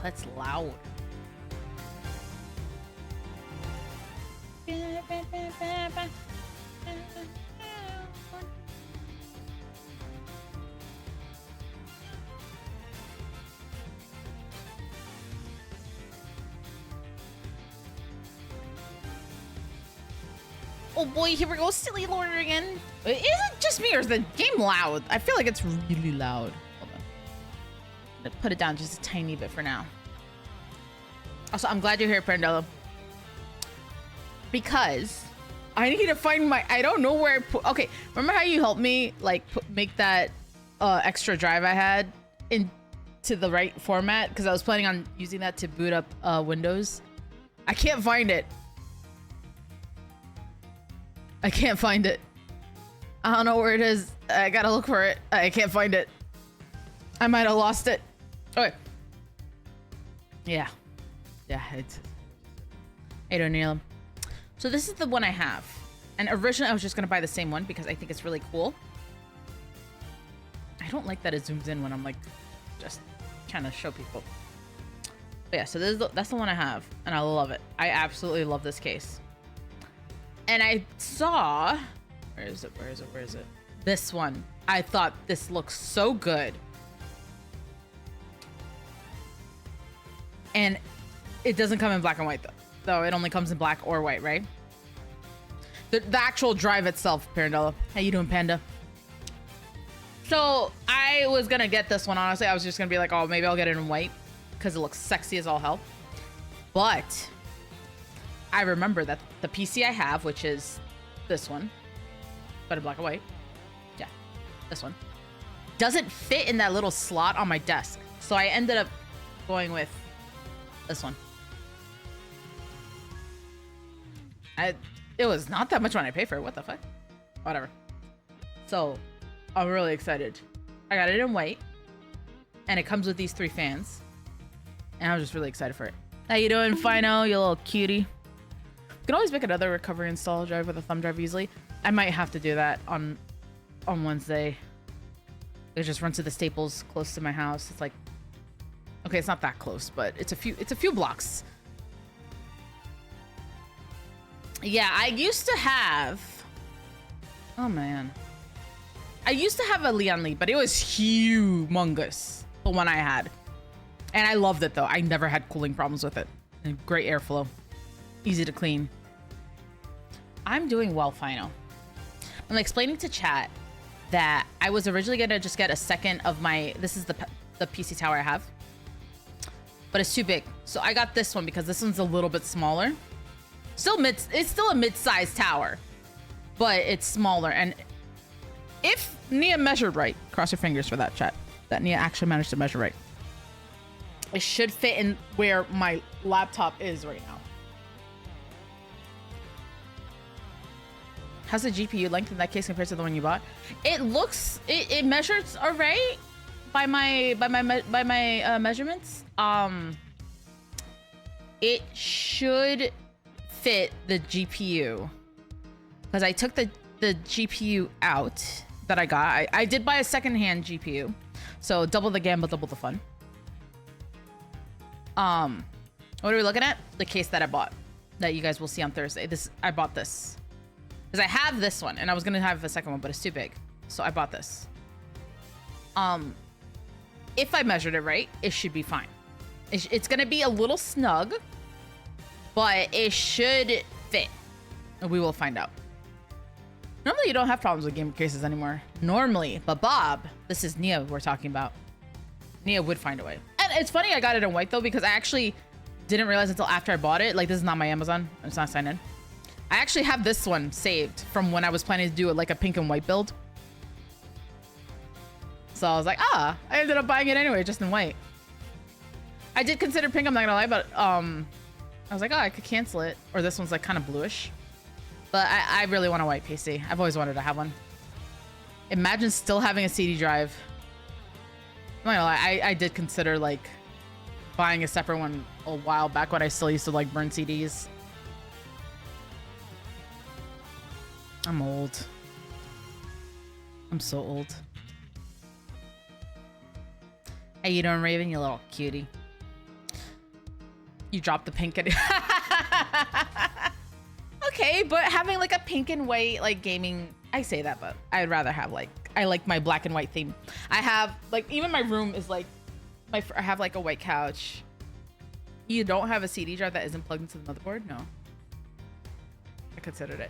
that's loud. Oh boy, here we go, silly Lord again. Is it just me or is the game loud? I feel like it's really loud. Hold on. I'm gonna put it down just a tiny bit for now. Also, I'm glad you're here, Prandello. Because I need to find my, I don't know where I put, okay, remember how you helped me like make that extra drive I had into the right format? Because I was planning on using that to boot up Windows. I can't find it. I can't find it. I don't know where it is. I gotta look for it. I can't find it. I might have lost it. Okay. Yeah. Yeah, it's... Hey, don't Neil. So this is the one I have. And originally I was just gonna buy the same one because I think it's really cool. I don't like that it zooms in when I'm like, just trying to show people. But yeah, so that's the one I have. And I love it. I absolutely love this case. And I saw, where is it? This one. I thought this looks so good. And it doesn't come in black and white though. It only comes in black or white, right? The actual drive itself, Pirandello. How you doing, Panda? So I was gonna get this one, honestly. I was just gonna be like, oh, maybe I'll get it in white because it looks sexy as all hell. But I remember that the PC I have, which is this one, but in black and white, yeah, this one, doesn't fit in that little slot on my desk. So I ended up going with this one. It was not that much when I paid for it. What the fuck? Whatever. So I'm really excited. I got it in white, and it comes with these 3 fans, and I was just really excited for it. How you doing, Fino? You little cutie. You can always make another recovery install drive with a thumb drive easily. I might have to do that on Wednesday. I just run to the Staples close to my house. It's like, okay, it's not that close, but it's a few blocks. Yeah, I used to have, oh man, I used to have a Leon Lee, but it was humongous, the one I had, and I loved it though. I never had cooling problems with it, and great airflow, easy to clean. I'm doing well, Fino. I'm explaining to chat that I was originally gonna just get a second of my, this is the PC tower I have, but it's too big. So I got this one because this one's a little bit smaller. It's still a mid-sized tower, but it's smaller. And if Nia measured right, cross your fingers for that, chat, that Nia actually managed to measure right, it should fit in where my laptop is right now. How's the GPU length in that case compared to the one you bought? It looks, it measures all right by my measurements. It should fit the GPU because I took the GPU out that I got. I did buy a secondhand GPU, so double the gamble, double the fun. What are we looking at? The case that I bought that you guys will see on Thursday. I bought this because I have this one and I was gonna have a second one, but it's too big, so I bought this. If I measured it right, it should be fine. It's gonna be a little snug, but it should fit. We will find out. Normally you don't have problems with game cases anymore. Normally, but Bob, this is Nia we're talking about. Nia would find a way. And it's funny I got it in white though, because I actually didn't realize until after I bought it. Like, this is not my Amazon. It's not signed in. I actually have this one saved from when I was planning to do it like a pink and white build. So I was like, I ended up buying it anyway, just in white. I did consider pink, I'm not gonna lie, but I was like, I could cancel it. Or this one's like kind of bluish. But I really want a white PC. I've always wanted to have one. Imagine still having a CD drive. I'm not gonna lie, I did consider like buying a separate one a while back when I still used to like burn CDs. I'm old. I'm so old. How you doing, Raven, you little cutie? You drop the pink and okay, but having like a pink and white like gaming, I say that, but I'd rather have like, I like my black and white theme. I have like, even my room is like I have like a white couch. You don't have a CD drive that isn't plugged into the motherboard? No. I considered it.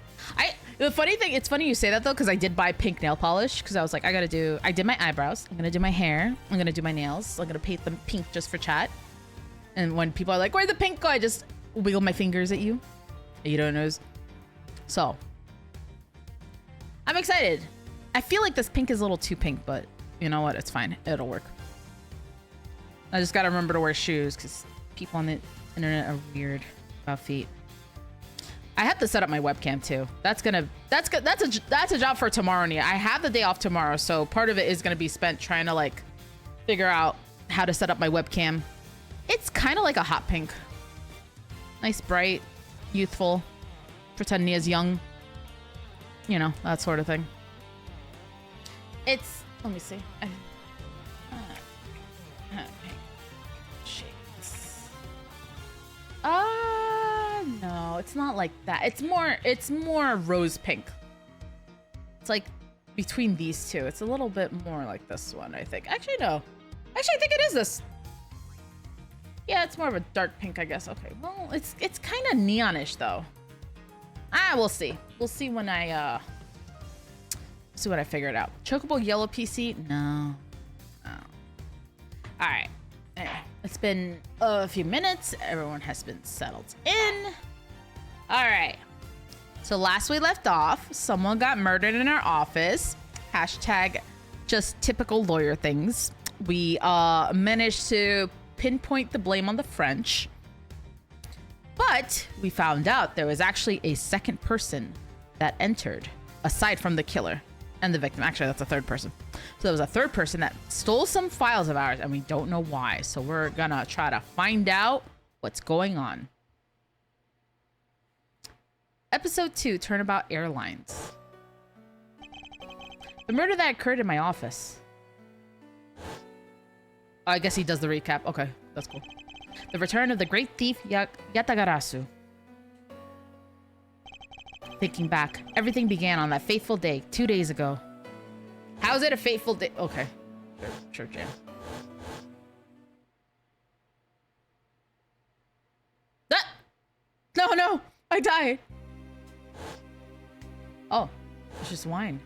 The funny thing, it's funny you say that though, because I did buy pink nail polish because I was like, I did my eyebrows, I'm gonna do my hair, I'm gonna do my nails, I'm gonna paint them pink just for chat. And when people are like, where'd the pink go? I just wiggle my fingers at you. You don't know. So I'm excited. I feel like this pink is a little too pink, but you know what? It's fine. It'll work. I just gotta remember to wear shoes because people on the internet are weird about feet. I have to set up my webcam too. That's a job for tomorrow, Nia. I have the day off tomorrow, so part of it is gonna be spent trying to like figure out how to set up my webcam. It's kind of like a hot pink. Nice, bright, youthful. Pretend Nia's young. You know, that sort of thing. It's, let me see. Shades. No, it's not like that. It's more rose pink. It's like between these two. It's a little bit more like this one, I think. Actually, no. Actually, I think it is this. Yeah, it's more of a dark pink, I guess. Okay, well, it's kind of neonish though. We'll see. We'll see when I see what I figure it out. Chocobo yellow PC? No. Oh. All right. Anyway, it's been a few minutes. Everyone has been settled in. All right. So last we left off, someone got murdered in our office. Hashtag just typical lawyer things. We managed to pinpoint the blame on the French. But we found out there was actually a second person that entered, aside from the killer and the victim. Actually, that's a third person. So there was a third person that stole some files of ours, and we don't know why. So we're gonna try to find out what's going on. Episode 2, Turnabout Airlines. The murder that occurred in my office. Oh, I guess he does the recap. Okay, that's cool. The return of the great thief Yatagarasu. Thinking back, everything began on that fateful day 2 days ago. How is it a fateful day? Okay. Sure, Jam. Ah! No, I died. Oh, it's just wine.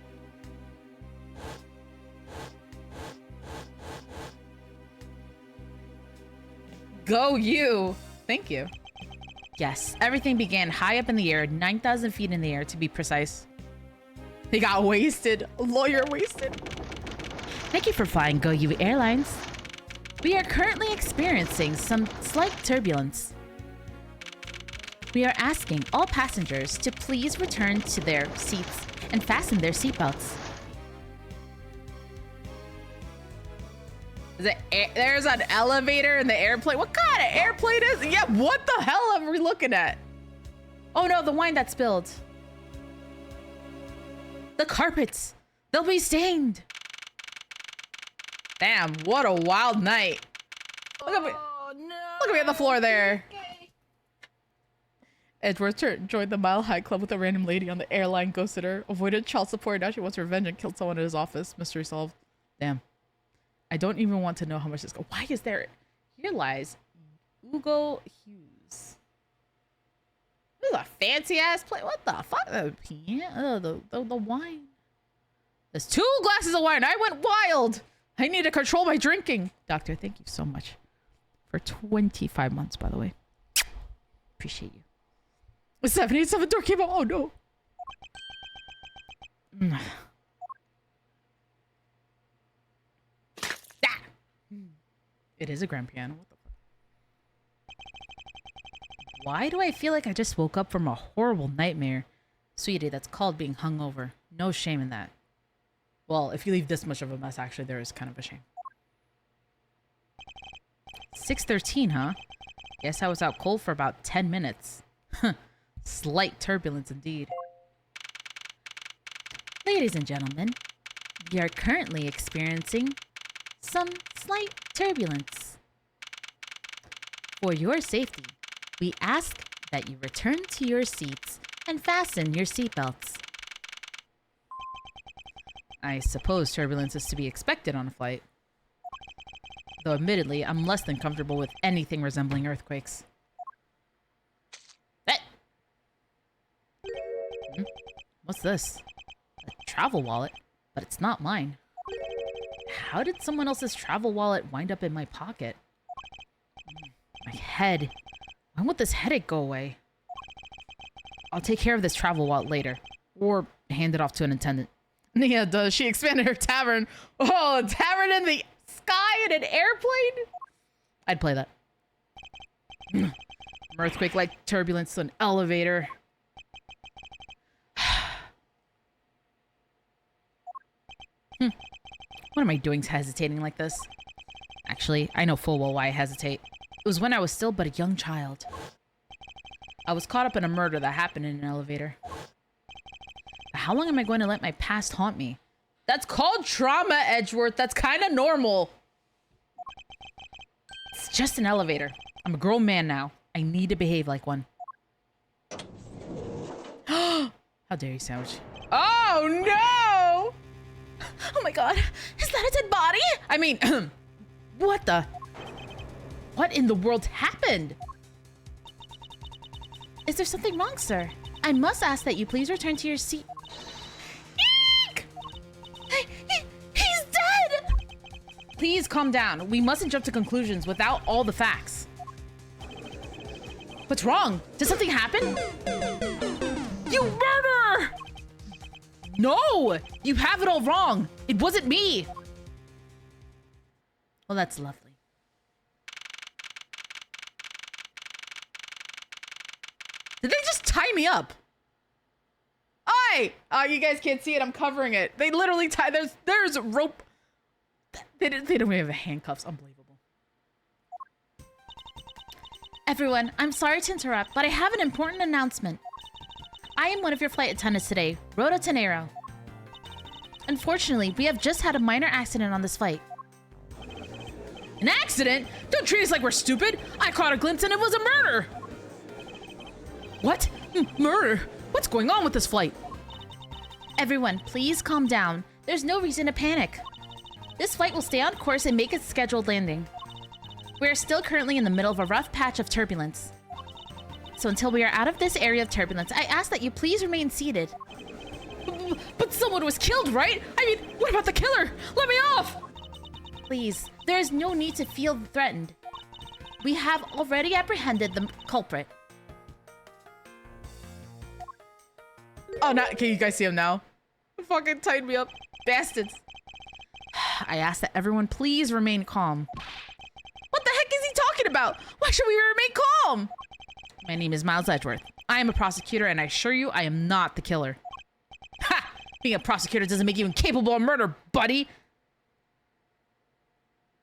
Go you! Thank you. Yes, everything began high up in the air, 9,000 feet in the air to be precise. They got wasted. Lawyer wasted. Thank you for flying Go You Airlines. We are currently experiencing some slight turbulence. We are asking all passengers to please return to their seats and fasten their seatbelts. There's an elevator in the airplane. What kind of airplane is it? Yeah, what the hell are we looking at? Oh no, the wine that spilled. The carpets, they'll be stained. Damn, what a wild night. Look at me. No. Look at me on the floor there. Okay. Edward joined the Mile High Club with a random lady on the airline, ghosted her, avoided child support, now she wants revenge and killed someone in his office. Mystery solved. Damn. I don't even want to know how much this goes. Why is there? Here lies Hugo Hughes. This is a fancy ass plate. What the fuck? The wine. There's 2 glasses of wine. I went wild. I need to control my drinking. Doctor, thank you so much for 25 months, by the way. Appreciate you. The 787 door came out. Oh no. It is a grand piano. What the fuck? Why do I feel like I just woke up from a horrible nightmare? Sweetie, that's called being hungover. No shame in that. Well, if you leave this much of a mess, actually, there is kind of a shame. 6:13, huh? Guess I was out cold for about 10 minutes. Slight turbulence indeed. Ladies and gentlemen, we are currently experiencing some slight turbulence. For your safety, we ask that you return to your seats and fasten your seatbelts. I suppose turbulence is to be expected on a flight. Though admittedly, I'm less than comfortable with anything resembling earthquakes. What's this? A travel wallet, but it's not mine. How did someone else's travel wallet wind up in my pocket? My head. When would this headache go away? I'll take care of this travel wallet later. Or hand it off to an attendant. Nia does. She expanded her tavern. Oh, a tavern in the sky in an airplane? I'd play that. Earthquake-like turbulence, an elevator. What am I doing hesitating like this? Actually, I know full well why I hesitate. It was when I was still but a young child. I was caught up in a murder that happened in an elevator. How long am I going to let my past haunt me? That's called trauma, Edgeworth. That's kind of normal. It's just an elevator. I'm a grown man now. I need to behave like one. How dare you, Sandwich? Oh, no! Oh my god. Is that a dead body? I mean, what the? What in the world happened? Is there something wrong, sir? I must ask that you please return to your seat. Eek! He's dead! Please calm down. We mustn't jump to conclusions without all the facts. What's wrong? Did something happen? You murderer! No! You have it all wrong. It wasn't me. Well, that's lovely. Did they just tie me up? Oi! Oh, you guys can't see it. I'm covering it. They literally tie. There's rope. They don't even have handcuffs. Unbelievable. Everyone, I'm sorry to interrupt, but I have an important announcement. I am one of your flight attendants today, Rhoda Tenero. Unfortunately, we have just had a minor accident on this flight. An accident? Don't treat us like we're stupid. I caught a glimpse and it was a murder. What? Murder? What's going on with this flight? Everyone, please calm down. There's no reason to panic. This flight will stay on course and make its scheduled landing. We are still currently in the middle of a rough patch of turbulence. So until we are out of this area of turbulence, I ask that you please remain seated. But someone was killed, right? I mean, what about the killer? Let me off! Please, there is no need to feel threatened. We have already apprehended the culprit. Oh, not, can you guys see him now? Fucking tied me up. Bastards. I ask that everyone please remain calm. What the heck is he talking about? Why should we remain calm? My name is Miles Edgeworth. I am a prosecutor, and I assure you I am not the killer. Ha! Being a prosecutor doesn't make you incapable of murder, buddy!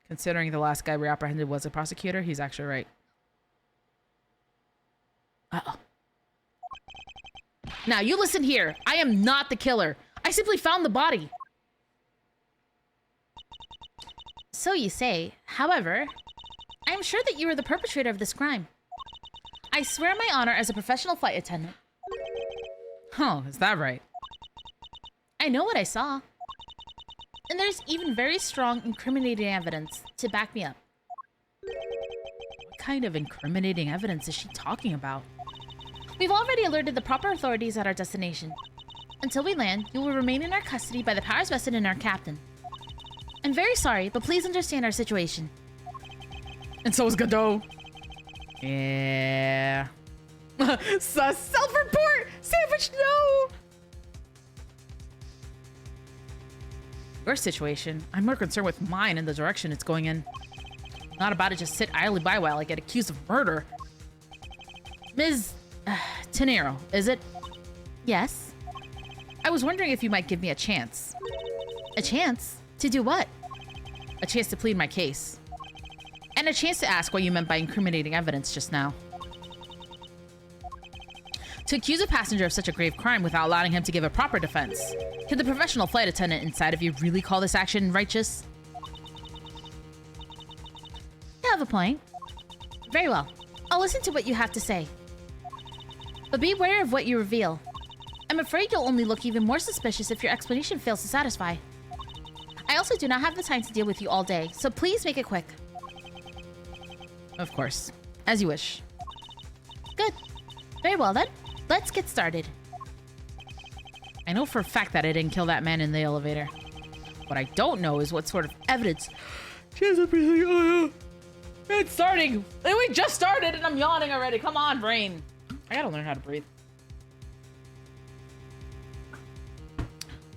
Considering the last guy we apprehended was a prosecutor, he's actually right. Uh-oh. Now, you listen here. I am not the killer. I simply found the body. So you say. However, I am sure that you are the perpetrator of this crime. I swear my honor as a professional flight attendant. Oh, is that right? I know what I saw. And there's even very strong incriminating evidence to back me up. What kind of incriminating evidence is she talking about? We've already alerted the proper authorities at our destination. Until we land, you will remain in our custody by the powers vested in our captain. I'm very sorry, but please understand our situation. And so is Godot. Yeah. Self-report! Sandwich, no! Your situation? I'm more concerned with mine and the direction it's going in. I'm not about to just sit idly by while I get accused of murder. Ms. Tenero, is it? Yes. I was wondering if you might give me a chance. A chance? To do what? A chance to plead my case. And a chance to ask what you meant by incriminating evidence just now. To accuse a passenger of such a grave crime without allowing him to give a proper defense. Can the professional flight attendant inside of you really call this action righteous? You have a point. Very well. I'll listen to what you have to say. But beware of what you reveal. I'm afraid you'll only look even more suspicious if your explanation fails to satisfy. I also do not have the time to deal with you all day, so please make it quick. Of course. As you wish. Good. Very well then. Let's get started. I know for a fact that I didn't kill that man in the elevator. What I don't know is what sort of evidence she has up her sleeve. Oh, yeah. It's starting. We just started and I'm yawning already. Come on, brain. I gotta learn how to breathe.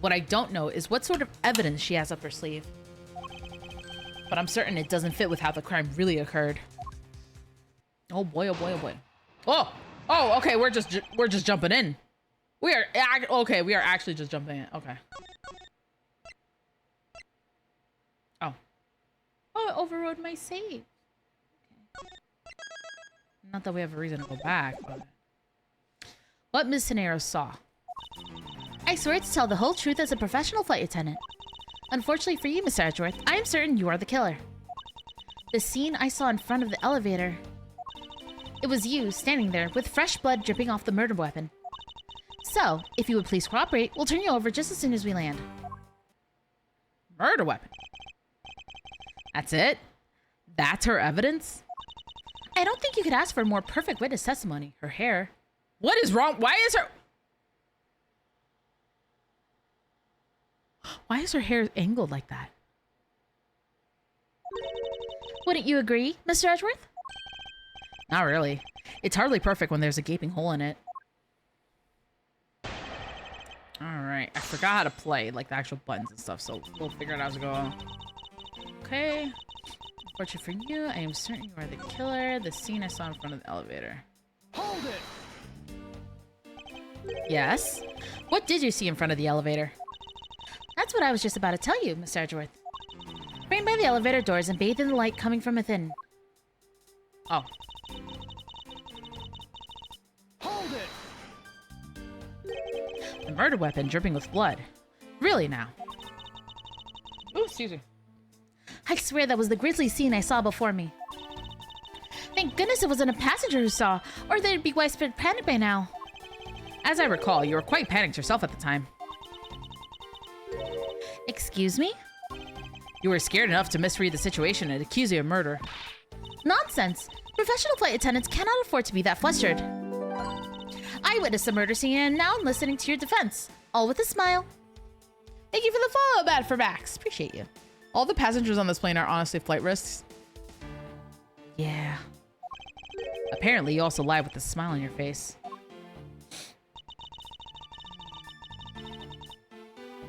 What I don't know is what sort of evidence she has up her sleeve. But I'm certain it doesn't fit with how the crime really occurred. Oh boy, oh boy, oh boy. Oh, okay, we're just jumping in. We are actually just jumping in. Okay. Oh, it overrode my save. Okay. Not that we have a reason to go back, but... What Ms. Tenero saw. I swear to tell the whole truth as a professional flight attendant. Unfortunately for you, Mr. Edgeworth, I am certain you are the killer. The scene I saw in front of the elevator... It was you, standing there, with fresh blood dripping off the murder weapon. So, if you would please cooperate, we'll turn you over just as soon as we land. Murder weapon? That's it? That's her evidence? I don't think you could ask for a more perfect witness testimony. Her hair... What is wrong? Why is her hair angled like that? Wouldn't you agree, Mr. Edgeworth? Not really. It's hardly perfect when there's a gaping hole in it. Alright, I forgot how to play, like the actual buttons and stuff, so we'll figure it out as we go on. Okay. Unfortunately for you, I am certain you are the killer. The scene I saw in front of the elevator. Hold it! Yes? What did you see in front of the elevator? That's what I was just about to tell you, Mr. Edgeworth. Framed by the elevator doors and bathed in the light coming from within. Oh. Hold it! The murder weapon dripping with blood. Really now? Ooh, excuse me. I swear that was the grisly scene I saw before me. Thank goodness it wasn't a passenger who saw, or there'd be widespread panic by now. As I recall, you were quite panicked yourself at the time. Excuse me? You were scared enough to misread the situation and accuse you of murder. Nonsense! Professional flight attendants cannot afford to be that flustered. I witnessed a murder scene and now I'm listening to your defense. All with a smile. Thank you for the follow, Bad for Max. Appreciate you. All the passengers on this plane are honestly flight risks. Yeah. Apparently, you also lied with a smile on your face.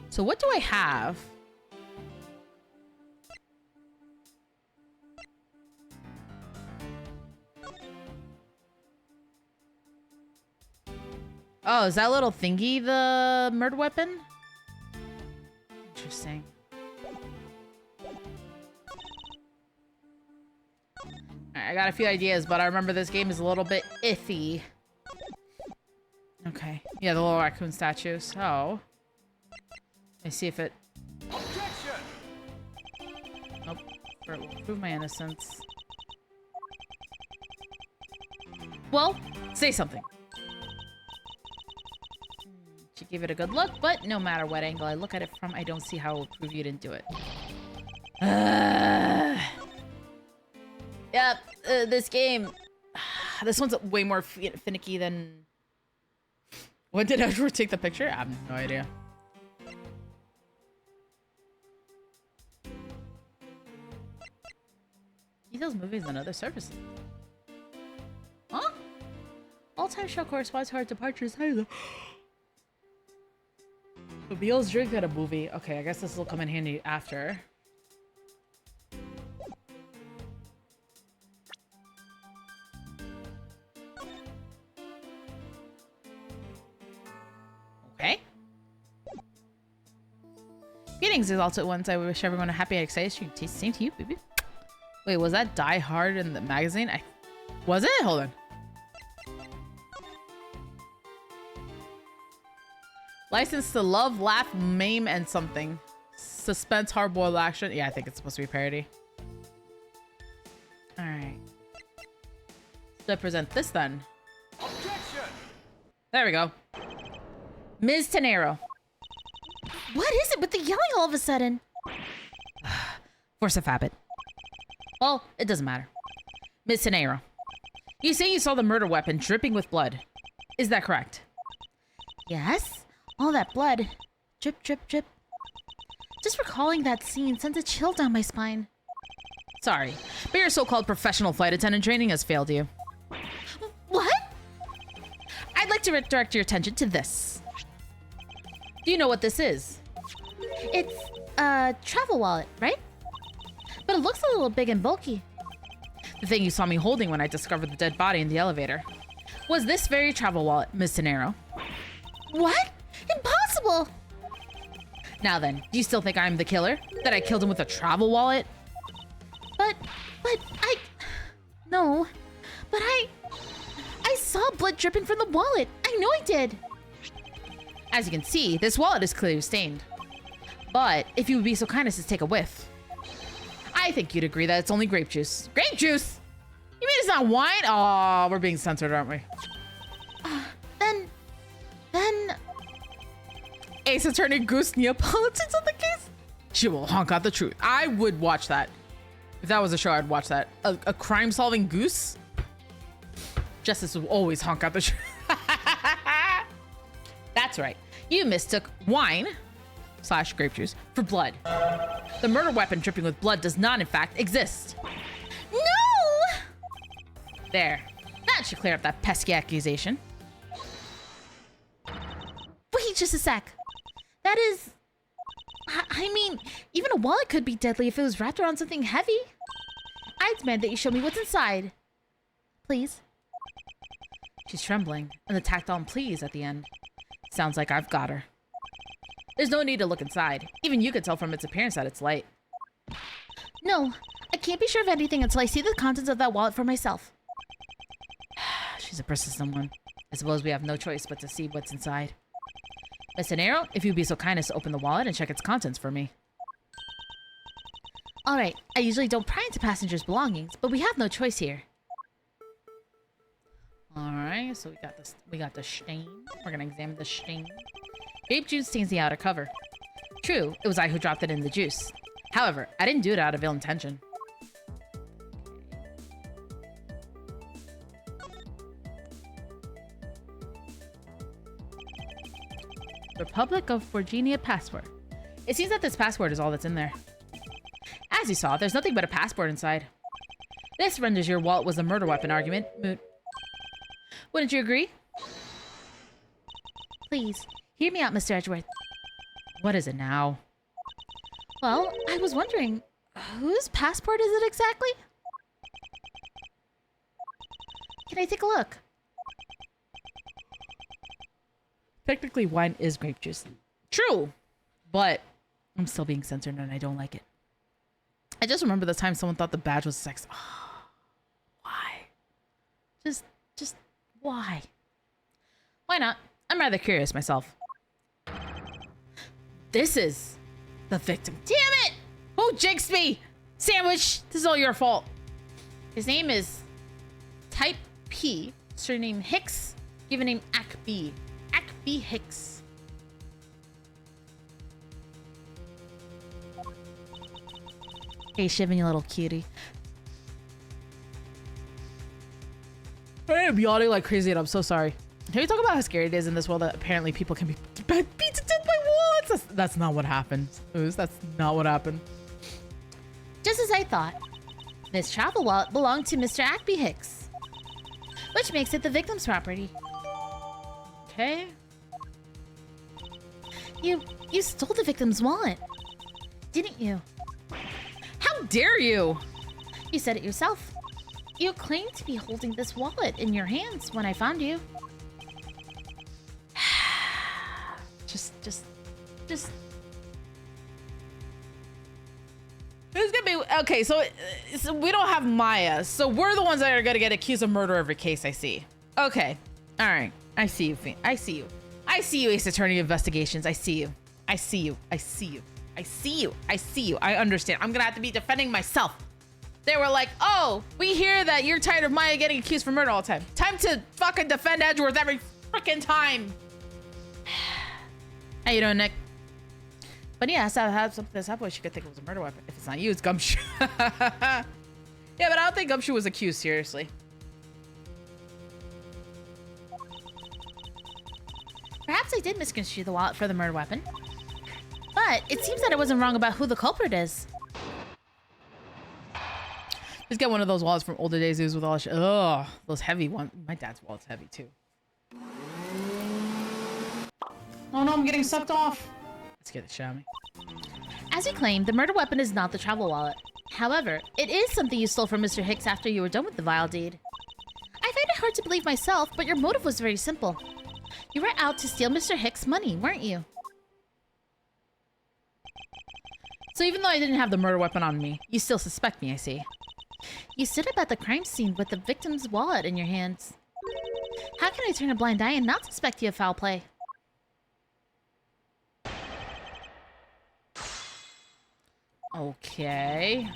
So what do I have? Oh, is that little thingy the murder weapon? Interesting. I got a few ideas, but I remember this game is a little bit iffy. Okay. Yeah, the little raccoon statue. So, let me see if it... Objection! Nope. Or it will prove my innocence. Well, say something. She gave it a good look, but no matter what angle I look at it from, I don't see how it will prove you didn't do it. Yep, this game. This one's way more finicky than... When did Edward take the picture? I have no idea. Those movies and other services. Huh? All-time show corresponds to our departures. Beals drink at a movie. Okay, I guess this will come in handy after. Okay. Greetings, Exalted Ones. I wish everyone a happy and excited stream. Same to you, baby. Wait, was that Die Hard in the magazine? Was it? Hold on. License to love, laugh, maim, and something. Suspense, hard-boiled action. Yeah, I think it's supposed to be parody. Alright. Should I present this then? Objection! There we go. Ms. Tenero. What is it with the yelling all of a sudden? Force of habit. Well, it doesn't matter. Ms. Tenero, you say you saw the murder weapon dripping with blood. Is that correct? Yes? All that blood. Drip, drip, drip. Just recalling that scene sends a chill down my spine. Sorry, but your so-called professional flight attendant training has failed you. What? I'd like to direct your attention to this. Do you know what this is? It's a travel wallet, right? But it looks a little big and bulky. The thing you saw me holding when I discovered the dead body in the elevator was this very travel wallet, Ms. Tenero. What? Impossible! Now then, do you still think I'm the killer? That I killed him with a travel wallet? But no. But I saw blood dripping from the wallet. I know I did. As you can see, this wallet is clearly stained. But if you would be so kind as to take a whiff, I think you'd agree that it's only grape juice. Grape juice? You mean it's not wine? Oh, we're being censored, aren't we? Then Ace Attorney Goose Neapolitan's on the case? She will honk out the truth. I would watch that. If that was a show, I'd watch that. A crime-solving goose? Justice will always honk out the truth. That's right. You mistook wine / grape juice for blood. The murder weapon dripping with blood does not, in fact, exist. no! There. That should clear up that pesky accusation. Wait just a sec. That is... I mean, even a wallet could be deadly if it was wrapped around something heavy. I demand that you show me what's inside. Please. She's trembling, and the tacked on please at the end. Sounds like I've got her. There's no need to look inside. Even you could tell from its appearance that it's light. No, I can't be sure of anything until I see the contents of that wallet for myself. She's a persistent one. I suppose we have no choice but to see what's inside. Miss Tenero, if you'd be so kind as to open the wallet and check its contents for me. All right, I usually don't pry into passengers' belongings, but we have no choice here. All right, so we got the stain. We're gonna examine the stain. Grape juice stains the outer cover. True, it was I who dropped it in the juice. However, I didn't do it out of ill intention. Republic of Virginia passport. It seems that this passport is all that's in there. As you saw, there's nothing but a passport inside. This renders your wallet was a murder weapon argument moot. Wouldn't you agree? Please, hear me out, Mr. Edgeworth. What is it now? Well, I was wondering, whose passport is it exactly? Can I take a look? Technically, wine is grape juice. True, but I'm still being censored and I don't like it. I just remember the time someone thought the badge was sex. Oh, why? Just why? Why not? I'm rather curious myself. This is the victim. Damn it! Who jinxed me? Sandwich, this is all your fault. His name is Type P, surname Hicks, given name Ackby. Ackby Hicks. Hey, Shivan, you little cutie. I'm yawning like crazy and I'm so sorry. Can we talk about how scary it is in this world that apparently people can be beat to death by wallets? That's not what happened. That's not what happened. Just as I thought. This travel wallet belonged to Mr. Ackby Hicks, which makes it the victim's property. Okay. You stole the victim's wallet, didn't you? How dare you? You said it yourself. You claimed to be holding this wallet in your hands when I found you. Just. It's gonna be okay. So we don't have Maya, so we're the ones that are gonna get accused of murder every case. I see. Okay. All right. I see you. I see you. I see you, Ace Attorney Investigations. I see you. I see you. I see you. I see you. I see you. I understand. I'm gonna have to be defending myself. They were like, oh, we hear that you're tired of Maya getting accused for murder all the time. Time to fucking defend Edgeworth every freaking time. How you doing, Nick? But yeah, so have something that's happened. She could think it was a murder weapon. If it's not you, it's Gumshoe. Yeah, but I don't think Gumshoe was accused seriously. Perhaps I did misconstrue the wallet for the murder weapon. But it seems that I wasn't wrong about who the culprit is. Just get one of those wallets from older days. It was with all shit. Ugh, those heavy ones. My dad's wallet's heavy too. Oh no, I'm getting sucked off. Let's get it, shall we? As you claimed, the murder weapon is not the travel wallet. However, it is something you stole from Mr. Hicks after you were done with the vile deed. I find it hard to believe myself, but your motive was very simple. You were out to steal Mr. Hicks' money, weren't you? So even though I didn't have the murder weapon on me, you still suspect me, I see. You stood up at the crime scene with the victim's wallet in your hands. How can I turn a blind eye and not suspect you of foul play? Okay.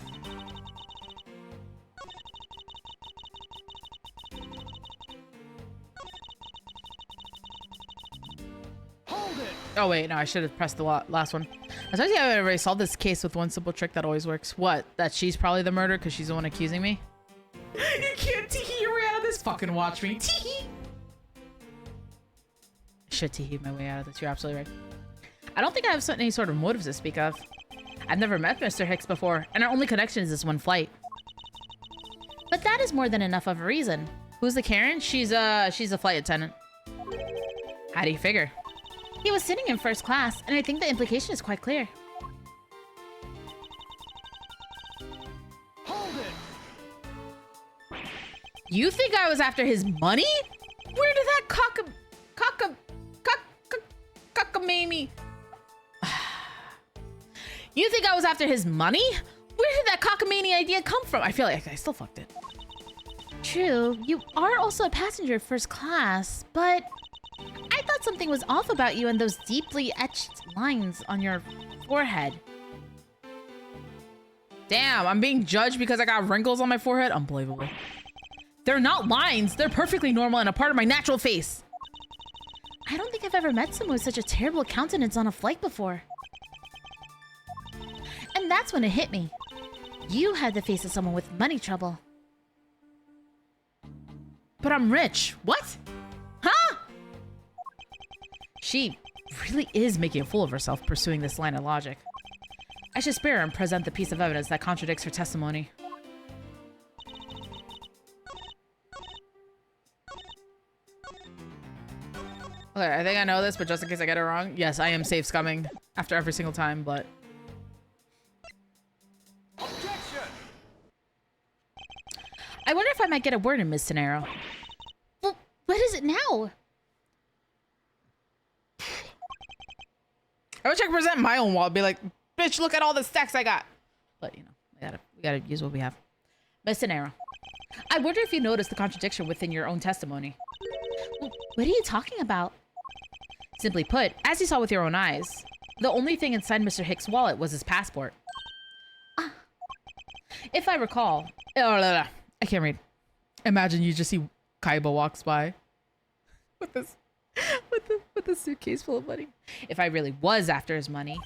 Hold it! Oh wait, no, I should have pressed the last one. I was I already solved this case with one simple trick that always works. What? That she's probably the murderer because she's the one accusing me? You can't teehee your way out of this. Fucking watch me. Teehee. I should teehee my way out of this. You're absolutely right. I don't think I have any sort of motives to speak of. I've never met Mr. Hicks before, and our only connection is this one flight. But that is more than enough of a reason. Who's the Karen? She's a flight attendant. How do you figure? He was sitting in first class, and I think the implication is quite clear. Hold it! You think I was after his money? Where did that cockamamie? You think I was after his money? Where did that cockamamie idea come from? I feel like I still fucked it. True, you are also a passenger first class, but I thought something was off about you and those deeply etched lines on your forehead. Damn, I'm being judged because I got wrinkles on my forehead? Unbelievable. They're not lines. They're perfectly normal and a part of my natural face. I don't think I've ever met someone with such a terrible countenance on a flight before. And that's when it hit me. You had the face of someone with money trouble. But I'm rich. What? Huh? She really is making a fool of herself pursuing this line of logic. I should spare her and present the piece of evidence that contradicts her testimony. Okay, I think I know this, but just in case I get it wrong, yes, I am safe scumming after every single time, but... Objection! I wonder if I might get a word in Miss Scenario. Well, what is it now? I wish I could present my own wall. Be like, bitch, look at all the stacks I got. But, you know, we gotta use what we have. Miss Scenario, I wonder if you noticed the contradiction within your own testimony. What are you talking about? Simply put, as you saw with your own eyes, the only thing inside Mr. Hicks' wallet was his passport. If I recall... I can't read. Imagine you just see Kaiba walks by with this with a suitcase full of money. If I really was after his money,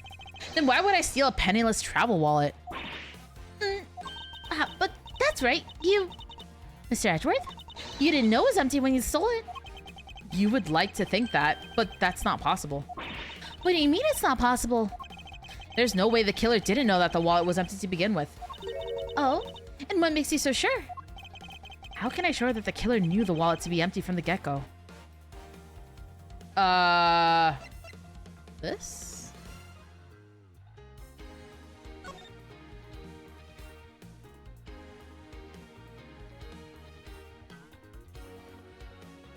then why would I steal a penniless travel wallet? But that's right. Mr. Edgeworth? You didn't know it was empty when you stole it. You would like to think that, but that's not possible. What do you mean it's not possible? There's no way the killer didn't know that the wallet was empty to begin with. Oh? And what makes you so sure? How can I assure that the killer knew the wallet to be empty from the get-go? This?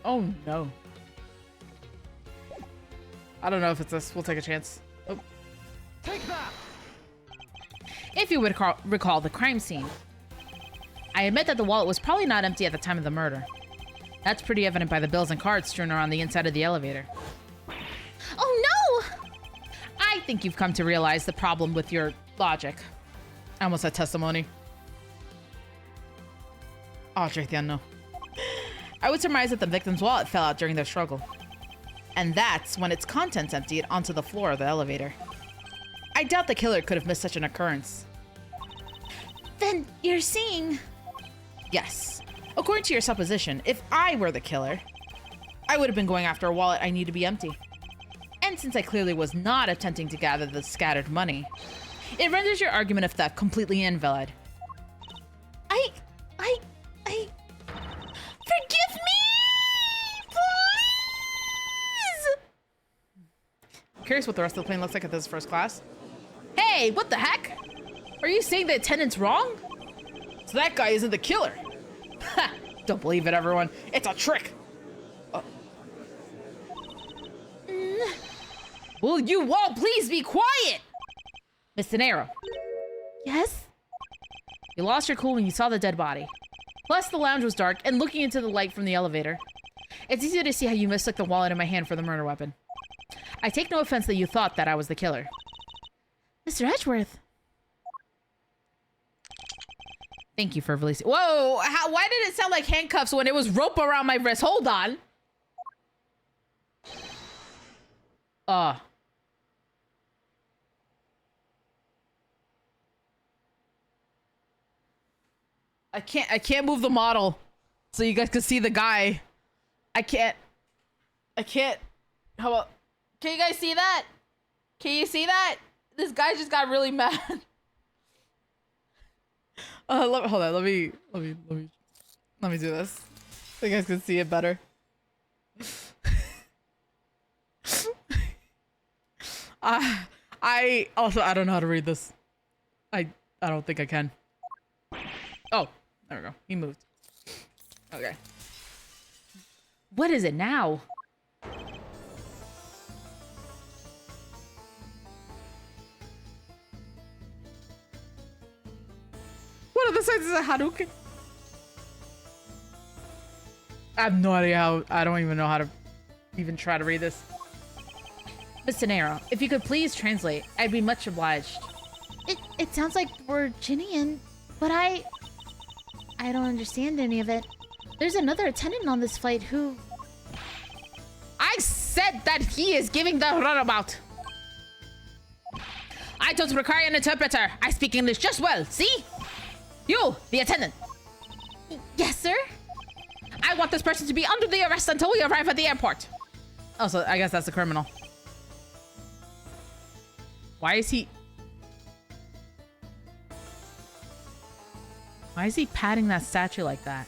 Oh no. I don't know if it's this. We'll take a chance. Oh. Take that! If you would recall the crime scene, I admit that the wallet was probably not empty at the time of the murder. That's pretty evident by the bills and cards strewn around the inside of the elevator. Oh no! I think you've come to realize the problem with your logic. I almost said testimony. Oh, no. I would surmise that the victim's wallet fell out during their struggle. And that's when its contents emptied onto the floor of the elevator. I doubt the killer could have missed such an occurrence. Then you're saying... Yes. According to your supposition, if I were the killer, I would have been going after a wallet I need to be empty. And since I clearly was not attempting to gather the scattered money, it renders your argument of theft completely invalid. Forgive me! Please! Curious what the rest of the plane looks like at this first class. Hey, what the heck? Are you saying the attendant's wrong? So that guy isn't the killer. Ha! Don't believe it, everyone. It's a trick. Will you all please be quiet? Miss De Niro. Yes? You lost your cool when you saw the dead body. Plus, the lounge was dark, and looking into the light from the elevator, it's easy to see how you mistook the wallet in my hand for the murder weapon. I take no offense that you thought that I was the killer. Mr. Edgeworth. Thank you for releasing. Whoa! Why did it sound like handcuffs when it was rope around my wrist? Hold on. I can't move the model so you guys can see the guy. I can't. How about, can you guys see that? Can you see that? This guy just got really mad. Hold on, let me do this so you guys can see it better. I don't know how to read this. I don't think I can. Oh, there we go. He moved. Okay. What is it now? What are the sizes of Hadouken? I have no idea how. I don't even know how to even try to read this. Miss De Niro, if you could please translate, I'd be much obliged. It sounds like Virginian, but I don't understand any of it. There's another attendant on this flight who... I said that he is giving the runabout. I don't require an interpreter. I speak English just well, see? You, the attendant. Yes, sir? I want this person to be under the arrest until we arrive at the airport. Oh, so I guess that's the criminal. Why is he patting that statue like that?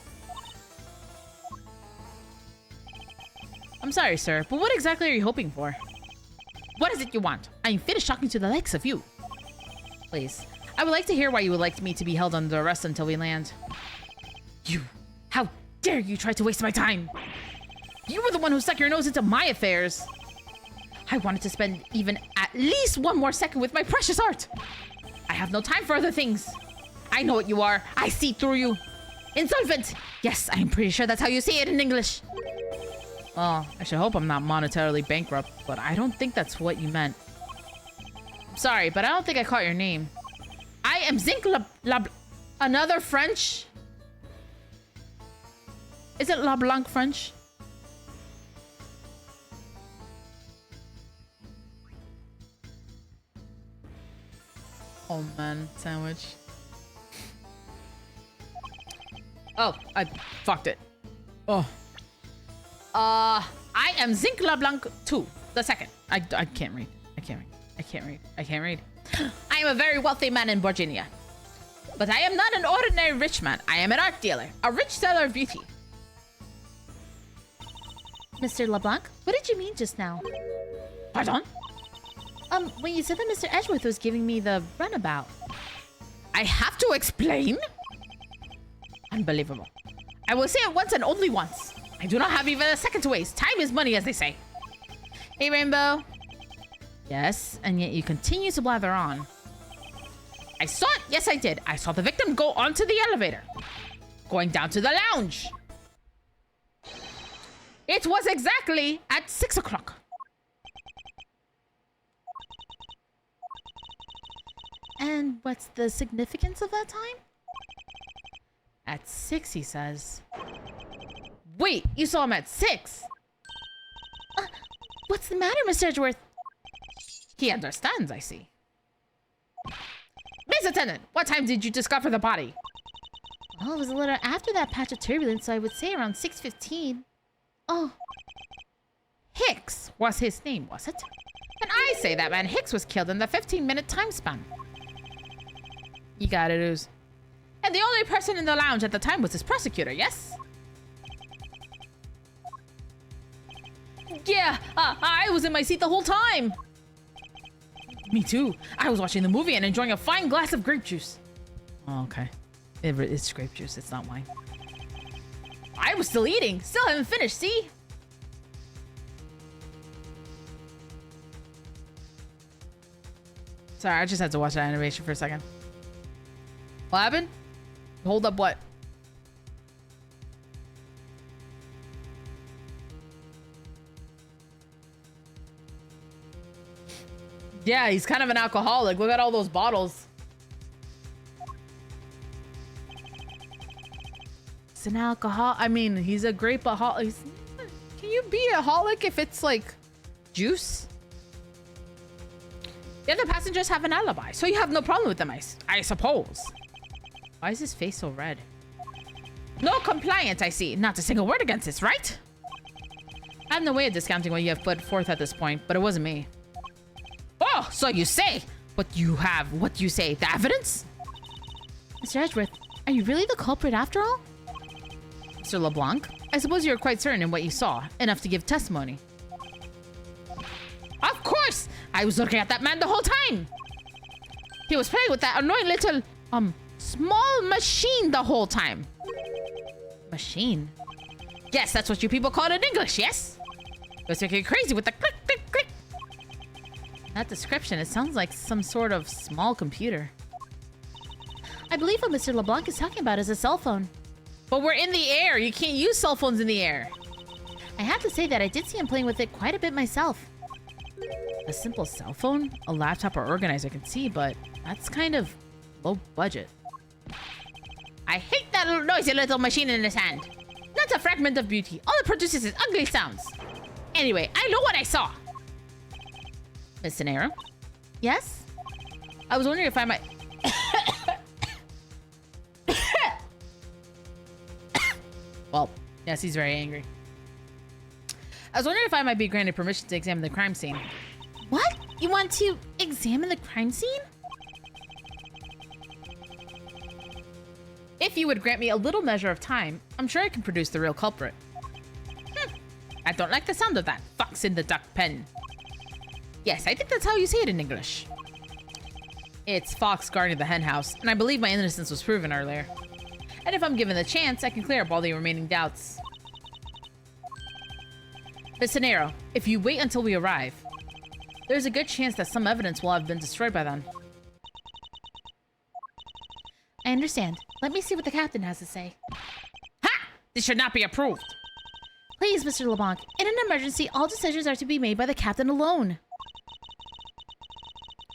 I'm sorry, sir, but what exactly are you hoping for? What is it you want? I'm finished talking to the likes of you. Please, I would like to hear why you would like me to be held under arrest until we land. You, how dare you try to waste my time? You were the one who stuck your nose into my affairs. I wanted to spend even at least one more second with my precious art. I have no time for other things. I know what you are. I see through you. Insolvent. Yes, I'm pretty sure that's how you say it in English. Well, I should hope I'm not monetarily bankrupt, but I don't think that's what you meant. Sorry, but I don't think I caught your name. I am Zinc Another French? Is it La Blanc French? Oh man, sandwich. Oh, I fucked it. Oh. I am Zinc LeBlanc 2, the second. I can't read. I can't read. I am a very wealthy man in Virginia. But I am not an ordinary rich man. I am an art dealer, a rich seller of beauty. Mr. LeBlanc, what did you mean just now? Pardon? When you said that Mr. Edgeworth was giving me the runabout. I have to explain? Unbelievable. I will say it once and only once. I do not have even a second to waste. Time is money, as they say. Hey, Rainbow. Yes, and yet you continue to blather on. I saw it. Yes, I did. I saw the victim go onto the elevator, going down to the lounge. It was exactly at 6 o'clock. And what's the significance of that time? At 6, he says. Wait, you saw him at 6? What's the matter, Mr. Edgeworth? He understands, I see. Miss Attendant, what time did you discover the body? Well, it was a little after that patch of turbulence, so I would say around 6:15. Oh. Hicks was his name, was it? And I say that man Hicks was killed in the 15-minute time span. You got it, Ooze. And the only person in the lounge at the time was his prosecutor, yes? Yeah, I was in my seat the whole time. Me too. I was watching the movie and enjoying a fine glass of grape juice. Oh, okay. It's grape juice, it's not wine. I was still eating. Still haven't finished, see? Sorry, I just had to watch that animation for a second. What happened? Hold up what? Yeah, he's kind of an alcoholic. Look at all those bottles. It's an alcohol. I mean, he's a grape-aholic. Can you be a holic if it's like juice? The other passengers have an alibi, so you have no problem with them, I suppose. Why is his face so red? No compliance, I see. Not a single word against this, right? I have no way of discounting what you have put forth at this point, but it wasn't me. Oh, so you say. But you have what you say, the evidence? Mr. Edgeworth, are you really the culprit after all? Mr. LeBlanc, I suppose you're quite certain in what you saw, enough to give testimony. Of course! I was looking at that man the whole time! He was playing with that annoying little, small machine the whole time. Machine? Yes, that's what you people call it in English, yes? It was making crazy with the click, click, click. That description, it sounds like some sort of small computer. I believe what Mr. LeBlanc is talking about is a cell phone. But we're in the air. You can't use cell phones in the air. I have to say that I did see him playing with it quite a bit myself. A simple cell phone? A laptop or organizer can see, but that's kind of low budget. I hate that little noisy little machine in his hand. Not a fragment of beauty. All it produces is ugly sounds. Anyway, I know what I saw. Miss Nero? Yes? I was wondering if I might... Well, yes, he's very angry. I was wondering if I might be granted permission to examine the crime scene. What? You want to examine the crime scene? If you would grant me a little measure of time, I'm sure I can produce the real culprit. I don't like the sound of that. Fox in the duck pen. Yes, I think that's how you say it in English. It's Fox guarding the hen house, and I believe my innocence was proven earlier. And if I'm given the chance, I can clear up all the remaining doubts. Miss Nero, if you wait until we arrive, there's a good chance that some evidence will have been destroyed by then. I understand. Let me see what the captain has to say. Ha! This should not be approved. Please, Mr. LeBlanc, in an emergency, all decisions are to be made by the captain alone.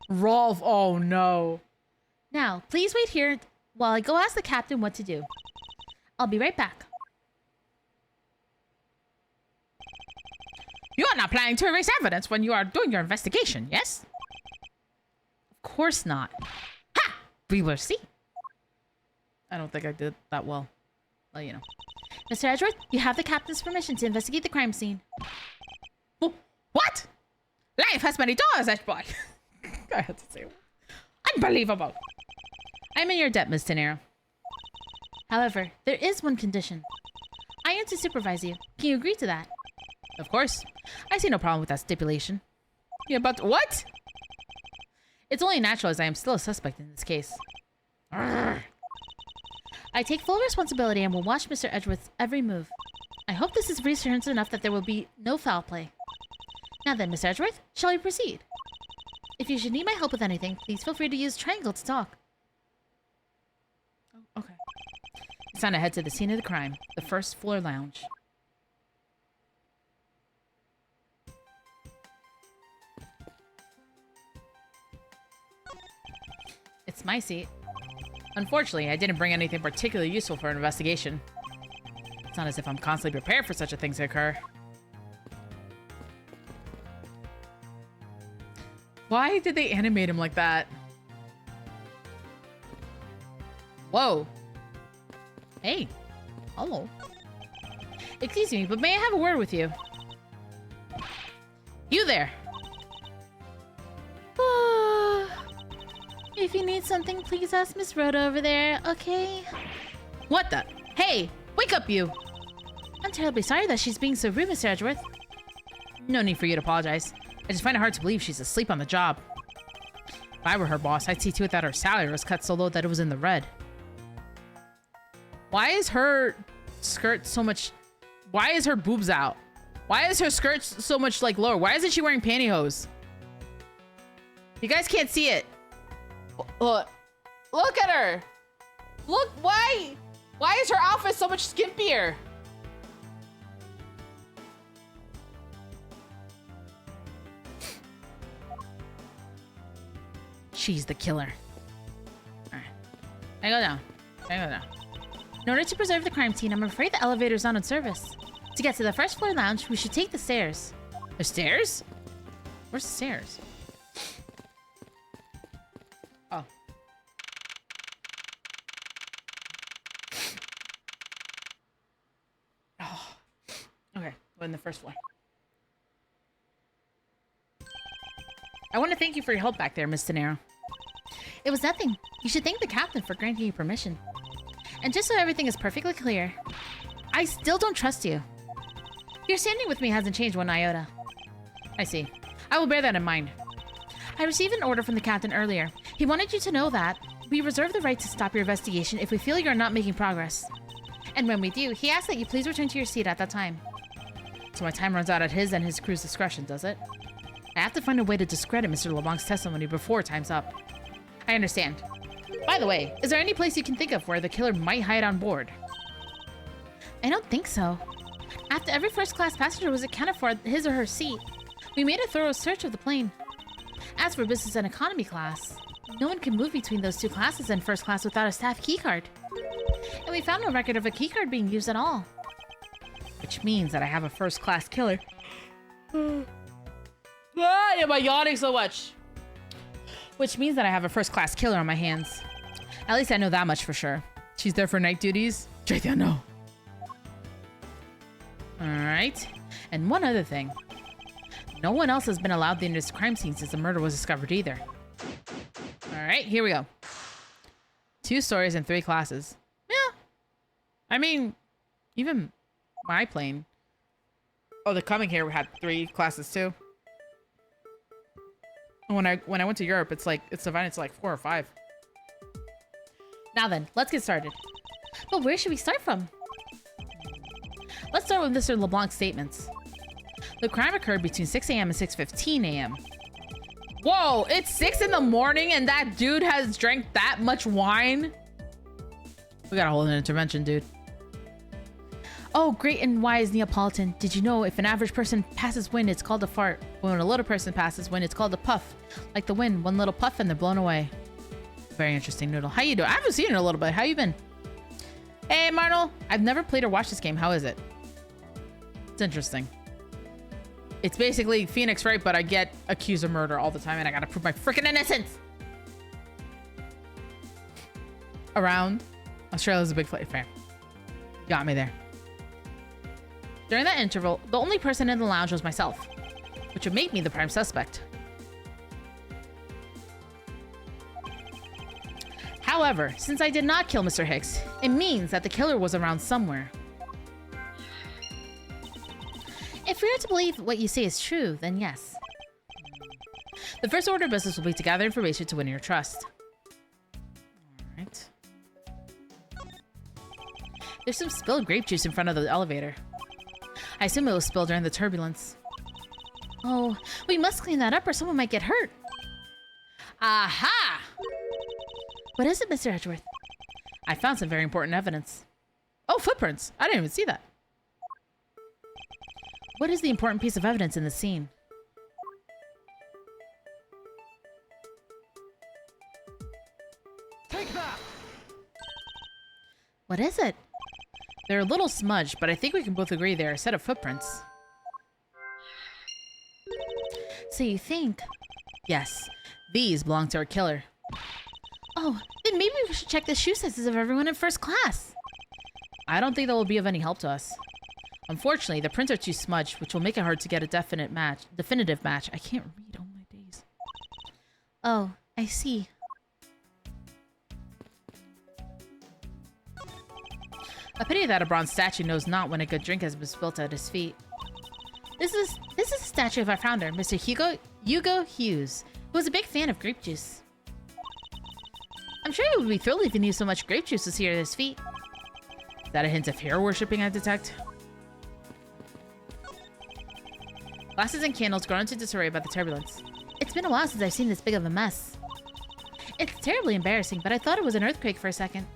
Rolf, oh no. Now, please wait here while I go ask the captain what to do. I'll be right back. You are not planning to erase evidence when you are doing your investigation, yes? Of course not. Ha! We will see. I don't think I did that well. Well, you know. Mr. Edgeworth, you have the captain's permission to investigate the crime scene. What? Life has many doors, Edgeboy. I had to say it. Unbelievable. I'm in your debt, Miss Tenero. However, there is one condition. I am to supervise you. Can you agree to that? Of course. I see no problem with that stipulation. Yeah, but what? It's only natural as I am still a suspect in this case. Arrgh. I take full responsibility and will watch Mr. Edgeworth's every move. I hope this is reassurance enough that there will be no foul play. Now then, Mr. Edgeworth, shall we proceed? If you should need my help with anything, please feel free to use triangle to talk. Oh, okay. It's time to head to the scene of the crime, the first floor lounge. It's my seat. Unfortunately, I didn't bring anything particularly useful for an investigation. It's not as if I'm constantly prepared for such a thing to occur. Why did they animate him like that? Whoa. Hey. Hello. Excuse me, but may I have a word with you? You there. If you need something, please ask Miss Rhoda over there, okay? What the? Hey, wake up you. I'm terribly sorry that she's being so rude, Mr. Edgeworth. No need for you to apologize. I just find it hard to believe she's asleep on the job. If I were her boss, I'd see to it that her salary was cut so low that it was in the red. Why is her skirt so much... Why is her boobs out? Why is her skirt so much, like, lower? Why isn't she wearing pantyhose? You guys can't see it. Look. Look at her. Look, why? Why is her outfit so much skimpier? She's the killer. Alright. I go down. I go down. In order to preserve the crime scene, I'm afraid the elevator's not in service. To get to the first floor lounge, we should take the stairs. The stairs? Where's the stairs? Oh. Oh. Okay, we're in the first floor. I want to thank you for your help back there, Miss Tenero. It was nothing. You should thank the captain for granting you permission. And just so everything is perfectly clear, I still don't trust you. Your standing with me hasn't changed one iota. I see. I will bear that in mind. I received an order from the captain earlier. He wanted you to know that we reserve the right to stop your investigation if we feel you're not making progress. And when we do, he asks that you please return to your seat at that time. So my time runs out at his and his crew's discretion, does it? I have to find a way to discredit Mr. LeBlanc's testimony before time's up. I understand. By the way, is there any place you can think of where the killer might hide on board? I don't think so. After every first-class passenger was accounted for at his or her seat, we made a thorough search of the plane. As for business and economy class, no one can move between those two classes in first class without a staff keycard. And we found no record of a keycard being used at all. Which means that I have a first-class killer. Why am I yawning so much? Which means that I have a first-class killer on my hands. At least I know that much for sure. She's there for night duties? JTL, no. Alright. And one other thing. No one else has been allowed in this crime scene since the murder was discovered either. Alright, here we go. 2 stories and 3 classes. Yeah. I mean, even my plane. Oh, the coming here had 3 classes too. When I went to Europe, it's divided into like 4 or 5. Now then, let's get started. But where should we start from? Let's start with Mr. LeBlanc's statements. The crime occurred between 6 a.m. and 6:15 a.m. Whoa, it's 6 in the morning and that dude has drank that much wine? We gotta hold an intervention, dude. Oh, great and wise Neapolitan. Did you know if an average person passes wind, it's called a fart? But when a little person passes wind, it's called a puff. Like the wind, one little puff and they're blown away. Very interesting, Noodle. How you doing? I haven't seen you in a little bit. How you been? Hey, Marnell. I've never played or watched this game. How is it? It's interesting. It's basically Phoenix, right? But I get accused of murder all the time and I gotta prove my freaking innocence. Around. Australia's a big fan. Got me there. During that interval, the only person in the lounge was myself, which would make me the prime suspect. However, since I did not kill Mr. Hicks, it means that the killer was around somewhere. If we are to believe what you say is true, then yes. The first order of business will be to gather information to win your trust. Alright. There's some spilled grape juice in front of the elevator. I assume it was spilled during the turbulence. Oh, we must clean that up or someone might get hurt. Aha! What is it, Mr. Edgeworth? I found some very important evidence. Oh, footprints! I didn't even see that. What is the important piece of evidence in the scene? Take that! What is it? They're a little smudged, but I think we can both agree they're a set of footprints. So you think? Yes, these belong to our killer. Oh, then maybe we should check the shoe sizes of everyone in first class. I don't think that will be of any help to us. Unfortunately, the prints are too smudged, which will make it hard to get a definitive match. I can't read, oh my days. Oh, I see. A pity that a bronze statue knows not when a good drink has been spilt at his feet. This is a statue of our founder, Mr. Hugo Hughes, who was a big fan of grape juice. I'm sure he would be thrilled if he knew so much grape juice was here at his feet. Is that a hint of hero worshipping I detect? Glasses and candles grown into disarray by the turbulence. It's been a while since I've seen this big of a mess. It's terribly embarrassing, but I thought it was an earthquake for a second.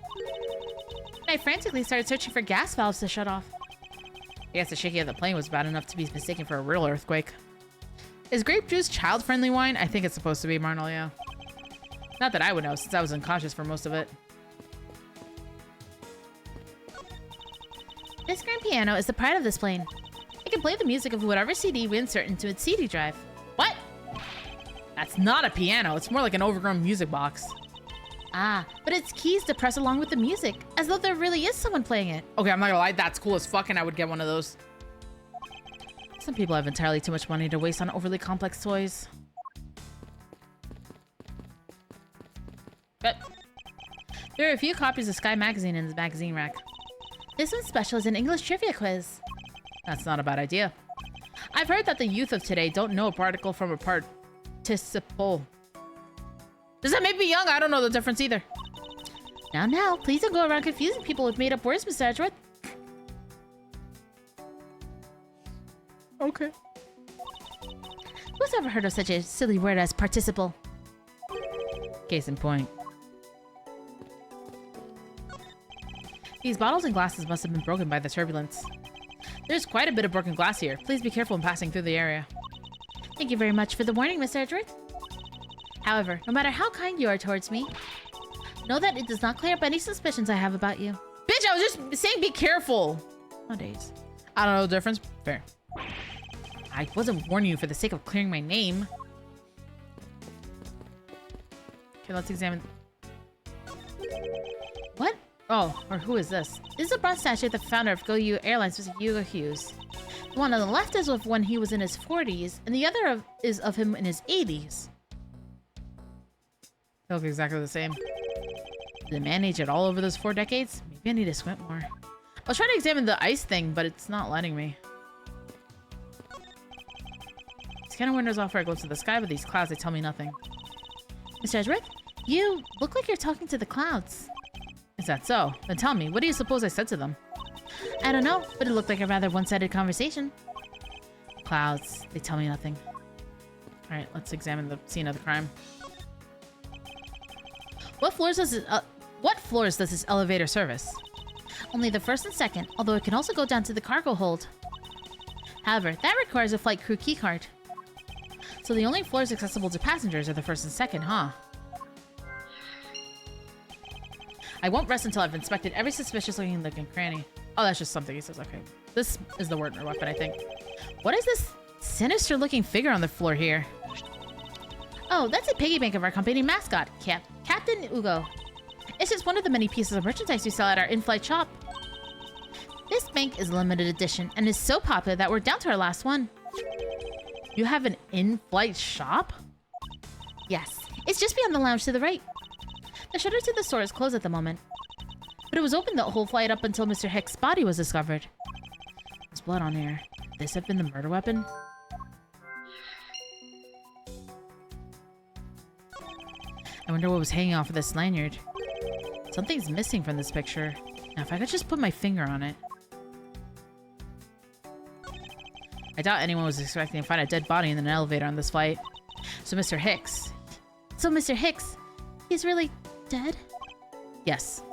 I frantically started searching for gas valves to shut off. I guess the shaking of the plane was bad enough to be mistaken for a real earthquake. Is grape juice child-friendly wine? I think it's supposed to be, Marnell, yeah. Not that I would know, since I was unconscious for most of it. This grand piano is the pride of this plane. It can play the music of whatever CD we insert into its CD drive. What? That's not a piano. It's more like an overgrown music box. Ah, but it's keys to press along with the music, as though there really is someone playing it. Okay, I'm not gonna lie. That's cool as fuck, and I would get one of those. Some people have entirely too much money to waste on overly complex toys. But there are a few copies of Sky Magazine in the magazine rack. This one's special is an English trivia quiz. That's not a bad idea. I've heard that the youth of today don't know a particle from a participle. Does that make me young? I don't know the difference either. Now, please don't go around confusing people with made-up words, Mr. Edgeworth. Okay. Who's ever heard of such a silly word as participle? Case in point. These bottles and glasses must have been broken by the turbulence. There's quite a bit of broken glass here. Please be careful in passing through the area. Thank you very much for the warning, Mr. Edgeworth. However, no matter how kind you are towards me, know that it does not clear up any suspicions I have about you. Bitch, I was just saying be careful. Nowadays. I don't know the difference. Fair. I wasn't warning you for the sake of clearing my name. Okay, let's examine. What? Oh, or who is this? This is a bronze statue of the founder of GoU Airlines, Mr. Hugo Hughes. The one on the left is of when he was in his 40s, and the other is of him in his 80s. They look exactly the same. Did the man age it all over those 4 decades? Maybe I need to squint more. I was trying to examine the ice thing, but it's not letting me. Scanner windows offer a glimpse of the sky, but these clouds, they tell me nothing. Mr. Edgeworth, you look like you're talking to the clouds. Is that so? Then tell me, what do you suppose I said to them? I don't know, but it looked like a rather one-sided conversation. Clouds, they tell me nothing. Alright, let's examine the scene of the crime. What floors does this elevator service? Only the first and second, although it can also go down to the cargo hold. However, that requires a flight crew keycard. So the only floors accessible to passengers are the first and second, huh? I won't rest until I've inspected every suspicious-looking nook and cranny. Oh, that's just something he says. Okay. This is the Wertner weapon, I think. What is this sinister-looking figure on the floor here? Oh, that's a piggy bank of our company mascot, Captain Ugo. It's just one of the many pieces of merchandise we sell at our in-flight shop. This bank is limited edition and is so popular that we're down to our last one. You have an in-flight shop? Yes, it's just beyond the lounge to the right. The shutter to the store is closed at the moment, but it was open the whole flight up until Mr. Hick's body was discovered. There's blood on here. Could this have been the murder weapon? I wonder what was hanging off of this lanyard. Something's missing from this picture. Now, if I could just put my finger on it. I doubt anyone was expecting to find a dead body in an elevator on this flight. So Mr. Hicks, he's really dead? Yes.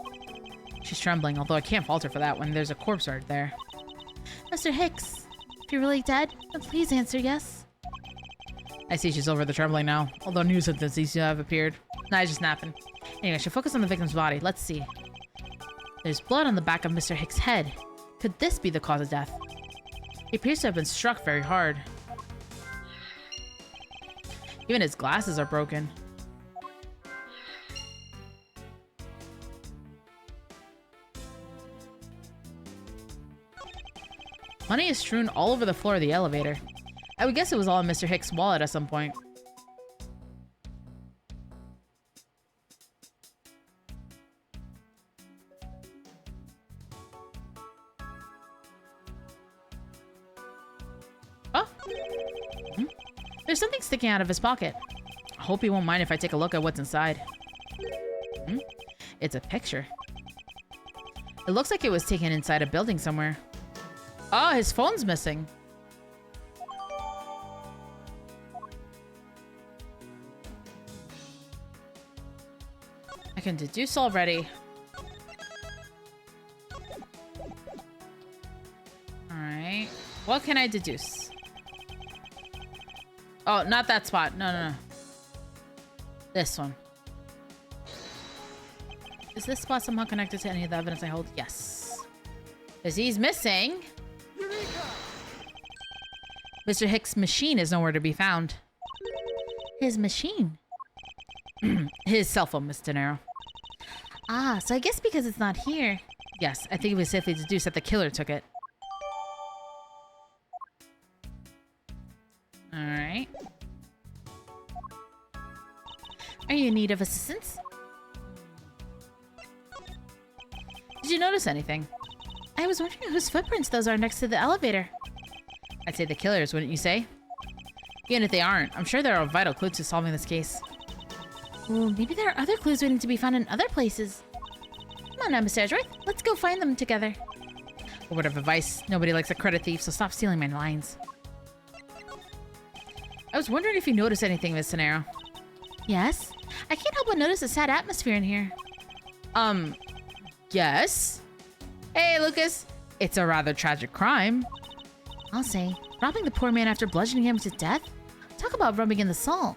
She's trembling, although I can't fault her for that when there's a corpse right there. Mr. Hicks, if you're really dead, then please answer yes. I see she's over the trembling now, although new symptoms seem to have appeared. Nah, just napping. Anyway, I should focus on the victim's body. Let's see. There's blood on the back of Mr. Hicks' head. Could this be the cause of death? He appears to have been struck very hard. Even his glasses are broken. Money is strewn all over the floor of the elevator. I would guess it was all in Mr. Hicks' wallet at some point. Oh! There's something sticking out of his pocket. I hope he won't mind if I take a look at what's inside. It's a picture. It looks like it was taken inside a building somewhere. Oh, his phone's missing. I can deduce already. Alright. What can I deduce? Oh, not that spot. No. This one. Is this spot somehow connected to any of the evidence I hold? Yes. Because he's missing. Eureka! Mr. Hicks' machine is nowhere to be found. His machine? His cell phone, Miss De Niro. Ah, so I guess because it's not here. Yes, I think it was safely deduced that the killer took it. Alright. Are you in need of assistance? Did you notice anything? I was wondering whose footprints those are next to the elevator. I'd say the killers, wouldn't you say? Even if they aren't, I'm sure they're a vital clue to solving this case. Well, maybe there are other clues waiting to be found in other places. Come on now, Mr. Edgeworth. Let's go find them together. A word of advice. Nobody likes a credit thief, so stop stealing my lines. I was wondering if you noticed anything, Miss Sonero. Yes? I can't help but notice a sad atmosphere in here. Yes? Hey, Lucas. It's a rather tragic crime. I'll say. Robbing the poor man after bludgeoning him to death? Talk about rubbing in the salt.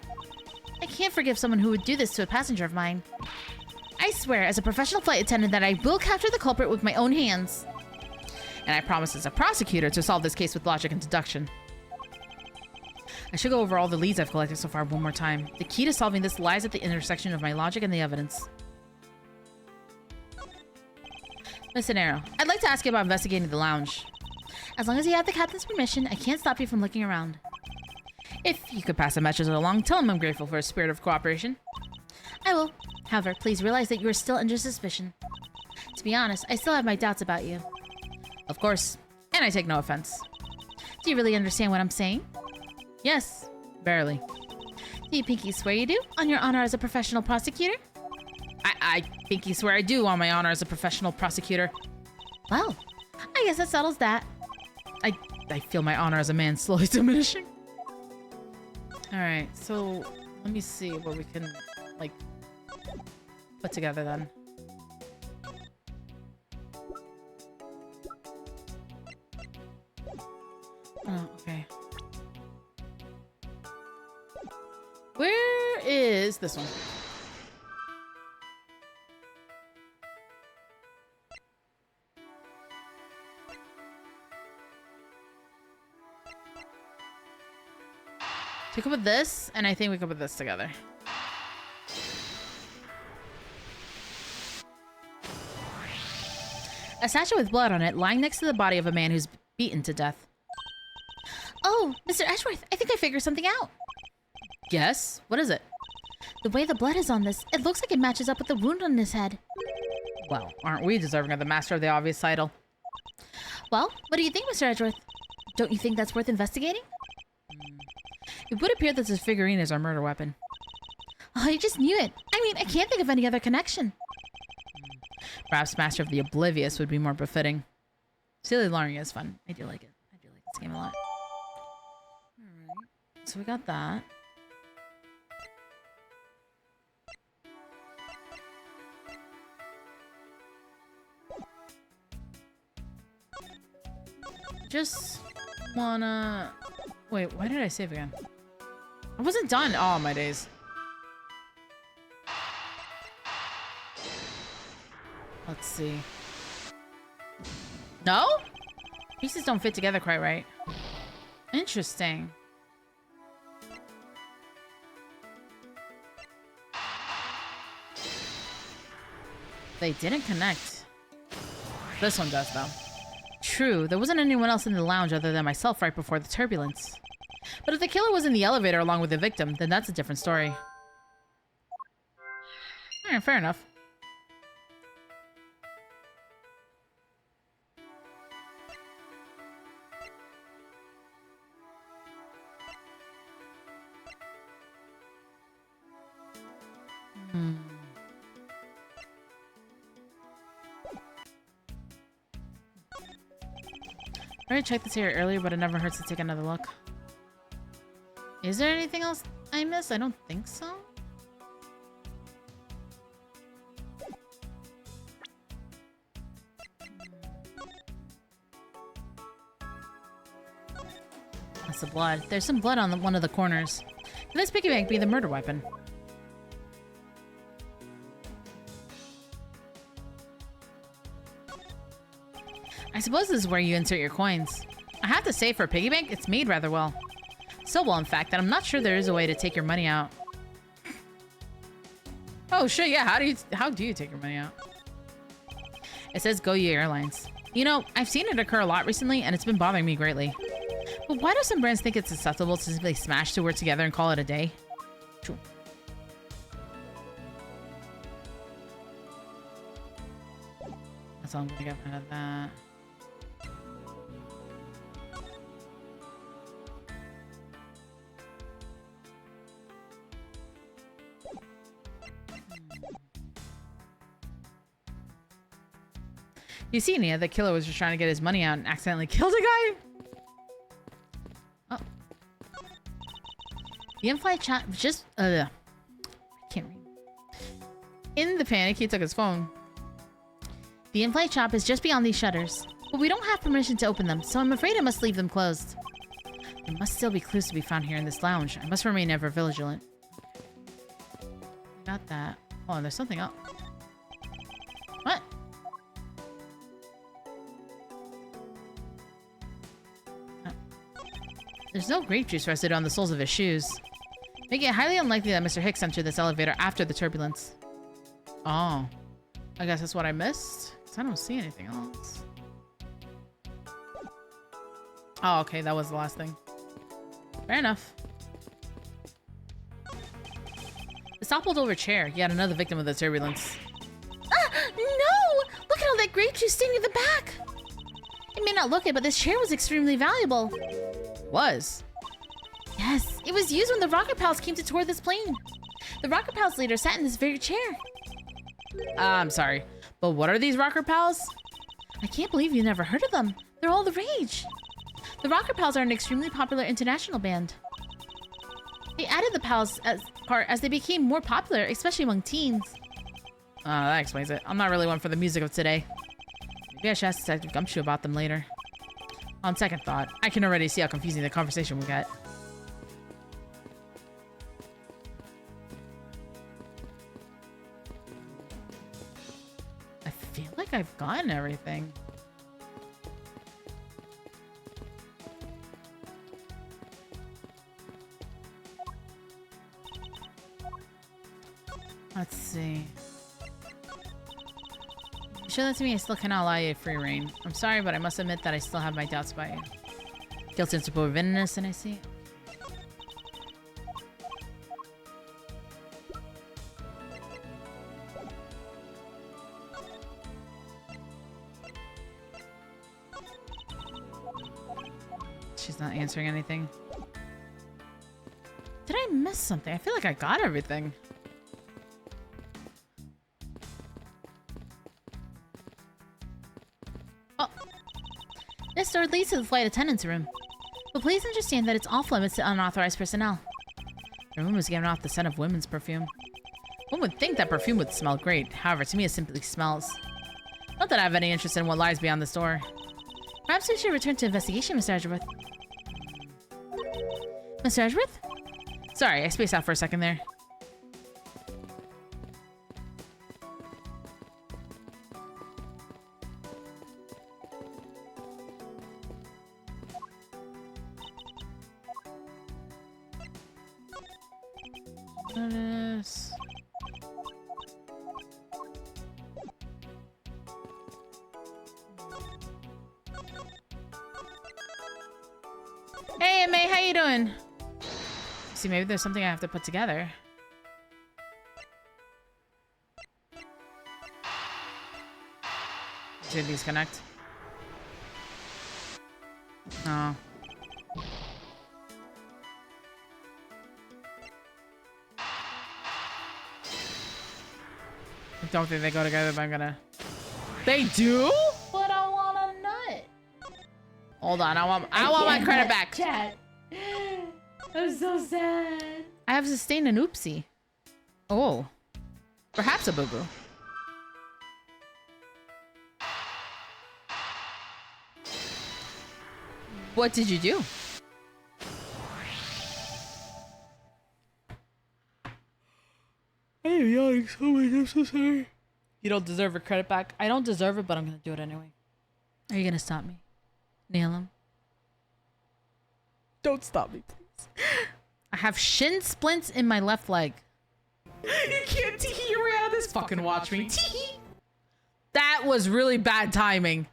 I can't forgive someone who would do this to a passenger of mine. I swear, as a professional flight attendant, that I will capture the culprit with my own hands. And I promise as a prosecutor to solve this case with logic and deduction. I should go over all the leads I've collected so far one more time. The key to solving this lies at the intersection of my logic and the evidence. Miss Sonero, I'd like to ask you about investigating the lounge. As long as you have the captain's permission, I can't stop you from looking around. If you could pass a message along, tell him I'm grateful for his spirit of cooperation. I will. However, please realize that you are still under suspicion. To be honest, I still have my doubts about you. Of course. And I take no offense. Do you really understand what I'm saying? Yes. Barely. Do you pinky swear you do? On your honor as a professional prosecutor? I pinky swear I do on my honor as a professional prosecutor. Well, I guess that settles that. I feel my honor as a man slowly diminishing. Alright, so let me see what we can, like, put together then. Oh, okay. Where is this one? We could put this, and I think we could put this together. A sachet with blood on it lying next to the body of a man who's beaten to death. Oh, Mr. Ashworth, I think I figured something out. Yes? What is it? The way the blood is on this, it looks like it matches up with the wound on his head. Well, aren't we deserving of the master of the obvious title? Well, what do you think, Mr. Edgeworth? Don't you think that's worth investigating? It would appear that this figurine is our murder weapon. Oh, I just knew it. I mean, I can't think of any other connection. Perhaps Master of the Oblivious would be more befitting. Silly Laring is fun. I do like it. I do like this game a lot. Alright. So we got that. Just wanna... Wait, why did I save again? I wasn't done. Oh, my days. Let's see. No? Pieces don't fit together quite right. Interesting. They didn't connect. This one does, though. True, there wasn't anyone else in the lounge other than myself right before the turbulence. But if the killer was in the elevator along with the victim, then that's a different story. Alright, fair enough. I already checked this area earlier, but it never hurts to take another look. Is there anything else I missed? I don't think so. That's the blood. There's some blood on one of the corners. Could this piggy bank be the murder weapon? I suppose this is where you insert your coins. I have to say, for a piggy bank, it's made rather well. So well, in fact, that I'm not sure there is a way to take your money out. Oh shit, yeah, how do you take your money out? It says Go Ye Airlines. You know, I've seen it occur a lot recently, and it's been bothering me greatly. But why do some brands think it's acceptable to simply smash two words together and call it a day? True. That's all I'm gonna get out of that. You see, Nia, the killer was just trying to get his money out and accidentally killed a guy? Oh. The in-flight chat just... I can't read. In the panic, he took his phone. The in-flight shop is just beyond these shutters. But we don't have permission to open them, so I'm afraid I must leave them closed. There must still be clues to be found here in this lounge. I must remain ever vigilant. Got that. Oh, there's something up. What? There's no grape juice rested on the soles of his shoes, making it highly unlikely that Mr. Hicks entered this elevator after the turbulence. Oh. I guess that's what I missed, because I don't see anything else. Oh, okay, that was the last thing. Fair enough. The toppled over chair, yet another victim of the turbulence. Ah! No! Look at all that grape juice staining the back! It may not look it, but this chair was extremely valuable. Was? Yes, it was used when the Rocket Pals came to tour this plane. The Rocket Pals leader sat in this very chair. I'm sorry, but what are these rocker pals? I can't believe you never heard of them. They're all the rage. The Rocket Pals are an extremely popular international band. They added the pals as they became more popular, especially among teens. That explains it. I'm not really one for the music of today. Maybe I should ask Detective Gumshoe about them later. On second thought, I can already see how confusing the conversation will get. I feel like I've gotten everything. Let's see. You show that to me, I still cannot allow you free reign. I'm sorry, but I must admit that I still have my doubts about you. Guilt and supervillainous, and I see. She's not answering anything. Did I miss something? I feel like I got everything. This door leads to the flight attendant's room. But please understand that it's off limits to unauthorized personnel. The room was giving off the scent of women's perfume. One would think that perfume would smell great. However, to me it simply smells. Not that I have any interest in what lies beyond this door. Perhaps we should return to investigation, Mr. Edgeworth. Mr. Edgeworth? Sorry, I spaced out for a second there. Notice. Hey, May, how you doing? See, maybe there's something I have to put together. Did these connect? No. I don't think they go together, but I'm gonna... They do? But I want a nut. Hold on, I want my credit back. Chat. I'm so sad. I have sustained an oopsie. Oh. Perhaps a boo-boo. What did you do? I am yelling so much, I'm so sorry. You don't deserve a credit back. I don't deserve it, but I'm gonna do it anyway. Are you gonna stop me? Nail him. Don't stop me, please. I have shin splints in my left leg. You can't tee your way out of this. Fucking watch me. Tee. That was really bad timing.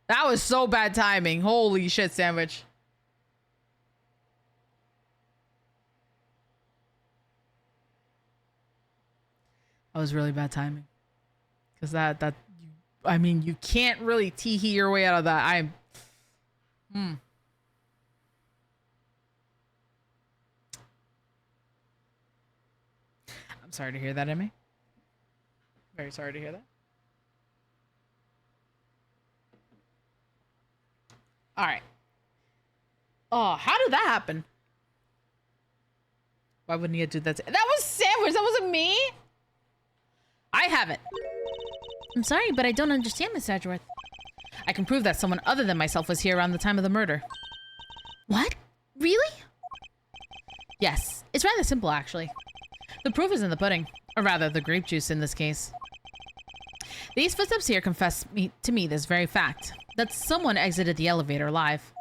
That was so bad timing. Holy shit, sandwich. That was really bad timing. Because I mean, you can't really tee your way out of that. I'm sorry to hear that, Emmy. Very sorry to hear that. All right. Oh, how did that happen? Why wouldn't he do that? That was Sandwich. That wasn't me. I have it. I'm sorry, but I don't understand, Miss Edgeworth. I can prove that someone other than myself was here around the time of the murder. What? Really? Yes, it's rather simple, actually. The proof is in the pudding, or rather, the grape juice in this case. These footsteps here confess to me this very fact, that someone exited the elevator alive.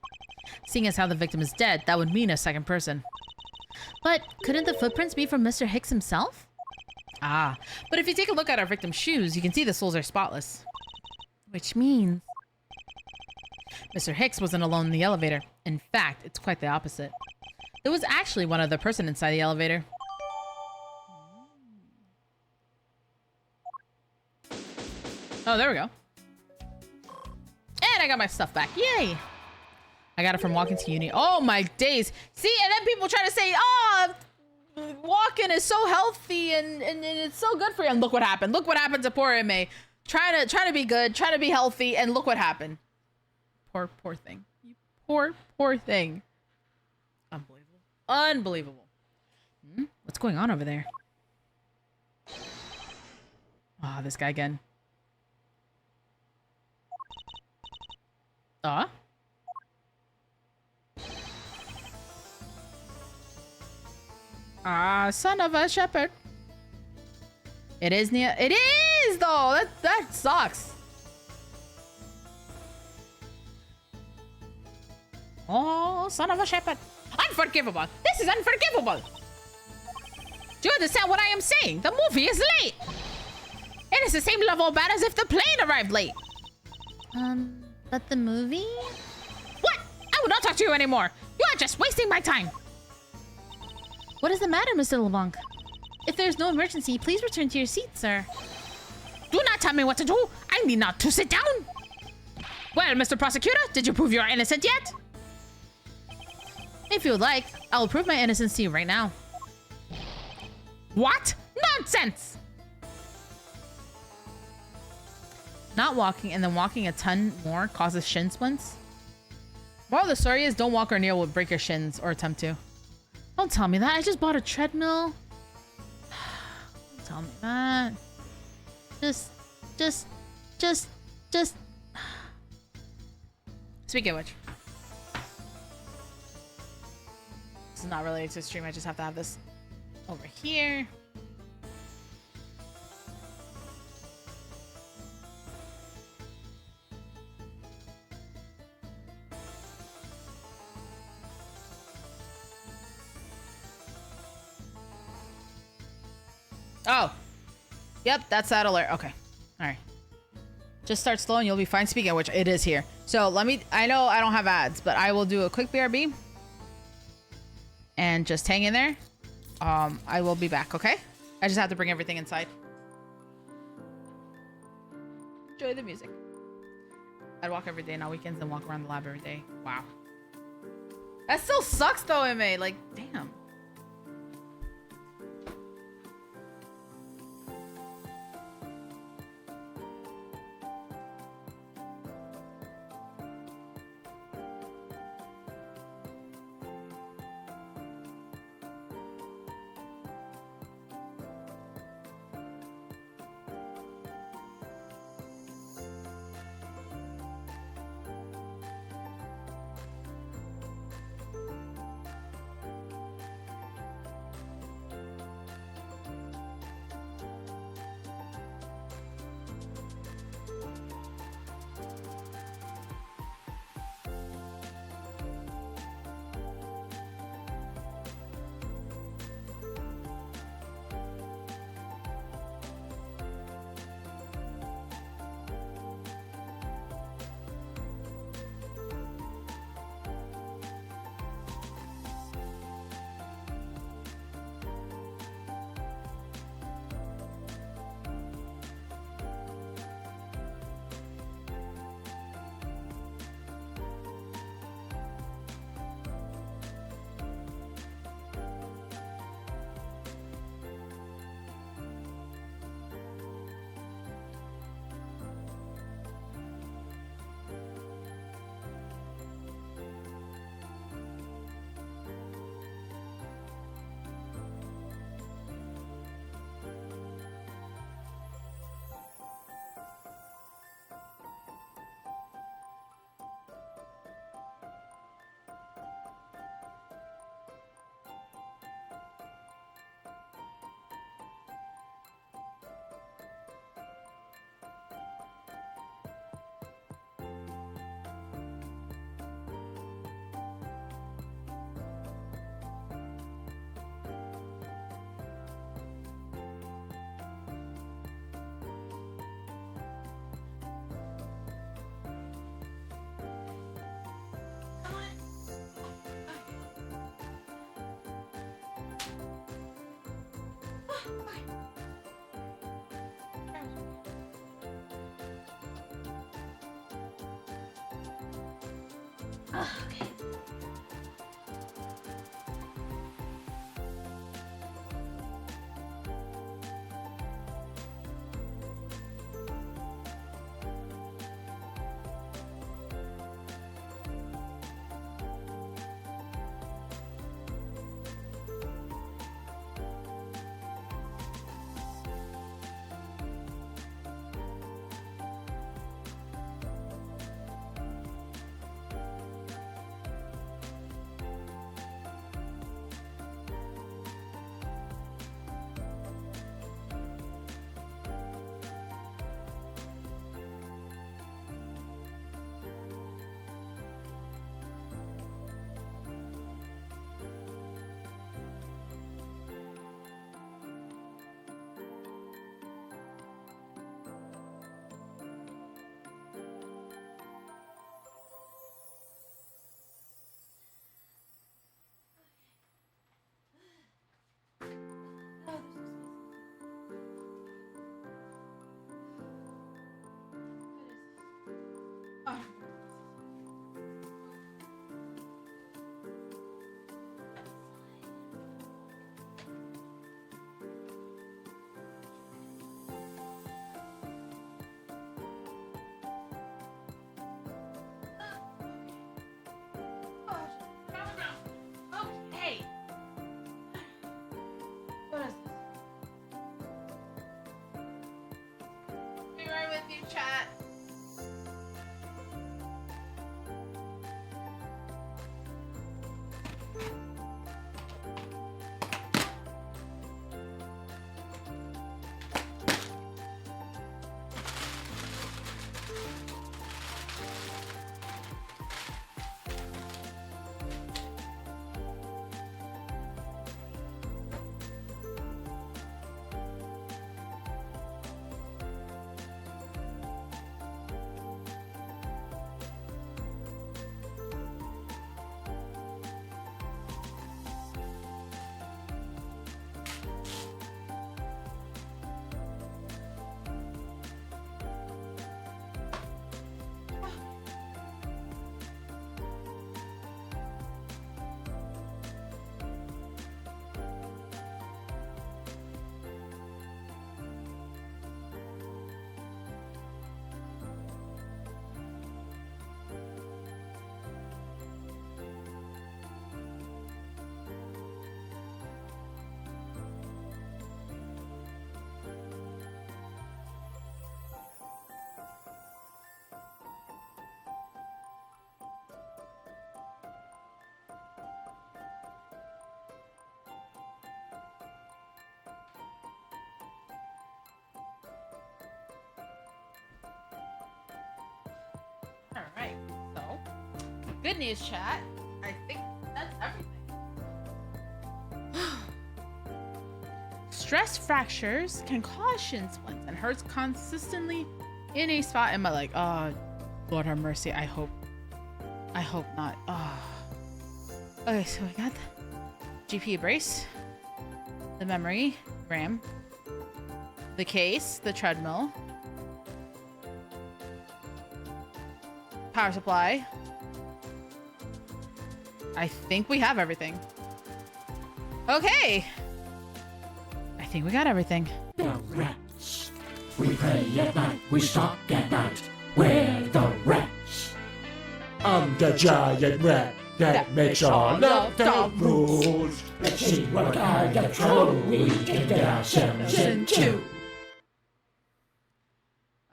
Seeing as how the victim is dead, that would mean a second person. But couldn't the footprints be from Mr. Hicks himself? Ah, but if you take a look at our victim's shoes, you can see the soles are spotless. Which means... Mr. Hicks wasn't alone in the elevator. In fact, it's quite the opposite. There was actually one other person inside the elevator. Oh, there we go. And I got my stuff back. Yay! I got it from walking to uni. Oh my days. See, and then people try to say, oh, walking is so healthy and it's so good for you. And look what happened. Look what happened to poor MA. Trying to be good, trying to be healthy, and look what happened. Poor thing. You poor thing. Unbelievable. Unbelievable. What's going on over there? Ah, this guy again. Son of a shepherd. It is near. It is though. That sucks. Oh, son of a shepherd. Unforgivable. This is unforgivable. Do you understand what I am saying? The movie is late. It is the same level of bad as if the plane arrived late. But the movie? What? I will not talk to you anymore. You are just wasting my time. What is the matter, Mr. LeBlanc? If there is no emergency, please return to your seat, sir. Do not tell me what to do. I need not to sit down. Well, Mr. Prosecutor, did you prove you are innocent yet? If you would like, I will prove my innocence to you right now. What? Nonsense! Not walking and then walking a ton more causes shin splints? Moral of the story is don't walk or near will break your shins or attempt to. Don't tell me that. I just bought a treadmill. Don't tell me that. Just. Speaking of which. This is not related to stream. I just have to have this over here. Oh. Yep, that's that alert. Okay. All right. Just start slow and you'll be fine speaking, which it is here. So I know I don't have ads, but I will do a quick BRB. And just hang in there. I will be back, okay? I just have to bring everything inside. Enjoy the music. I'd walk every day, not weekends, and walk around the lab every day. Wow. That still sucks though, MA. Like, damn. Okay. Chat. Good news, chat. I think that's everything. Stress fractures can cause shin splints and hurts consistently in a spot in my leg. Oh, Lord have mercy. I hope not. Oh. Okay, so we got the GPU brace, the memory, RAM, the case, the treadmill, power supply. I think we have everything. Okay. I think we got everything. The rats. We pray at night, we stalk at night. We're the rats. I'm the giant rat that makes all of the rules. Let's see what kind of trouble we can get ourselves into.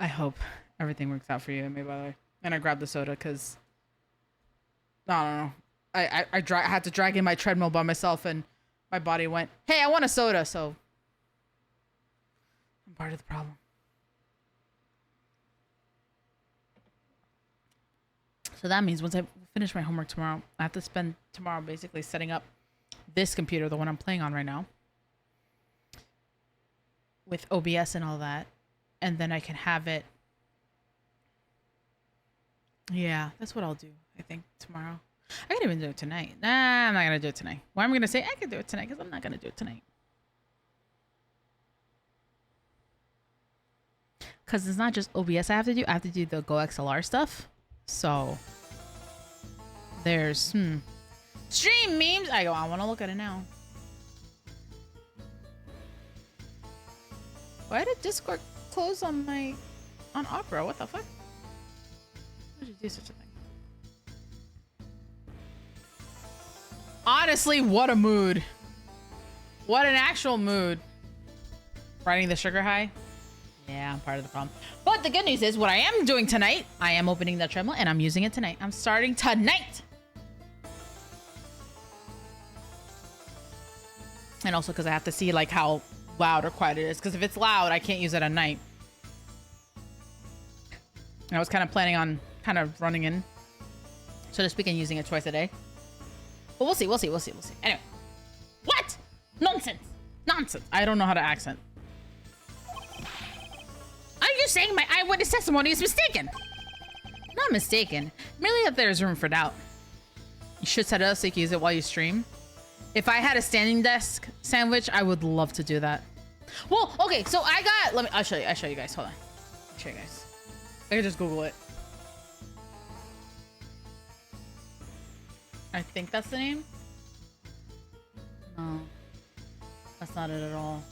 I hope everything works out for you and me, by the way. And I grabbed the soda because I don't know. I had to drag in my treadmill by myself, and my body went, "Hey, I want a soda." So I'm part of the problem. So that means once I finish my homework tomorrow, I have to spend tomorrow basically setting up this computer, the one I'm playing on right now, with OBS and all that, and then I can have it. Yeah, that's what I'll do, I think, tomorrow. I can even do it tonight. Nah, I'm not gonna do it tonight. Why am I gonna say I can do it tonight? Because I'm not gonna do it tonight. Because it's not just OBS I have to do. I have to do the Go XLR stuff. So there's stream memes. I want to look at it now. Why did Discord close on Opera? What the fuck? Why would you do such a thing? Honestly, what a mood. What an actual mood. Riding the sugar high. Yeah, I'm part of the problem. But the good news is what I am doing tonight, I am opening that treadmill and I'm using it tonight. I'm starting tonight. And also because I have to see like how loud or quiet it is. Because if it's loud, I can't use it at night. And I was kind of planning on kind of running in, so to speak, and using it twice a day. But we'll see. Anyway. What? Nonsense. I don't know how to accent. Are you saying my eyewitness testimony is mistaken? Not mistaken. Merely that there is room for doubt. You should set it up so you can use it while you stream. If I had a standing desk sandwich, I would love to do that. Well, okay, so I got... I'll show you guys. Hold on. I'll show you guys. I can just Google it. I think that's the name. No. That's not it at all.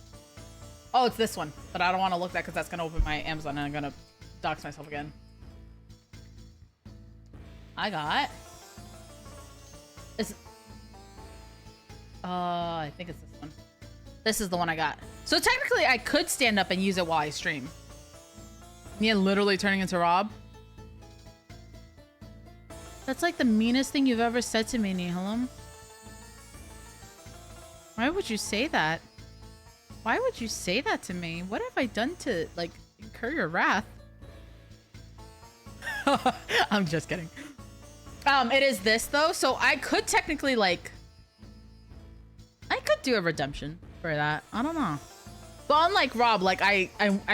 Oh, it's this one. But I don't want to look at that because that's going to open my Amazon and I'm going to dox myself again. I got... I think it's this one. This is the one I got. So technically, I could stand up and use it while I stream. Yeah, literally turning into Rob. That's like the meanest thing you've ever said to me, Nihilim. Why would you say that? Why would you say that to me? What have I done to, like, incur your wrath? I'm just kidding. It is this, though. So I could technically, like... I could do a redemption for that. I don't know. But unlike Rob, like, I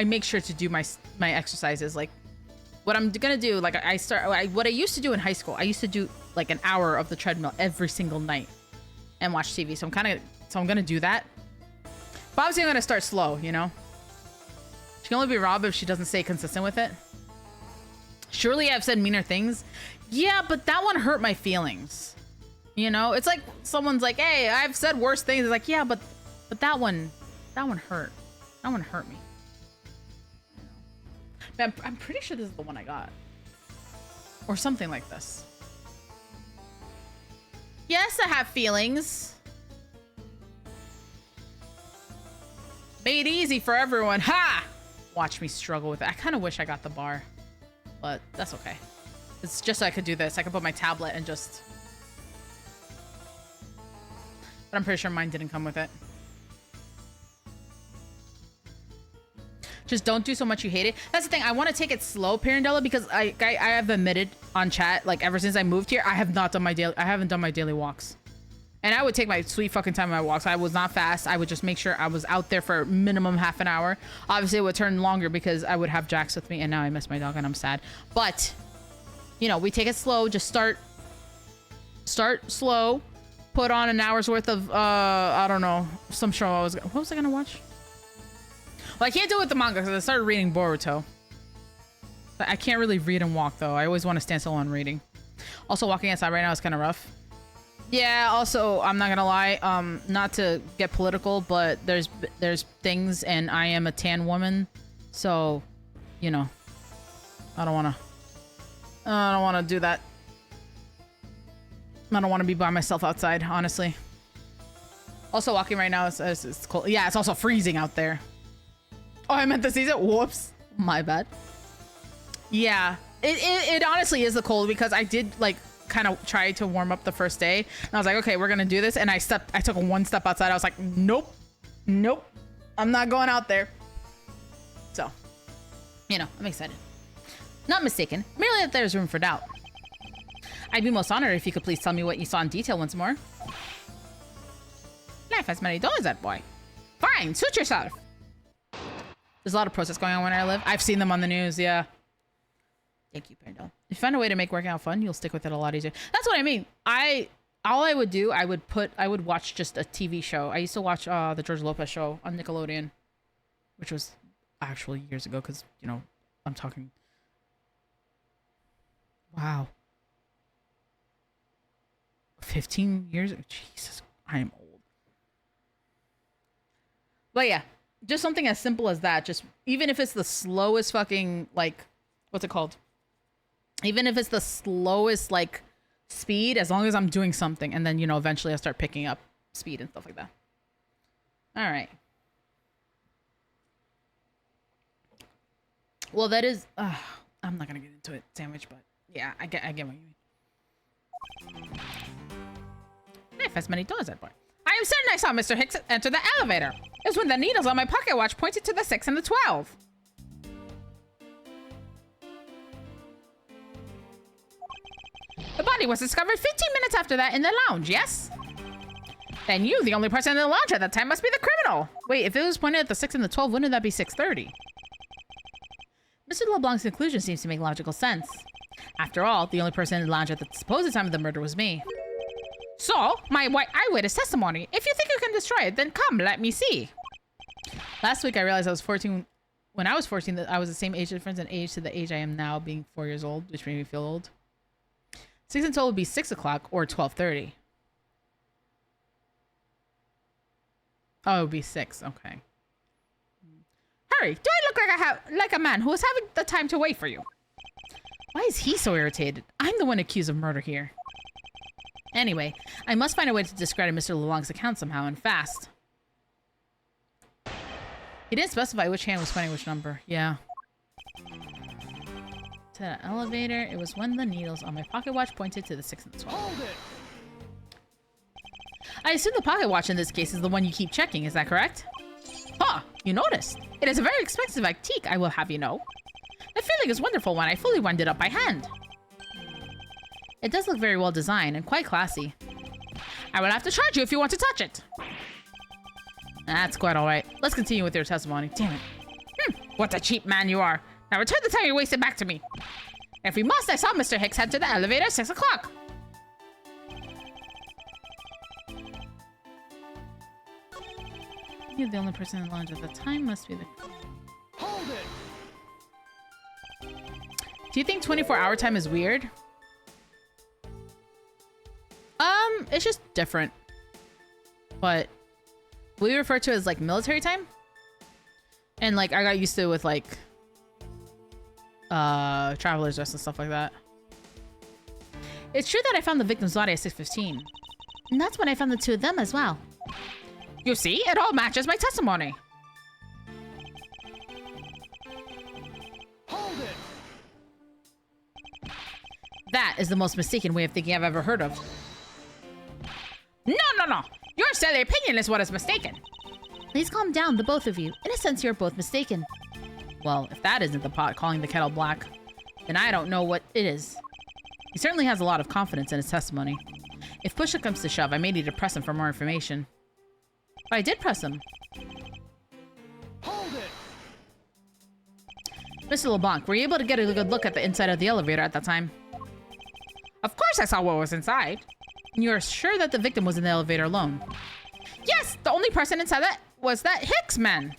make sure to do my exercises. Like, what I'm gonna do, like, what I used to do in high school, I used to do, like, an hour of the treadmill every single night and watch TV. So I'm gonna do that. But obviously I'm gonna start slow, you know? She can only be Rob if she doesn't stay consistent with it. Surely I've said meaner things. Yeah, but that one hurt my feelings. You know? It's like someone's like, hey, I've said worse things. It's like, yeah, but that one hurt. That one hurt me. Man, I'm pretty sure this is the one I got. Or something like this. Yes, I have feelings. Made easy for everyone. Ha! Watch me struggle with it. I kind of wish I got the bar. But that's okay. It's just so I could do this. I could put my tablet and just... But I'm pretty sure mine didn't come with it. Just don't do so much you hate it. That's the thing. I want to take it slow, Parandella, because I have admitted on chat, like ever since I moved here, I haven't done my daily walks. And I would take my sweet fucking time on my walks. I was not fast. I would just make sure I was out there for minimum half an hour. Obviously, it would turn longer because I would have Jax with me, and now I miss my dog, and I'm sad. But, you know, we take it slow. Just start slow. Put on an hour's worth of, I don't know, some show what was I gonna watch? Well, I can't do it with the manga because I started reading Boruto. But I can't really read and walk, though. I always want to stand still on reading. Also, walking outside right now is kind of rough. Yeah, also, I'm not gonna lie, not to get political, but there's things, and I am a tan woman, so, you know, I don't wanna do that. I don't want to be by myself outside, honestly. Also, walking right now is cold. Yeah, it's also freezing out there. Oh, I meant the season? Whoops. My bad. Yeah, it honestly is the cold, because I did, like, kind of try to warm up the first day, and I was like, okay, we're gonna do this, and I took one step outside. I was like, nope, I'm not going out there. So, you know, I'm excited. Not mistaken, merely that there's room for doubt. I'd be most honored if you could please tell me what you saw in detail once more. Life has many doors, that boy. Fine, suit yourself. There's a lot of protests going on where I live. I've seen them on the news, yeah. Thank you, Pandal. If you find a way to make working out fun, you'll stick with it a lot easier. That's what I mean. All I would do, I would watch just a TV show. I used to watch the George Lopez show on Nickelodeon, which was actually years ago, because, you know, I'm talking. Wow. 15 years? Jesus, I am old. But yeah, just something as simple as that. Just, even if it's the slowest fucking, like, what's it called? Even if it's the slowest, like, speed, as long as I'm doing something, and then, you know, eventually I'll start picking up speed and stuff like that. All right. Well, that is, I'm not gonna get into it, sandwich, but yeah, I get what you mean. Life has many doors, that boy. I am certain I saw Mr. Hicks enter the elevator. It was when the needles on my pocket watch pointed to the 6 and the 12. The body was discovered 15 minutes after that in the lounge, yes? Then you, the only person in the lounge at that time, must be the criminal. Wait, if it was pointed at the 6 and the 12, wouldn't that be 6:30? Mr. LeBlanc's conclusion seems to make logical sense. After all, the only person in the lounge at the supposed time of the murder was me. So, my eyewitness testimony. If you think you can destroy it, then come, let me see. Last week I realized I was 14. When I was 14, that I was the same age difference in age to the age I am now, being 4 years old, which made me feel old. 6 and 12 would be 6 o'clock or 12:30. Oh, it would be 6. Okay. Hurry! Do I look like a man who is having the time to wait for you? Why is he so irritated? I'm the one accused of murder here. Anyway, I must find a way to discredit Mr. LeBlanc's account somehow, and fast. He didn't specify which hand was pointing which number. Yeah. To the elevator, it was when the needles on my pocket watch pointed to the 6 and the 12. Hold it! I assume the pocket watch in this case is the one you keep checking, is that correct? Huh, you noticed. It is a very expensive antique, I will have you know. The feeling is wonderful when I fully wind it up by hand. It does look very well designed and quite classy. I will have to charge you if you want to touch it. That's quite alright. Let's continue with your testimony. Damn it. What a cheap man you are. Now return the time you wasted back to me. If we must, I saw Mr. Hicks head to the elevator at 6 o'clock. You're the only person in the lounge at the time, must be the... Hold it! Do you think 24-hour time is weird? It's just different. But we refer to it as like military time. And like I got used to it with like traveler's rest and stuff like that. It's true that I found the victim's body at 6:15. And that's when I found the two of them as well. You see, it all matches my testimony. Hold it! That is the most mistaken way of thinking I've ever heard of. No. Your silly opinion is what is mistaken. Please calm down, the both of you. In a sense, you're both mistaken. Well, if that isn't the pot calling the kettle black, then I don't know what it is. He certainly has a lot of confidence in his testimony. If push comes to shove, I may need to press him for more information. But I did press him. Hold it! Mr. LeBlanc, were you able to get a good look at the inside of the elevator at that time? Of course I saw what was inside. You're sure that the victim was in the elevator alone? Yes, the only person inside that was that Hicks man.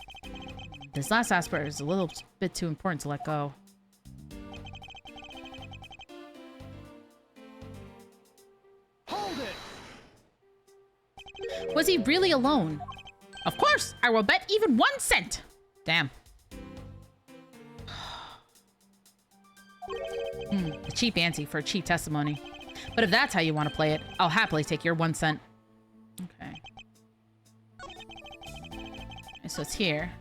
This last aspect is a little bit too important to let go. Hold it! Was he really alone? Of course, I will bet even 1 cent. Damn. A cheap ante for a cheap testimony. But if that's how you want to play it, I'll happily take your 1 cent. Okay. So it's here.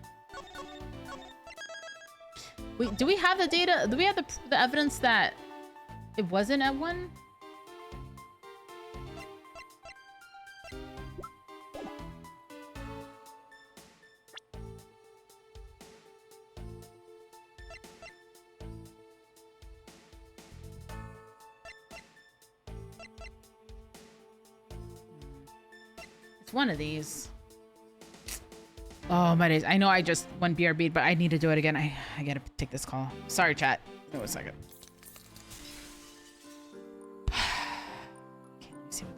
Wait, do we have the data? Do we have the evidence that it wasn't at 1? It's one of these. Oh my days. I know I just went BRB, but I need to do it again. I gotta take this call. Sorry, chat. Wait 1 second. Okay, let me see what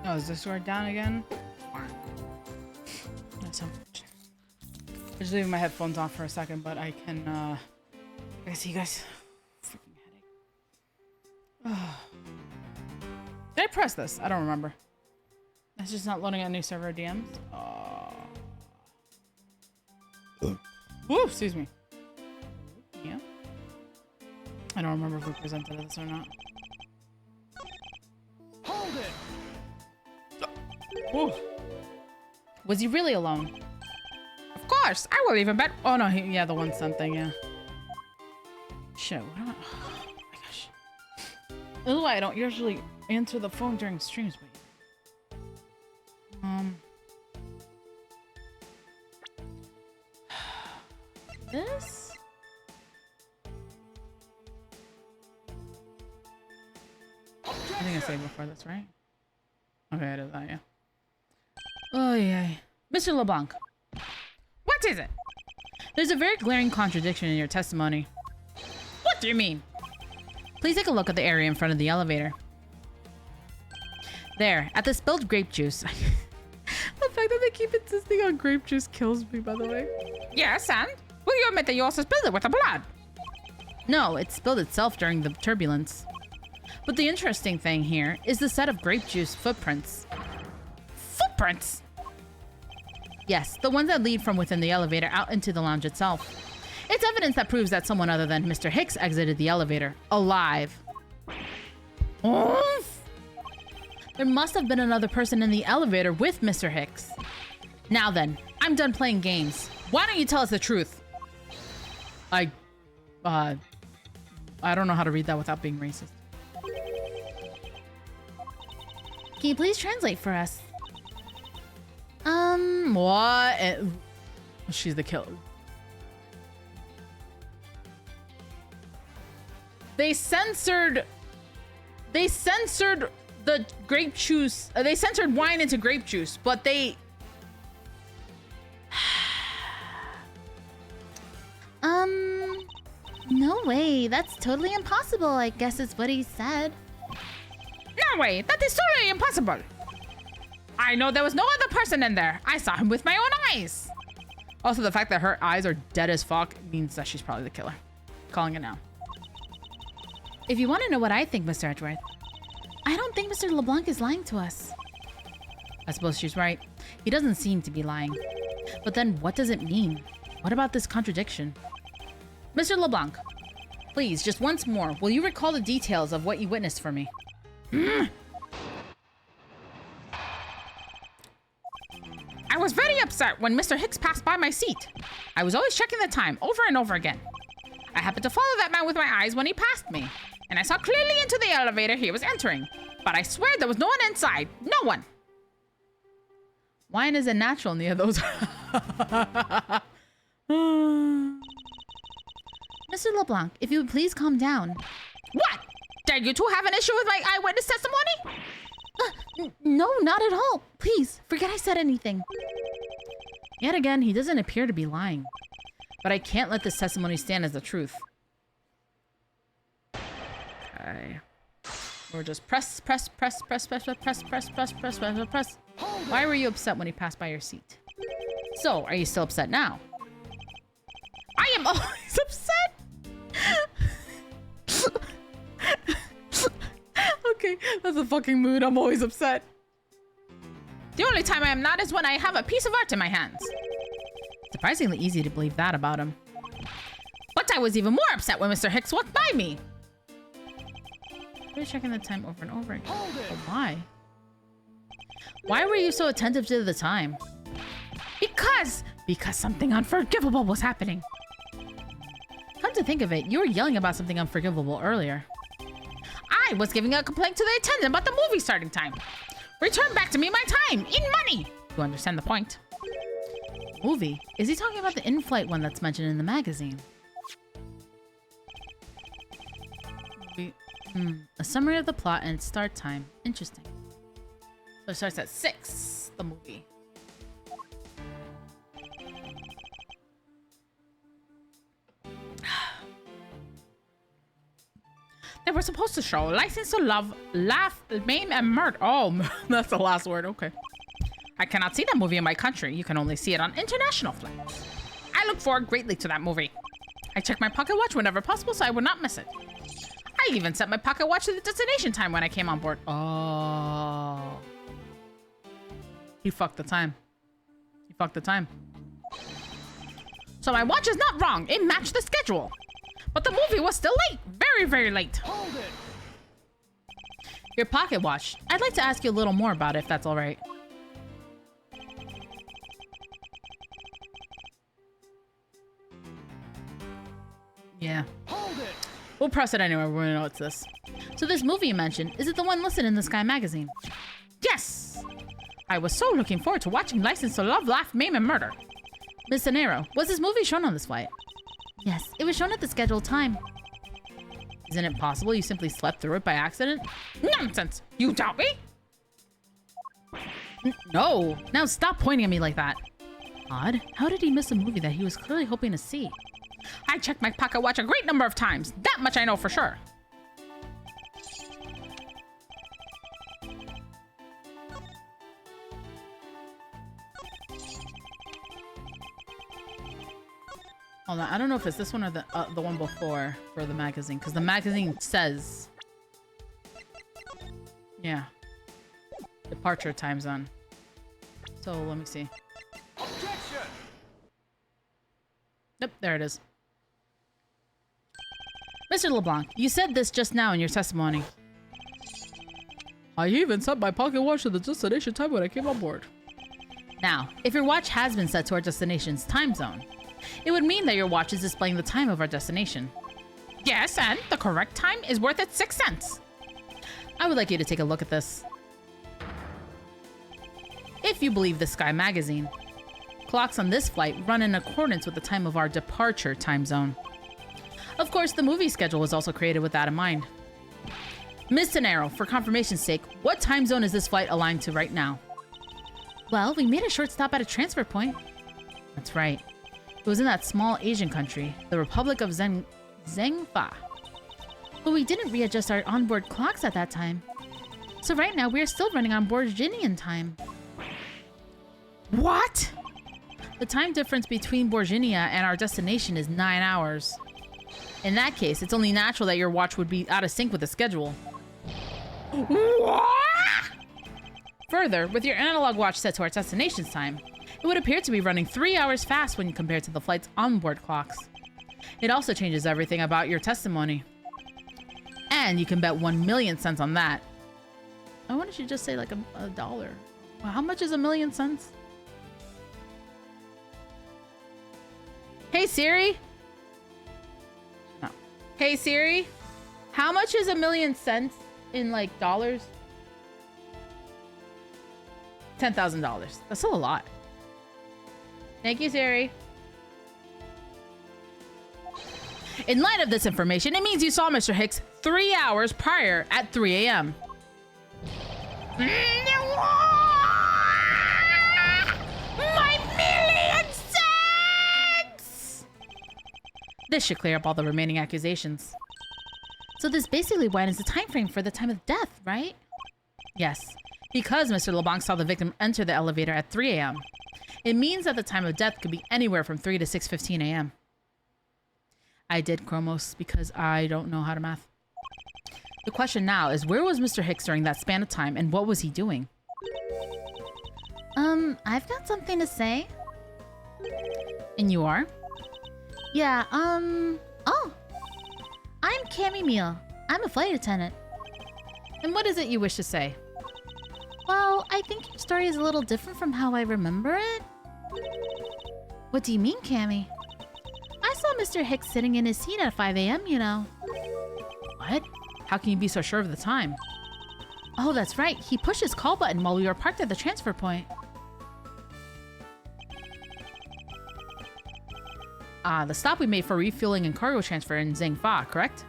Oh, is this door down again? That's unfortunate. I'm just leaving my headphones on for a second, but I can see you guys. Freaking headache. Did I press this? I don't remember. It's just not loading a new server DMs. Woo, excuse me. Yeah. I don't remember if we presented this or not. Hold it! Woo. Was he really alone? Of course, I will even bet. Oh no, yeah, the one cent thing, yeah. Shit, what am I? Oh my gosh. This is why I don't usually answer the phone during streams, but this? I think I saved before this, right? Okay, it is that, yeah. Oh, yeah. Mr. LeBlanc. What is it? There's a very glaring contradiction in your testimony. What do you mean? Please take a look at the area in front of the elevator. There, at the spilled grape juice. The fact that they keep insisting on grape juice kills me, by the way. Yes, and? Will you admit that you also spilled it with the blood? No, it spilled itself during the turbulence. But the interesting thing here is the set of grape juice footprints. Footprints? Yes, the ones that lead from within the elevator out into the lounge itself. It's evidence that proves that someone other than Mr. Hicks exited the elevator, alive. Oh? There must have been another person in the elevator with Mr. Hicks. Now then, I'm done playing games. Why don't you tell us the truth? I don't know how to read that without being racist. Can you please translate for us? What? She's the killer. They censored the grape juice. They censored wine into grape juice, but they... No way. That's totally impossible, I guess is what he said. No way! That is totally impossible! I know there was no other person in there. I saw him with my own eyes. Also, the fact that her eyes are dead as fuck means that she's probably the killer. Calling it now. If you want to know what I think, Mr. Edgeworth, I don't think Mr. LeBlanc is lying to us. I suppose she's right. He doesn't seem to be lying. But then what does it mean? What about this contradiction? Mr. LeBlanc, please, just once more, will you recall the details of what you witnessed for me? I was very upset when Mr. Hicks passed by my seat. I was always checking the time over and over again. I happened to follow that man with my eyes when he passed me, and I saw clearly into the elevator he was entering, but I swear there was no one inside. No one. Wine isn't natural near those. Mr. LeBlanc, if you would please calm down. What? Did you two have an issue with my eyewitness testimony? No, not at all. Please, forget I said anything. Yet again, he doesn't appear to be lying. But I can't let this testimony stand as the truth. Okay. Or just press. Why were you upset when he passed by your seat? So, are you still upset now? I am always upset! Okay, that's a fucking mood. I'm always upset. The only time I am not is when I have a piece of art in my hands. Surprisingly easy to believe that about him. But I was even more upset when Mr. Hicks walked by me. You're checking the time over and over again. But why? Why were you so attentive to the time? Because something unforgivable was happening. Come to think of it, you were yelling about something unforgivable earlier. I was giving a complaint to the attendant about the movie starting time. Return back to me my time, in money! You understand the point. Movie? Is he talking about the in-flight one that's mentioned in the magazine? A summary of the plot and its start time. Interesting. So it starts at 6, the movie. There we're supposed to show. License to love, laugh, maim, and murder. Oh, that's the last word. Okay. I cannot see that movie in my country. You can only see it on international flights. I look forward greatly to that movie. I check my pocket watch whenever possible so I would not miss it. I even set my pocket watch to the destination time when I came on board. Oh. He fucked the time. He fucked the time. So my watch is not wrong. It matched the schedule. But the movie was still late. Very, very late. Hold it. Your pocket watch. I'd like to ask you a little more about it, if that's all right. Yeah. Hold it. We'll press it anyway. We know it's this. So this movie you mentioned, is it the one listed in the Sky magazine? Yes! I was so looking forward to watching License to Love, Laugh, Maim, and Murder. Miss Zanero, was this movie shown on this flight? Yes, it was shown at the scheduled time. Isn't it possible you simply slept through it by accident? Nonsense! You doubt me? No! Now stop pointing at me like that. Odd. How did he miss a movie that he was clearly hoping to see? I checked my pocket watch a great number of times. That much I know for sure. Hold on, I don't know if it's this one or the one before for the magazine, because the magazine says, yeah, departure time zone. So let me see. Objection. Yep, there it is. Mr. LeBlanc, you said this just now in your testimony. I even set my pocket watch to the destination time when I came on board. Now, if your watch has been set to our destination's time zone, it would mean that your watch is displaying the time of our destination. Yes, and the correct time is worth its 6 cents. I would like you to take a look at this. If you believe the Sky magazine, clocks on this flight run in accordance with the time of our departure time zone. Of course, the movie schedule was also created with that in mind. Miss Zanero, for confirmation's sake, what time zone is this flight aligned to right now? Well, we made a short stop at a transfer point. That's right. It was in that small Asian country, the Republic of Zhengfa. But we didn't readjust our onboard clocks at that time. So right now, we are still running on Borginian time. what? The time difference between Borginia and our destination is 9 hours. In that case, it's only natural that your watch would be out of sync with the schedule. What? Further, with your analog watch set to our destination's time, it would appear to be running 3 hours fast when compared to the flight's onboard clocks. It also changes everything about your testimony. And you can bet 1,000,000 cents on that. Why don't you just say like a dollar? Well, how much is 1,000,000 cents? Hey Siri? No. Hey Siri? How much is 1,000,000 cents in like dollars? $10,000. That's still a lot. Thank you, Siri. In light of this information, it means you saw Mr. Hicks 3 hours prior at 3 a.m. My 1,000,000 cents! This should clear up all the remaining accusations. So this basically widens the time frame for the time of death, right? Yes, because Mr. LeBlanc saw the victim enter the elevator at 3 a.m. It means that the time of death could be anywhere from 3 to 6:15 a.m. I did Chromos because I don't know how to math. The question now is, where was Mr. Hicks during that span of time and what was he doing? I've got something to say. And you are? Yeah, oh. I'm Cammy Meal. I'm a flight attendant. And what is it you wish to say? Well, I think your story is a little different from how I remember it. What do you mean, Cammy? I saw Mr. Hicks sitting in his seat at 5 a.m., you know. What? How can you be so sure of the time? Oh, that's right. He pushed his call button while we were parked at the transfer point. The stop we made for refueling and cargo transfer in Zhengfa, correct?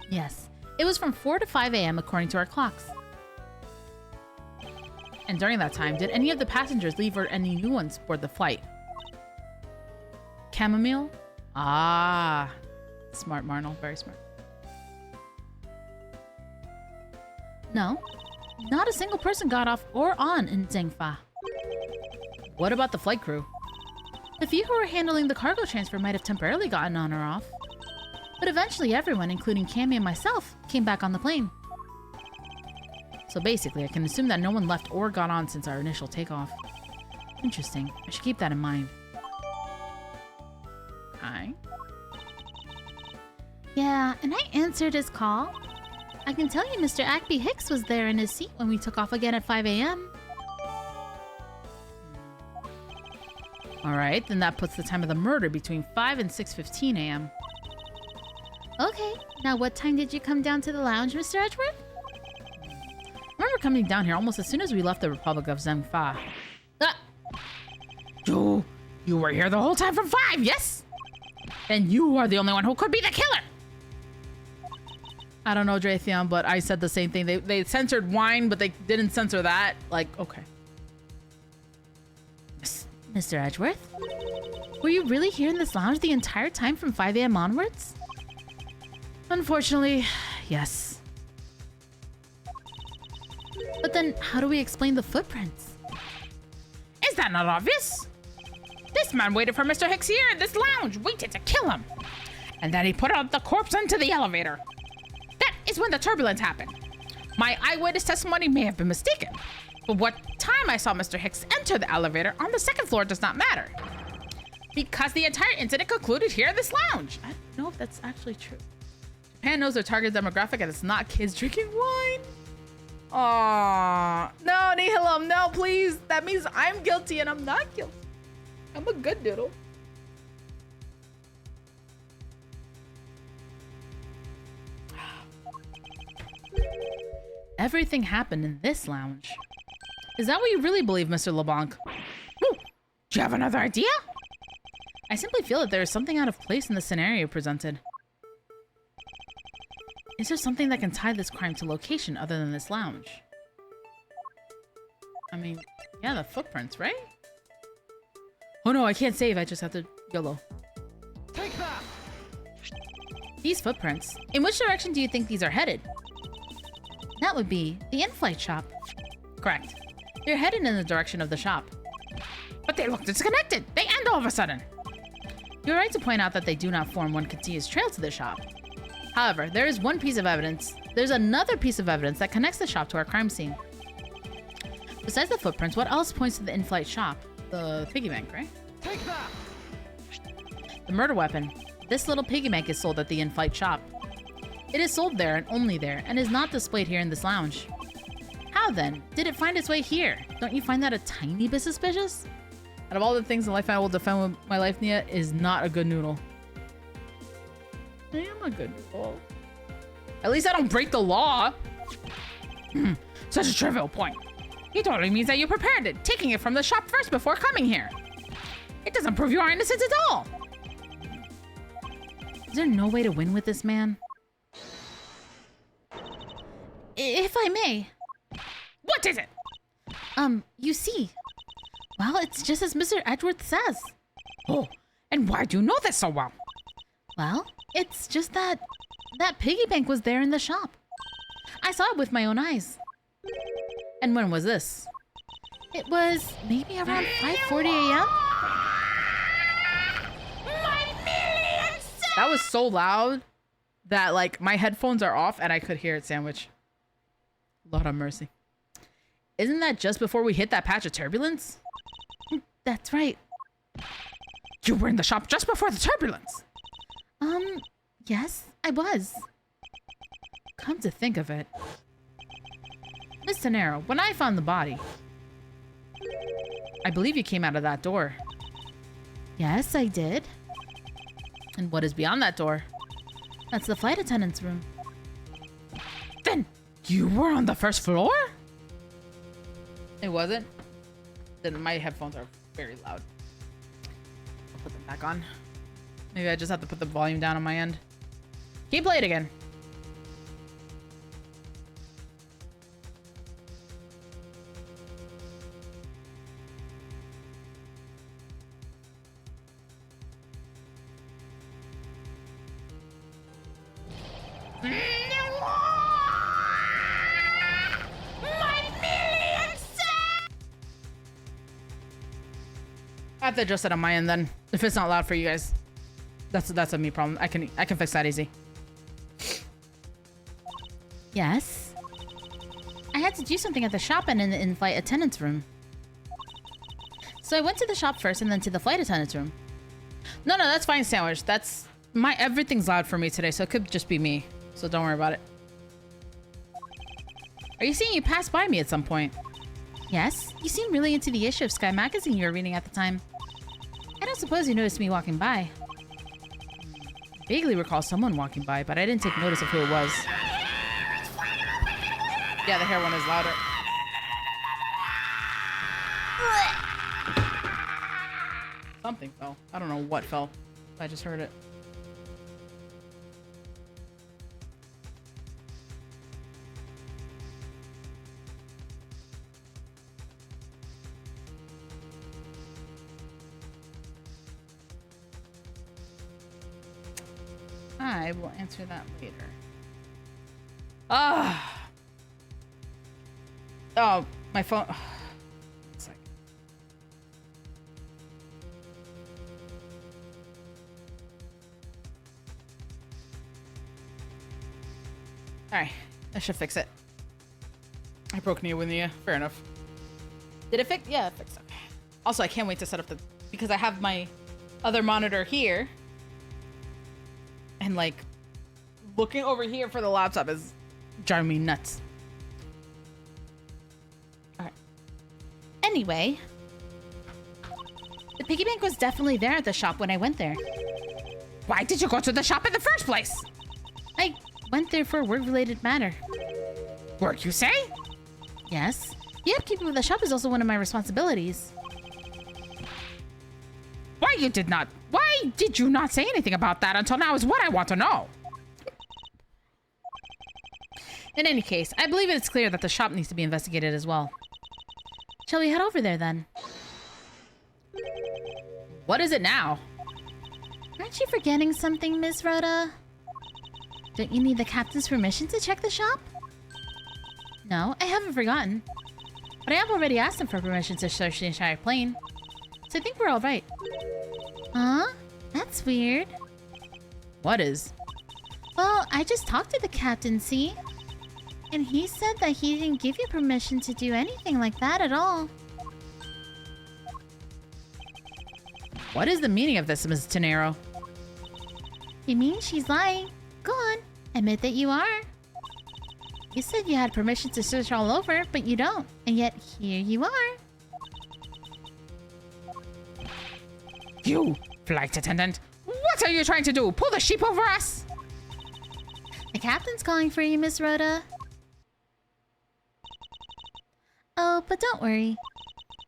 Yes. It was from 4 to 5 a.m. according to our clocks. And during that time, did any of the passengers leave or any new ones board the flight? Chamomile? Ah. Smart, Marnell. Very smart. No, not a single person got off or on in Zhengfa. What about the flight crew? The few who were handling the cargo transfer might have temporarily gotten on or off. But eventually everyone, including Cammy and myself, came back on the plane. So basically, I can assume that no one left or got on since our initial takeoff. Interesting. I should keep that in mind. Hi. Yeah, and I answered his call. I can tell you Mr. Ackby Hicks was there in his seat when we took off again at 5 a.m. Alright, then that puts the time of the murder between 5 and 6:15 a.m. Okay, now what time did you come down to the lounge, Mr. Edgeworth? I remember coming down here almost as soon as we left the Republic of Zhengfa. Ah! You were here the whole time from 5, yes? And you are the only one who could be the killer! I don't know, Draytheon, but I said the same thing. They censored wine, but they didn't censor that. Like, okay. Mr. Edgeworth? Were you really here in this lounge the entire time from 5 a.m. onwards? Unfortunately, yes. But then, how do we explain the footprints? Is that not obvious? This man waited for Mr. Hicks here in this lounge, waited to kill him. And then he put out the corpse into the elevator. That is when the turbulence happened. My eyewitness testimony may have been mistaken, but what time I saw Mr. Hicks enter the elevator on the second floor does not matter. Because the entire incident concluded here in this lounge. I don't know if that's actually true. Japan knows their target demographic and it's not kids drinking wine. Aww. No, Nihilum, no, please. That means I'm guilty and I'm not guilty. I'm a good doodle. Everything happened in this lounge. Is that what you really believe, Mr. LeBlanc? Ooh, do you have another idea? I simply feel that there is something out of place in the scenario presented. Is there something that can tie this crime to location other than this lounge? I mean, yeah, the footprints, right? Oh no, I can't save. I just have to YOLO. Take that! These footprints. In which direction do you think these are headed? That would be the in-flight shop. Correct. They're headed in the direction of the shop. But they look disconnected. They end all of a sudden. You're right to point out that they do not form one continuous trail to the shop. However, there is one piece of evidence. There's another piece of evidence that connects the shop to our crime scene. Besides the footprints, what else points to the in-flight shop? The piggy bank, right? Take that! The murder weapon. This little piggy bank is sold at the in-flight shop. It is sold there and only there, and is not displayed here in this lounge. How then did it find its way here? Don't you find that a tiny bit suspicious? Out of all the things in life I will defend with my life, Nia, is not a good noodle. I am a good noodle. At least I don't break the law. Such a trivial point. It totally means that you prepared it, taking it from the shop first before coming here. It doesn't prove you are innocent at all. Is there no way to win with this man? If I may. What is it? You see. Well, it's just as Mr. Edgeworth says. Oh, and why do you know this so well? Well, it's just that piggy bank was there in the shop. I saw it with my own eyes. And when was this? It was maybe around 5:40 a.m. That was so loud that like my headphones are off and I could hear it sandwich. Lord have mercy. Isn't that just before we hit that patch of turbulence? That's right. You were in the shop just before the turbulence. Yes, I was. Come to think of it. Miss Tenero, when I found the body, I believe you came out of that door. Yes, I did. And what is beyond that door? That's the flight attendant's room. Then you were on the first floor? It wasn't? Then my headphones are very loud. I'll put them back on. Maybe I just have to put the volume down on my end. Can you play it again? I have to adjust it on my end then. If it's not loud for you guys, that's a me problem. I can fix that easy. Yes? I had to do something at the shop and in the in-flight attendant's room. So I went to the shop first and then to the flight attendant's room. No, that's fine, Sandwich. That's everything's loud for me today, so it could just be me. So don't worry about it. Are you saying you passed by me at some point? Yes, you seemed really into the issue of Sky Magazine you were reading at the time. I don't suppose you noticed me walking by. Vaguely recall someone walking by, but I didn't take notice of who it was. Yeah, the hair one is louder. Something fell. I don't know what fell. I just heard it. I will answer that later. Oh, my phone. One second. Alright, that should fix it. I broke near with you. Fair enough. Did it fix? Yeah, it fixed it. Also, I can't wait to set up the... Because I have my other monitor here. And, like, looking over here for the laptop is driving me nuts. Alright. Anyway, the piggy bank was definitely there at the shop when I went there. Why did you go to the shop in the first place? I went there for a work-related matter. Work, you say? Yes. The upkeep of the shop is also one of my responsibilities. Why did you not say anything about that until now is what I want to know. In any case, I believe it's clear that the shop needs to be investigated as well. Shall we head over there then? What is it now? Aren't you forgetting something, Miss Rhoda? Don't you need the captain's permission to check the shop? No, I haven't forgotten. But I have already asked him for permission to search the entire plane. So I think we're all right. Huh? That's weird. What is? Well, I just talked to the captain, see? And he said that he didn't give you permission to do anything like that at all. What is the meaning of this, Ms. Tenero? It means she's lying. Go on, admit that you are. You said you had permission to search all over, but you don't. And yet, here you are. You, flight attendant! What are you trying to do? Pull the sheep over us? The captain's calling for you, Miss Rhoda. Oh, but don't worry.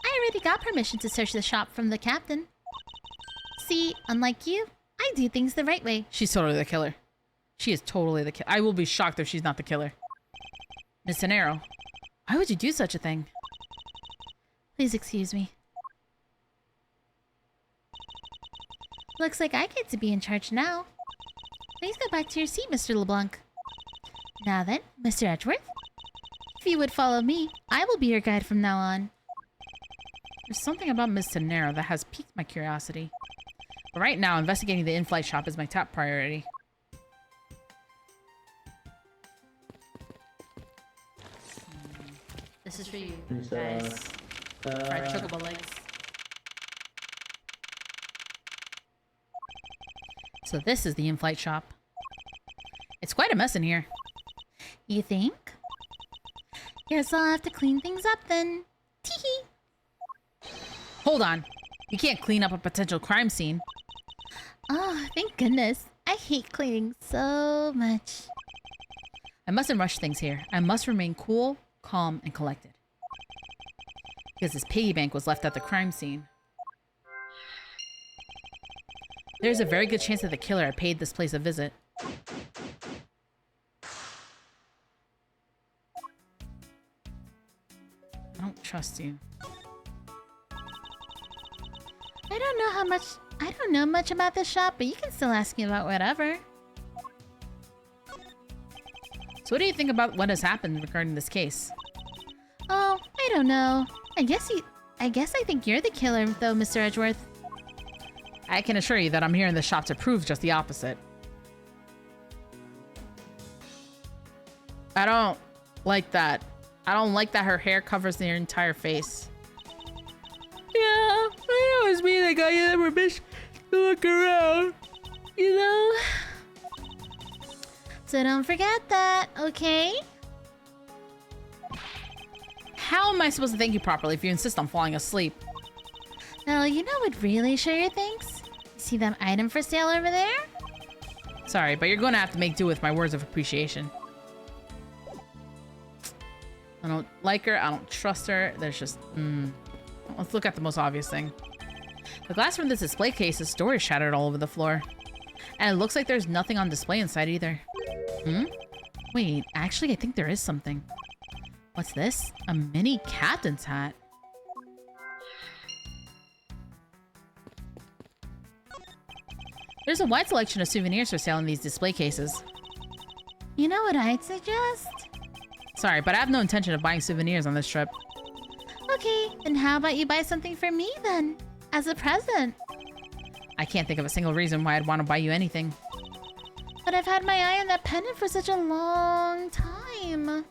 I already got permission to search the shop from the captain. See, unlike you, I do things the right way. She's totally the killer. She is totally the killer. I will be shocked if she's not the killer. Miss Tenero, why would you do such a thing? Please excuse me. Looks like I get to be in charge now. Please go back to your seat, Mr. LeBlanc. Now then, Mr. Edgeworth, if you would follow me, I will be your guide from now on. There's something about Miss Tenero that has piqued my curiosity. But right now, investigating the in-flight shop is my top priority. This is for you, guys. Fried chocobo legs. So this is the in-flight shop. It's quite a mess in here. You think? Guess I'll have to clean things up then. Teehee. Hold on. You can't clean up a potential crime scene. Oh, thank goodness. I hate cleaning so much. I mustn't rush things here. I must remain cool, calm, and collected. Because this piggy bank was left at the crime scene. There's a very good chance that the killer had paid this place a visit. I don't trust you. I don't know much about the shop, but you can still ask me about whatever. So what do you think about what has happened regarding this case? Oh, I don't know. I guess I guess I think you're the killer, though, Mr. Edgeworth. I can assure you that I'm here in the shop to prove just the opposite. I don't like that. I don't like that her hair covers their entire face. Yeah, I know it's me that got you that permission to look around. You know? So don't forget that, okay? How am I supposed to thank you properly if you insist on falling asleep? Well, you know what really show your thanks? See that item for sale over there? Sorry, but you're going to have to make do with my words of appreciation. I don't like her. I don't trust her. There's just... Let's look at the most obvious thing. The glass from this display case is storage shattered all over the floor. And it looks like there's nothing on display inside either. Wait, actually, I think there is something. What's this? A mini captain's hat. There's a wide selection of souvenirs for sale in these display cases. You know what I'd suggest? Sorry, but I have no intention of buying souvenirs on this trip. Okay, then how about you buy something for me then? As a present. I can't think of a single reason why I'd want to buy you anything. But I've had my eye on that pendant for such a long time.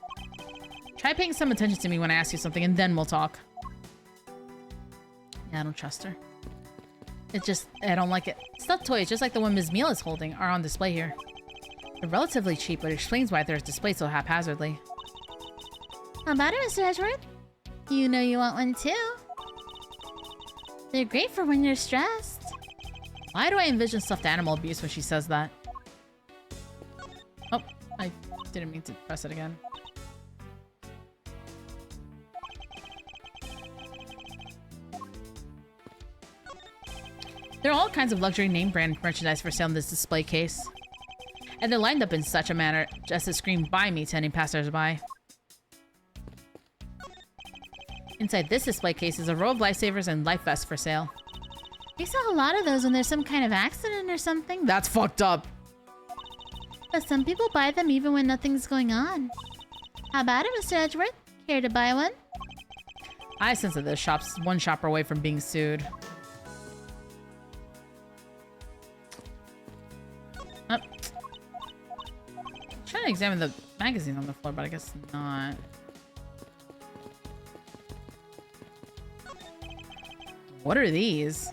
Try paying some attention to me when I ask you something and then we'll talk. Yeah, I don't trust her. I don't like it. Stuffed toys, just like the one Ms. Meal is holding, are on display here. They're relatively cheap, but it explains why they're displayed so haphazardly. How about it, Mr. Edgeworth? You know you want one too. They're great for when you're stressed. Why do I envision stuffed animal abuse when she says that? Oh, I didn't mean to press it again. There are all kinds of luxury name brand merchandise for sale in this display case. And they're lined up in such a manner just to scream "buy me" to any passersby. Inside this display case is a row of lifesavers and life vests for sale. We sell a lot of those when there's some kind of accident or something. That's fucked up. But some people buy them even when nothing's going on. How about it, Mr. Edgeworth? Care to buy one? I sense that this shop's one shopper away from being sued. Trying to examine the magazine on the floor, but I guess not. What are these?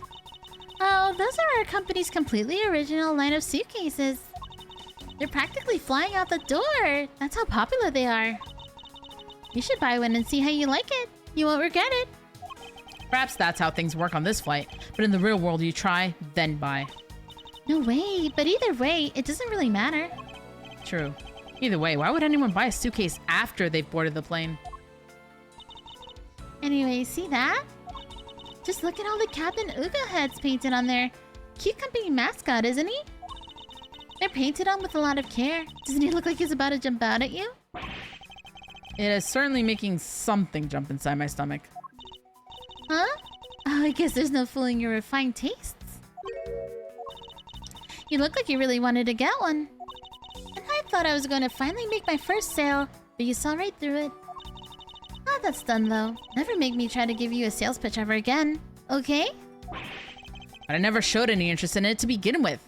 Oh, those are our company's completely original line of suitcases. They're practically flying out the door. That's how popular they are. You should buy one and see how you like it. You won't regret it. Perhaps that's how things work on this flight, but in the real world, you try, then buy. No way, but either way, it doesn't really matter. True. Either way, why would anyone buy a suitcase after they've boarded the plane? Anyway, see that? Just look at all the Captain Uga heads painted on there. Cute company mascot, isn't he? They're painted on with a lot of care. Doesn't he look like he's about to jump out at you? It is certainly making something jump inside my stomach. Huh? Oh, I guess there's no fooling your refined tastes. You look like you really wanted to get one. And I thought I was going to finally make my first sale, but you saw right through it. Ah, that's done though. Never make me try to give you a sales pitch ever again, okay? But I never showed any interest in it to begin with.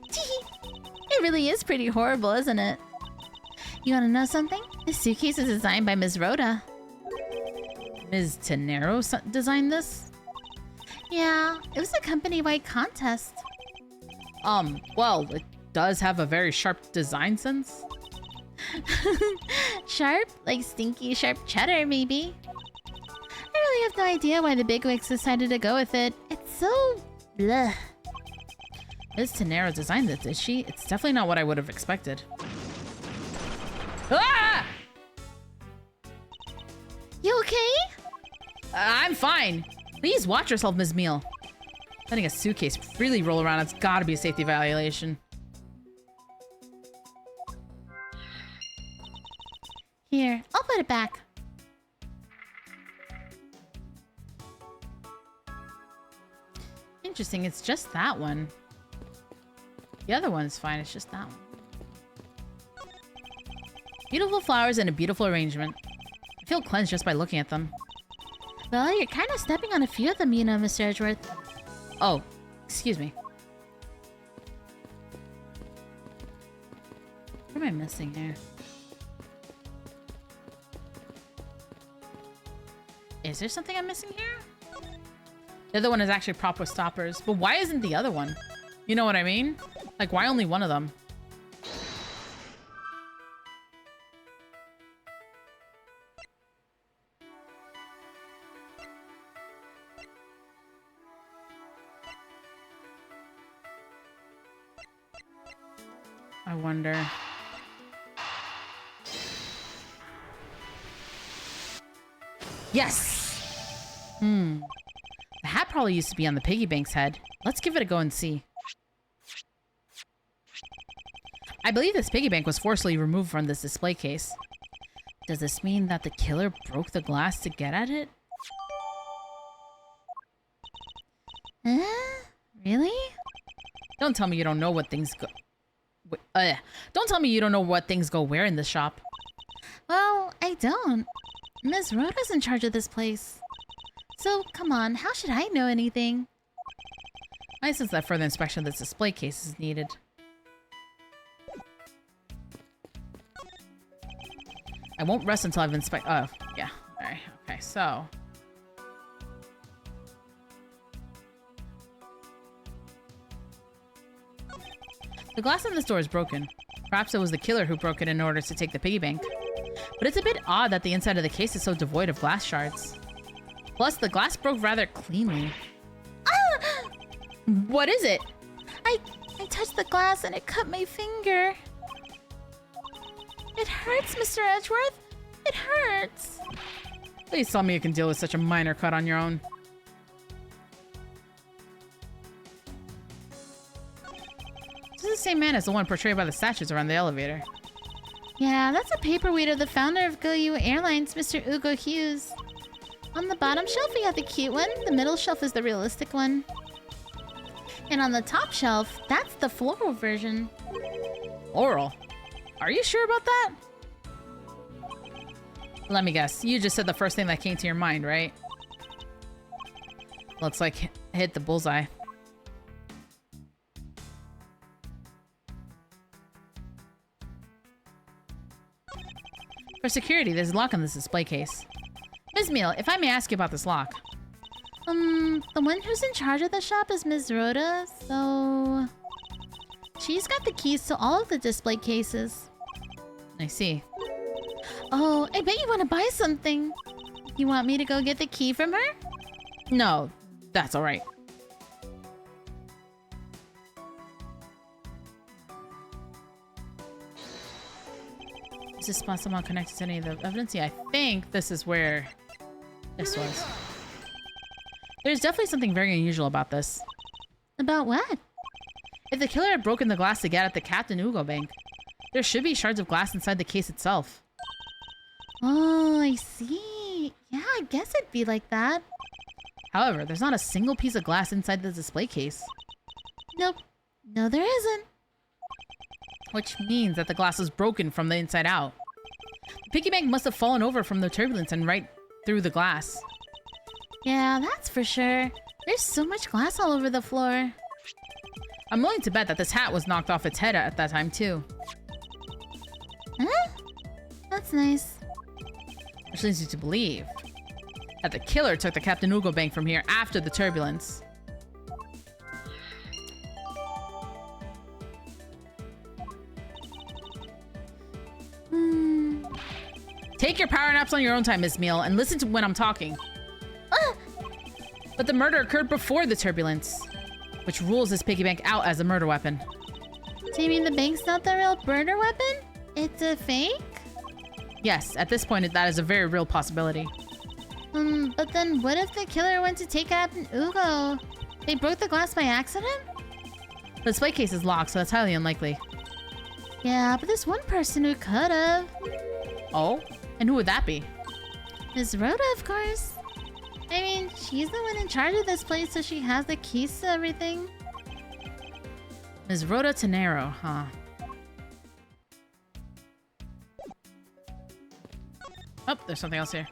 It really is pretty horrible, isn't it? You want to know something? This suitcase is designed by Ms. Rhoda. Ms. Tenero designed this? Yeah, it was a company-wide contest. Well, it does have a very sharp design sense. Sharp? Like stinky sharp cheddar, maybe? I really have no idea why the bigwigs decided to go with it. It's so... bleh. Ms. Tenero designed this, did she? It's definitely not what I would have expected. Ah! You okay? I'm fine. Please watch yourself, Ms. Meal. Letting a suitcase freely roll around, it's gotta be a safety violation. Here, I'll put it back. Interesting, it's just that one. The other one's fine, it's just that one. Beautiful flowers and a beautiful arrangement. I feel cleansed just by looking at them. Well, you're kind of stepping on a few of them, you know, Mr. Edgeworth. Oh, excuse me. What am I missing here? Is there something I'm missing here? The other one is actually proper stoppers, but why isn't the other one? You know what I mean? Like, why only one of them? I wonder. Yes! The hat probably used to be on the piggy bank's head. Let's give it a go and see. I believe this piggy bank was forcibly removed from this display case. Does this mean that the killer broke the glass to get at it? Really? Don't tell me you don't know what things go... Don't tell me you don't know what things go where in this shop. Well, I don't. Ms. Rhoda's in charge of this place. So, come on, how should I know anything? I sense that further inspection of this display case is needed. I won't rest until I've inspected... Oh, yeah. Alright, okay, so... The glass on this door is broken. Perhaps it was the killer who broke it in order to take the piggy bank. But it's a bit odd that the inside of the case is so devoid of glass shards. Plus, the glass broke rather cleanly. Ah! What is it? I touched the glass and it cut my finger. It hurts, Mr. Edgeworth. It hurts. Please tell me you can deal with such a minor cut on your own. This is the same man as the one portrayed by the statues around the elevator. Yeah, that's a paperweight of the founder of GoU Airlines, Mr. Ugo Hughes. On the bottom shelf, we have the cute one. The middle shelf is the realistic one. And on the top shelf, that's the floral version. Oral? Are you sure about that? Let me guess. You just said the first thing that came to your mind, right? Looks like hit the bullseye. For security, there's a lock on this display case. Ms. Meal, if I may ask you about this lock. The one who's in charge of the shop is Ms. Rhoda, so... She's got the keys to all of the display cases. I see. Oh, I bet you want to buy something. You want me to go get the key from her? No, that's alright. Is this spot somehow connected to any of the evidence? Yeah, I think this is where this was. There's definitely something very unusual about this. About what? If the killer had broken the glass to get at the Captain Ugo Bank, there should be shards of glass inside the case itself. Oh, I see. Yeah, I guess it'd be like that. However, there's not a single piece of glass inside the display case. Nope. No, there isn't. Which means that the glass was broken from the inside out. The piggy bank must have fallen over from the turbulence and right through the glass. Yeah, that's for sure. There's so much glass all over the floor. I'm willing to bet that this hat was knocked off its head at that time too. Huh? That's nice. Which leads you to believe that the killer took the Captain Ugo Bank from here after the turbulence. Take your power naps on your own time, Miss Meal, and listen to when I'm talking. But the murder occurred before the turbulence, which rules this piggy bank out as a murder weapon. Do you mean the bank's not the real murder weapon? It's a fake? Yes, at this point, that is a very real possibility. But then what if the killer went to take Captain Ugo? They broke the glass by accident? The display case is locked, so that's highly unlikely. Yeah, but there's one person who could have. Oh? And who would that be? Ms. Rhoda, of course. I mean, she's the one in charge of this place, so she has the keys to everything. Ms. Rhoda Tenero, huh? Oh, there's something else here.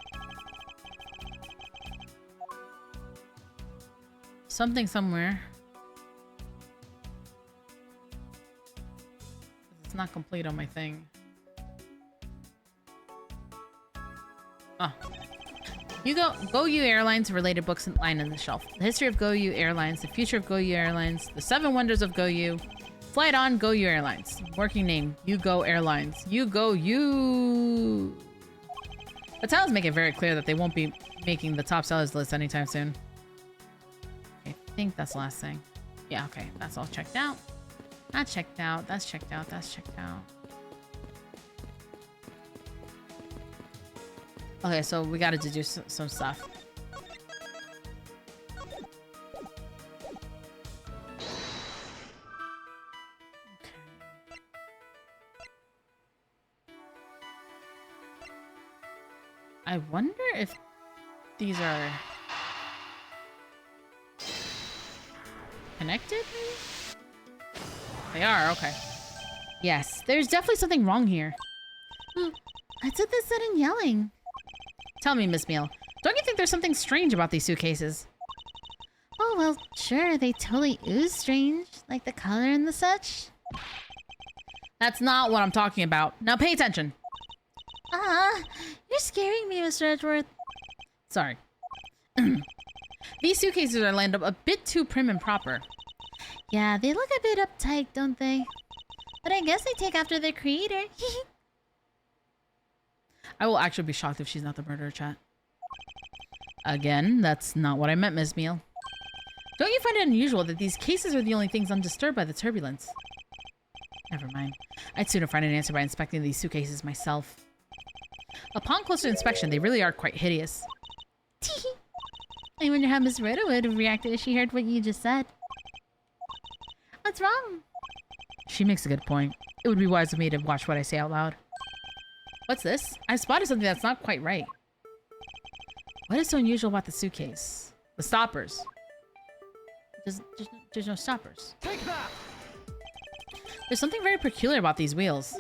something somewhere. It's not complete on my thing. Oh. You Go-U Airlines related books line on the shelf. The history of Go-U Airlines, the future of Go-U Airlines, the 7 wonders of Go-U. Flight on Go-U Airlines. Working name, You Go Airlines. You Go You. The titles make it very clear that they won't be making the top sellers list anytime soon. I think that's the last thing. Yeah, okay. That's all checked out. That's checked out. That's checked out. That's checked out. Okay, so we gotta deduce some stuff. I wonder if these are connected, maybe? They are, okay. Yes, there's definitely something wrong here. What's with this sudden yelling? Tell me, Miss Meal, don't you think there's something strange about these suitcases? Oh, well, sure, they totally ooze strange, like the color and the such. That's not what I'm talking about. Now pay attention. You're scaring me, Mr. Edgeworth. Sorry. These suitcases are lined up a bit too prim and proper. Yeah, they look a bit uptight, don't they? But I guess they take after their creator. I will actually be shocked if she's not the murderer, chat. Again, that's not what I meant, Ms. Meal. Don't you find it unusual that these cases are the only things undisturbed by the turbulence? Never mind. I'd sooner find an answer by inspecting these suitcases myself. Upon closer inspection, they really are quite hideous. I wonder how Miss Rhoda would have reacted if she heard what you just said. What's wrong? She makes a good point. It would be wise of me to watch what I say out loud. What's this? I spotted something that's not quite right. What is so unusual about the suitcase? The stoppers. There's no stoppers. Take that! There's something very peculiar about these wheels.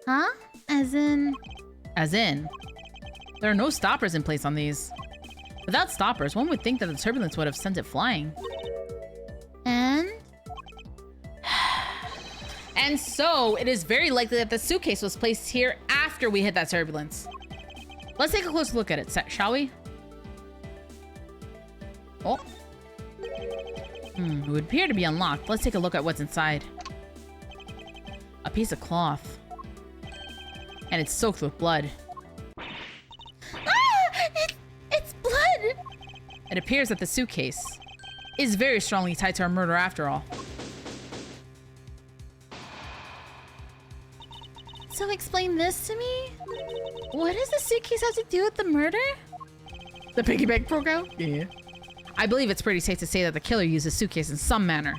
Huh? As in, there are no stoppers in place on these. Without stoppers, one would think that the turbulence would have sent it flying. And so, it is very likely that the suitcase was placed here after we hit that turbulence. Let's take a closer look at it, shall we? Oh. It would appear to be unlocked. Let's take a look at what's inside. A piece of cloth. And it's soaked with blood. it's blood! It appears that the suitcase is very strongly tied to our murder after all. So explain this to me? What does the suitcase have to do with the murder? The piggy bank program? Yeah. I believe it's pretty safe to say that the killer used the suitcase in some manner.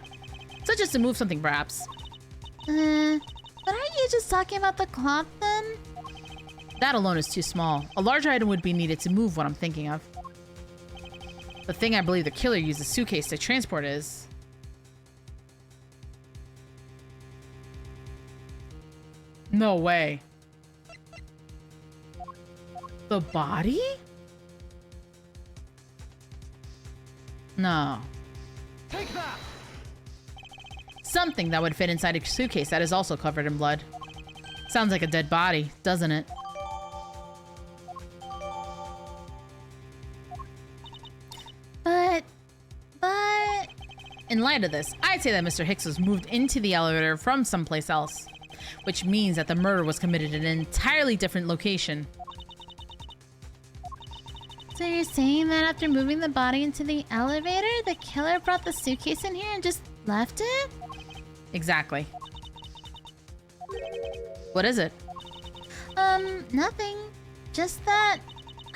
Such as to move something, perhaps. But aren't you just talking about the cloth then? That alone is too small. A larger item would be needed to move what I'm thinking of. The thing I believe the killer used the suitcase to transport is... No way. The body? No. Take that! Something that would fit inside a suitcase that is also covered in blood. Sounds like a dead body, doesn't it? But... In light of this, I'd say that Mr. Hicks was moved into the elevator from someplace else, which means that the murder was committed in an entirely different location. So you're saying that after moving the body into the elevator, the killer brought the suitcase in here and just left it? Exactly. What is it? Nothing. Just that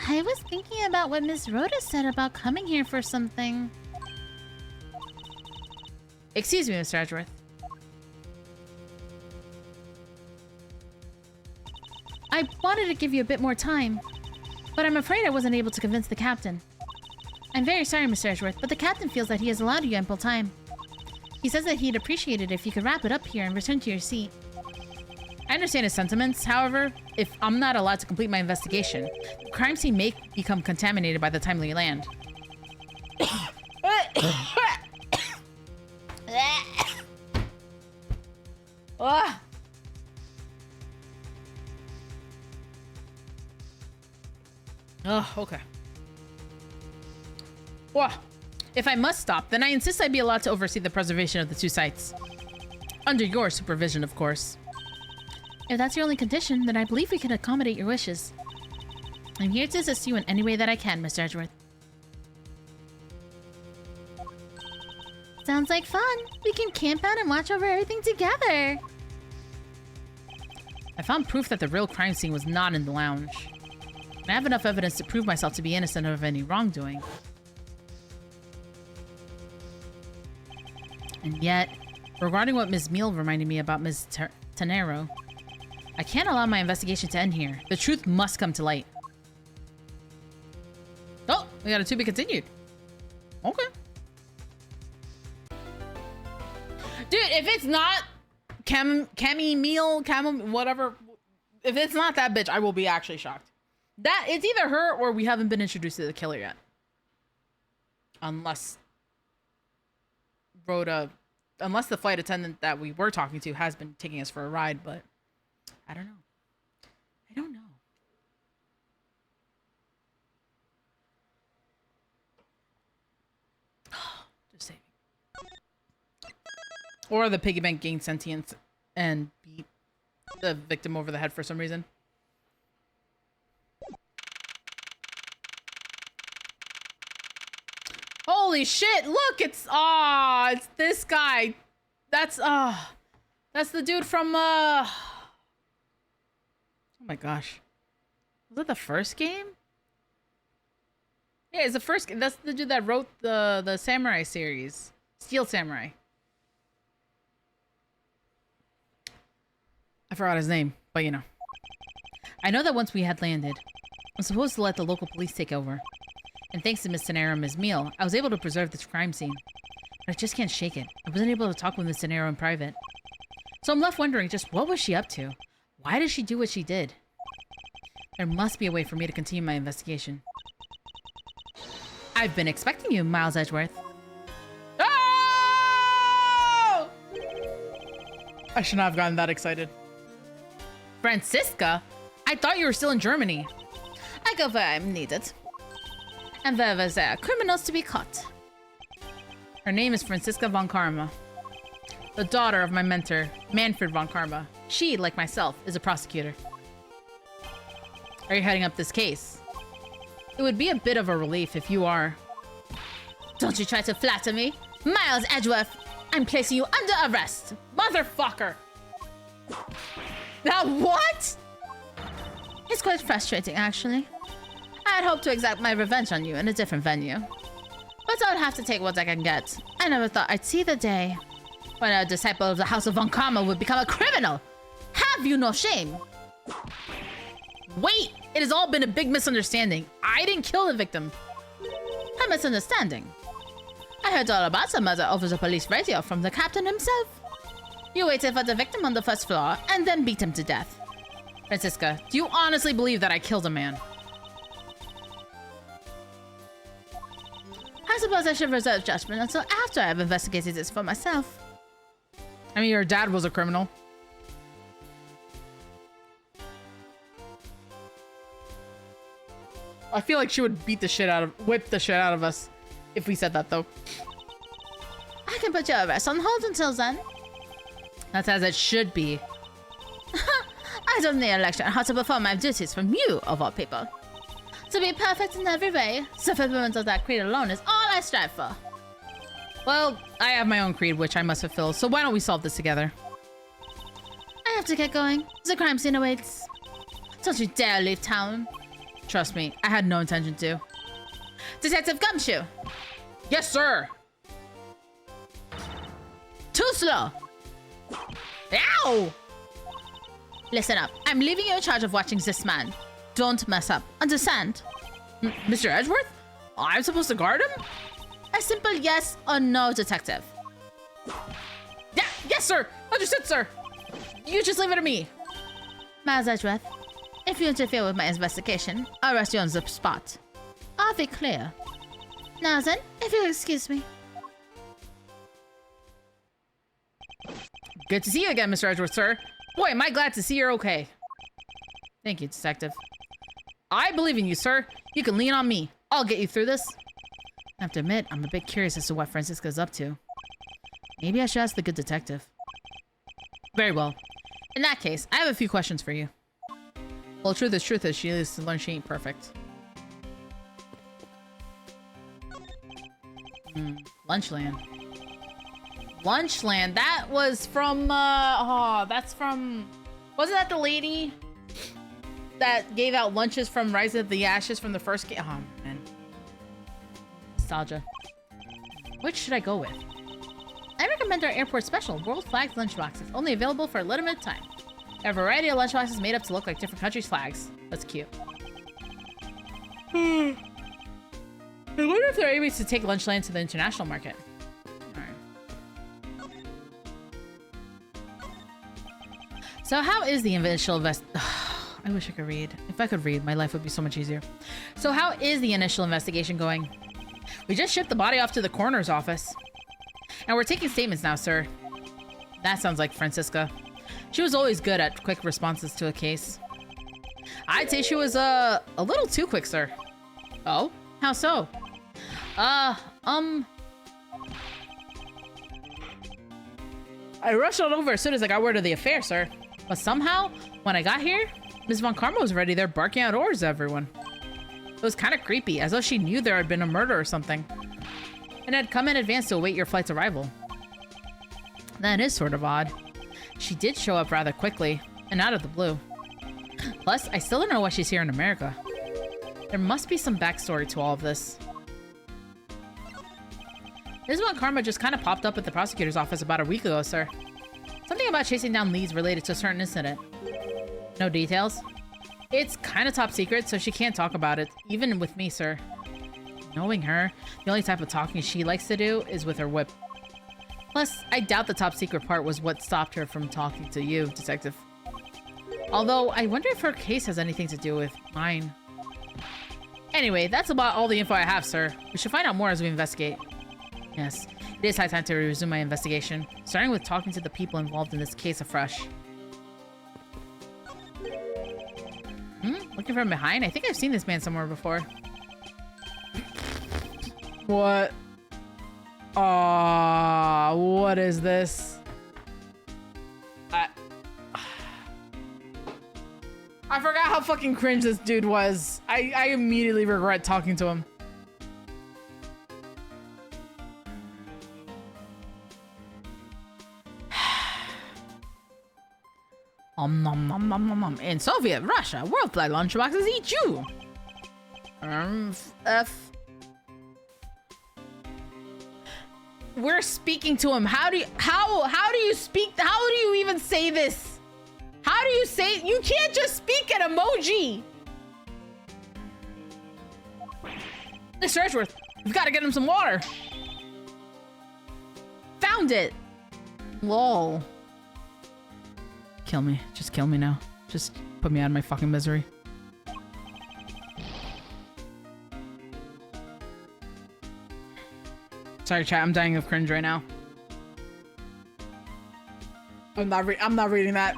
I was thinking about what Miss Rhoda said about coming here for something. Excuse me, Mr. Edgeworth. I wanted to give you a bit more time, but I'm afraid I wasn't able to convince the captain. I'm very sorry, Mr. Edgeworth, but the captain feels that he has allowed you ample time. He says that he'd appreciate it if you could wrap it up here and return to your seat. I understand his sentiments. However, if I'm not allowed to complete my investigation, the crime scene may become contaminated by the time we land. Ah. Oh, okay. Well, if I must stop, then I insist I be allowed to oversee the preservation of the two sites. Under your supervision, of course. If that's your only condition, then I believe we can accommodate your wishes. I'm here to assist you in any way that I can, Mr. Edgeworth. Sounds like fun. We can camp out and watch over everything together. I found proof that the real crime scene was not in the lounge. I have enough evidence to prove myself to be innocent of any wrongdoing. And yet, regarding what Ms. Meal reminded me about Ms. Tenero, I can't allow my investigation to end here. The truth must come to light. Oh, we got a to be continued. Okay. Dude, if it's not whatever, if it's not that bitch, I will be actually shocked. That it's either her or we haven't been introduced to the killer yet. Unless the flight attendant that we were talking to has been taking us for a ride, but I don't know. I don't know. Just saving. Or the piggy bank gained sentience and beat the victim over the head for some reason. Holy shit, look, it's this guy. That's the dude from oh my gosh. Was that the first game? Yeah, it's the first game. That's the dude that wrote the Samurai series. Steel Samurai. I forgot his name, but you know. I know that once we had landed, I'm supposed to let the local police take over. And thanks to Miss Tenero and Ms. Meal, I was able to preserve this crime scene. But I just can't shake it. I wasn't able to talk with Miss Tenero in private. So I'm left wondering just what was she up to? Why did she do what she did? There must be a way for me to continue my investigation. I've been expecting you, Miles Edgeworth. Oh! I should not have gotten that excited. Franziska? I thought you were still in Germany. I go where I'm needed. And wherever there are criminals to be caught. Her name is Franziska von Karma, the daughter of my mentor, Manfred von Karma. She, like myself, is a prosecutor. Are you heading up this case? It would be a bit of a relief if you are. Don't you try to flatter me. Miles Edgeworth, I'm placing you under arrest. Motherfucker! Now what? It's quite frustrating, actually. I had hoped to exact my revenge on you in a different venue. But I'll have to take what I can get. I never thought I'd see the day when a disciple of the House of Von Karma would become a criminal. Have you no shame? Wait! It has all been a big misunderstanding. I didn't kill the victim. A misunderstanding. I heard all about the murder over the police radio from the captain himself. You waited for the victim on the first floor and then beat him to death. Franziska, do you honestly believe that I killed a man? I suppose I should reserve judgment until after I've investigated this for myself. I mean, your dad was a criminal. I feel like she would whip the shit out of us if we said that, though. I can put your arrest on hold until then. That's as it should be. I don't need a lecture on how to perform my duties from you, of all people. To be perfect in every way, the fulfillment of that creed alone is all I strive for. Well, I have my own creed, which I must fulfill, so why don't we solve this together? I have to get going. The crime scene awaits. Don't you dare leave town. Trust me, I had no intention to. Detective Gumshoe! Yes, sir! Too slow! Ow! Listen up. I'm leaving you in charge of watching this man. Don't mess up. Understand? Mr. Edgeworth? I'm supposed to guard him? A simple yes or no, detective. Yeah, yes, sir! Understood, sir! You just leave it to me. Miles Edgeworth, if you interfere with my investigation, I'll arrest you on the spot. Are we clear? Now then, if you'll excuse me. Good to see you again, Mr. Edgeworth, sir. Boy, am I glad to see you're okay. Thank you, Detective. I believe in you, sir. You can lean on me. I'll get you through this. I have to admit, I'm a bit curious as to what Francisca's up to. Maybe I should ask the good detective. Very well. In that case, I have a few questions for you. Well, truth is, she needs to learn she ain't perfect. Lunchland. Lunchland. That was from, that's from... Wasn't that the lady that gave out lunches from Rise of the Ashes from the first game? Oh, man. Nostalgia. Which should I go with? I recommend our airport special, World Flags lunchboxes, only available for a limited time. A variety of lunchboxes made up to look like different countries' flags. That's cute. I wonder if they're able to take Lunchland to the international market. Alright. So how is the initial I wish I could read. If I could read, my life would be so much easier. So how is the initial investigation going? We just shipped the body off to the coroner's office. And we're taking statements now, sir. That sounds like Francisca. She was always good at quick responses to a case. I'd say she was, a little too quick, sir. Oh? How so? I rushed on over as soon as I got word of the affair, sir. But somehow, when I got here, Miss Von Karma was already there barking out orders at everyone. It was kind of creepy, as though she knew there had been a murder or something. And had come in advance to await your flight's arrival. That is sort of odd. She did show up rather quickly, and out of the blue. Plus, I still don't know why she's here in America. There must be some backstory to all of this. This one Karma just kind of popped up at the prosecutor's office about a week ago, sir. Something about chasing down leads related to a certain incident. No details? It's kind of top secret, so she can't talk about it, even with me, sir. Knowing her, the only type of talking she likes to do is with her whip. Plus, I doubt the top secret part was what stopped her from talking to you, Detective. Although, I wonder if her case has anything to do with mine. Anyway, that's about all the info I have, sir. We should find out more as we investigate. Yes, it is high time to resume my investigation, starting with talking to the people involved in this case afresh. Looking from behind? I think I've seen this man somewhere before. What? What is this? I forgot how fucking cringe this dude was. I immediately regret talking to him. Nom nom nom nom nom. In Soviet Russia, world flag lunchboxes eat you. F. We're speaking to him. How do you speak? How do you even say this? How do you say? You can't just speak an emoji. Mr. Edgeworth, we've got to get him some water. Found it. Lol. Kill me. Just kill me now. Just put me out of my fucking misery. Sorry, chat. I'm dying of cringe right now. I'm not reading that.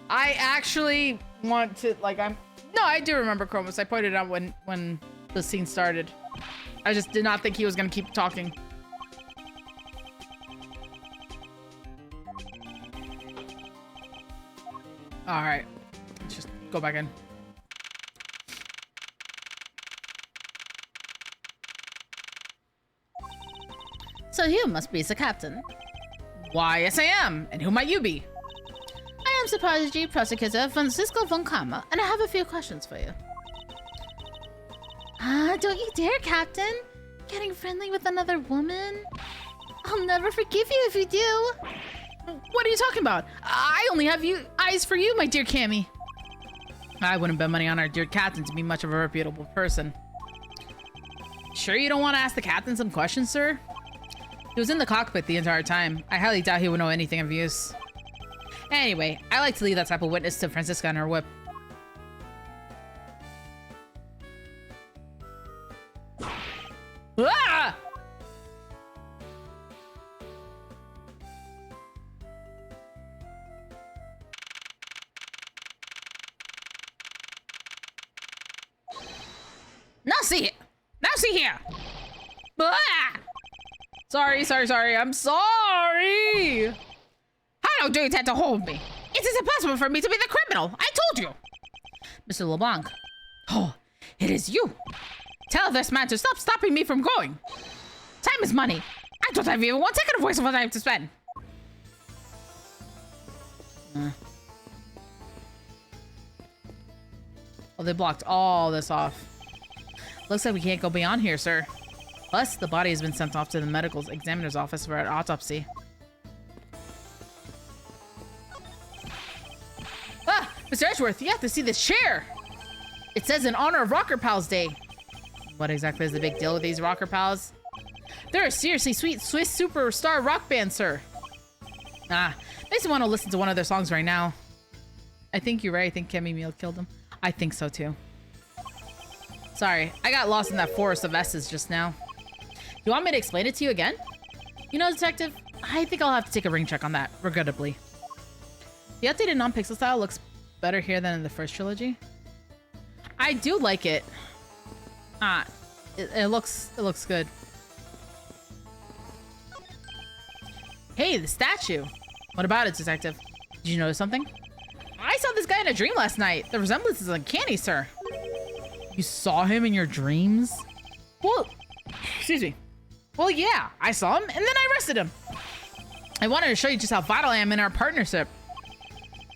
I actually want to, like, no, I do remember Chromos. I pointed out when the scene started. I just did not think he was gonna keep talking. All right, let's just go back in. So you must be the captain. Why, yes I am. And who might you be? I am Prodigy Prosecutor Francisco von Karma, and I have a few questions for you. Don't you dare, Captain! Getting friendly with another woman? I'll never forgive you if you do! What are you talking about? I only have eyes for you, my dear Cammy. I wouldn't bet money on our dear captain to be much of a reputable person. Sure you don't want to ask the captain some questions, sir? He was in the cockpit the entire time. I highly doubt he would know anything of use. Anyway, I like to leave that type of witness to Francisca and her whip. Ah! Now see it. Now see here. Ah! Sorry. I'm sorry. How do you intend to hold me? It is impossible for me to be the criminal. I told you. Mr. LeBlanc. Oh, it is you. Tell this man to stop stopping me from going. Time is money. I don't have even 1 second of wasteful time to spend. Oh, they blocked all this off. Looks like we can't go beyond here, sir. Plus, the body has been sent off to the medical examiner's office for an autopsy. Ah, Mr. Edgeworth, you have to see this chair. It says in honor of Rocker Pals Day. What exactly is the big deal with these Rocker Pals? They're a seriously sweet Swiss superstar rock band, sir. Makes me want to listen to one of their songs right now. I think you're right. I think Kemi Meal killed him. I think so too. Sorry, I got lost in that forest of S's just now. You want me to explain it to you again? You know, Detective, I think I'll have to take a ring check on that, regrettably. The updated non-pixel style looks better here than in the first trilogy. I do like it. It looks good. Hey, the statue. What about it, Detective? Did you notice something? I saw this guy in a dream last night. The resemblance is uncanny, sir. You saw him in your dreams? Well, excuse me. Well, yeah, I saw him and then I arrested him. I wanted to show you just how vital I am in our partnership.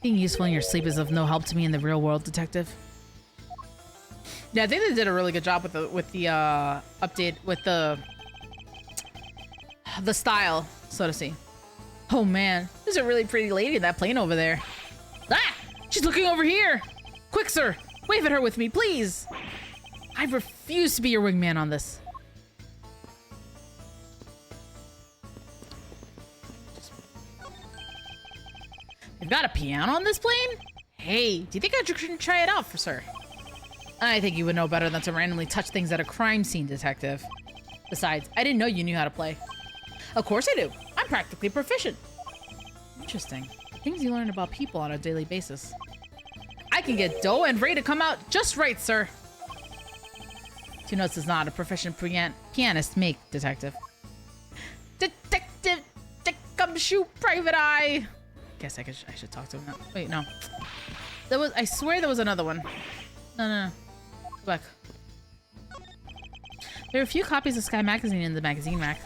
Being useful in your sleep is of no help to me in the real world, Detective. Yeah, I think they did a really good job with the update with the style, so to see. Oh man, there's a really pretty lady in that plane over there. Ah, she's looking over here. Quick, sir, wave at her with me, please. I refuse to be your wingman on this. You've got a piano on this plane? Hey, do you think I should try it out for sir? I think you would know better than to randomly touch things at a crime scene, Detective. Besides, I didn't know you knew how to play. Of course I do. I'm practically proficient. Interesting. Things you learn about people on a daily basis. I can get dough and Ray to come out just right, sir. 2 notes is not a proficient pianist make, Detective. Detective Gumshoe Private Eye. Guess I should talk to him now. Wait, no. I swear there was another one. No. Go back. There are a few copies of Sky Magazine in the magazine rack.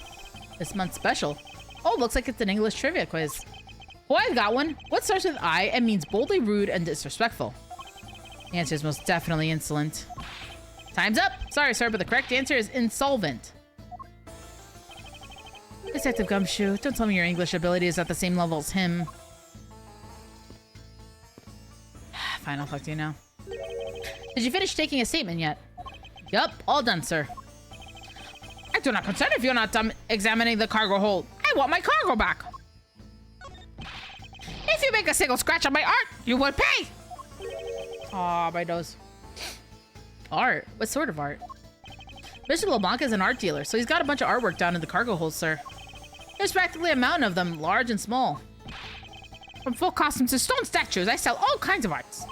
This month's special. Oh, looks like it's an English trivia quiz. Oh, I've got one. What starts with I and means boldly rude and disrespectful? The answer is most definitely insolent. Time's up. Sorry, sir, but the correct answer is insolvent. Detective Gumshoe, don't tell me your English ability is at the same level as him. Fine, I'll talk to you now. Did you finish taking a statement yet? Yup, all done, sir. I do not consent if you're not done examining the cargo hold. I want my cargo back. If you make a single scratch on my art, you will pay. Aw, my nose. Art? What sort of art? Mr. LeBlanc is an art dealer, so he's got a bunch of artwork down in the cargo hold, sir. There's practically a mountain of them, large and small. From folk costumes to stone statues, I sell all kinds of arts.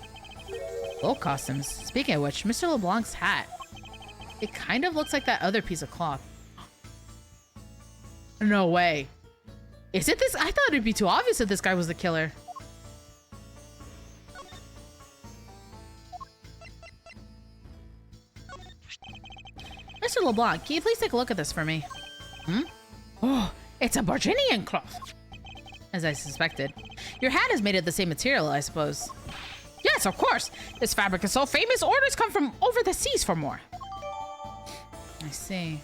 Folk costumes? Speaking of which, Mr. LeBlanc's hat. It kind of looks like that other piece of cloth. No way. Is it this? I thought it'd be too obvious that this guy was the killer. Mr. LeBlanc, can you please take a look at this for me? Oh, it's a Virginian cloth. As I suspected. Your hat is made of the same material, I suppose. Yes, of course. This fabric is so famous, orders come from over the seas for more. I see.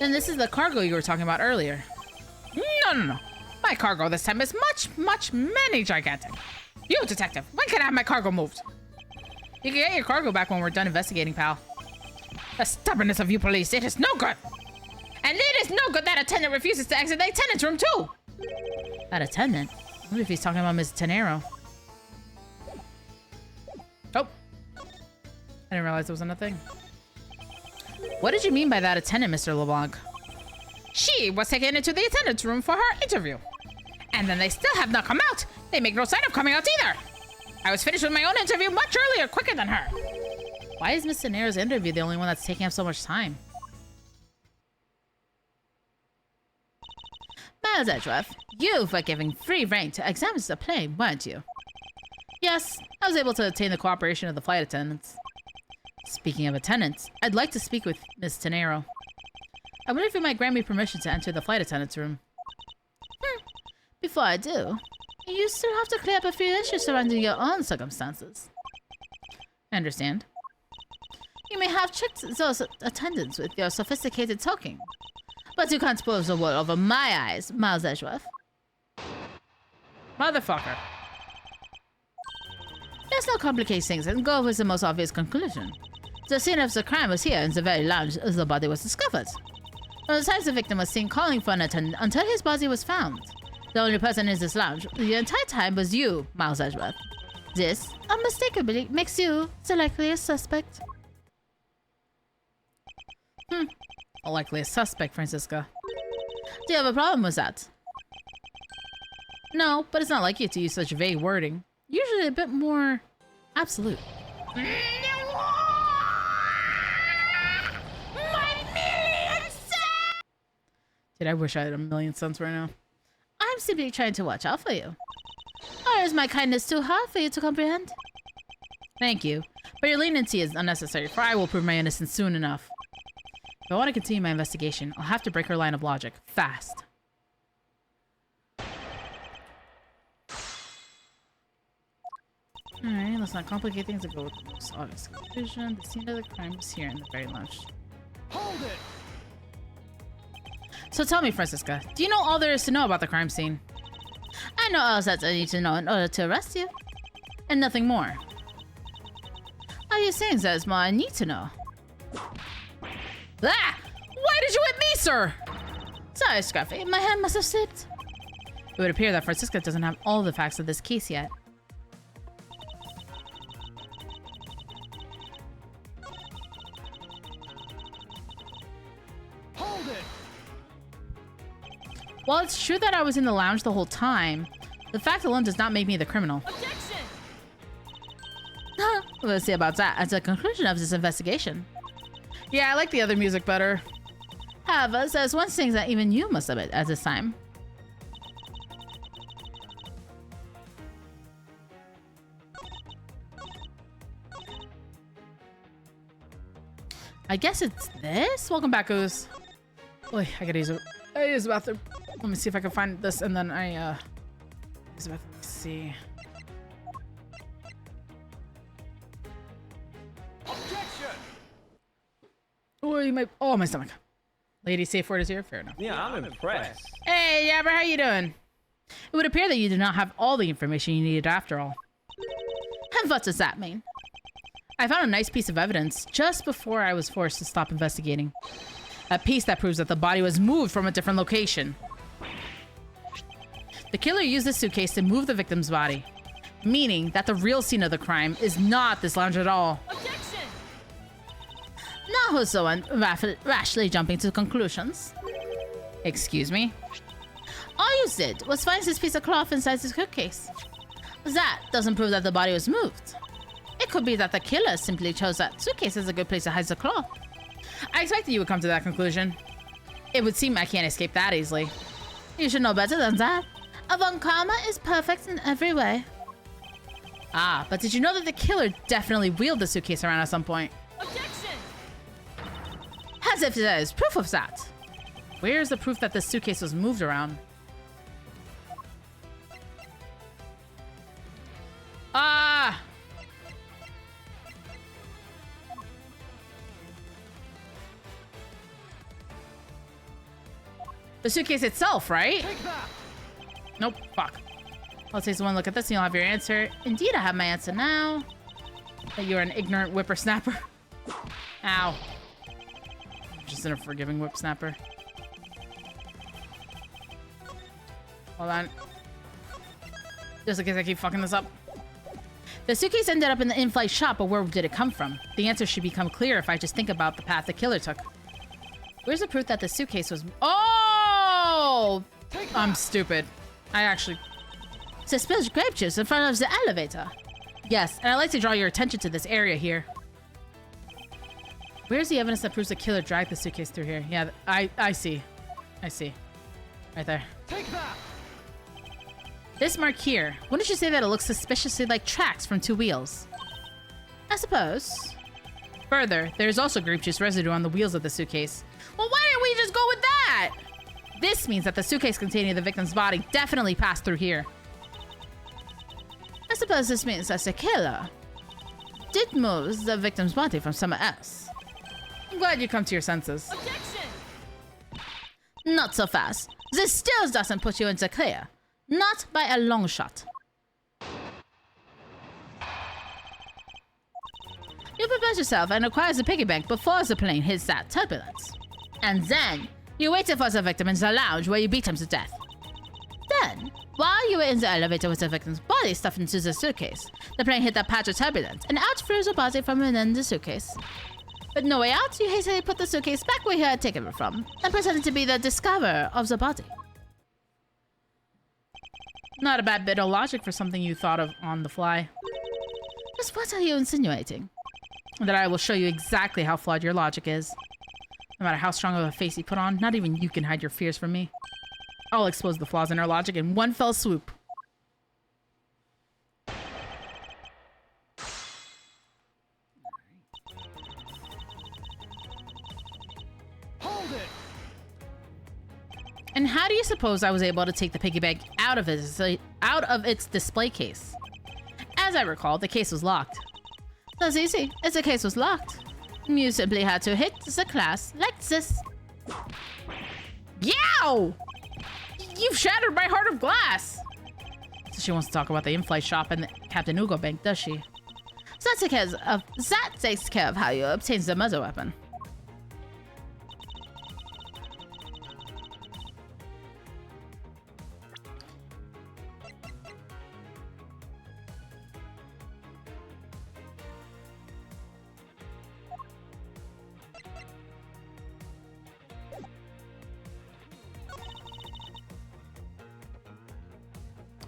Then this is the cargo you were talking about earlier. No. My cargo this time is much, many gigantic. You, Detective, when can I have my cargo moved? You can get your cargo back when we're done investigating, pal. The stubbornness of you police, it is no good. And it is no good that attendant refuses to exit the attendant's room, too. That attendant? What if he's talking about Miss Tenero? Oh. I didn't realize it wasn't a thing. What did you mean by that attendant, Mr. LeBlanc? She was taken into the attendance room for her interview. And then they still have not come out. They make no sign of coming out either. I was finished with my own interview much earlier, quicker than her. Why is Miss Tenero's interview the only one that's taking up so much time? Miles Edgeworth, you were giving free rein to examine the plane, weren't you? Yes, I was able to obtain the cooperation of the flight attendants. Speaking of attendants, I'd like to speak with Miss Tenero. I wonder if you might grant me permission to enter the flight attendant's room. Before I do, you still have to clear up a few issues surrounding your own circumstances. I understand. You may have tricked those attendants with your sophisticated talking, but you can't pull the wool over my eyes, Miles Edgeworth. Motherfucker. Let's not complicate things and go with the most obvious conclusion. The scene of the crime was here in the very lounge as the body was discovered. From the time the victim was seen calling for an attendant until his body was found, the only person in this lounge the entire time was you, Miles Edgeworth. This, unmistakably, makes you the likeliest suspect. A likely suspect, Francisca. Do you have a problem with that? No, but it's not like you to use such vague wording. Usually a bit more absolute. Dude, I wish I had $1 million cents right now. I'm simply trying to watch out for you. Or is my kindness too hard for you to comprehend? Thank you, but your leniency is unnecessary, for I will prove my innocence soon enough. If I want to continue my investigation, I'll have to break her line of logic. Fast. Alright, let's not complicate things and go with the most obvious conclusion. The scene of the crime is here in the very lounge. Hold it! So tell me, Francisca, do you know all there is to know about the crime scene? I know all that I need to know in order to arrest you. And nothing more. Are you saying there's more I need to know? Ah! Why did you hit me, sir? Sorry, Scruffy. My hand must have slipped. It would appear that Francisca doesn't have all the facts of this case yet. Hold it! While it's true that I was in the lounge the whole time, the fact alone does not make me the criminal. Objection! We'll see about that at the conclusion of this investigation. Yeah, I like the other music better. However, there's one thing that even you must admit at this time. I guess it's this? Welcome back, Ooze. Wait, I gotta use it. I use the bathroom. Let me see if I can find this, and then I, use the bathroom. Let's see. Objection! Oh, my stomach. Lady safe word is here. Fair enough. Yeah, I'm impressed. Hey, Yabber, how you doing? It would appear that you do not have all the information you needed after all. And what does that mean? I found a nice piece of evidence just before I was forced to stop investigating. A piece that proves that the body was moved from a different location. The killer used this suitcase to move the victim's body, meaning that the real scene of the crime is not this lounge at all. Objection! Now who's the one rashly jumping to conclusions? Excuse me? All you did was find this piece of cloth inside the suitcase. That doesn't prove that the body was moved. It could be that the killer simply chose that suitcase as a good place to hide the cloth. I expected you would come to that conclusion. It would seem I can't escape that easily. You should know better than that. Avant Karma is perfect in every way. Ah, but did you know that the killer definitely wheeled the suitcase around at some point? Objection! As if there is proof of that. Where's the proof that the suitcase was moved around? Ah! The suitcase itself, right? Take that! Nope, fuck. I'll take one look at this and you'll have your answer. Indeed, I have my answer now. That you're an ignorant whippersnapper. Ow. Just a forgiving whipsnapper. Hold on. Just in case I keep fucking this up. The suitcase ended up in the in-flight shop, but where did it come from? The answer should become clear if I just think about the path the killer took. Where's the proof that the suitcase was... Oh! I'm stupid. I actually... So spilled grape juice in front of the elevator. Yes, and I'd like to draw your attention to this area here. Where's the evidence that proves the killer dragged the suitcase through here? Yeah, I see. I see. Right there. Take that! This mark here. Wouldn't you say that it looks suspiciously like tracks from two wheels? I suppose. Further, there's also grape juice residue on the wheels of the suitcase. Well, why didn't we just go with that? This means that the suitcase containing the victim's body definitely passed through here. I suppose this means that the killer did move the victim's body from somewhere else. I'm glad you come to your senses. Objection! Not so fast. This still doesn't put you into clear. Not by a long shot. You prepare yourself and acquire the piggy bank before the plane hits that turbulence. And then, you waited for the victim in the lounge where you beat him to death. Then, while you were in the elevator with the victim's body stuffed into the suitcase, the plane hit that patch of turbulence and out flew the body from within the suitcase. With no way out, you hastily put the suitcase back where you had taken it from and pretended to be the discoverer of the body. Not a bad bit of logic for something you thought of on the fly. Just what are you insinuating? That I will show you exactly how flawed your logic is. No matter how strong of a face you put on, not even you can hide your fears from me. I'll expose the flaws in our logic in one fell swoop. Hold it! And how do you suppose I was able to take the piggy bank out of its display case? As I recall, the case was locked. That's easy. If the case was locked, you simply had to hit the glass like this. Yow! You've shattered my heart of glass! So she wants to talk about the in-flight shop and the Captain Ugo bank, does she? So that takes care of how you obtain the murder weapon.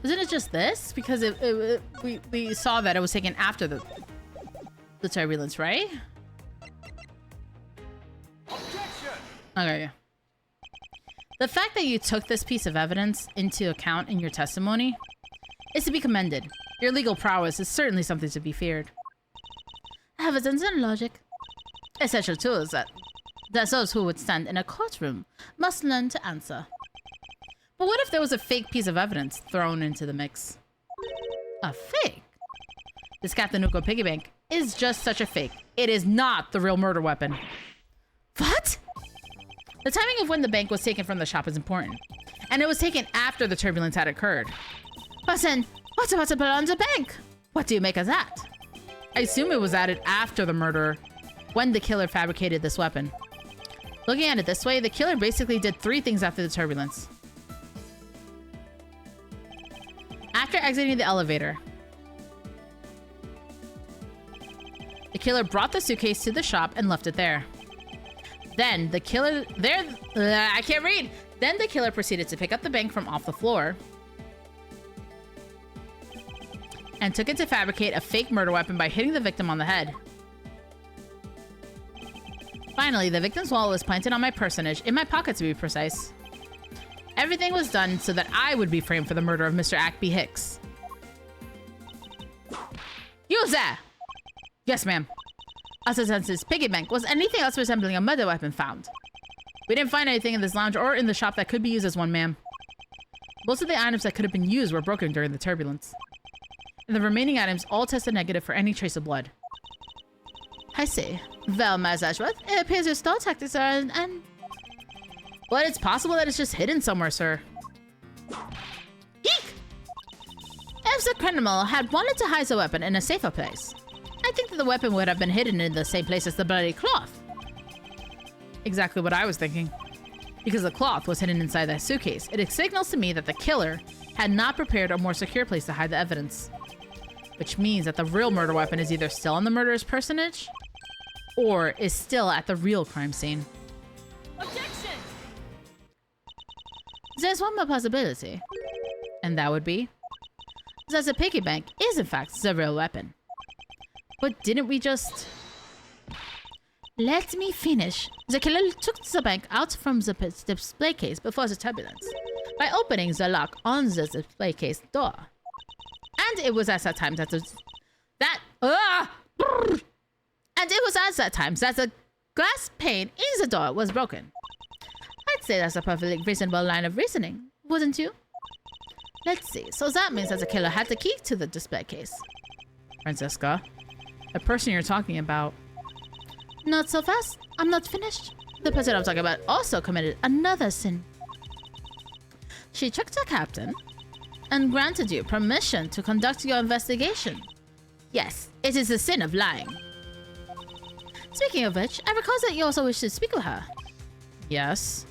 Isn't it just this? Because we saw that it was taken after the turbulence, right? Objection! Okay, yeah. The fact that you took this piece of evidence into account in your testimony is to be commended. Your legal prowess is certainly something to be feared. Evidence and logic. Essential tools that those who would stand in a courtroom must learn to answer. But what if there was a fake piece of evidence thrown into the mix? A fake? This Captain Ugo piggy bank is just such a fake. It is not the real murder weapon. What? The timing of when the bank was taken from the shop is important. And it was taken after the turbulence had occurred. But then, what's about to put on the bank? What do you make of that? I assume it was added after the murder, when the killer fabricated this weapon. Looking at it this way, the killer basically did 3 things after the turbulence. After exiting the elevator, the killer brought the suitcase to the shop and left it there. Then the killer Then the killer proceeded to pick up the bank from off the floor and took it to fabricate a fake murder weapon by hitting the victim on the head. Finally, the victim's wallet was planted on my personage, in my pocket to be precise. Everything was done so that I would be framed for the murder of Mr. Ackby Hicks. You there! Yes, ma'am. Other than this piggy bank, was anything else resembling a murder weapon found? We didn't find anything in this lounge or in the shop that could be used as one, ma'am. Most of the items that could have been used were broken during the turbulence. And the remaining items all tested negative for any trace of blood. I see. Well, Miss Ashworth, it appears your stall tactics are and... Well, it's possible that it's just hidden somewhere, sir. Eek! If the criminal had wanted to hide the weapon in a safer place, I think that the weapon would have been hidden in the same place as the bloody cloth. Exactly what I was thinking. Because the cloth was hidden inside that suitcase, it signals to me that the killer had not prepared a more secure place to hide the evidence. Which means that the real murder weapon is either still on the murderer's personage, or is still at the real crime scene. Objection! There's one more possibility. And that would be? That the piggy bank is in fact the real weapon. But didn't we just... Let me finish. The killer took the bank out from the display case before the turbulence by opening the lock on the display case door. And it was at that time that the glass pane in the door was broken. I'd say that's a perfectly reasonable line of reasoning, wouldn't you? Let's see. So that means that the killer had the key to the display case. Francesca, the person you're talking about... Not so fast. I'm not finished. The person I'm talking about also committed another sin. She tricked the captain and granted you permission to conduct your investigation. Yes, it is the sin of lying. Speaking of which, I recall that you also wish to speak with her. Yes.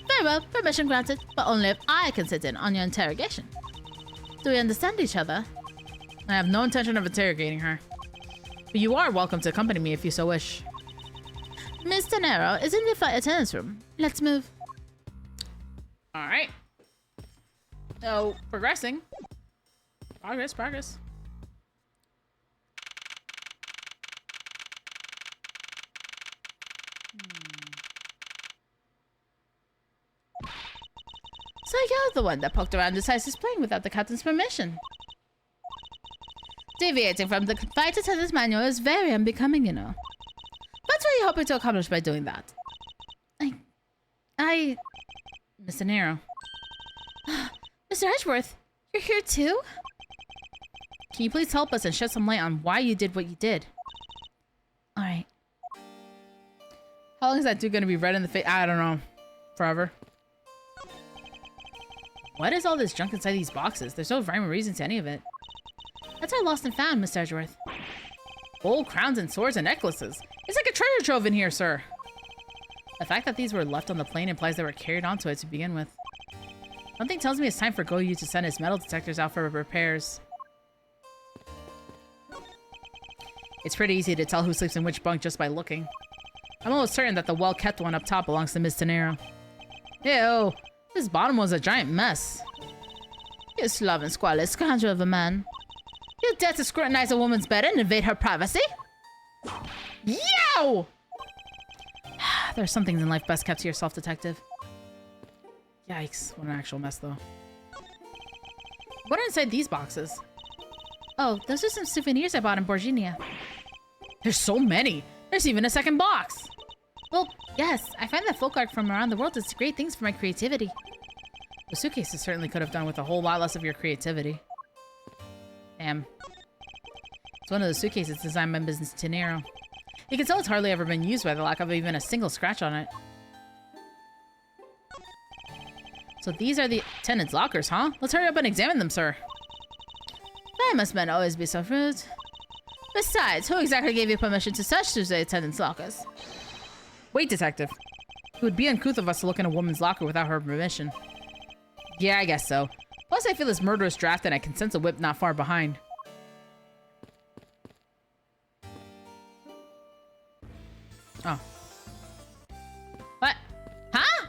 Very well, permission granted, but only if I can sit in on your interrogation. Do we understand each other? I have no intention of interrogating her. But you are welcome to accompany me if you so wish. Miss De Niro is in the flight attendant's room. Let's move. Alright. So, progressing. Progress. So you're the one that poked around inside his plane without the captain's permission. Deviating from the flight attendant's manual is very unbecoming, you know. What were you hoping to accomplish by doing that? Miss De Niro. Mr. Edgeworth, you're here too? Can you please help us and shed some light on why you did what you did? Alright. How long is that dude gonna be red in the face? I don't know. Forever. What is all this junk inside these boxes? There's no rhyme or reason to any of it. That's our lost and found, Mr. Edgeworth. Gold crowns and swords and necklaces. It's like a treasure trove in here, sir. The fact that these were left on the plane implies they were carried onto it to begin with. Something tells me it's time for Goyu to send his metal detectors out for repairs. It's pretty easy to tell who sleeps in which bunk just by looking. I'm almost certain that the well-kept one up top belongs to Miss De Niro. Ew, this bottom was a giant mess. You sloven, squalid scoundrel of a man. You dare to scrutinize a woman's bed and invade her privacy? Yow! There are some things in life best kept to yourself, detective. Yikes, what an actual mess, though. What are inside these boxes? Oh, those are some souvenirs I bought in Borginia. There's so many! There's even a second box! Well, yes, I find that folk art from around the world does great things for my creativity. The suitcases certainly could have done with a whole lot less of your creativity. Damn. It's one of those suitcases designed by Mrs. De Niro. You can tell it's hardly ever been used by the lack of even a single scratch on it. So these are the tenants' lockers, huh? Let's hurry up and examine them, sir. Why must men always be so rude? Besides, who exactly gave you permission to search through the attendants' lockers? Wait, detective. It would be uncouth of us to look in a woman's locker without her permission. Yeah, I guess so. Plus, I feel this murderous draft and I can sense a whip not far behind. Oh. What? Huh?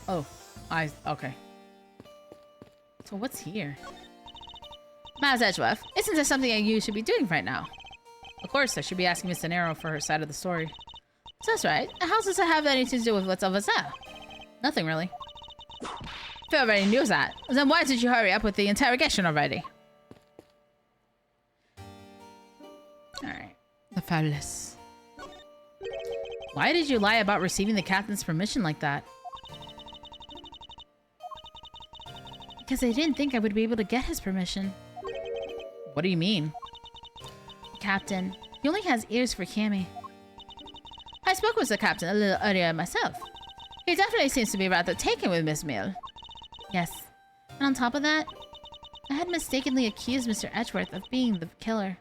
Oh. Okay. So what's here? Miles Edgeworth, isn't there something you should be doing right now? Of course, I should be asking Miss De Niro for her side of the story. That's right. How does it have anything to do with what's over there? Nothing really. If you already knew that, then why did you hurry up with the interrogation already? Alright. The fabulous. Why did you lie about receiving the captain's permission like that? Because I didn't think I would be able to get his permission. What do you mean? Captain, he only has ears for Cammy. I spoke with the captain a little earlier myself. He definitely seems to be rather taken with Miss Mill. Yes. And on top of that, I had mistakenly accused Mr. Edgeworth of being the killer.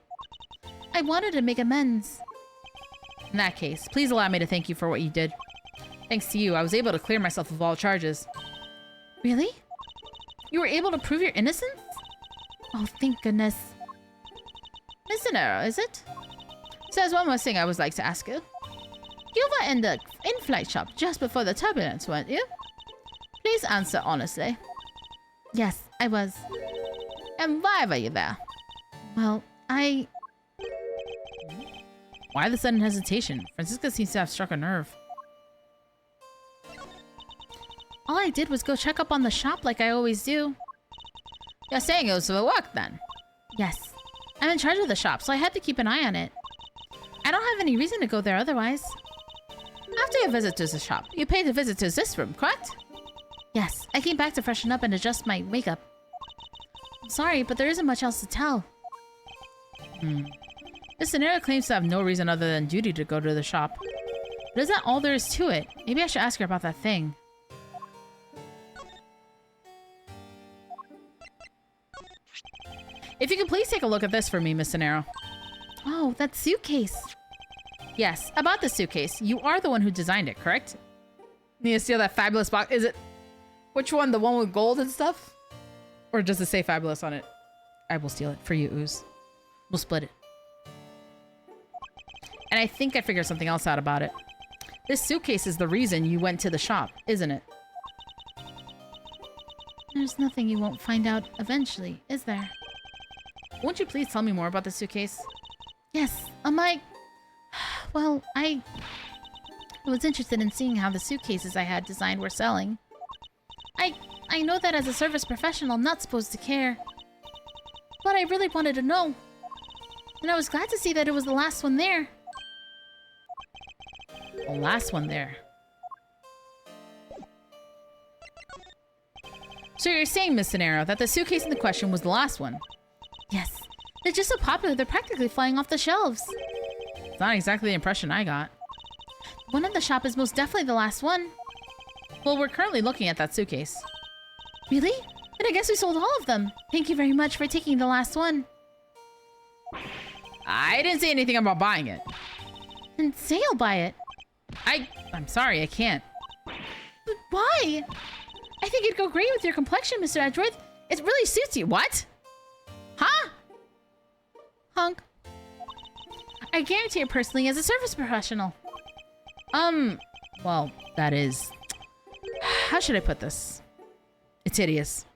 I wanted to make amends. In that case, please allow me to thank you for what you did. Thanks to you, I was able to clear myself of all charges. Really? You were able to prove your innocence? Oh, thank goodness. Miss Nero, is it? So there's one more thing I would like to ask you. You were in the in-flight shop just before the turbulence, weren't you? Please answer honestly. Yes, I was. And why were you there? Well, Why the sudden hesitation? Francisca seems to have struck a nerve. All I did was go check up on the shop like I always do. You're saying it was for work then? Yes. I'm in charge of the shop, so I had to keep an eye on it. I don't have any reason to go there otherwise. After your visit to the shop, you paid a visit to this room, correct? Yes, I came back to freshen up and adjust my makeup. I'm sorry, but there isn't much else to tell. This scenario claims to have no reason other than duty to go to the shop. But is that all there is to it? Maybe I should ask her about that thing. If you could please take a look at this for me, Miss Sonero. Oh, that suitcase. Yes, about the suitcase. You are the one who designed it, correct? Need to steal that fabulous box. Is it... Which one? The one with gold and stuff? Or does it say fabulous on it? I will steal it for you, Ooze. We'll split it. And I think I figured something else out about it. This suitcase is the reason you went to the shop, isn't it? There's nothing you won't find out eventually, is there? Won't you please tell me more about the suitcase? Yes, well, I was interested in seeing how the suitcases I had designed were selling. I know that as a service professional, I'm not supposed to care. But I really wanted to know. And I was glad to see that it was the last one there. The last one there. So you're saying, Miss Sonero, that the suitcase in the question was the last one? Yes. They're just so popular, they're practically flying off the shelves. It's not exactly the impression I got. The one in the shop is most definitely the last one. Well, we're currently looking at that suitcase. Really? Then I guess we sold all of them. Thank you very much for taking the last one. I didn't say anything about buying it. Then say I'll buy it. I'm sorry, I can't. But why? I think it'd go great with your complexion, Mr. Edgeworth. It really suits you. What? Huh? Honk. I guarantee it personally as a service professional. Well, that is... How should I put this? It's hideous.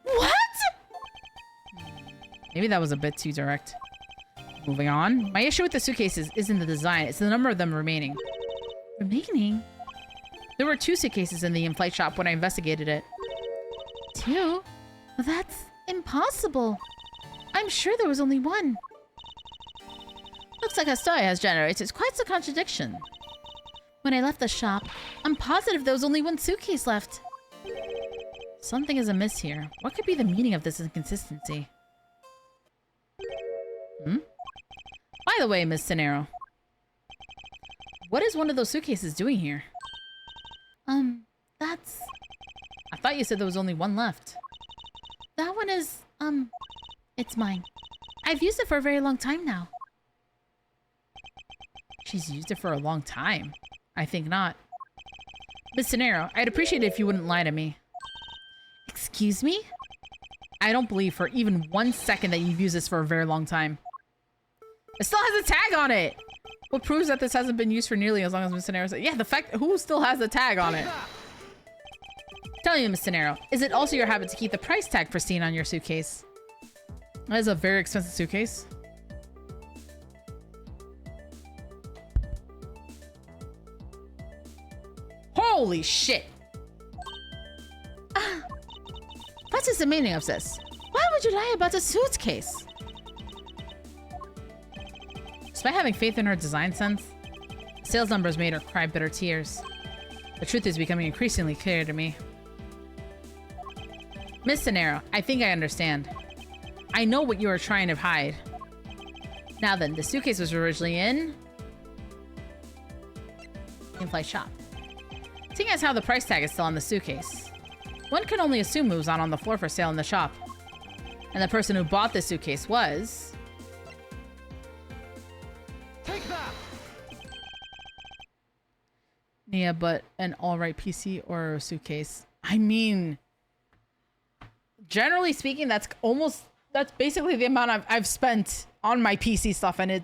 What? Maybe that was a bit too direct. Moving on. My issue with the suitcases isn't the design, it's the number of them remaining. Remaining? There were 2 suitcases in the in-flight shop when I investigated it. 2? Well, that's impossible. I'm sure there was only one. Looks like a story has generated quite a contradiction. When I left the shop, I'm positive there was only one suitcase left. Something is amiss here. What could be the meaning of this inconsistency? By the way, Miss Sonero, what is one of those suitcases doing here? That's... I thought you said there was only one left. That one is, it's mine. I've used it for a very long time now. She's used it for a long time. I think not. Miss Sonero, I'd appreciate it if you wouldn't lie to me. Excuse me? I don't believe for even 1 second that you've used this for a very long time. It still has a tag on it! What proves that this hasn't been used for nearly as long as Miss Sonero said? Yeah, the fact who still has the tag on it? Tell me, Miss Sonero, is it also your habit to keep the price tag pristine on your suitcase? That is a very expensive suitcase. Holy shit! What is the meaning of this? Why would you lie about a suitcase? Despite having faith in her design sense, sales numbers made her cry bitter tears. The truth is becoming increasingly clear to me. Miss Sonero, I think I understand. I know what you are trying to hide. Now then, the suitcase was originally in in-flight shop. Seeing as how the price tag is still on the suitcase, one can only assume it was not on the floor for sale in the shop. And the person who bought the suitcase was... Yeah, but an alright PC or a suitcase. I mean, generally speaking, that's basically the amount I've spent on my PC stuff, and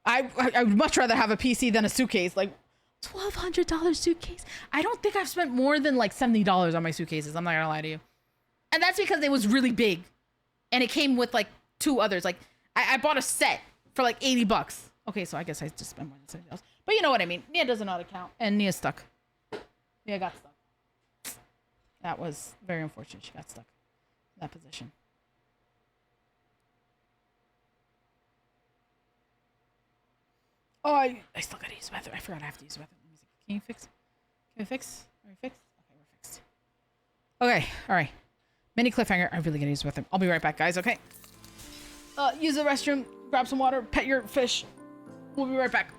I would much rather have a PC than a suitcase. Like $1,200 suitcase. I don't think I've spent more than like $70 on my suitcases. I'm not gonna lie to you, and that's because it was really big, and it came with like 2 others. Like I bought a set for like $80. Okay, so I guess I just spent more than $70. But you know what I mean. Nia doesn't know how to count, and Nia's stuck. Nia got stuck. That was very unfortunate. She got stuck in that position. Oh, I still gotta use the bathroom. I forgot I have to use the bathroom. Let me see. Can you fix? Can we fix? Are we fixed? Okay, we're fixed. Okay, all right. Mini cliffhanger. I really gotta use the bathroom. I'll be right back, guys. Okay. Use the restroom. Grab some water. Pet your fish. We'll be right back.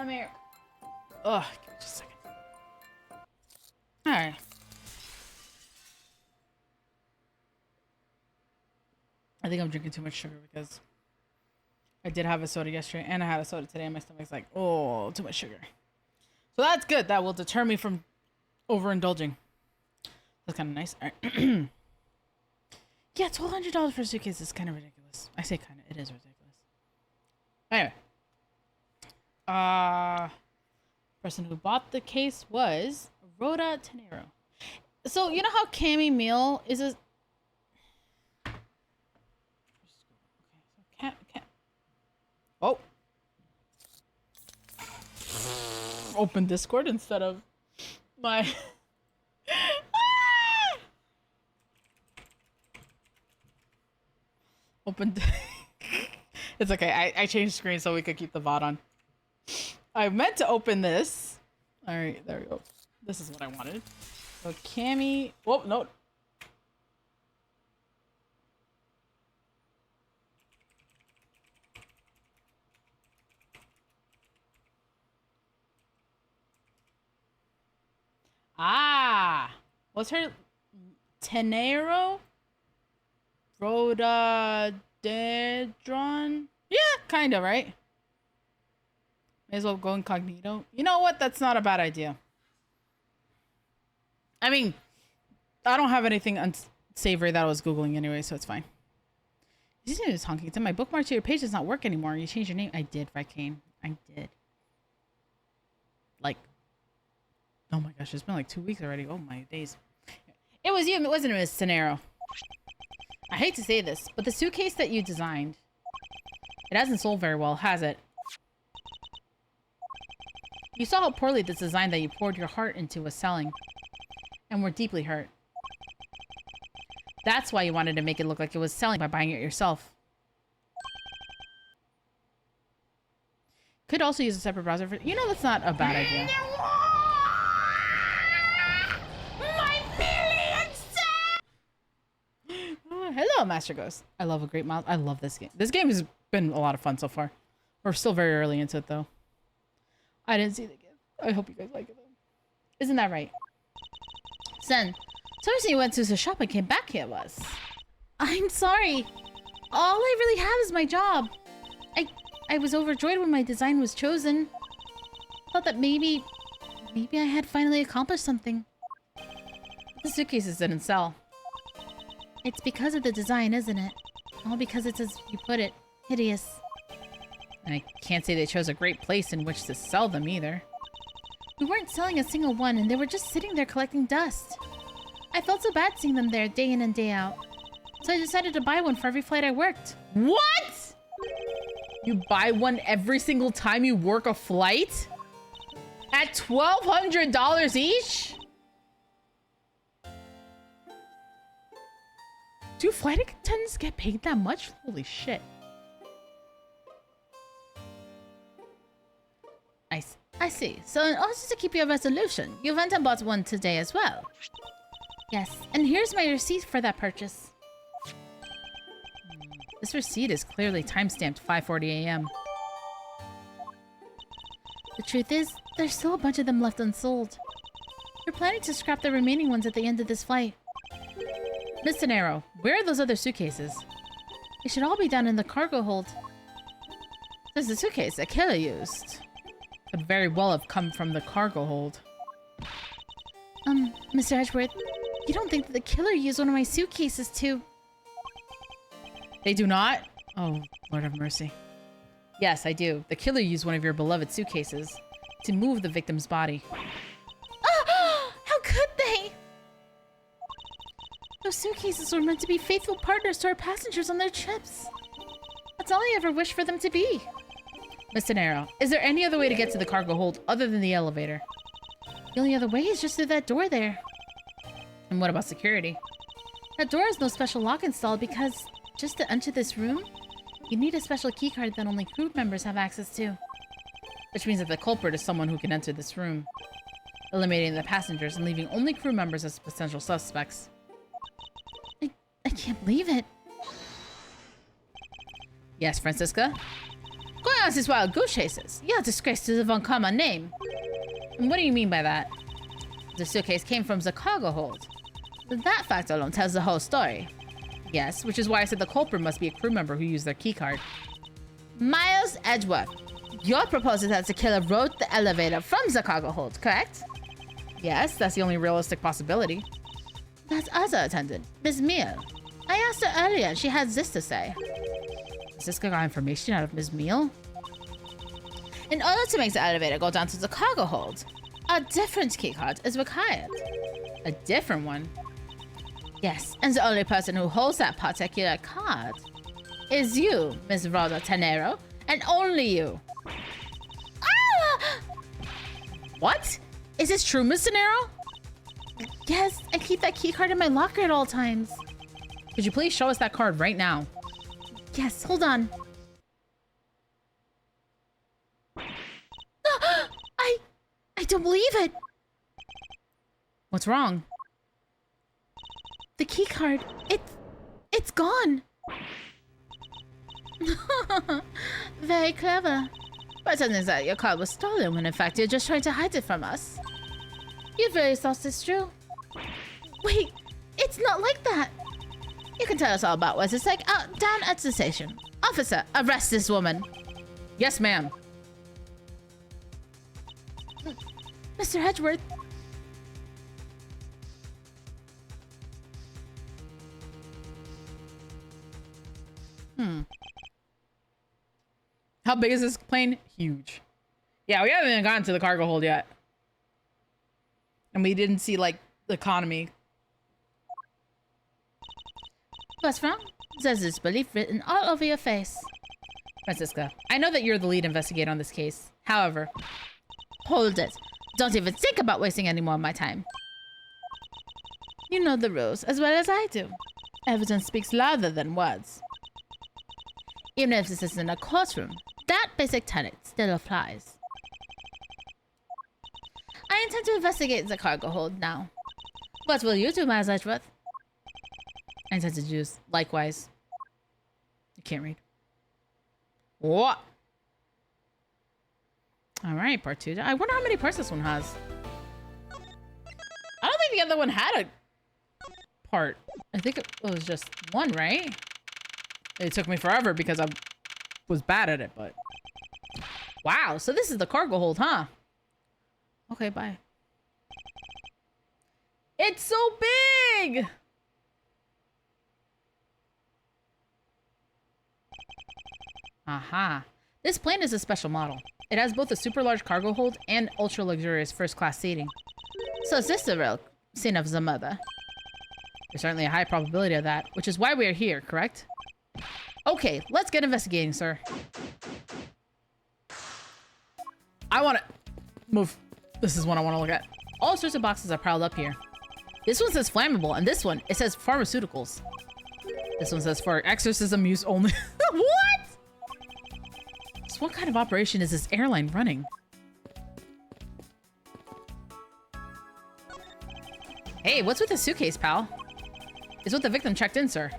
Come here. Ugh, give me just a second. Alright. I think I'm drinking too much sugar because I did have a soda yesterday and I had a soda today and my stomach's like, oh, too much sugar. So that's good. That will deter me from overindulging. That's kind of nice. All right. Yeah, $1,200 for a suitcase is kind of ridiculous. I say kind of. It is ridiculous. Anyway. Person who bought the case was Rhoda Tenero. So, you know how Cami Meal is a... Okay, so Oh. Open Discord instead of my... Open... It's okay. I changed screen so we could keep the VOD on. I meant to open this. All right, there we go. This is what I wanted. So Cammy... Oh, no. Ah! What's her... Tenero? Rhododendron? Yeah, kind of, right? May as well go incognito. You know what? That's not a bad idea. I mean, I don't have anything unsavory that I was Googling anyway, so it's fine. This is honking. It's in my bookmark to your page does not work anymore. You changed your name. I did, Rikane. I did. Like, oh my gosh, it's been like 2 weeks already. Oh my days. It was you, wasn't it, Miss Tenero? I hate to say this, but the suitcase that you designed, it hasn't sold very well, has it? You saw how poorly this design that you poured your heart into was selling, and were deeply hurt. That's why you wanted to make it look like it was selling by buying it yourself. Could also use a separate browser for... You know, that's not a bad idea. Hello, Master Ghost. I love a great mouse. I love this game. This game has been a lot of fun so far. We're still very early into it, though. I didn't see the gift. I hope you guys like it, though. Isn't that right? Sen, so you went to the shop and came back here was. I'm sorry. All I really have is my job. I was overjoyed when my design was chosen. Thought that maybe I had finally accomplished something. The suitcases didn't sell. It's because of the design, isn't it? All because it's, as you put it, hideous. I can't say they chose a great place in which to sell them either. We weren't selling a single one, and they were just sitting there collecting dust. I felt so bad seeing them there day in and day out. So I decided to buy one for every flight I worked. What? You buy one every single time you work a flight? At $1,200 each? Do flight attendants get paid that much? Holy shit. I see. So in order to keep your resolution, you went and bought one today as well. Yes, and here's my receipt for that purchase. This receipt is clearly timestamped 5:40 a.m. The truth is, there's still a bunch of them left unsold. We're planning to scrap the remaining ones at the end of this flight. Miss Tenero, where are those other suitcases? They should all be down in the cargo hold. There's the suitcase that Killer used. Could very well have come from the cargo hold. Mr. Edgeworth, you don't think that the killer used one of my suitcases to... They do not? Oh, Lord have mercy. Yes, I do. The killer used one of your beloved suitcases to move the victim's body. Oh, how could they? Those suitcases were meant to be faithful partners to our passengers on their trips. That's all I ever wished for them to be. Miss Tenero, is there any other way to get to the cargo hold other than the elevator? The only other way is just through that door there. And what about security? That door has no special lock installed because just to enter this room, you need a special keycard that only crew members have access to. Which means that the culprit is someone who can enter this room, eliminating the passengers and leaving only crew members as potential suspects. I can't believe it. Yes, Francisca? Announce these wild goose chases. You're a disgrace to the Von Karma name. And what do you mean by that? The suitcase came from the cargo hold. That fact alone tells the whole story. Yes, which is why I said the culprit must be a crew member who used their keycard. Miles Edgeworth, you're proposing that the killer rode the elevator from the cargo hold, correct? Yes, that's the only realistic possibility. That other attendant, Ms. Meal. I asked her earlier and she had this to say. Cisco got information out of Ms. Meal? In order to make the elevator go down to the cargo hold, a different keycard is required. A different one? Yes, and the only person who holds that particular card is you, Miss Rhoda Tenero, and only you. Ah! What? Is this true, Miss Tenero? Yes, I keep that keycard in my locker at all times. Could you please show us that card right now? Yes, hold on. I don't believe it. What's wrong? The keycard, it's gone. Very clever. But it turns out your card was stolen when in fact you're just trying to hide it from us. You really thought this true? Wait, it's not like that. You can tell us all about what it's like out down at the station. Officer, arrest this woman. Yes, ma'am. Mr. Edgeworth. How big is this plane? Huge. Yeah, we haven't even gotten to the cargo hold yet. And we didn't see, like, the economy. What's wrong? There's disbelief written all over your face. Francisca, I know that you're the lead investigator on this case. However, hold it. Don't even think about wasting any more of my time. You know the rules as well as I do. Evidence speaks louder than words. Even if this isn't a courtroom, that basic tenet still applies. I intend to investigate the cargo hold now. What will you do, Miles Edgeworth? I intend to do likewise. You can't read. What? All right, part 2. I wonder how many parts this one has. I don't think the other one had a part. I think it was just one, right? It took me forever because I was bad at it, but... Wow, so this is the cargo hold, huh? Okay, bye. It's so big! Aha. This plane is a special model. It has both a super large cargo hold and ultra luxurious first class seating. So is this the real scene of the murder? There's certainly a high probability of that, which is why we are here, correct? Okay, let's get investigating, sir. I want to move. This is what I want to look at. All sorts of boxes are piled up here. This one says flammable, and this one, it says pharmaceuticals. This one says for exorcism use only. What? So what kind of operation is this airline running? Hey, what's with the suitcase, pal? It's what the victim checked in, sir.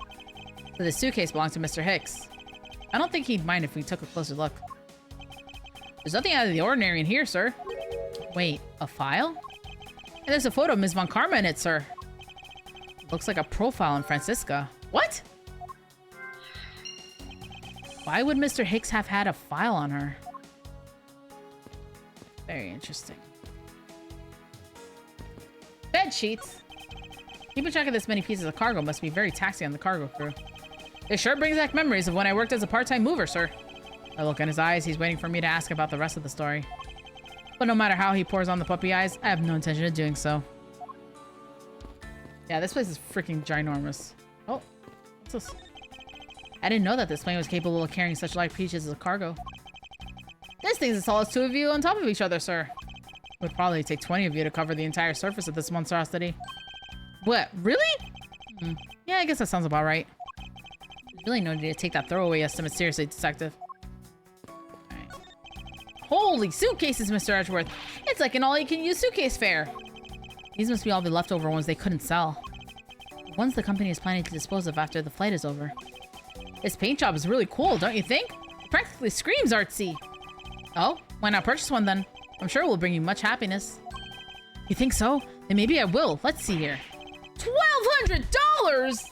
So the suitcase belongs to Mr. Hicks. I don't think he'd mind if we took a closer look. There's nothing out of the ordinary in here, sir. Wait, a file? And there's a photo of Ms. Von Karma in it, sir. Looks like a profile on Francisca. What? Why would Mr. Hicks have had a file on her? Very interesting. Bed sheets. Keeping track of this many pieces of cargo must be very taxing on the cargo crew. It sure brings back memories of when I worked as a part-time mover, sir. I look in his eyes, he's waiting for me to ask about the rest of the story. But no matter how he pours on the puppy eyes, I have no intention of doing so. Yeah, this place is freaking ginormous. Oh, what's this? I didn't know that this plane was capable of carrying such large pieces of cargo. This thing's as tall as 2 of you on top of each other, sir. It would probably take 20 of you to cover the entire surface of this monstrosity. What, really? Yeah, I guess that sounds about right. Really no need to take that throwaway estimate seriously, detective. Alright. Holy suitcases, Mr. Edgeworth! It's like an all-you-can-use suitcase fair! These must be all the leftover ones they couldn't sell. Ones the company is planning to dispose of after the flight is over. This paint job is really cool, don't you think? It practically screams artsy. Oh, why not purchase one then? I'm sure it will bring you much happiness. You think so? Then maybe I will. Let's see here. $1,200!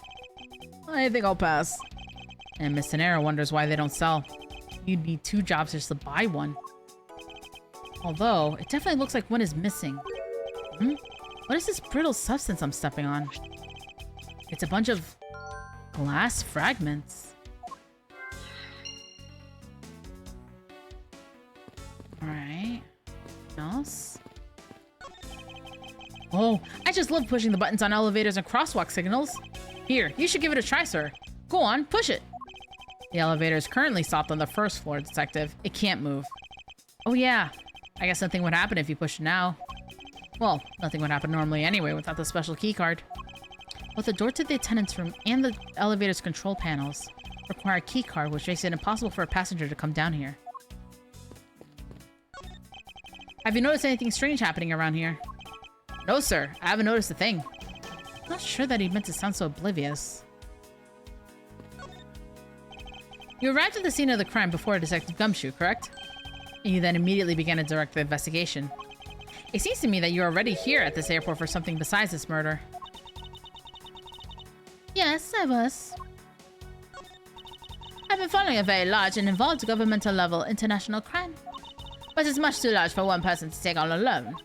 I think I'll pass. And Miss Sonera wonders why they don't sell. You'd need 2 jobs just to buy one. Although, it definitely looks like one is missing. What is this brittle substance I'm stepping on? It's a bunch of glass fragments. Alright. Else? Oh, I just love pushing the buttons on elevators and crosswalk signals. Here, you should give it a try, sir. Go on, push it. The elevator is currently stopped on the 1st floor, Detective. It can't move. Oh yeah, I guess nothing would happen if you pushed it now. Well, nothing would happen normally anyway without the special key card. Both the door to the attendant's room and the elevator's control panels require a key card, which makes it impossible for a passenger to come down here. Have you noticed anything strange happening around here? No, sir. I haven't noticed a thing. I'm not sure that he meant to sound so oblivious. You arrived at the scene of the crime before Detective Gumshoe, correct? And you then immediately began to direct the investigation. It seems to me that you're already here at this airport for something besides this murder. Yes, I was. I've been following a very large and involved governmental level international crime. But it's much too large for one person to take on alone.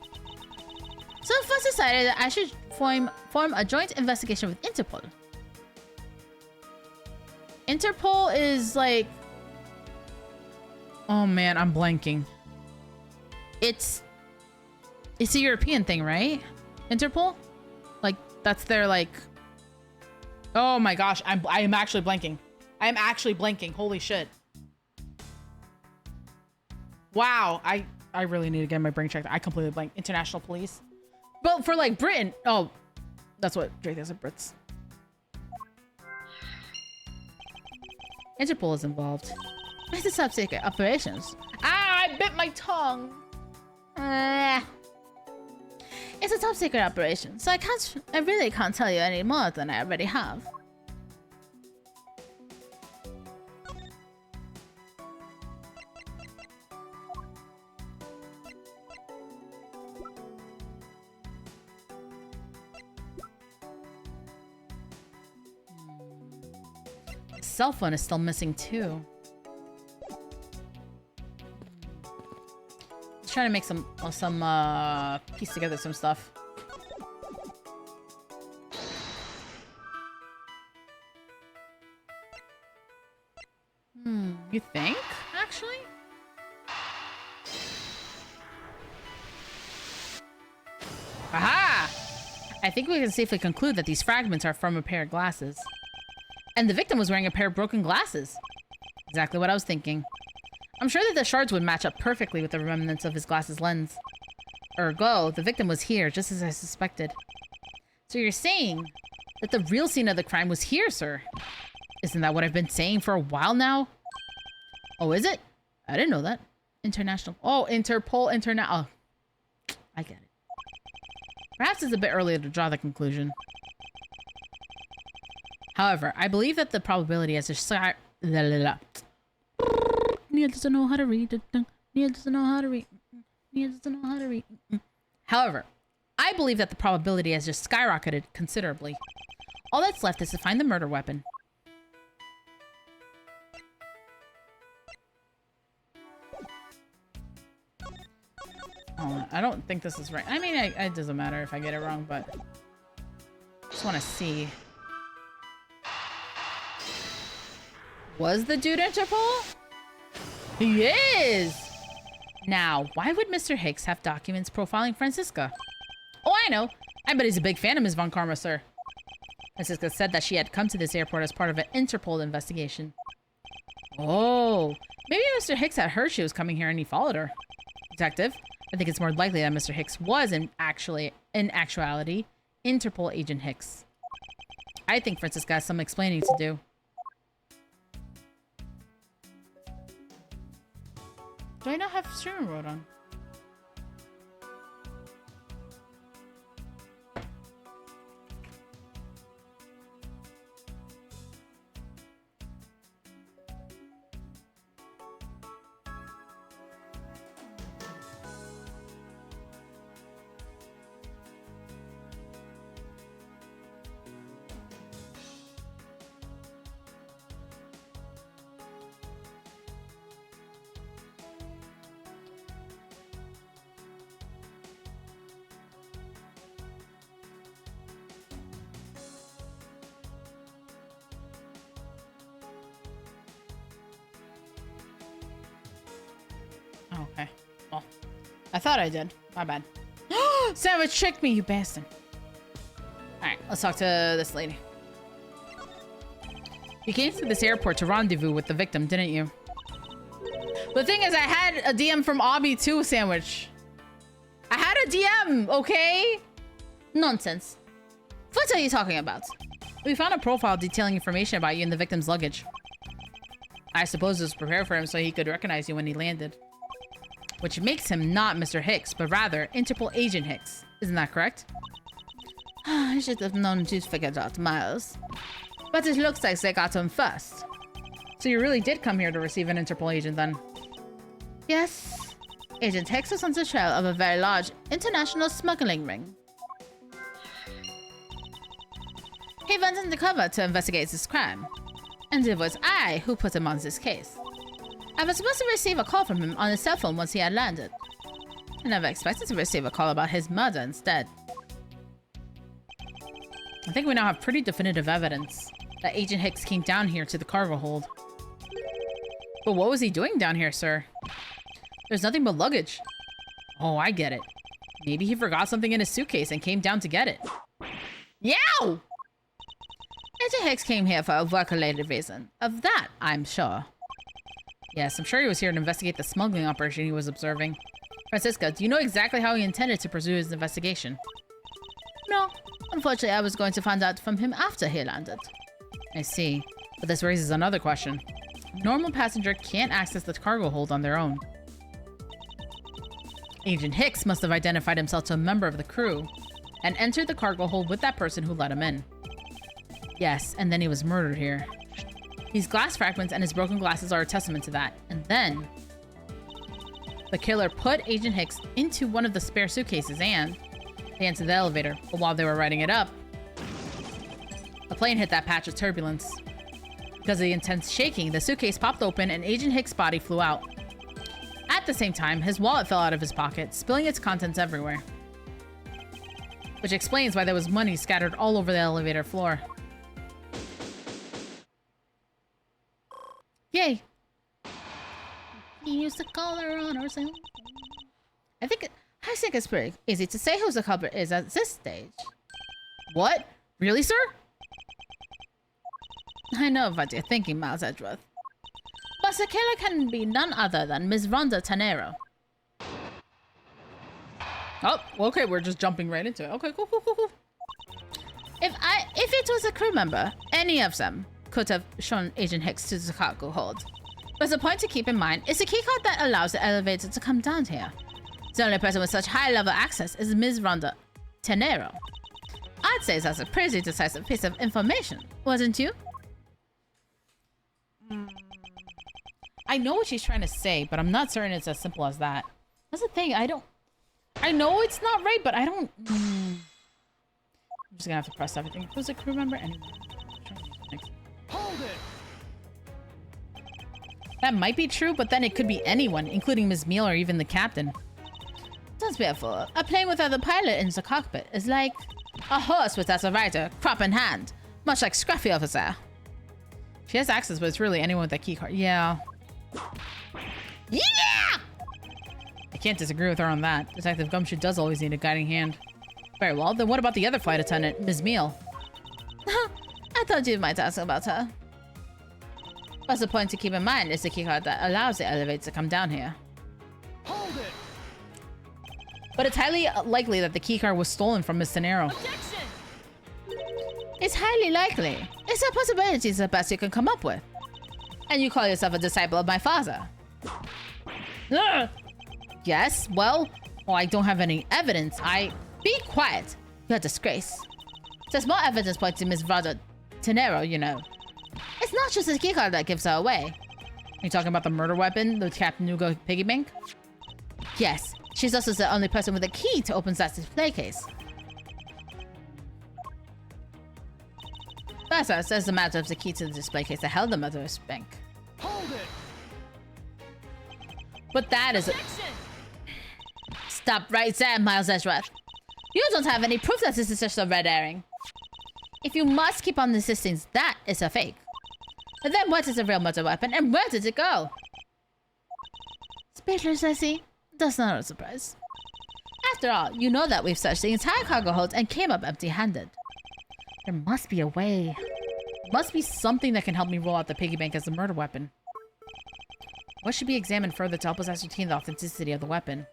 So I first decided that I should form a joint investigation with Interpol. Interpol is like... Oh man, I'm blanking. It's a European thing, right? Interpol? Like, that's their like... Oh my gosh, I am actually blanking. I am actually blanking. Holy shit. Wow, I really need to get my brain checked. I completely blanked. International police. But for like Britain. Oh, that's what Drake does at Brits. Interpol is involved. It's a top-secret operations. Ah, I bit my tongue. It's a top-secret operation, so I really can't tell you any more than I already have. Cell phone is still missing too. Let's try to make some piece together some stuff. You think? Actually? Aha! I think we can safely conclude that these fragments are from a pair of glasses. And the victim was wearing a pair of broken glasses. Exactly what I was thinking. I'm sure that the shards would match up perfectly with the remnants of his glasses lens. Ergo, the victim was here, just as I suspected. So you're saying that the real scene of the crime was here, sir? Isn't that what I've been saying for a while now? Oh, is it? I didn't know that. International. Oh, Interpol, Oh, I get it. Perhaps it's a bit early to draw the conclusion. However, I believe that the probability as a Neil doesn't know how to read. Neil doesn't know how to read. Neil doesn't know how to read. However, I believe that the probability has just skyrocketed considerably. All that's left is to find the murder weapon. Oh, I don't think this is right. I mean, it doesn't matter if I get it wrong, but I just want to see. Was the dude Interpol? He is! Now, why would Mr. Hicks have documents profiling Francisca? Oh, I know. I bet he's a big fan of Ms. Von Karma, sir. Francisca said that she had come to this airport as part of an Interpol investigation. Oh, maybe Mr. Hicks had heard she was coming here and he followed her. Detective, I think it's more likely that Mr. Hicks was in actuality Interpol agent Hicks. I think Francisca has some explaining to do. Do I not have streaming mode on? Okay. Well, I thought I did. My bad. Sandwich tricked me, you bastard. Alright, let's talk to this lady. You came to this airport to rendezvous with the victim, didn't you? The thing is, I had a DM from Obby too, Sandwich. I had a DM, okay? Nonsense. What are you talking about? We found a profile detailing information about you in the victim's luggage. I suppose it was prepared for him so he could recognize you when he landed. Which makes him not Mr. Hicks, but rather Interpol Agent Hicks. Isn't that correct? I should have known to figure it out, Miles. But it looks like they got him first. So you really did come here to receive an Interpol agent then? Yes. Agent Hicks was on the trail of a very large international smuggling ring. He went undercover to investigate this crime. And it was I who put him on this case. I was supposed to receive a call from him on his cell phone once he had landed. I never expected to receive a call about his murder instead. I think we now have pretty definitive evidence that Agent Hicks came down here to the cargo hold. But what was he doing down here, sir? There's nothing but luggage. Oh, I get it. Maybe he forgot something in his suitcase and came down to get it. Yow! Agent Hicks came here for a work-related reason. Of that, I'm sure. Yes, I'm sure he was here to investigate the smuggling operation he was observing. Francisca, do you know exactly how he intended to pursue his investigation? No. Unfortunately, I was going to find out from him after he landed. I see. But this raises another question. A normal passenger can't access the cargo hold on their own. Agent Hicks must have identified himself to a member of the crew and entered the cargo hold with that person who let him in. Yes, and then he was murdered here. These glass fragments and his broken glasses are a testament to that. And then the killer put Agent Hicks into one of the spare suitcases and they entered the elevator. But while they were riding it up, the plane hit that patch of turbulence. Because of the intense shaking, the suitcase popped open and Agent Hicks' body flew out. At the same time, his wallet fell out of his pocket, spilling its contents everywhere. Which explains why there was money scattered all over the elevator floor. Yay! He used to call her on or something. I think it's pretty easy to say who the culprit is at this stage. What? Really, sir? I know what you're thinking, Miles Edgeworth. But the killer can be none other than Ms. Rhonda Tanero. Oh, okay, we're just jumping right into it. Okay, cool. If it was a crew member, any of them could have shown Agent Hicks to the cargo hold. But the point to keep in mind is the keycard that allows the elevator to come down here. The only person with such high-level access is Ms. Rhonda Tanero. I'd say that's a pretty decisive piece of information, wasn't you? I know what she's trying to say, but I'm not certain it's as simple as that. That's the thing, I know it's not right, but I don't... I'm just gonna have to press everything. Who's a crew member anyway? Hold it! That might be true, but then it could be anyone, including Ms. Meal or even the captain. Don't be a fool. A plane without a pilot in the cockpit is like a horse without a rider, crop in hand. Much like Scruffy over there. She has access, but it's really anyone with that key card. Yeah. Yeah! I can't disagree with her on that. Detective Gumshoe does always need a guiding hand. Very well, then what about the other flight attendant, Ms. Meal? I thought you might ask about her. But the point to keep in mind is the keycard that allows the elevator to come down here. Hold it! But it's highly likely that the keycard was stolen from Ms. Tanero. Objection! It's highly likely. It's a possibility the best you can come up with. And you call yourself a disciple of my father. Ugh. Yes, well, I don't have any evidence. Be quiet. You're a disgrace. There's more evidence pointing to Ms. Rhonda Tanero, you know. It's not just the keycard that gives her away. Are you talking about the murder weapon, the Captain Nugo piggy bank? Yes, she's also the only person with a key to open that display case. Further, there's the matter of the key to the display case that held the murderous bank. Hold it! But that is... Objection! Stop right there, Miles Edgeworth. You don't have any proof that this is just a red herring. If you must keep on insisting that is a fake, then what is a real murder weapon and where did it go? Speechless, I see. That's not a surprise. After all, you know that we've searched the entire cargo hold and came up empty-handed. There must be a way. Must be something that can help me roll out the piggy bank as a murder weapon. What should be examined further to help us ascertain the authenticity of the weapon?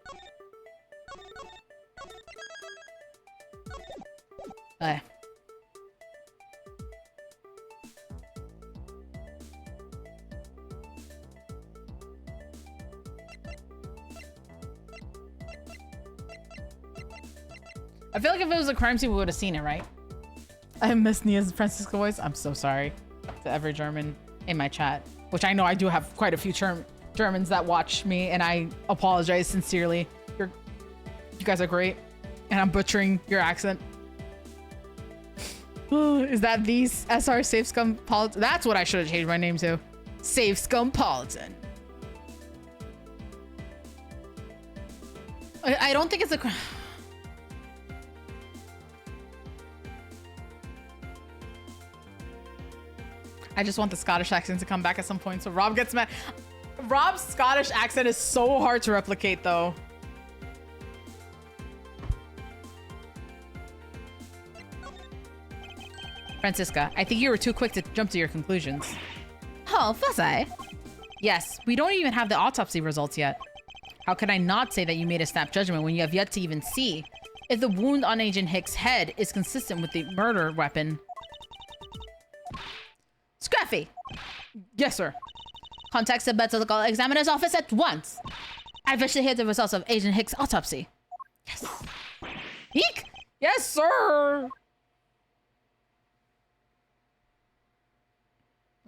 I feel like if it was a crime scene, we would have seen it, right? I miss Nia's Francisco voice. I'm so sorry to every German in my chat, which I know I do have quite a few Germans that watch me, and I apologize sincerely. You guys are great, and I'm butchering your accent. Is that the SR Safe Scumpolitan? That's what I should have changed my name to. Safe Scumpolitan. I don't think it's a crime. I just want the Scottish accent to come back at some point so Rob gets mad. Rob's Scottish accent is so hard to replicate, though. Francisca, I think you were too quick to jump to your conclusions. Oh, was I? Yes, we don't even have the autopsy results yet. How can I not say that you made a snap judgment when you have yet to even see if the wound on Agent Hicks' head is consistent with the murder weapon? Scruffy! Yes, sir. Contact the medical examiner's office at once. I wish to hear the results of Agent Hicks' autopsy. Yes. Eek! Yes, sir!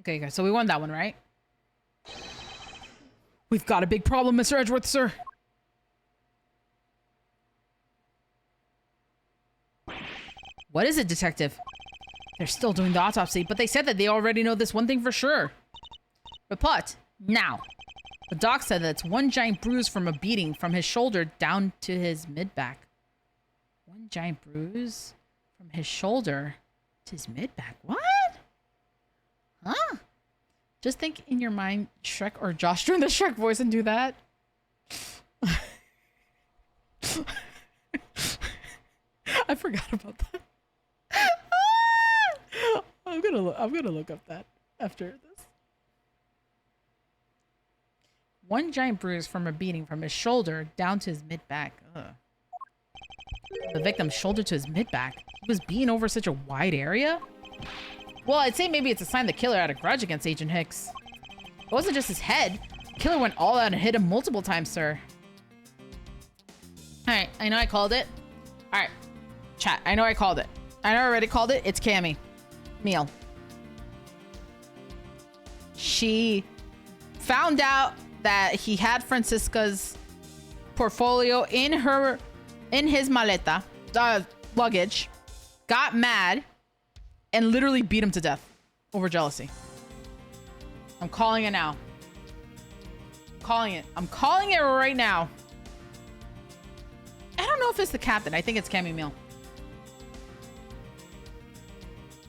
Okay, guys, so we won that one, right? We've got a big problem, Mr. Edgeworth, sir. What is it, detective? They're still doing the autopsy, but they said that they already know this one thing for sure. Report, now. The doc said that it's one giant bruise from a beating from his shoulder down to his mid-back. One giant bruise from his shoulder to his mid-back. What? Huh? Just think in your mind Shrek or Josh doing the Shrek voice and do that. I forgot about that. I'm gonna look up that after this. One giant bruise from a beating from his shoulder down to his mid-back. The victim's shoulder to his mid-back. He was beaten over such a wide area? Well, I'd say maybe it's a sign the killer had a grudge against Agent Hicks. It wasn't just his head. The killer went all out and hit him multiple times, sir. Alright, I know I called it. Alright, chat, I know I called it. I know I already called it. It's Cammy. Meal. She found out that he had Francisca's portfolio in his maleta, luggage, got mad, and literally beat him to death over jealousy. I'm calling it now. Calling it. I'm calling it right now. I don't know if it's the captain. I think it's Cammy Meal.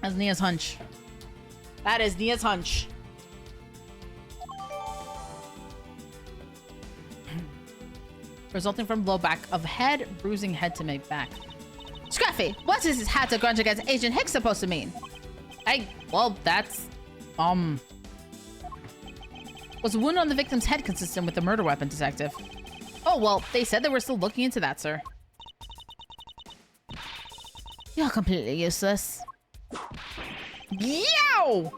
That's Nia's hunch. That is Nia's hunch. Resulting from blowback of head, bruising head to make back. Scruffy, what is his hat to grudge against Agent Hicks supposed to mean? Well, that's, Was the wound on the victim's head consistent with the murder weapon, detective? Oh, well, they said they were still looking into that, sir. You're completely useless. Yow!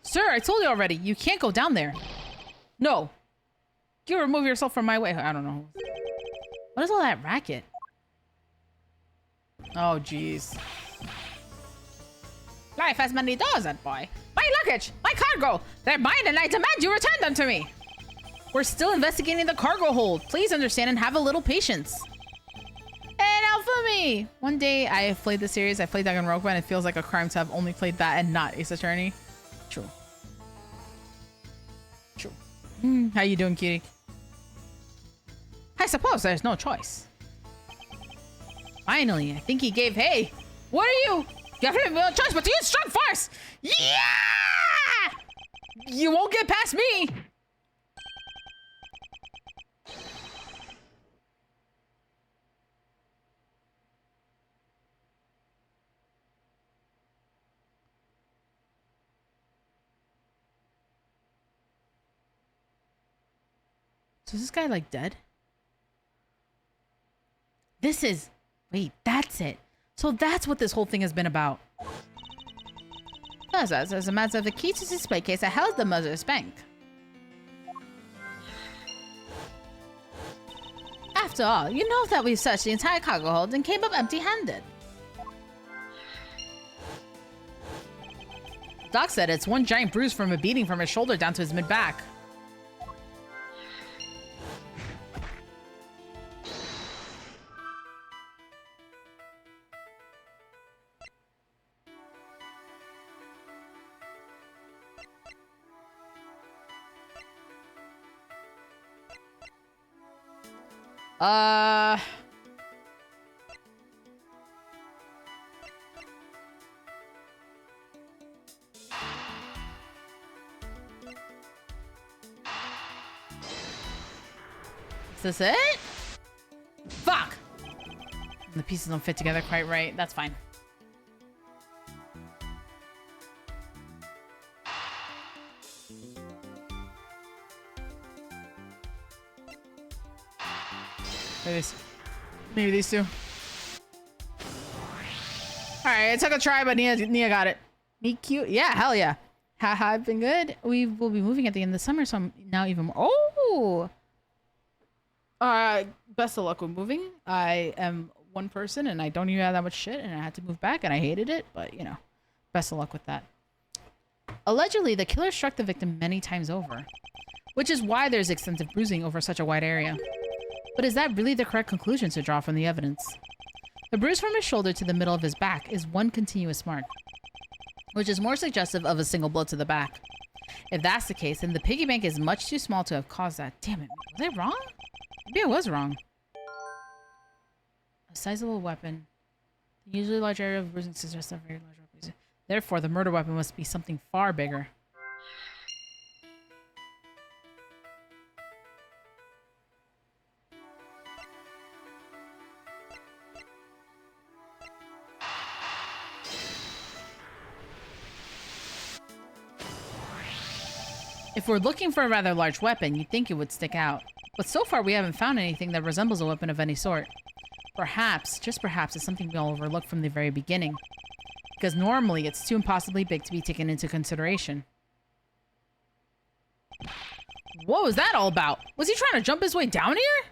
Sir, I told you already, you can't go down there. No. You remove yourself from my way. I don't know. What is all that racket? Oh, jeez. Life has many doors, boy. My luggage! My cargo! They're mine and I demand you return them to me! We're still investigating the cargo hold. Please understand and have a little patience. And out for me! One day I have played the series, I played Danganronpa, and it feels like a crime to have only played that and not Ace Attorney. True. True. How you doing, cutie? I suppose there's no choice. Finally, I think he gave... Hey! What are you? You have no choice but to use strong force! Yeah! You won't get past me! So is this guy like dead? This is... Wait, that's it. So that's what this whole thing has been about. As a matter of the key to this display case that held the mother's bank. After all, you know that we've searched the entire cargo hold and came up empty-handed. Doc said it's one giant bruise from a beating from his shoulder down to his mid-back. Is this it? Fuck! The pieces don't fit together quite right. That's fine. Maybe these two. Alright, it took a try, but Nia got it. Me cute? Yeah, hell yeah. Haha, I've been good. We will be moving at the end of the summer, so I'm now even more. Oh! Best of luck with moving. I am one person and I don't even have that much shit, and I had to move back and I hated it, but you know, best of luck with that. Allegedly, the killer struck the victim many times over, which is why there's extensive bruising over such a wide area. But is that really the correct conclusion to draw from the evidence? The bruise from his shoulder to the middle of his back is one continuous mark, which is more suggestive of a single blow to the back. If that's the case, then the piggy bank is much too small to have caused that. Damn it, was I wrong? Maybe I was wrong. A sizable weapon. The usually large area of bruising suggests a very large weapon. Therefore, the murder weapon must be something far bigger. If we're looking for a rather large weapon, you'd think it would stick out. But so far, we haven't found anything that resembles a weapon of any sort. Perhaps, just perhaps, it's something we'll overlook from the very beginning. Because normally, it's too impossibly big to be taken into consideration. What was that all about? Was he trying to jump his way down here?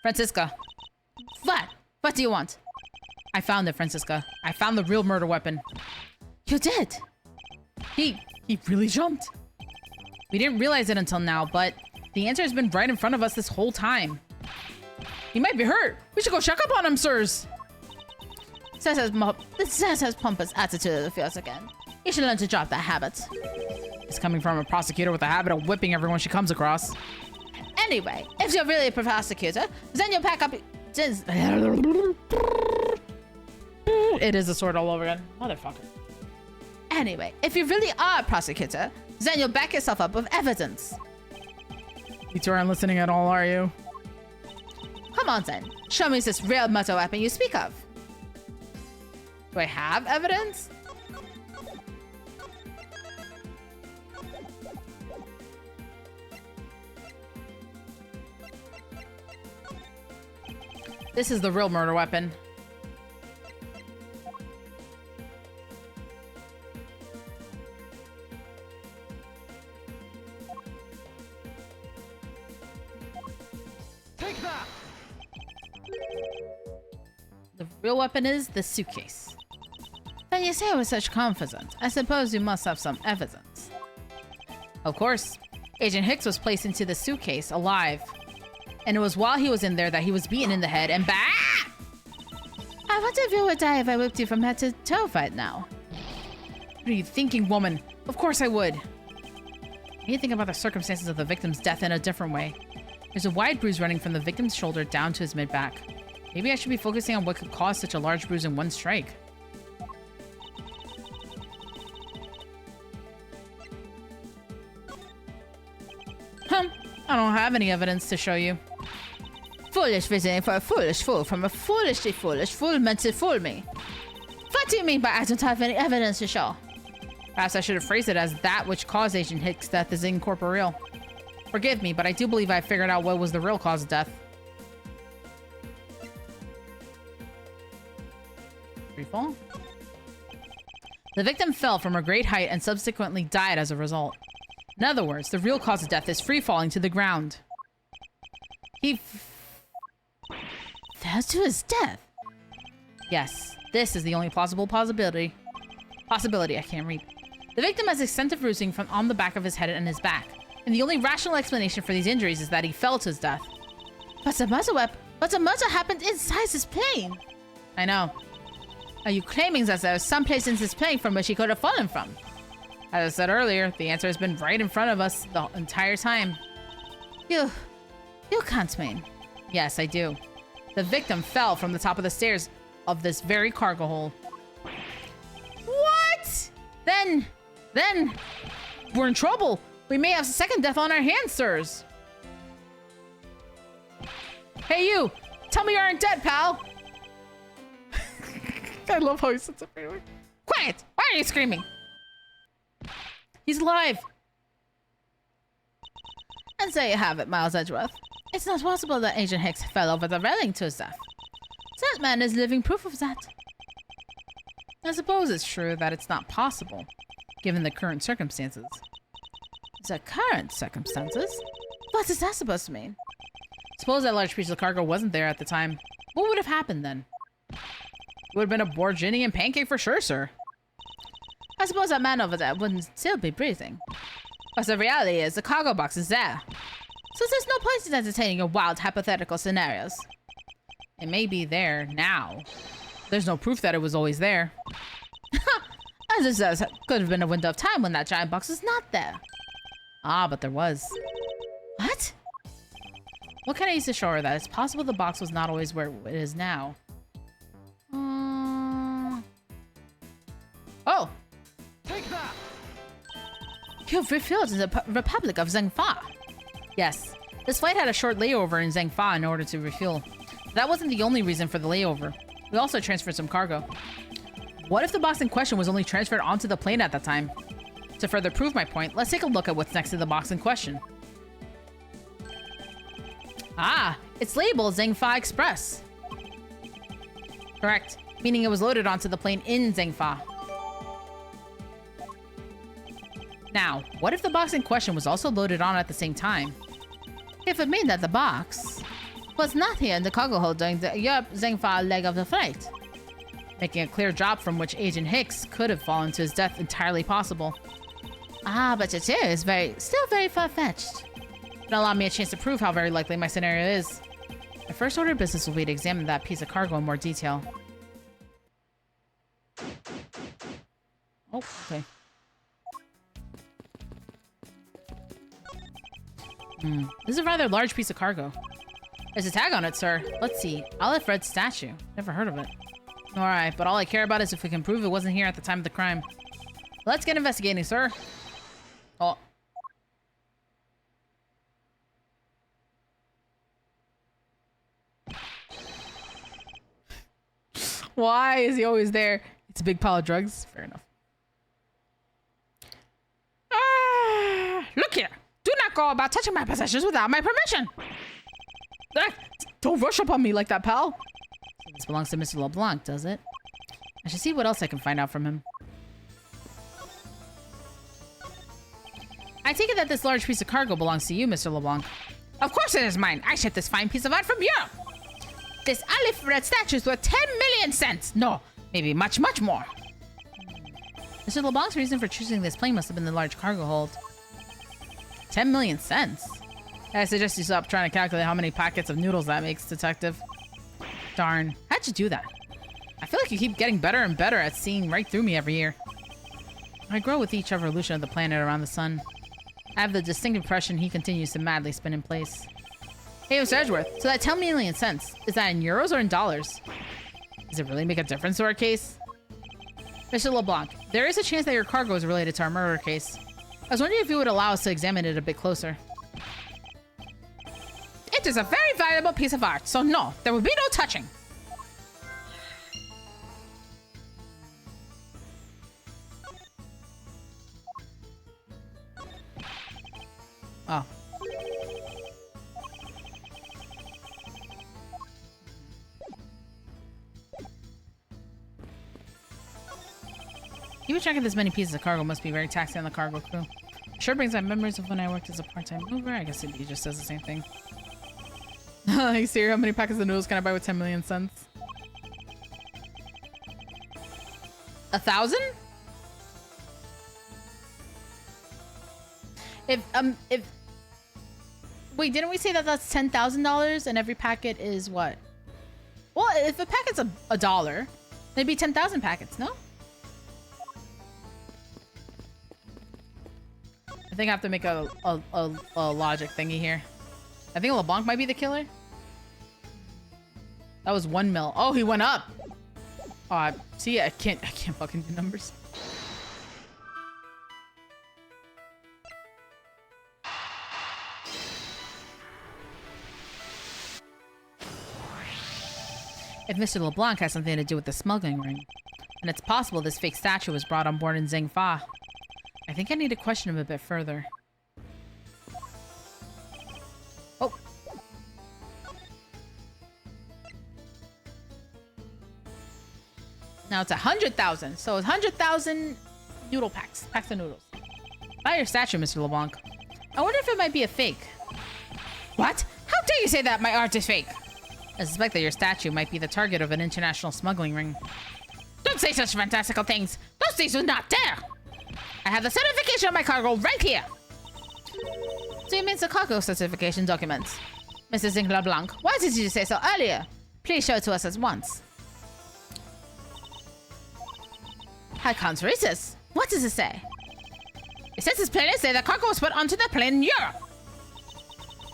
Francisca. What do you want? I found it, Francisca. I found the real murder weapon. You did? He really jumped. We didn't realize it until now, but the answer has been right in front of us this whole time. He might be hurt. We should go check up on him, sirs. This has pompous attitude of the field again. You should learn to drop that habit. It's coming from a prosecutor with a habit of whipping everyone she comes across. Anyway, if you're really a prosecutor, then you'll pack up... It is a sword all over again. Motherfucker. Anyway, if you really are a prosecutor, then you'll back yourself up with evidence. You two aren't listening at all, are you? Come on then. Show me this real murder weapon you speak of. Do I have evidence? This is the real murder weapon. Take that! The real weapon is the suitcase. Then you say with such confidence. I suppose you must have some evidence. Of course. Agent Hicks was placed into the suitcase alive. And it was while he was in there that he was beaten in the head and I wonder if you would die if I whipped you from head to toe right now. What are you thinking, woman? Of course I would. I need to think about the circumstances of the victim's death in a different way. There's a wide bruise running from the victim's shoulder down to his mid-back. Maybe I should be focusing on what could cause such a large bruise in one strike. I don't have any evidence to show you. Foolish visiting for a foolish fool from a foolishly foolish fool meant to fool me. What do you mean by I don't have any evidence to show? Perhaps I should have phrased it as that which caused Agent Hicks' death is incorporeal. Forgive me, but I do believe I figured out what was the real cause of death. Freefall? The victim fell from a great height and subsequently died as a result. In other words, the real cause of death is free falling to the ground. He fell to his death. Yes, this is the only plausible possibility. I can't read. The victim has extensive bruising on the back of his head and his back, and the only rational explanation for these injuries is that he fell to his death. But the murder happened inside his plane. I know. Are you claiming that there is some place in this plane from which he could have fallen from? As I said earlier, the answer has been right in front of us the entire time. You can't mean. Yes, I do. The victim fell from the top of the stairs of this very cargo hold. What? Then, we're in trouble. We may have a second death on our hands, sirs. Hey, you! Tell me you aren't dead, pal! I love how he sits up anyway. Quiet! Why are you screaming? He's alive! And so you have it, Miles Edgeworth. It's not possible that Agent Hicks fell over the railing to his death. That man is living proof of that. I suppose it's true that it's not possible, given the current circumstances. The current circumstances? What is that supposed to mean? Suppose that large piece of cargo wasn't there at the time. What would have happened then? It would have been a Borginian pancake for sure, sir. I suppose that man over there wouldn't still be breathing. But the reality is, the cargo box is there. So there's no point in entertaining your wild hypothetical scenarios. It may be there now. There's no proof that it was always there. As it says, it could have been a window of time when that giant box was not there. Ah, but there was. What? What can I use to show her that it's possible the box was not always where it is now? Oh! Take that! You've refilled in the Republic of Zhengfa. Yes. This flight had a short layover in Zhengfa in order to refuel. That wasn't the only reason for the layover. We also transferred some cargo. What if the box in question was only transferred onto the plane at that time? To further prove my point, let's take a look at what's next to the box in question. Ah, it's labeled Zhengfa Express. Correct, meaning it was loaded onto the plane in Zhengfa. Now, what if the box in question was also loaded on at the same time? If it meant that the box was not here in the cargo hold during the Europe Zhengfa leg of the flight, making a clear drop from which Agent Hicks could have fallen to his death entirely possible. Ah, but it is still very far-fetched. It'll allow me a chance to prove how very likely my scenario is. My first order of business will be to examine that piece of cargo in more detail. Oh, okay. This is a rather large piece of cargo. There's a tag on it, sir. Let's see. Olive Red statue. Never heard of it. Alright, but all I care about is if we can prove it wasn't here at the time of the crime. Let's get investigating, sir. Oh. Why is he always there? It's a big pile of drugs. Fair enough. Look here. Do not go about touching my possessions without my permission. Don't rush up on me like that, pal. So this belongs to Mr. LeBlanc, does it? I should see what else I can find out from him. I take it that this large piece of cargo belongs to you, Mr. LeBlanc. Of course it is mine. I shipped this fine piece of art from Europe. This olive red statue is worth 10 million cents. No, maybe much, much more. Mr. LeBlanc's reason for choosing this plane must have been the large cargo hold. 10 million cents? I suggest you stop trying to calculate how many packets of noodles that makes, detective. Darn. How'd you do that? I feel like you keep getting better and better at seeing right through me every year. I grow with each evolution of the planet around the sun. I have the distinct impression he continues to madly spin in place. Hey, Mr. Edgeworth, so that 10 million cents, is that in euros or in dollars? Does it really make a difference to our case? Mr. LeBlanc, there is a chance that your cargo is related to our murder case. I was wondering if you would allow us to examine it a bit closer. It is a very valuable piece of art, so no, there will be no touching. Oh. Keeping track of this many pieces of cargo must be very taxing on the cargo crew. Sure brings back memories of when I worked as a part-time mover. I guess he just says the same thing. Hey Siri, how many packets of noodles can I buy with 10 million cents? 1,000? If wait, didn't we say that that's $10,000 and every packet is what? Well, if a packet's a dollar, it'd be 10,000 packets, no? I think I have to make a logic thingy here. I think LeBlanc might be the killer. That was 1 mil. Oh, he went up. See, I can't fucking do numbers. If Mr. LeBlanc has something to do with the smuggling ring, and it's possible this fake statue was brought on board in Zingfa, I think I need to question him a bit further. Oh. Now it's 100,000. So it's 100,000 noodle packs of noodles. Buy your statue, Mr. LeBlanc. I wonder if it might be a fake. What? How dare you say that my art is fake? I suspect that your statue might be the target of an international smuggling ring. Don't say such fantastical things. Those things would not dare. I have the certification of my cargo right here. So you mean the cargo certification documents? Mr. Zingler Blanc, why did you say so earlier? Please show it to us at once. I can't read this. What does it say? It says as plainly say the cargo was put onto the plane in Europe.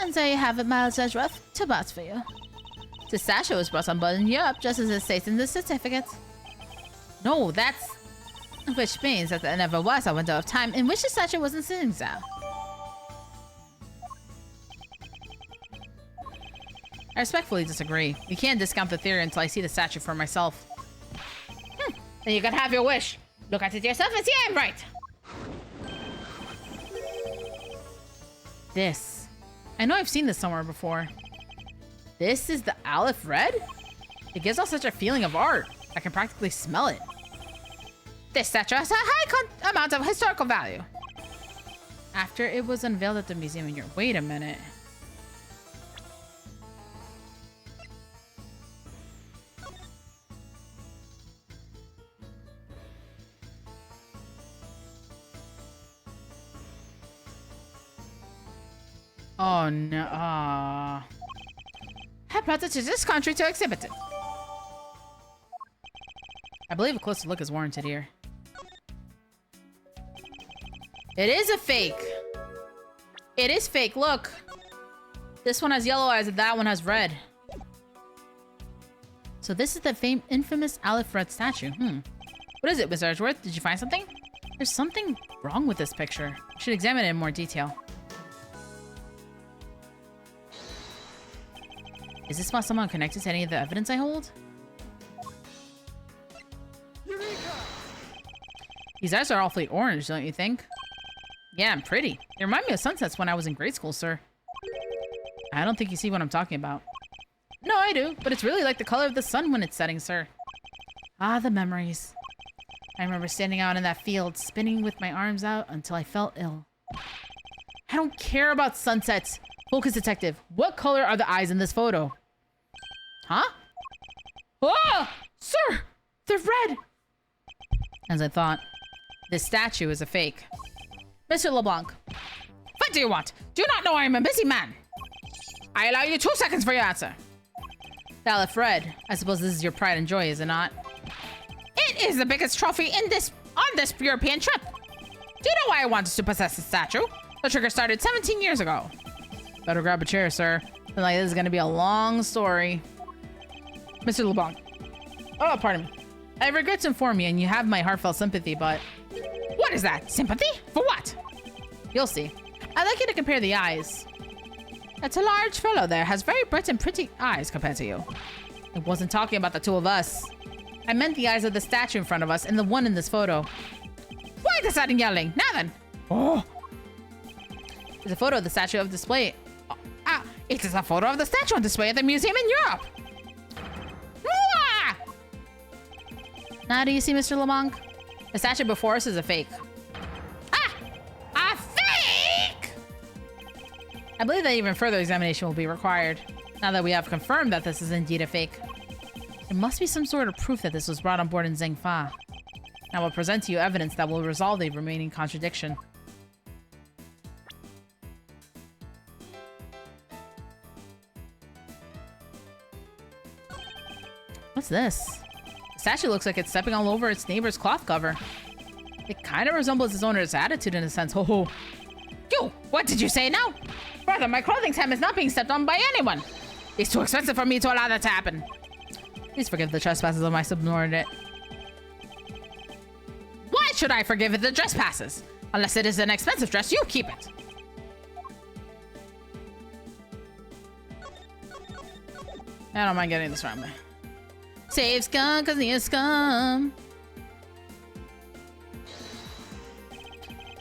And there you have it, Miles Edgeworth. Two bars for you. The statue was brought on board in Europe, just as it states in the certificate. No, that's... Which means that there never was a window of time in which the statue wasn't sitting there. I respectfully disagree. You can't discount the theory until I see the statue for myself. Then you can have your wish. Look at it yourself and see I'm right. This. I know I've seen this somewhere before. This is the Aleph Red? It gives off such a feeling of art. I can practically smell it. This statue has a high amount of historical value. After it was unveiled at the museum in Europe. Wait a minute. Oh no. I brought it to this country to exhibit it. I believe a closer look is warranted here. It is a fake. It is fake, look. This one has yellow eyes and that one has red. So this is the infamous Aleph Red statue. What is it, Mr. Edgeworth? Did you find something? There's something wrong with this picture. I should examine it in more detail. Is this spot somehow connected to any of the evidence I hold? Eureka! These eyes are awfully orange, don't you think? Yeah, I'm pretty. They remind me of sunsets when I was in grade school, sir. I don't think you see what I'm talking about. No, I do, but it's really like the color of the sun when it's setting, sir. Ah, the memories. I remember standing out in that field, spinning with my arms out until I felt ill. I don't care about sunsets. Focus detective, what color are the eyes in this photo? Huh? Oh! Sir! They're red! As I thought, this statue is a fake. Mr. LeBlanc, what do you want? Do you not know I am a busy man? I allow you 2 seconds for your answer. Aleph Red, I suppose this is your pride and joy, is it not? It is the biggest trophy on this European trip. Do you know why I wanted to possess the statue? The trigger started 17 years ago. Better grab a chair, sir. Like, this is gonna be a long story. Mr. LeBlanc. Oh, pardon me. I regret to inform you, and you have my heartfelt sympathy, but... What is that? Sympathy? For what? You'll see. I'd like you to compare the eyes. That's a large fellow there. Has very bright and pretty eyes compared to you. I wasn't talking about the two of us. I meant the eyes of the statue in front of us and the one in this photo. Why the sudden yelling? Now then. Oh. There's a photo of the statue of display. It is a photo of the statue on display at the museum in Europe. Ah! Now do you see, Mr. LeBlanc? The statue before us is a fake. Ah! A fake! I believe that even further examination will be required, now that we have confirmed that this is indeed a fake. There must be some sort of proof that this was brought on board in Zhengfa. I will present to you evidence that will resolve the remaining contradiction. What's this? The statue looks like it's stepping all over its neighbor's cloth cover. It kind of resembles its owner's attitude in a sense. Ho ho. You! What did you say now? Brother, my clothing hem is not being stepped on by anyone. It's too expensive for me to allow that to happen. Please forgive the trespasses of my subordinate. Why should I forgive the trespasses? Unless it is an expensive dress, you keep it. I don't mind getting this wrong. Save scum, cause he is scum.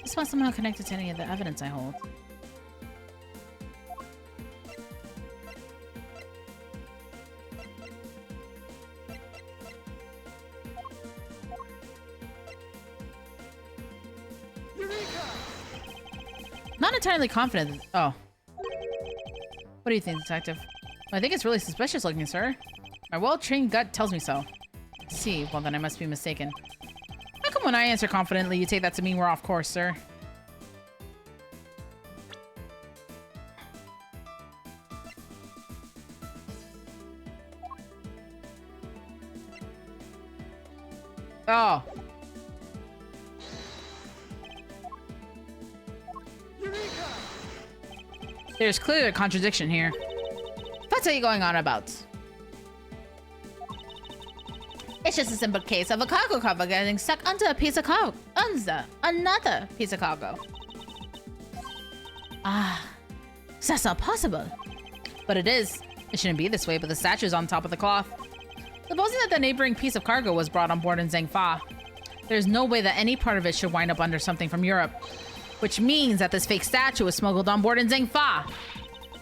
This one's somehow connected to any of the evidence I hold. Not entirely confident. Oh. What do you think, detective? Well, I think it's really suspicious looking, sir. My well-trained gut tells me so. I see. Well, then I must be mistaken. How come when I answer confidently, you take that to mean we're off course, sir? Oh. There's clearly a contradiction here. What are you going on about? It's just a simple case of a cargo cover getting stuck onto a piece of cargo. Another piece of cargo. Ah, that's not possible. But it is. It shouldn't be this way, but the statue's on top of the cloth. Supposing that the neighboring piece of cargo was brought on board in Zhengfa, there's no way that any part of it should wind up under something from Europe. Which means that this fake statue was smuggled on board in Zhengfa.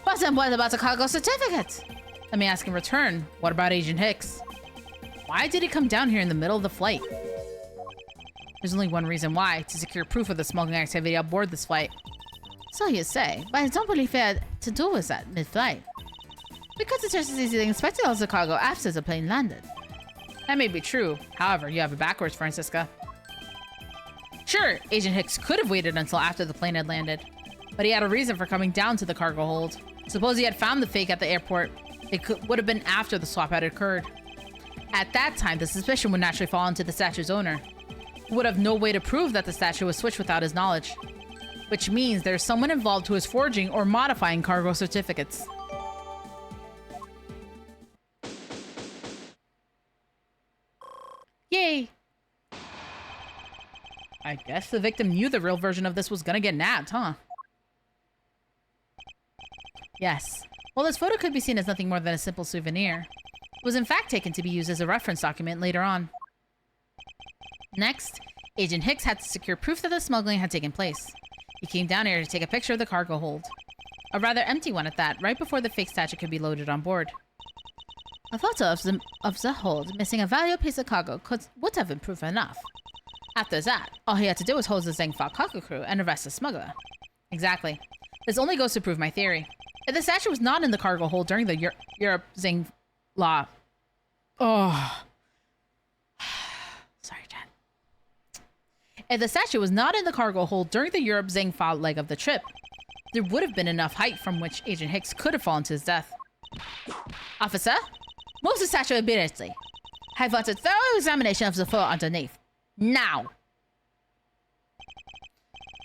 But then what about the cargo certificate? Let me ask in return, what about Agent Hicks? Why did he come down here in the middle of the flight? There's only one reason why, to secure proof of the smuggling activity aboard this flight. So you say, but I don't believe he had to do with that mid-flight. Because it's just as easy to inspect all the cargo after the plane landed. That may be true. However, you have it backwards, Francisca. Sure, Agent Hicks could have waited until after the plane had landed, but he had a reason for coming down to the cargo hold. Suppose he had found the fake at the airport. It would have been after the swap had occurred. At that time, the suspicion would naturally fall onto the statue's owner, who would have no way to prove that the statue was switched without his knowledge. Which means there's someone involved who is forging or modifying cargo certificates. Yay! I guess the victim knew the real version of this was gonna get nabbed, huh? Yes. Well, this photo could be seen as nothing more than a simple souvenir. It was in fact taken to be used as a reference document later on. Next, Agent Hicks had to secure proof that the smuggling had taken place. He came down here to take a picture of the cargo hold. A rather empty one at that, right before the fake statue could be loaded on board. A photo of the hold missing a valuable piece of cargo would have been proof enough. After that, all he had to do was hold the Zhengfa cargo crew and arrest the smuggler. Exactly. This only goes to prove my theory. If the statue was not in the cargo hold during the Europe Zhengfa... Oh. Sorry, Jen. If the statue was not in the cargo hold during the Europe Zhengfa leg of the trip, there would have been enough height from which Agent Hicks could have fallen to his death. Officer, move the statue immediately. I want a thorough examination of the floor underneath. Now!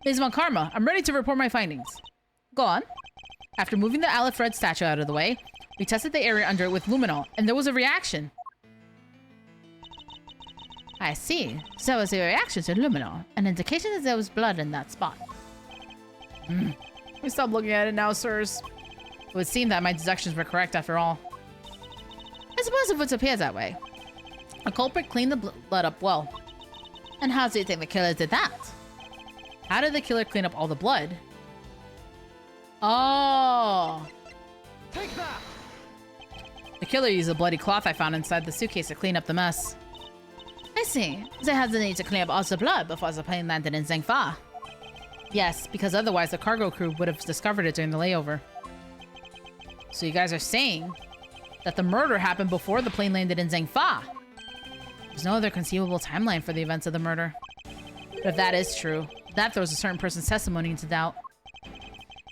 Ms. Von Karma, I'm ready to report my findings. Go on. After moving the Alfred statue out of the way, we tested the area under it with luminol, and there was a reaction. I see. So there was a reaction to luminol, an indication that there was blood in that spot. We stop looking at it now, sirs. It would seem that my deductions were correct after all. I suppose it would appear that way. A culprit cleaned the blood up well. And how do you think the killer did that? How did the killer clean up all the blood? Oh! Take that! The killer used a bloody cloth I found inside the suitcase to clean up the mess. I see. They had the need to clean up all the blood before the plane landed in Zhengfa. Yes, because otherwise the cargo crew would have discovered it during the layover. So you guys are saying that the murder happened before the plane landed in Zhengfa. There's no other conceivable timeline for the events of the murder. But if that is true, that throws a certain person's testimony into doubt.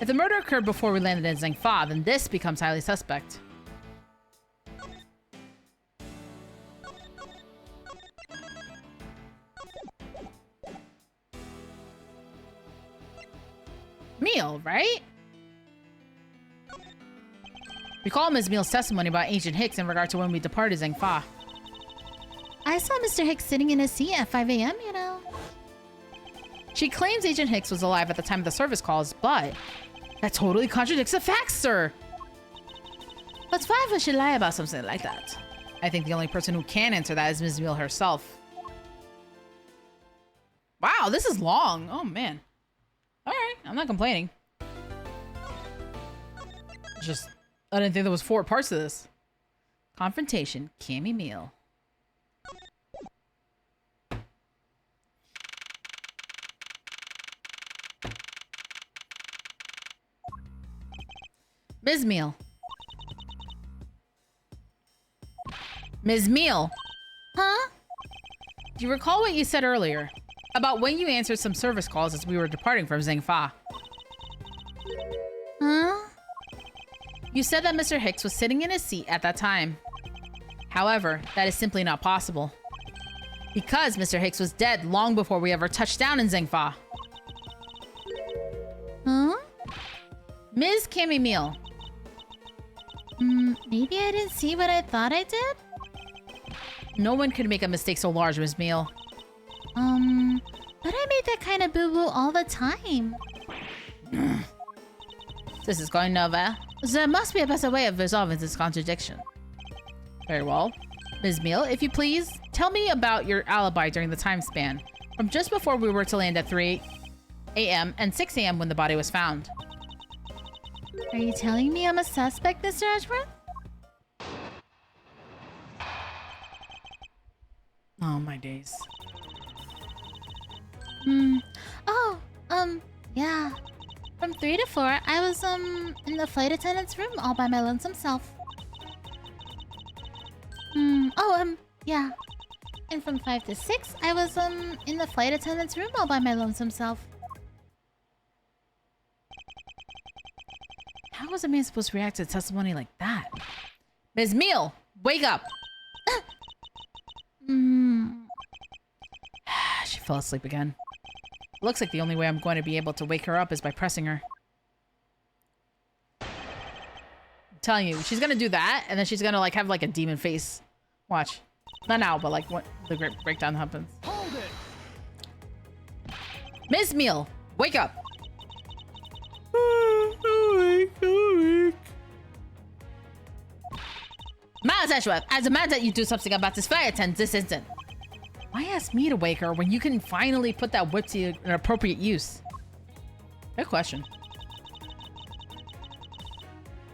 If the murder occurred before we landed in Zhengfa, then this becomes highly suspect. Meal, right? Recall Ms. Meal's testimony about Ancient Hicks in regard to when we departed Zhengfa. I saw Mr. Hicks sitting in his seat at 5 a.m., you know. She claims Agent Hicks was alive at the time of the service calls, but that totally contradicts the facts, sir. But why would she lie about something like that? I think the only person who can answer that is Ms. Meal herself. Wow, this is long. Oh, man. All right, I'm not complaining. It's just, I didn't think there was 4 parts to this. Confrontation, Cammy Meal. Ms. Meal. Ms. Meal. Huh? Do you recall what you said earlier about when you answered some service calls as we were departing from Zhengfa? Huh? You said that Mr. Hicks was sitting in his seat at that time. However, that is simply not possible. Because Mr. Hicks was dead long before we ever touched down in Zhengfa. Huh? Ms. Cammy Meal. Maybe I didn't see what I thought I did? No one could make a mistake so large, Ms. Meal. But I make that kind of boo-boo all the time. This is going nowhere. There must be a better way of resolving this contradiction. Very well. Ms. Meal, if you please, tell me about your alibi during the time span from just before we were to land at 3 a.m. and 6 a.m. when the body was found. Are you telling me I'm a suspect, Mr. Edgeworth? Oh, my days. Yeah. From 3 to 4, I was, in the flight attendant's room all by my lonesome self. Yeah. And from 5 to 6, I was, in the flight attendant's room all by my lonesome self. How was a man supposed to react to testimony like that? Ms. Meal, wake up! She fell asleep again. Looks like the only way I'm going to be able to wake her up is by pressing her. I'm telling you, she's gonna do that, and then she's gonna like have like a demon face. Watch. Not now, but like what the great breakdown happens. Hold it! Ms. Meal, wake up! Miles Edgeworth, I demand that you do something about this flight attendant this instant. Why ask me to wake her when you can finally put that whip to an appropriate use? Good question.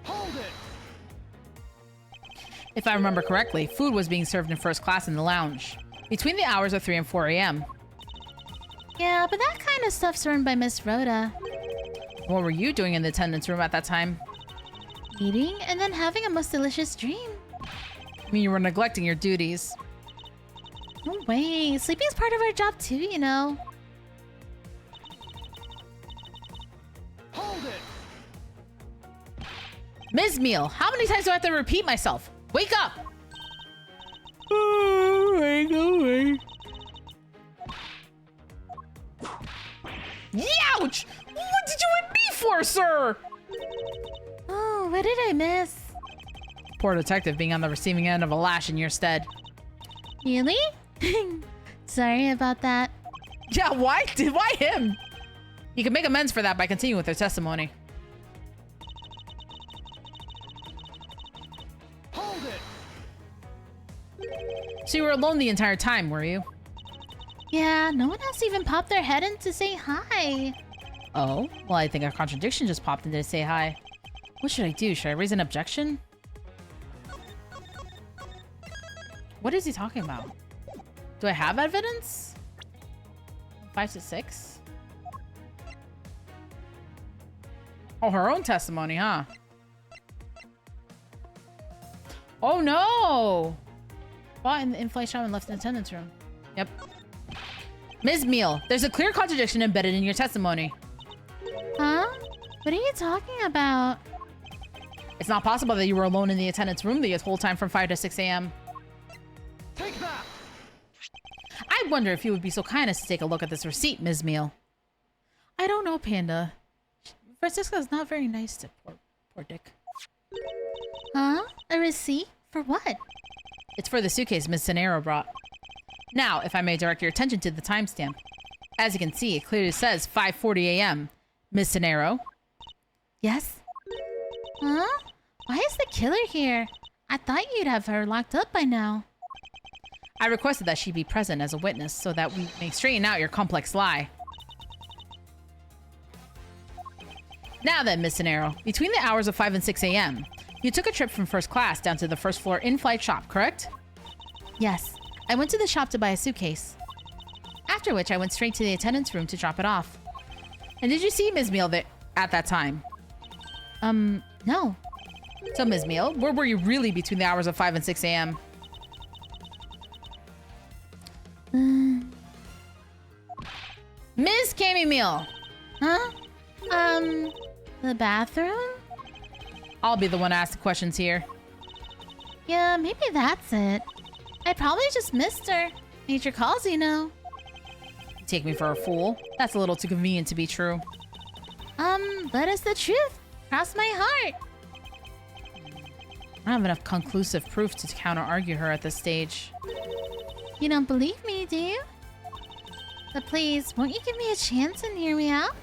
Hold it! If I remember correctly, food was being served in first class in the lounge between the hours of 3 and 4 a.m. Yeah, but that kind of stuff's run by Miss Rhoda. What were you doing in the attendance room at that time? Eating and then having a most delicious dream. I mean, you were neglecting your duties. No way. Sleeping is part of our job too, you know. Hold it! Ms. Meal, how many times do I have to repeat myself? Wake up! Wake away. Youch! What did you want me for, sir? Oh, what did I miss? Poor detective being on the receiving end of a lash in your stead. Really? Sorry about that. Yeah, why him? You can make amends for that by continuing with their testimony. Hold it! So you were alone the entire time, were you? Yeah, no one else even popped their head in to say hi. Oh, well, I think a contradiction just popped in to say hi. What should I do? Should I raise an objection? What is he talking about? Do I have evidence? 5 to 6? Oh, her own testimony, huh? Oh, no! Bought in the in-flight shop and left in the attendance room. Yep. Ms. Meal, there's a clear contradiction embedded in your testimony. Huh? What are you talking about? It's not possible that you were alone in the attendance room the whole time from 5 to 6 a.m. Take that! I wonder if you would be so kind as to take a look at this receipt, Ms. Meal. I don't know, Panda. Francisca's not very nice to poor Dick. Huh? A receipt? For what? It's for the suitcase Ms. Cenero brought. Now, if I may direct your attention to the timestamp. As you can see, it clearly says 5:40 a.m. Ms. Cenero. Yes? Huh? Why is the killer here? I thought you'd have her locked up by now. I requested that she be present as a witness so that we may straighten out your complex lie. Now then, Ms. Cenero, between the hours of 5 and 6 a.m., you took a trip from first class down to the first floor in-flight shop, correct? Yes. I went to the shop to buy a suitcase. After which, I went straight to the attendance room to drop it off. And did you see Ms. Meal at that time? No. So, Ms. Meal, where were you really between the hours of 5 and 6 a.m.? Ms. Cammy Meal! Huh? The bathroom? I'll be the one to ask the questions here. Yeah, maybe that's it. I probably just missed her. Nature calls, you know. You take me for a fool? That's a little too convenient to be true. But it's the truth. Cross my heart. I don't have enough conclusive proof to counter-argue her at this stage. You don't believe me, do you? But please, won't you give me a chance and hear me out?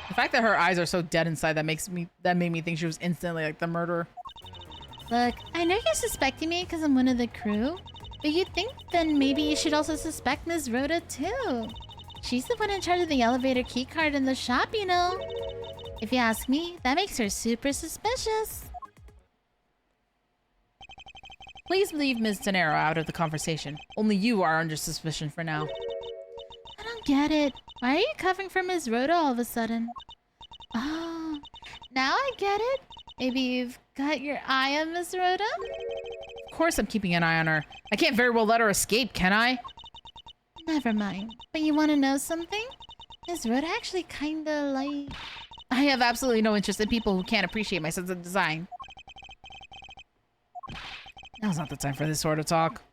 The fact that her eyes are so dead inside that made me think she was instantly like the murderer. Look, I know you're suspecting me because I'm one of the crew, but you'd think then maybe you should also suspect Ms. Rhoda too. She's the one in charge of the elevator keycard in the shop, you know. If you ask me, that makes her super suspicious. Please leave Ms. Cenero out of the conversation. Only you are under suspicion for now. I don't get it. Why are you covering for Ms. Rhoda all of a sudden? Oh, now I get it. Maybe you've got your eye on Ms. Rhoda? Of course I'm keeping an eye on her. I can't very well let her escape, can I? Never mind. But you want to know something? Ms. Rhoda actually kinda like... I have absolutely no interest in people who can't appreciate my sense of design. Now's not the time for this sort of talk.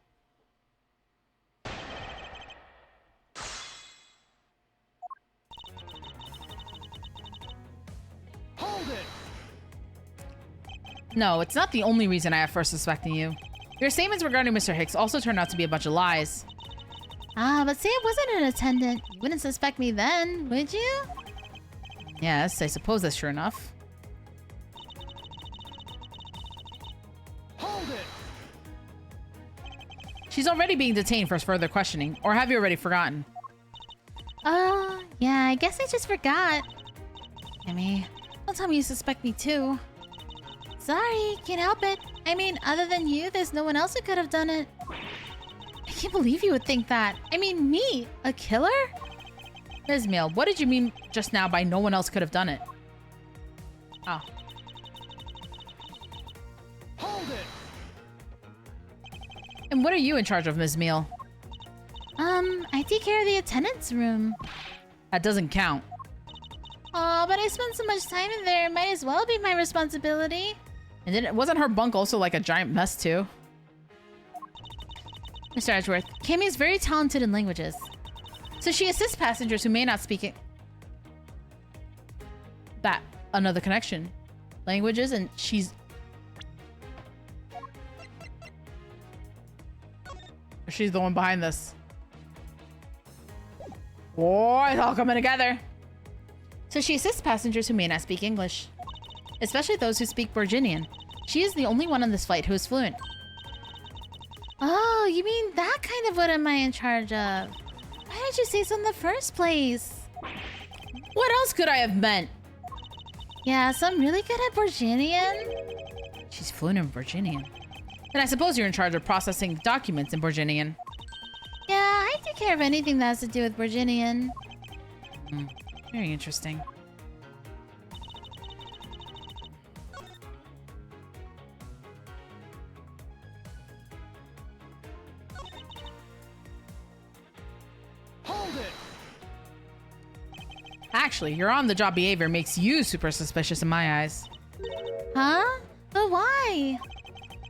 Hold it! No, it's not the only reason I have for suspecting you. Your statements regarding Mr. Hicks also turned out to be a bunch of lies. Ah, but say I wasn't an attendant. You wouldn't suspect me then, would you? Yes, I suppose that's true enough. Hold it! She's already being detained for further questioning, or have you already forgotten? Oh, yeah, I guess I just forgot. Amy, don't tell me you suspect me too. Sorry, can't help it. I mean, other than you, there's no one else who could have done it. I can't believe you would think that. I mean, me, a killer? Ms. Meal, what did you mean just now by no one else could have done it? Ah. Hold it! And what are you in charge of, Ms. Meal? I take care of the attendance room. That doesn't count. Oh, but I spent so much time in there, it might as well be my responsibility. And then wasn't her bunk also like a giant mess too? Mr. Edgeworth, Cammy is very talented in languages. So she assists passengers who may not speak it. That, another connection. Languages, and she's... She's the one behind this. Oh, it's all coming together. So she assists passengers who may not speak English, especially those who speak Virginian. She is the only one on this flight who is fluent. Oh, you mean that kind of what am I in charge of? Why did you say so in the first place? What else could I have meant? Yeah, so I'm really good at Virginian. She's fluent in Virginian. Then I suppose you're in charge of processing documents in Borginian. Yeah, I take care of anything that has to do with Virginian. Very interesting. Hold it! Actually, your on-the-job behavior makes you super suspicious in my eyes. Huh? But why?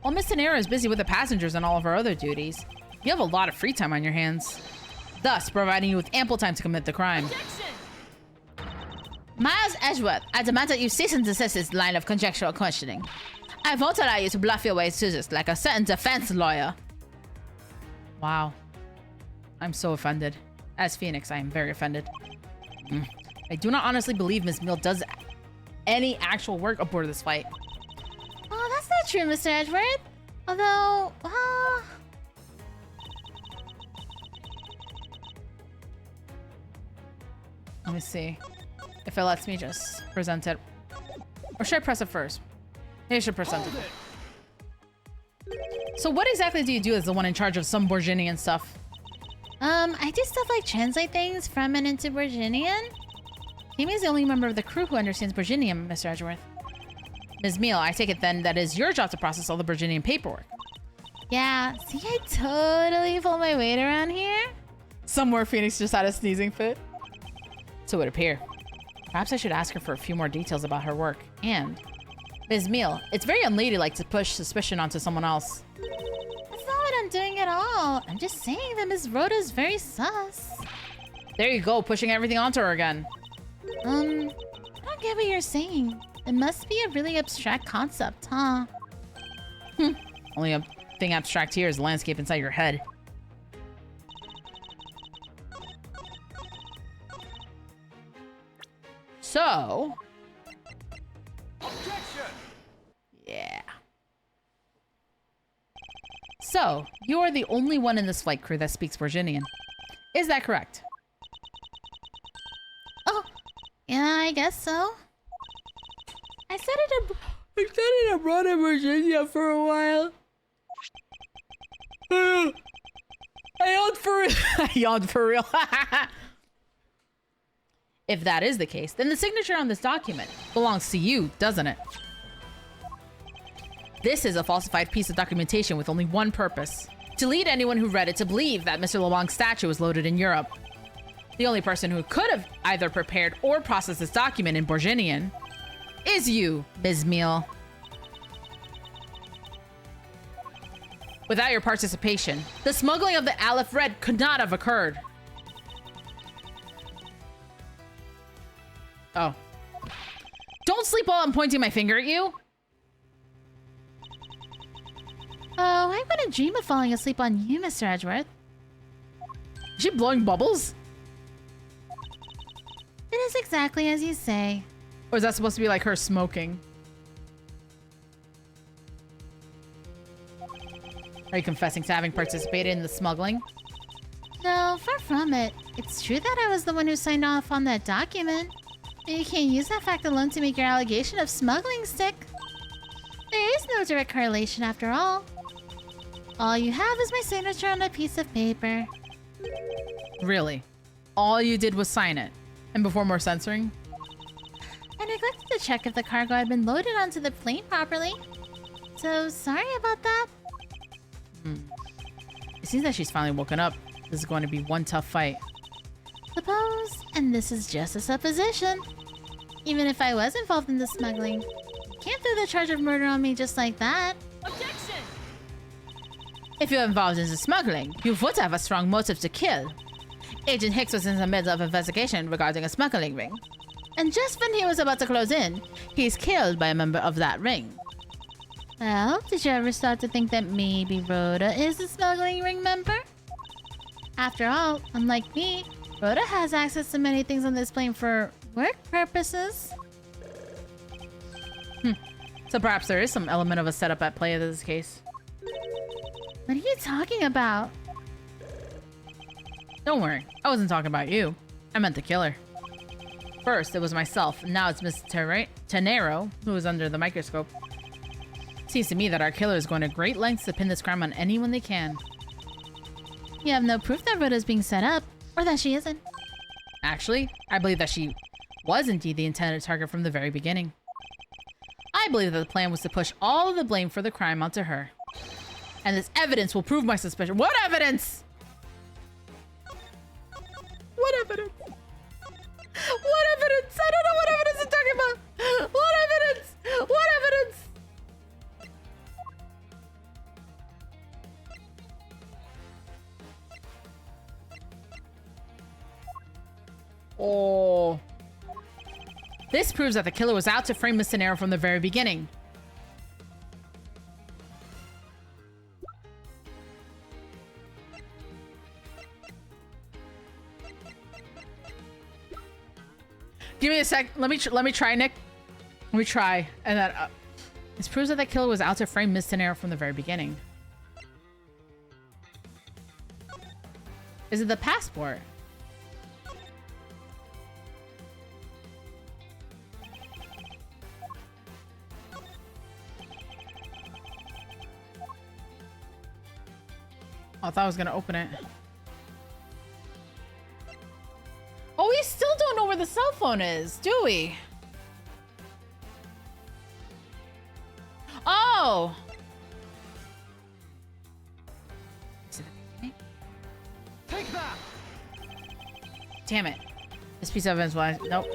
While Miss Tenera is busy with the passengers and all of her other duties, you have a lot of free time on your hands, thus providing you with ample time to commit the crime. Miles Edgeworth, I demand that you cease and desist this line of conjectural questioning. I won't allow you to bluff your way through this like a certain defense lawyer. Wow. I'm so offended. As Phoenix, I am very offended. I do not honestly believe Ms. Mill does any actual work aboard this flight. Oh, that's not true, Mr. Edgeworth. Although, Let me see if it lets me just present it. Or should I press it first? Maybe I should present Hold it. it! So what exactly do you do as the one in charge of some Borginian stuff? I do stuff like translate things from and into Virginian. Kimi is the only member of the crew who understands Virginian, Mr. Edgeworth. Ms. Meal, I take it then that it is your job to process all the Virginian paperwork. Yeah, see, I totally pull my weight around here. Somewhere Phoenix just had a sneezing fit. So it would appear. Perhaps I should ask her for a few more details about her work. And, Ms. Meal, it's very unladylike to push suspicion onto someone else. That's not what I'm doing at all. I'm just saying that Miss Rhoda's very sus. There you go, pushing everything onto her again. I don't get what you're saying. It must be a really abstract concept, huh? Only a thing abstract here is the landscape inside your head. So, Objection! yeah. So, you are the only one in this flight crew that speaks Virginian. Is that correct? Oh, yeah, I guess so. I studied abroad in Virginia for a while. I yawned for real. I yawned for real. If that is the case, then the signature on this document belongs to you, doesn't it? This is a falsified piece of documentation with only one purpose: to lead anyone who read it to believe that Mr. LeBlanc's statue was loaded in Europe. The only person who could have either prepared or processed this document in Borginian is you, Ms. Meal. Without your participation, the smuggling of the Aleph Red could not have occurred. Oh. Don't sleep while I'm pointing my finger at you. Oh, I wouldn't dream of falling asleep on you, Mr. Edgeworth. Is she blowing bubbles? It is exactly as you say. Or is that supposed to be like her smoking? Are you confessing to having participated in the smuggling? No, far from it. It's true that I was the one who signed off on that document. But you can't use that fact alone to make your allegation of smuggling stick. There is no direct correlation after all. All you have is my signature on a piece of paper. Really? All you did was sign it? And before more censoring? I neglected to check if the cargo had been loaded onto the plane properly. So, sorry about that. It seems that she's finally woken up. This is going to be one tough fight. Suppose, and this is just a supposition. Even if I was involved in the smuggling, you can't throw the charge of murder on me just like that. Objection! If you're involved in the smuggling, you would have a strong motive to kill. Agent Hicks was in the middle of an investigation regarding a smuggling ring. And just when he was about to close in, he's killed by a member of that ring. Well, did you ever start to think that maybe Rhoda is a smuggling ring member? After all, unlike me, Rhoda has access to many things on this plane for work purposes. So perhaps there is some element of a setup at play in this case. What are you talking about? Don't worry, I wasn't talking about you. I meant the killer. First, it was myself, and now it's Miss Tenero, who is under the microscope. Seems to me that our killer is going to great lengths to pin this crime on anyone they can. You have no proof that Rhoda's being set up, or that she isn't. Actually, I believe that she was indeed the intended target from the very beginning. I believe that the plan was to push all of the blame for the crime onto her. And this evidence will prove my suspicion. What evidence? What evidence? What evidence? I don't know what evidence I'm talking about. What evidence? What evidence? Oh. This proves that the killer was out to frame Miss Cenero from the very beginning. Give me a sec. Let me try, Nick. Let me try. And then this proves that the killer was out to frame Miss Cenero from the very beginning. Is it the passport? Oh, I thought I was gonna open it. Oh, we still don't know where the cell phone is, do we? Oh! Take that! Damn it. This piece of evidence was... Nope.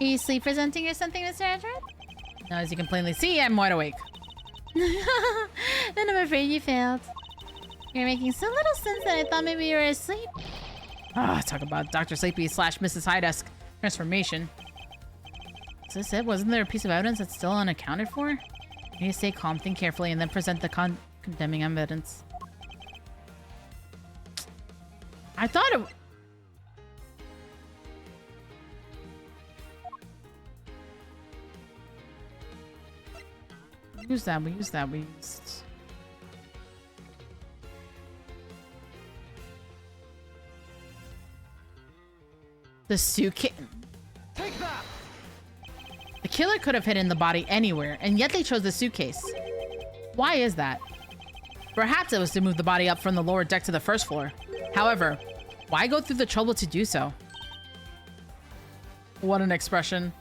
Are you sleep presenting or something, Mr. Edward? No, as you can plainly see, I'm wide awake. Then I'm afraid you failed. You're making so little sense that I thought maybe you were asleep. Ah, talk about Dr. Sleepy / Mrs. High Desk transformation. Is this it? Wasn't there a piece of evidence that's still unaccounted for? You need to stay calm, think carefully, and then present the condemning evidence. I thought it... We used that, we used that, we used... The suitcase. Take that! The killer could have hidden the body anywhere, and yet they chose the suitcase. Why is that? Perhaps it was to move the body up from the lower deck to the first floor. However, why go through the trouble to do so? What an expression.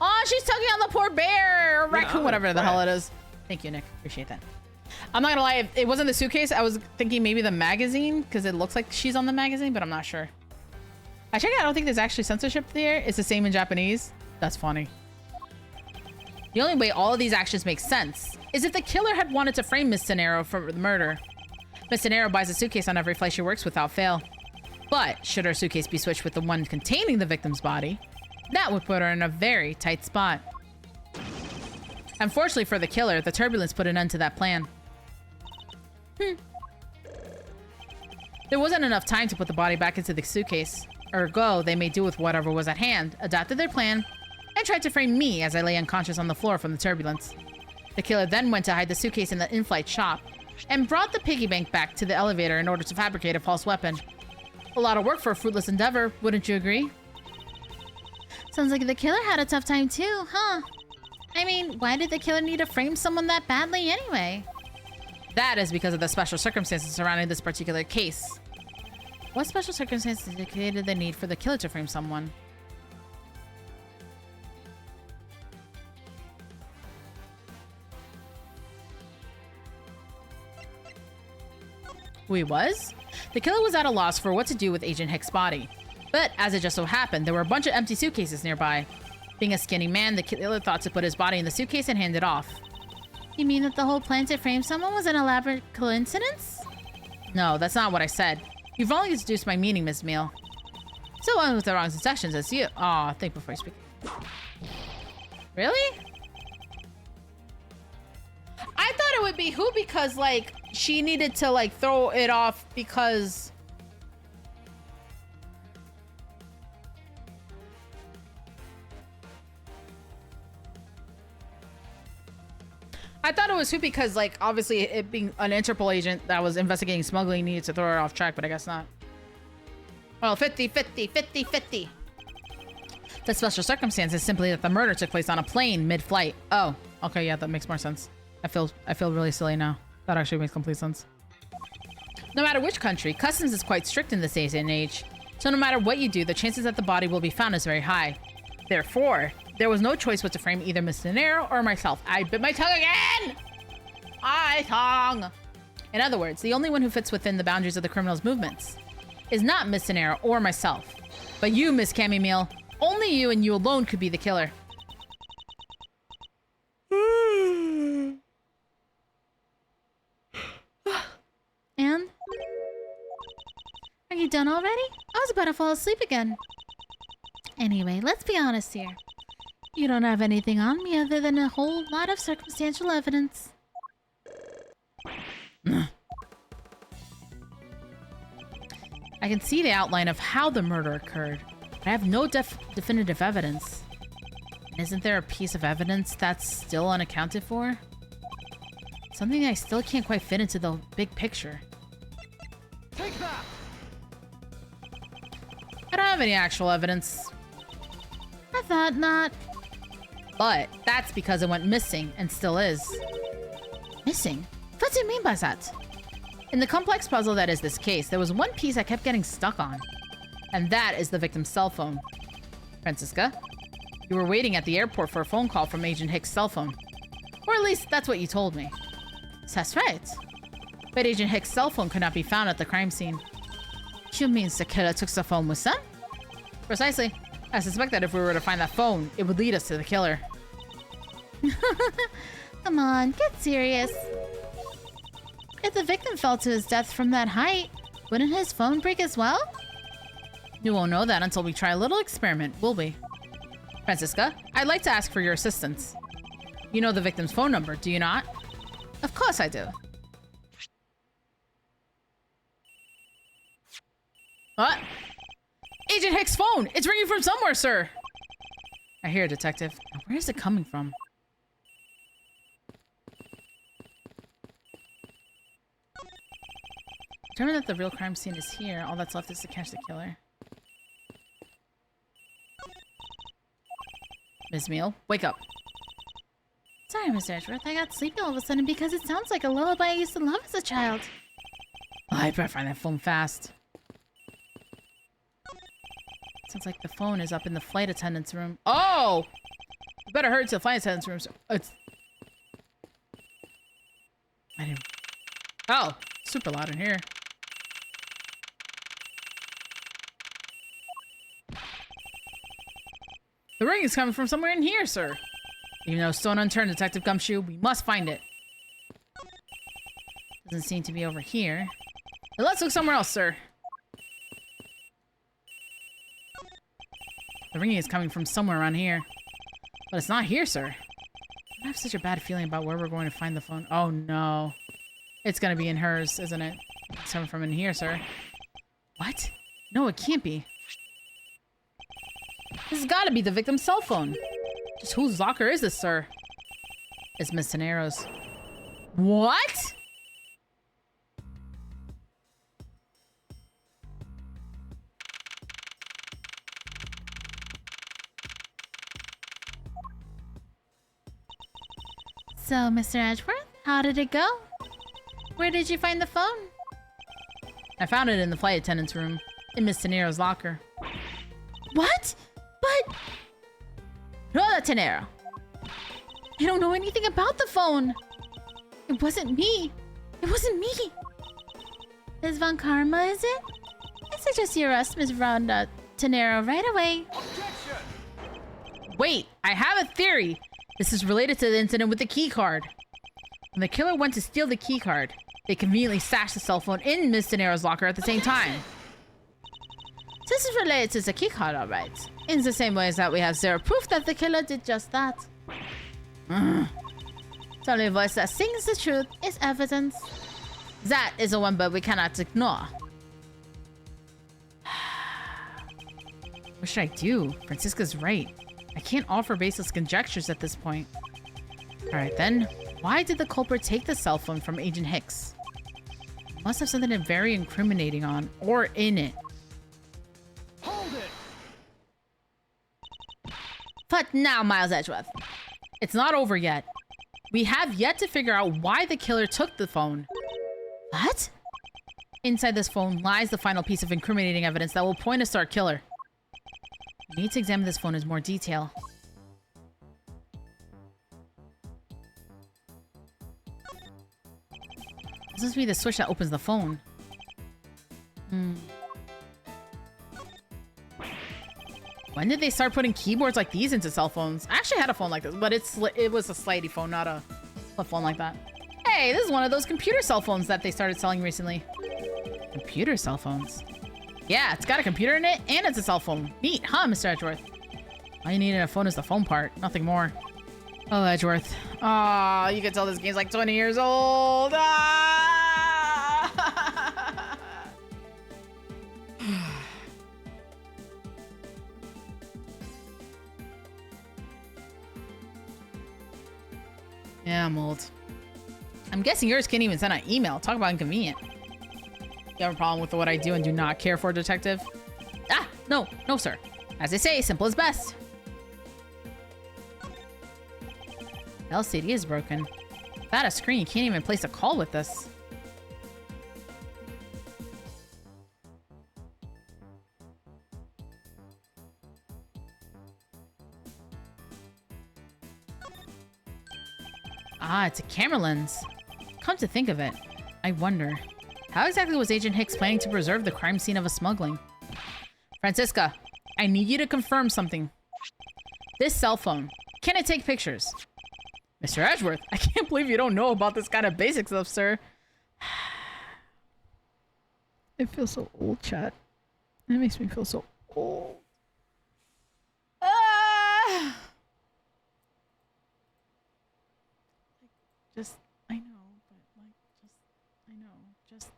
Oh, she's tugging on the poor bear or raccoon, whatever the hell it is. Thank you, Nick. Appreciate that. I'm not gonna lie, it wasn't the suitcase. I was thinking maybe the magazine, because it looks like she's on the magazine, but I'm not sure. I checked it, I don't think there's actually censorship there. It's the same in Japanese. That's funny. The only way all of these actions make sense is if the killer had wanted to frame Miss Cenero for the murder. Miss Cenero buys a suitcase on every flight she works without fail. But should her suitcase be switched with the one containing the victim's body, that would put her in a very tight spot. Unfortunately for the killer, the turbulence put an end to that plan. There wasn't enough time to put the body back into the suitcase. Ergo, they made do with whatever was at hand, adopted their plan, and tried to frame me as I lay unconscious on the floor from the turbulence. The killer then went to hide the suitcase in the in-flight shop, and brought the piggy bank back to the elevator in order to fabricate a false weapon. A lot of work for a fruitless endeavor, wouldn't you agree? Sounds like the killer had a tough time too, huh? I mean, why did the killer need to frame someone that badly anyway? That is because of the special circumstances surrounding this particular case. What special circumstances indicated the need for the killer to frame someone? Wait, was? The killer was at a loss for what to do with Agent Hick's body. But as it just so happened, there were a bunch of empty suitcases nearby. Being a skinny man, the killer thought to put his body in the suitcase and hand it off. You mean that the whole plan to frame someone was an elaborate coincidence? No, that's not what I said. You've only deduced my meaning, Miss Meal. So on with the wrong sections as you... Aw, think before you speak. Really? I thought it would be who because, like, she needed to, like, throw it off because... I thought it was who because, like, obviously it being an Interpol agent that was investigating smuggling needed to throw her off track, but I guess not. Well, 50-50-50-50. The special circumstance is simply that the murder took place on a plane mid-flight. Oh, Okay, yeah, that makes more sense. I feel really silly now. That actually makes complete sense. No matter which country, customs is quite strict in this day and age. So no matter what you do, the chances that the body will be found is very high. Therefore, there was no choice but to frame either Miss De Niro or myself. I bit my tongue again! My tongue! In other words, the only one who fits within the boundaries of the criminal's movements is not Miss De Niro or myself, but you, Miss Chamomile. Only you and you alone could be the killer. And? Are you done already? I was about to fall asleep again. Anyway, let's be honest here. You don't have anything on me other than a whole lot of circumstantial evidence. I can see the outline of how the murder occurred, but I have no definitive evidence. Isn't there a piece of evidence that's still unaccounted for? Something I still can't quite fit into the big picture. Take that! I don't have any actual evidence. I thought not. But that's because it went missing and still is. Missing? What do you mean by that? In the complex puzzle that is this case, there was one piece I kept getting stuck on. And that is the victim's cell phone. Francisca, you were waiting at the airport for a phone call from Agent Hicks' cell phone. Or at least that's what you told me. That's right. But Agent Hicks' cell phone could not be found at the crime scene. You mean the killer took the phone with him? Precisely. I suspect that if we were to find that phone, it would lead us to the killer. Come on, get serious. If the victim fell to his death from that height, wouldn't his phone break as well? You won't know that until we try a little experiment, will we? Francisca, I'd like to ask for your assistance. You know the victim's phone number, do you not? Of course I do. What? Agent Hicks' phone! It's ringing from somewhere, sir! I hear, Detective. Now, where is it coming from? Determine that the real crime scene is here. All that's left is to catch the killer. Ms. Meal, wake up. Sorry, Mr. Edgeworth. I got sleepy all of a sudden because it sounds like a lullaby I used to love as a child. Oh, I better find that phone fast. Sounds like the phone is up in the flight attendant's room. Oh! You better hurry to the flight attendant's room. It's... I didn't... Oh! Super loud in here. The ring is coming from somewhere in here, sir. Even though stone unturned, Detective Gumshoe, we must find it. Doesn't seem to be over here. But let's look somewhere else, sir. The ringing is coming from somewhere around here. But it's not here, sir. I have such a bad feeling about where we're going to find the phone. Oh, no. It's going to be in hers, isn't it? It's coming from in here, sir. What? No, it can't be. This has got to be the victim's cell phone. Just whose locker is this, sir? It's Miss Tenero's. What? So, Mr. Edgeworth, how did it go? Where did you find the phone? I found it in the flight attendant's room. In Miss Tenero's locker. What? But... Hola, Tenero. I don't know anything about the phone. It wasn't me. It wasn't me. Miss Von Karma, is it? I suggest you arrest Miss Rhonda Tenero right away. Objection! Wait, I have a theory. This is related to the incident with the key card. When the killer went to steal the key card, they conveniently stashed the cell phone in Miss Tenero's locker at the same time. This is related to the key card, all right. In the same way as that we have zero proof that the killer did just that. The only voice that sings the truth is evidence. That is a one but we cannot ignore. What should I do? Francisca's right. I can't offer baseless conjectures at this point. Alright then, why did the culprit take the cell phone from Agent Hicks? Must have something very incriminating on, or in it. Hold it! But now, Miles Edgeworth. It's not over yet. We have yet to figure out why the killer took the phone. What? Inside this phone lies the final piece of incriminating evidence that will point us to our killer. We need to examine this phone in more detail. This must be the switch that opens the phone. When did they start putting keyboards like these into cell phones? I actually had a phone like this, but it was a slidey phone, not a phone like that. Hey, this is one of those computer cell phones that they started selling recently. Computer cell phones? Yeah, it's got a computer in it, and it's a cell phone. Neat, huh, Mr. Edgeworth? All you need in a phone is the phone part, nothing more. Oh, Edgeworth. Aw, you can tell this game's like 20 years old. Ah! Yeah, I'm old. I'm guessing yours can't even send an email. Talk about inconvenient. You have a problem with what I do and do not care for, detective? Ah, no, sir. As they say, simple is best. LCD is broken. Without a screen, you can't even place a call with this. Ah, it's a camera lens. Come to think of it, I wonder, how exactly was Agent Hicks planning to preserve the crime scene of a smuggling? Francisca, I need you to confirm something. This cell phone, can it take pictures? Mr. Edgeworth, I can't believe you don't know about this kind of basic stuff, sir. It feels so old, chat. It makes me feel so old. Ah! Just, I know, but like, just, I know, just.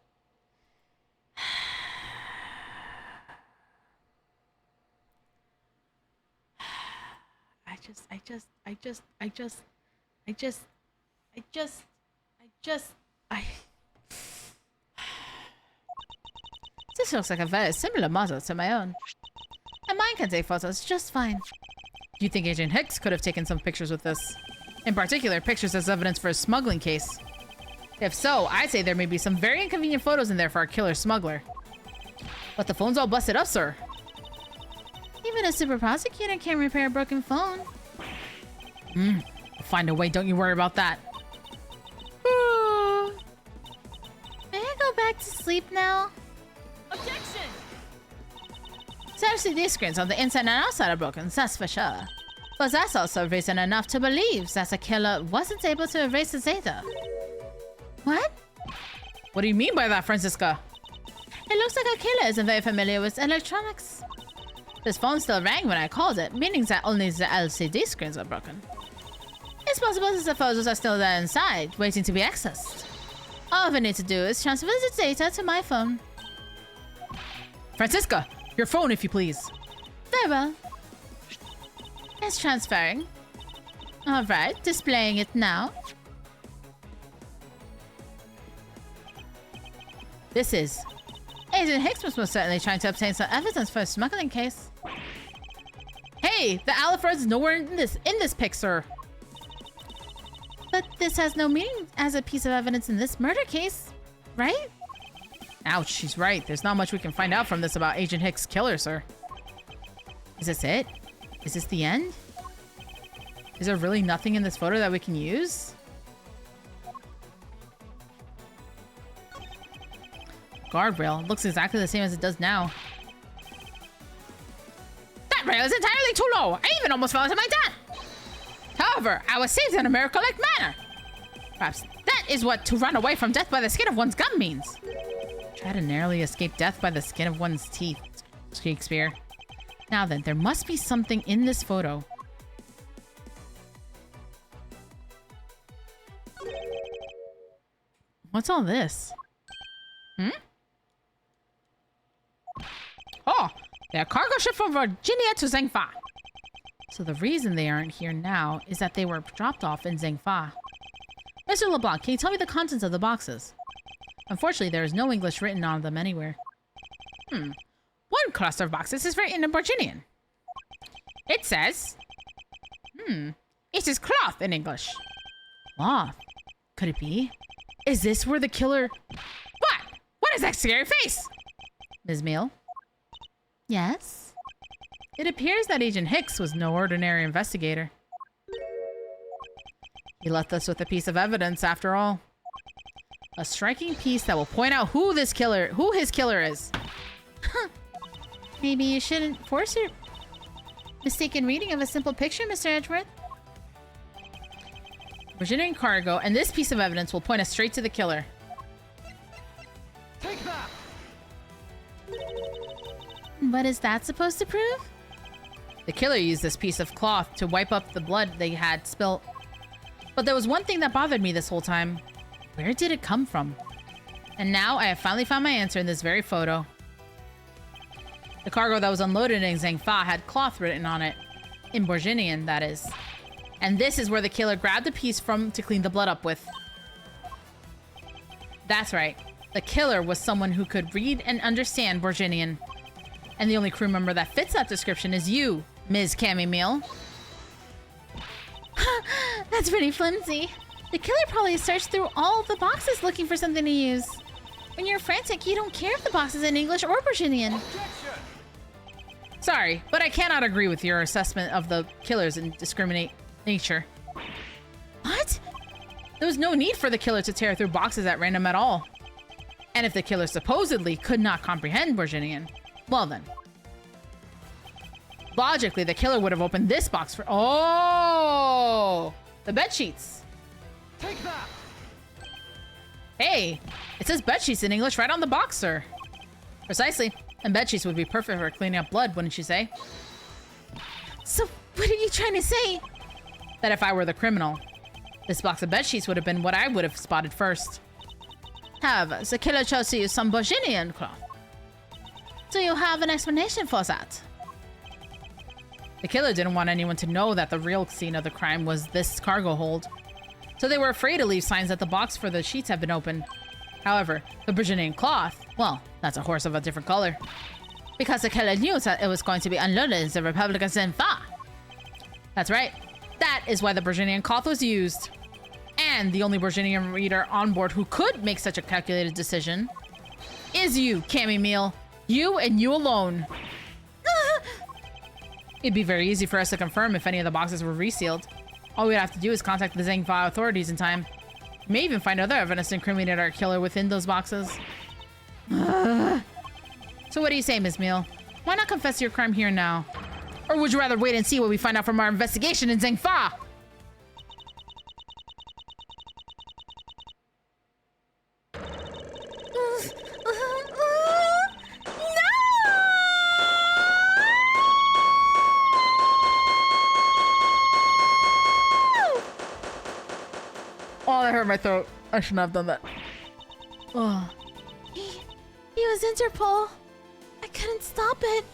This looks like a very similar model to my own. And mine can take photos just fine. Do you think Agent Hicks could have taken some pictures with this? In particular, pictures as evidence for a smuggling case. If so, I'd say there may be some very inconvenient photos in there for our killer smuggler. But the phone's all busted up, sir. Even a super prosecutor can't repair a broken phone. We'll find a way, don't you worry about that. May I go back to sleep now? Objection! Seriously, these screens on the inside and outside are broken, that's for sure. But that's also reason enough to believe that the killer wasn't able to erase the data. What? What do you mean by that, Francisca? It looks like our killer isn't very familiar with electronics. This phone still rang when I called it, meaning that only the LCD screens are broken. It's possible that the photos are still there inside, waiting to be accessed. All we need to do is transfer the data to my phone. Francisca, your phone, if you please. Very well. It's transferring. Alright, displaying it now. This is. Agent Hicks was most certainly trying to obtain some evidence for a smuggling case. Hey, the Alfred is nowhere in this pic, sir. But this has no meaning as a piece of evidence in this murder case, right? Ouch, she's right. There's not much we can find out from this about Agent Hicks' killer, sir. Is this it? Is this the end? Is there really nothing in this photo that we can use? Guardrail looks exactly the same as it does now. That rail is entirely too low. I even almost fell into my death. However, I was saved in a miracle-like manner. Perhaps that is what to run away from death by the skin of one's gum means. Try to narrowly escape death by the skin of one's teeth, Shakespeare. Now then, there must be something in this photo. What's all this? Oh, they're a cargo ship from Virginia to Zhengfa. So the reason they aren't here now is that they were dropped off in Zhengfa. Mr. LeBlanc, can you tell me the contents of the boxes? Unfortunately, there is no English written on them anywhere. One cluster of boxes is written in Virginian. It says... It is cloth in English. cloth. Could it be? Is this where the killer... What? What is that scary face? Ms. Meal? Yes? It appears that Agent Hicks was no ordinary investigator. He left us with a piece of evidence, after all. A striking piece that will point out who his killer is. Maybe you shouldn't force your mistaken reading of a simple picture, Mr. Edgeworth. Virginian cargo, and this piece of evidence will point us straight to the killer. Take that! What is that supposed to prove? The killer used this piece of cloth to wipe up the blood they had spilt. But there was one thing that bothered me this whole time. Where did it come from? And now I have finally found my answer in this very photo. The cargo that was unloaded in Zhangfa had cloth written on it. In Borginian, that is. And this is where the killer grabbed a piece from to clean the blood up with. That's right. The killer was someone who could read and understand Borginian. And the only crew member that fits that description is you, Ms. Cammy Meal. That's pretty flimsy. The killer probably searched through all the boxes looking for something to use. When you're frantic, you don't care if the box is in English or Virginian. Objection! Sorry, but I cannot agree with your assessment of the killer's indiscriminate nature. What? There was no need for the killer to tear through boxes at random at all. And if the killer supposedly could not comprehend Virginian, well then. Logically, the killer would have opened this box for— Oh! The bed sheets. Take that! Hey, it says bed sheets in English right on the box, sir. Precisely. And bed sheets would be perfect for cleaning up blood, wouldn't you say? So, what are you trying to say? That if I were the criminal, this box of bed sheets would have been what I would have spotted first. However, the killer chose to use some Virginian cloth. Do you have an explanation for that? The killer didn't want anyone to know that the real scene of the crime was this cargo hold. So they were afraid to leave signs that the box for the sheets had been opened. However, the Virginian cloth, well, that's a horse of a different color. Because the killer knew that it was going to be unloaded in the Republic of Zenfa. That's right. That is why the Virginian cloth was used. And the only Virginian reader on board who could make such a calculated decision is you, Cammy Meal. You and you alone. It'd be very easy for us to confirm if any of the boxes were resealed. All we'd have to do is contact the Zhangfa authorities in time. We may even find other evidence to incriminate our killer within those boxes. So what do you say, Ms. Meal? Why not confess your crime here and now? Or would you rather wait and see what we find out from our investigation in Zhangfa? Oh, that hurt my throat. I shouldn't have done that. Oh. He was Interpol. I couldn't stop it.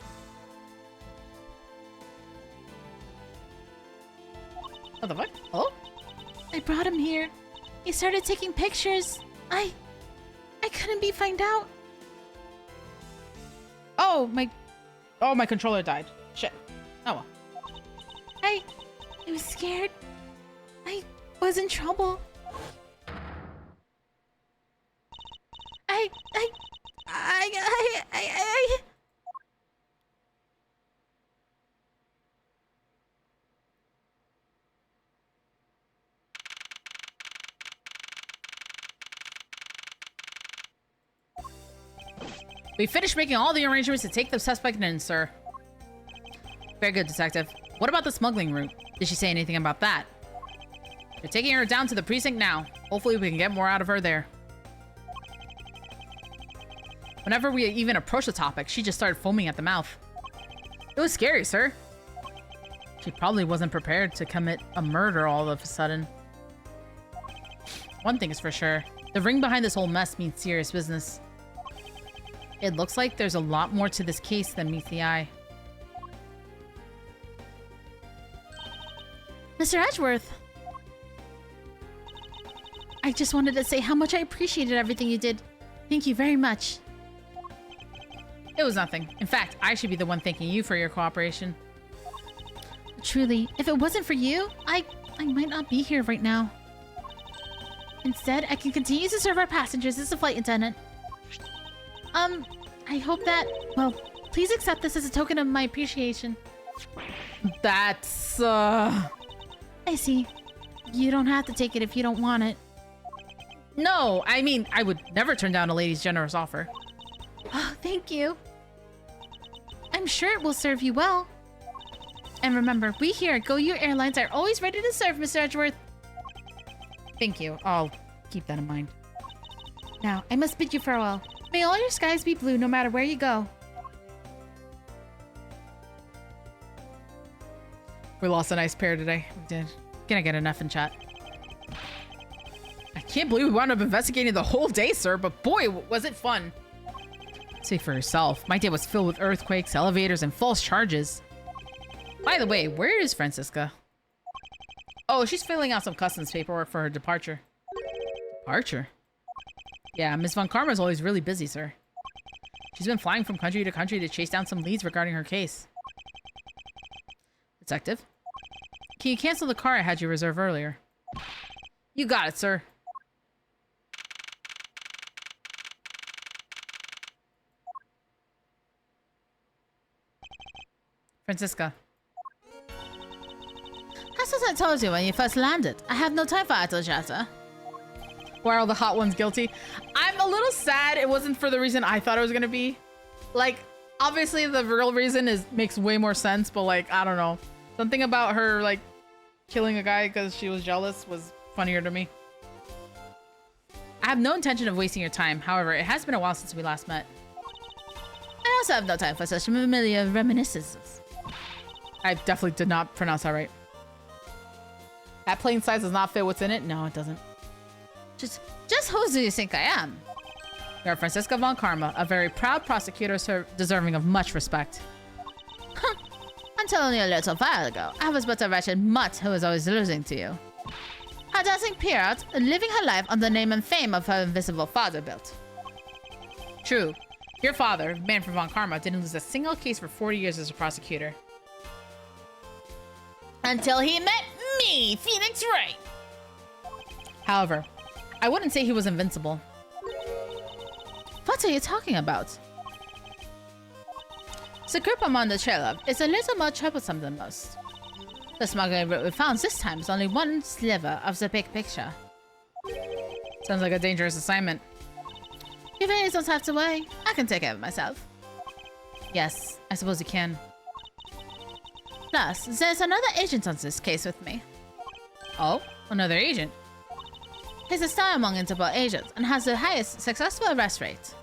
What the fuck? Oh? I brought him here. He started taking pictures. I couldn't be found out. Oh, my controller died. Shit. Oh well. I was scared. I was in trouble. I We finished making all the arrangements to take the suspect in, sir. Very good, detective. What about the smuggling route? Did she say anything about that? We're taking her down to the precinct now. Hopefully we can get more out of her there. Whenever we even approached the topic, she just started foaming at the mouth. It was scary, sir. She probably wasn't prepared to commit a murder all of a sudden. One thing is for sure. The ring behind this whole mess means serious business. It looks like there's a lot more to this case than meets the eye. Mr. Edgeworth. I just wanted to say how much I appreciated everything you did. Thank you very much. It was nothing. In fact, I should be the one thanking you for your cooperation. Truly, if it wasn't for you, I might not be here right now. Instead, I can continue to serve our passengers as a flight attendant. I hope that, well, please accept this as a token of my appreciation. That's, I see. You don't have to take it if you don't want it. No, I mean, I would never turn down a lady's generous offer. Oh, thank you. I'm sure it will serve you well. And remember, we here at Go You Airlines are always ready to serve, Mr. Edgeworth. Thank you. I'll keep that in mind. Now, I must bid you farewell. May all your skies be blue no matter where you go. We lost a nice pair today. We did. Can I get enough in chat? I can't believe we wound up investigating the whole day, sir, but boy, was it fun. Speak for yourself. My day was filled with earthquakes, elevators, and false charges. By the way, where is Francisca? Oh, she's filling out some customs paperwork for her departure. Departure? Yeah, Miss Von Karma's always really busy, sir. She's been flying from country to country to chase down some leads regarding her case. Detective? Can you cancel the car I had you reserve earlier? You got it, sir. Francisca. As I told you when you first landed, I have no time for idle chatter. Why are all the hot ones guilty? I'm a little sad it wasn't for the reason I thought it was gonna be. Like, obviously the real reason makes way more sense, but like, I don't know. Something about her, like, killing a guy because she was jealous was funnier to me. I have no intention of wasting your time. However, it has been a while since we last met. I also have no time for such familiar reminiscences. I definitely did not pronounce that right. That plain size does not fit what's in it? No, it doesn't. Just who do you think I am? You are Francisca Von Karma, a very proud prosecutor deserving of much respect. Until only a little while ago, I was but a wretched mutt who was always losing to you. Her dancing Pierrot, living her life on the name and fame of her invisible father built. True. Your father, Manfred Von Karma, didn't lose a single case for 40 years as a prosecutor. Until he met me, Phoenix Wright. However, I wouldn't say he was invincible. What are you talking about? The group I'm on the trail of is a little more troublesome than most. The smuggling route we found this time is only one sliver of the big picture. Sounds like a dangerous assignment. You really don't have to worry. I can take care of myself. Yes, I suppose you can. Plus, there's another agent on this case with me. Oh, another agent. He's a star among Interpol agents and has the highest successful arrest rate.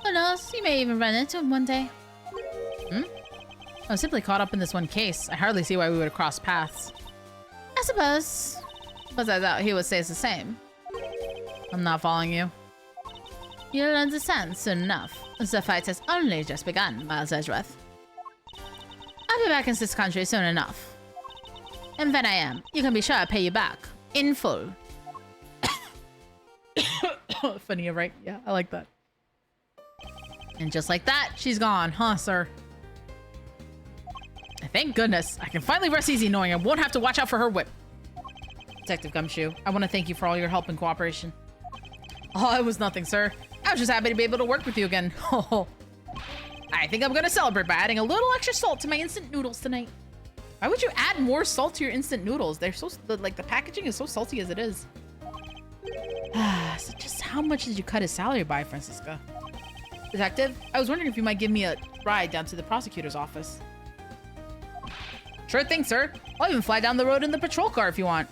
Who knows, you may even run into him one day. I was simply caught up in this one case. I hardly see why we would have crossed paths. I suppose. But I doubt he would say the same. I'm not following you. You'll understand soon enough. The fight has only just begun, Miles Edgeworth. I'll be back in this country soon enough. And when I am, you can be sure I'll pay you back. In full. Funny, right? Yeah, I like that. And just like that, she's gone, huh, sir? Thank goodness. I can finally rest easy knowing I won't have to watch out for her whip. Detective Gumshoe, I want to thank you for all your help and cooperation. Oh, it was nothing, sir. I was just happy to be able to work with you again. Oh, I think I'm going to celebrate by adding a little extra salt to my instant noodles tonight. Why would you add more salt to your instant noodles? They're so, like, the packaging is so salty as it is. So just how much did you cut his salary by, Francisca? Detective, I was wondering if you might give me a ride down to the prosecutor's office. Sure thing, sir. I'll even fly down the road in the patrol car if you want.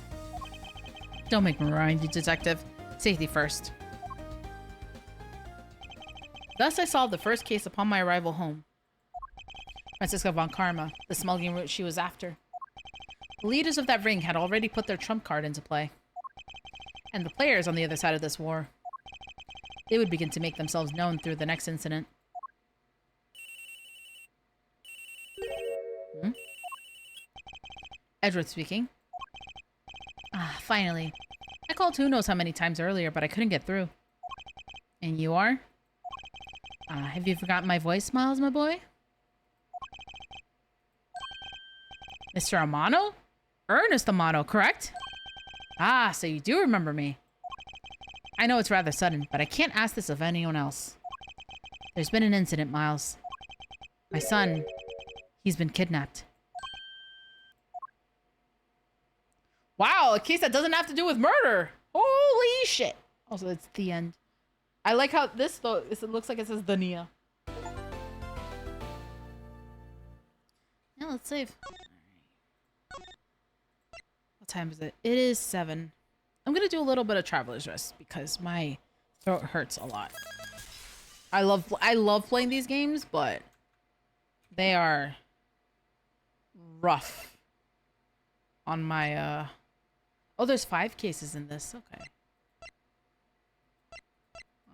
Don't make me remind you, Detective. Safety first. Thus, I solved the first case upon my arrival home. Francisca Von Karma, the smuggling route she was after. The leaders of that ring had already put their trump card into play. And the players on the other side of this war. They would begin to make themselves known through the next incident. Edgeworth speaking. Ah, finally. I called who knows how many times earlier, but I couldn't get through. And you are? Have you forgotten my voice, Miles, my boy? Mr. Amano? Ernest Amano, correct? Ah, so you do remember me. I know it's rather sudden, but I can't ask this of anyone else. There's been an incident, Miles. My son, he's been kidnapped. Wow, a case that doesn't have to do with murder. Holy shit. Also, it's the end. I like how this, though, it looks like it says Dania. Yeah, let's save. What time is it? It is 7. I'm gonna do a little bit of Traveler's Rest because my throat hurts a lot. I love playing these games, but they are rough on my oh, there's 5 cases in this. Okay.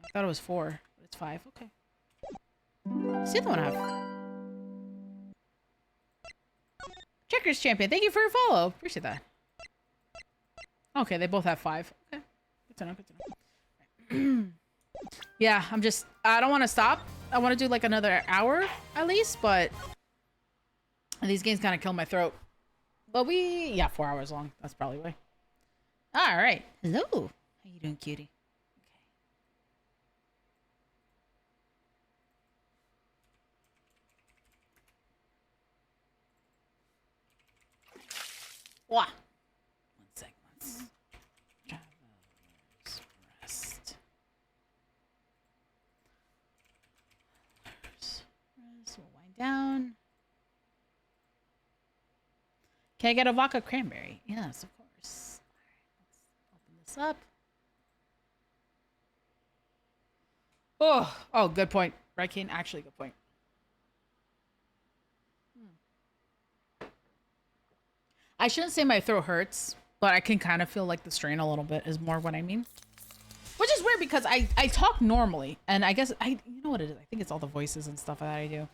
I thought it was 4, but it's 5. Okay. What's the other one I have? Checkers Champion, thank you for your follow. Appreciate that. Okay, they both have 5. Okay. Good to know, good to know. Yeah, I don't want to stop. I want to do like another hour at least, but these games kind of kill my throat. But yeah, 4 hours long. That's probably why. All right. Hello. How you doing, cutie? Wah. 1 sec. Traveler's Rest. We'll wind down. Can I get a vodka cranberry? Yes, of course. All right, let's open this up. Oh, good point. Right, Kane? Actually, good point. I shouldn't say my throat hurts, but I can kind of feel like the strain a little bit is more what I mean. Which is weird because I talk normally, and I guess you know what it is? I think it's all the voices and stuff that I do.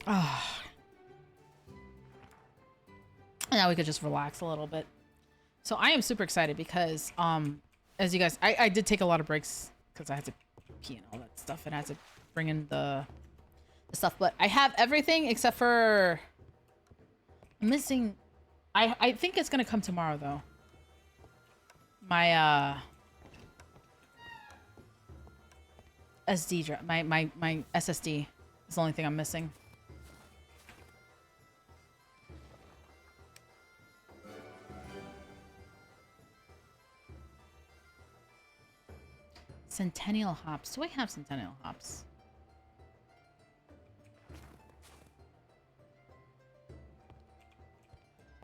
Ah. Now we could just relax a little bit. So I am super excited because, as you guys, I did take a lot of breaks because I had to pee and all that stuff, and I had to bring in the stuff, but I have everything except for I'm missing. I think it's gonna come tomorrow though. My SD drive, my SSD is the only thing I'm missing. Centennial hops. Do I have Centennial hops?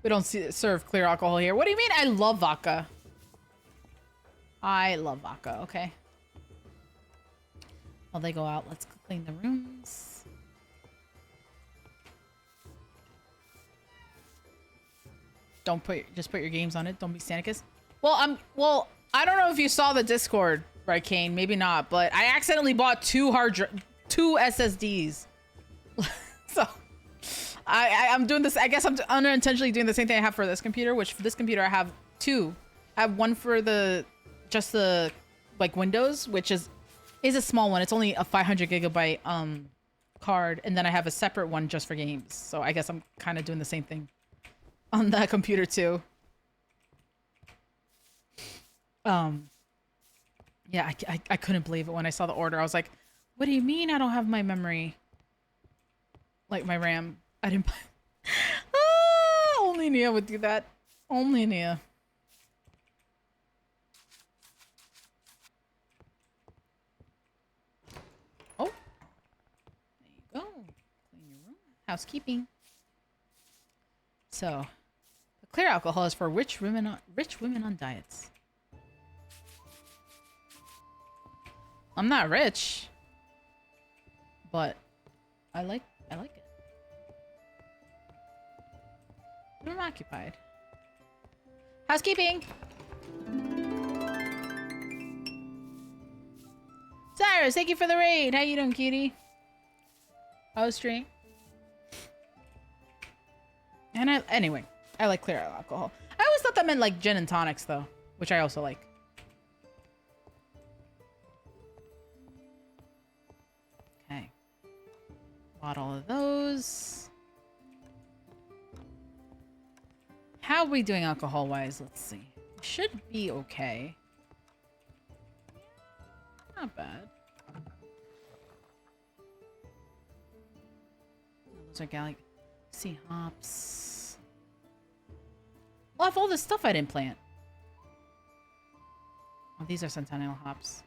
We don't serve clear alcohol here. What do you mean? I love vodka. I love vodka. Okay. While they go out, let's clean the rooms. Just put your games on it. Don't be Sanicus. Well, I don't know if you saw the Discord, right, Kane? Maybe not, but I accidentally bought two SSDs. So I'm doing this. I guess I'm unintentionally doing the same thing I have for this computer, which for this computer I have 2. I have one for just the like Windows, which is a small one. It's only a 500 gigabyte card, and then I have a separate one just for games. So I guess I'm kind of doing the same thing on that computer too. Yeah, I couldn't believe it when I saw the order. I was like, what do you mean I don't have my memory? Like my RAM. I didn't buy. Only Nia would do that. Only Nia. Oh. There you go. Clean your room. Housekeeping. So, the clear alcohol is for rich women on diets. I'm not rich, but I like it. I'm occupied. Housekeeping. Cyrus, thank you for the raid. How you doing, cutie? How was stream? And anyway, I like clear alcohol. I always thought that meant like gin and tonics though, which I also like. Okay. Bought all of those. How are we doing alcohol-wise? Let's see. Should be okay. Not bad. Those are galaxy hops. Well, I have all this stuff I didn't plant. Oh, these are centennial hops.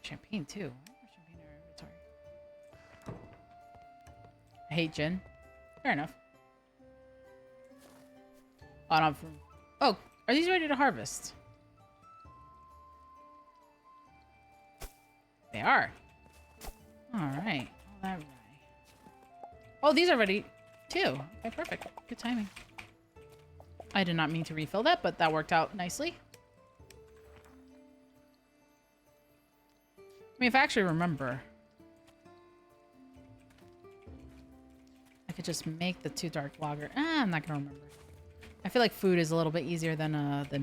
Champagne too. Champagne in our inventory. I hate gin. Fair enough. Oh, I don't have room. Oh, are these ready to harvest? They are. Alright. All that rye. Oh, these are ready too. Okay, perfect. Good timing. I did not mean to refill that, but that worked out nicely. I mean, if I actually remember, I could just make the 2 dark lager. I'm not gonna remember. I feel like food is a little bit easier than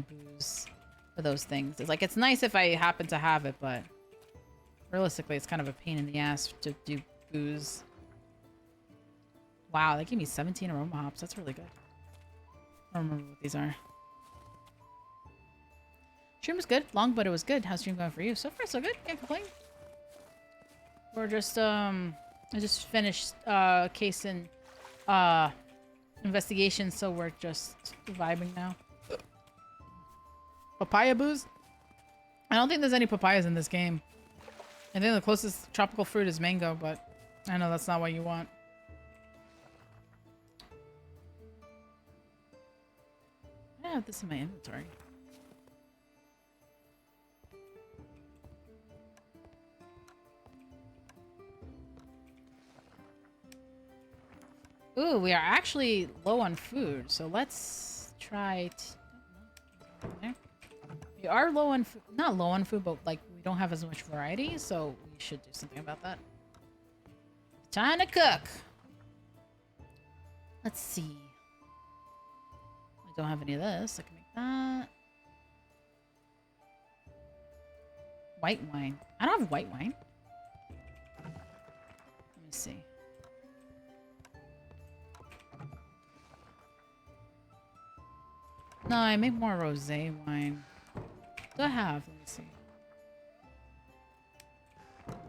booze for those things. It's like, it's nice if I happen to have it, but realistically, it's kind of a pain in the ass to do booze. Wow, they gave me 17 aroma hops. That's really good. I don't remember what these are. Stream was good. Long, but it was good. How's stream going for you? So far, so good. Can't complain. We're just, I just finished, case and, investigation, so we're just vibing now. Papaya booze? I don't think there's any papayas in this game. I think the closest tropical fruit is mango, but I know that's not what you want. I have this in my inventory. Ooh, we are actually low on food, so let's try there. We are low on food, not low on food, but like we don't have as much variety, so we should do something about that. Time to cook. Let's see. I don't have any of this. I can make that. White wine. I don't have white wine. Let me see. No, I make more rosé wine. Do I have? Let me see.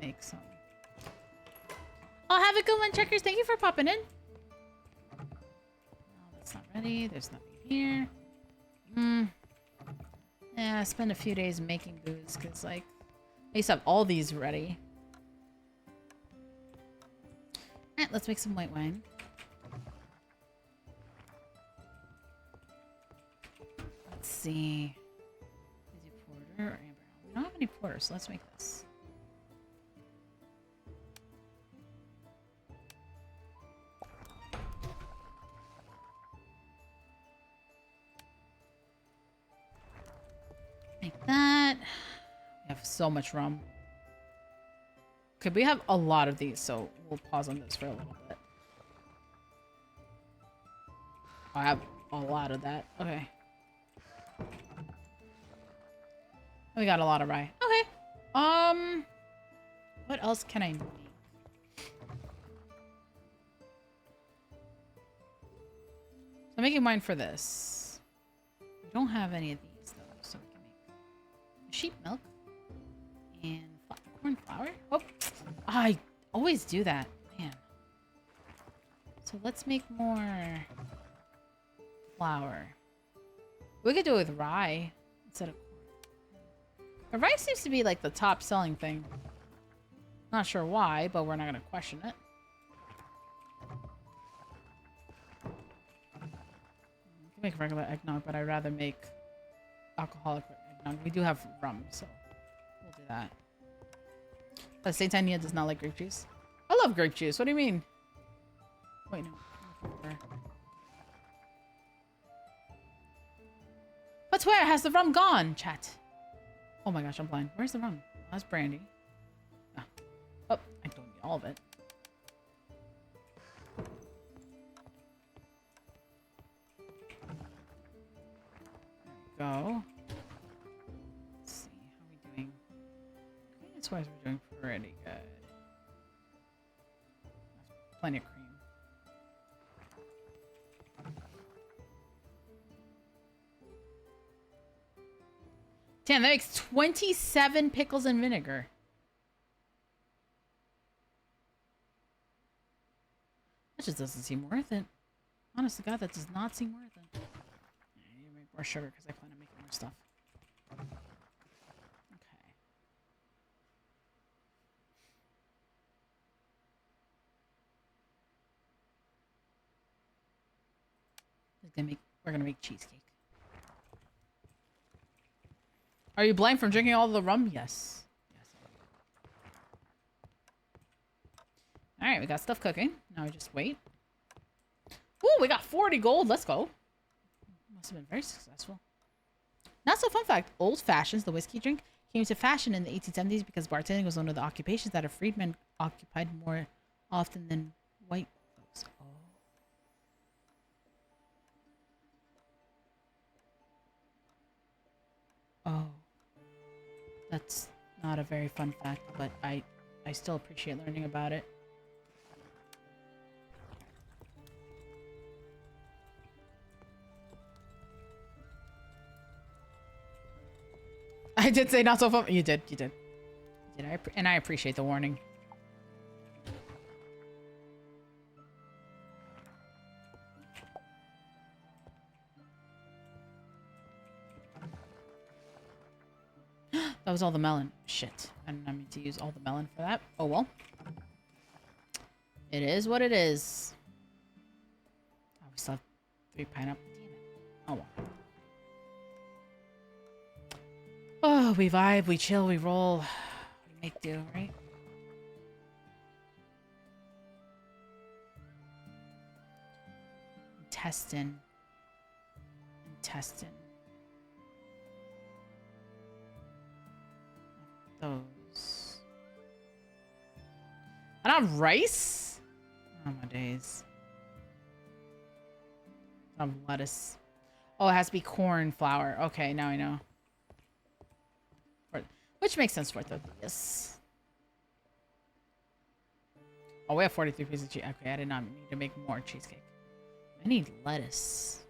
Make some. Oh, have a good one, Checkers. Thank you for popping in. No, that's not ready. There's nothing here. Yeah, I spent a few days making booze because, like, I used to have all these ready. Alright, let's make some white wine. Let's see. Is it porter or amber? We don't have any porter, so let's make this. Make that. We have so much rum. Okay, we have a lot of these, so we'll pause on this for a little bit. I have a lot of that. Okay. We got a lot of rye. Okay. What else can I make? I'm making wine for this. We don't have any of these though, so we can make sheep milk and corn flour. Oh, I always do that, man. So let's make more flour. We could do it with rye instead of corn. The rye seems to be like the top selling thing. Not sure why, but we're not gonna question it. We can make regular eggnog, but I'd rather make alcoholic eggnog. We do have rum, so we'll do that. But Satania does not like grape juice. I love grape juice. What do you mean? Wait, no. But where has the rum gone, chat? Oh my gosh, I'm blind. Where's the rum? Oh, that's brandy. Ah. Oh, I don't need all of it. There we go. Let's see, how are we doing? That's why we're doing pretty good. Plenty of cream. Damn, that makes 27 pickles and vinegar. That just doesn't seem worth it. Honest to God, that does not seem worth it. I need to make more sugar because I plan on making more stuff. Okay. We're gonna make cheesecake. Are you blind from drinking all the rum? Yes. Yes. All right, we got stuff cooking. Now we just wait. Ooh, we got 40 gold. Let's go. Must have been very successful. Not so fun fact. Old Fashions, the whiskey drink, came into fashion in the 1870s because bartending was one of the occupations that a freedman occupied more often than white folks. Oh. That's not a very fun fact, but I still appreciate learning about it. I did say not so fun. You did. You did. And I appreciate the warning. That was all the melon. Shit. I did not mean to use all the melon for that. Oh well. It is what it is. Oh, we still have 3 pineapple. Damn it. Oh well. Oh, we vibe, we chill, we roll. We make do, right? Intestine. Those. I don't have rice? Oh my days. I don't have lettuce. Oh, it has to be corn flour. Okay, now I know. Which makes sense for tortillas. Oh, we have 43 pieces of cheese. Okay, I did not need to make more cheesecake. I need lettuce.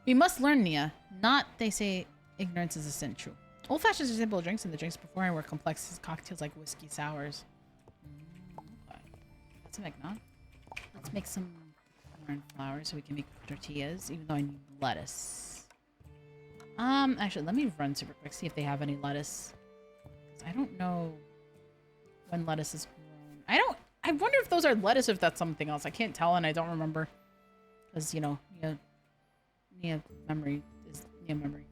We must learn, Nia. Not, they say, ignorance is a sin. True. Old fashions are simple drinks, and the drinks beforehand were complex cocktails like whiskey sours. Okay. That's an eggnog. Let's make some corn flour so we can make tortillas, even though I need lettuce. Actually, let me run super quick, see if they have any lettuce. 'Cause I don't know when lettuce is grown. I wonder if those are lettuce or if that's something else. I can't tell, and I don't remember. Because, you know, Nia memory is Nia memory.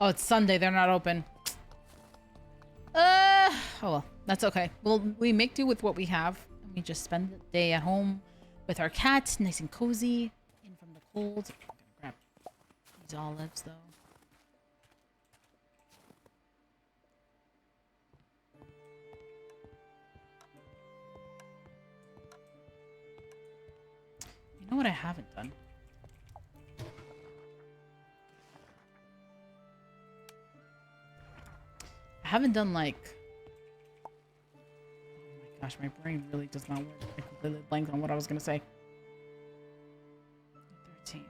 Oh, it's Sunday. They're not open. Oh well, that's okay. We make do with what we have, and we just spend the day at home with our cat, nice and cozy, in from the cold. I'm gonna grab these olives though. You know what I haven't done? I haven't done like... Oh my gosh, my brain really does not work. I completely blanked on what I was going to say. 13.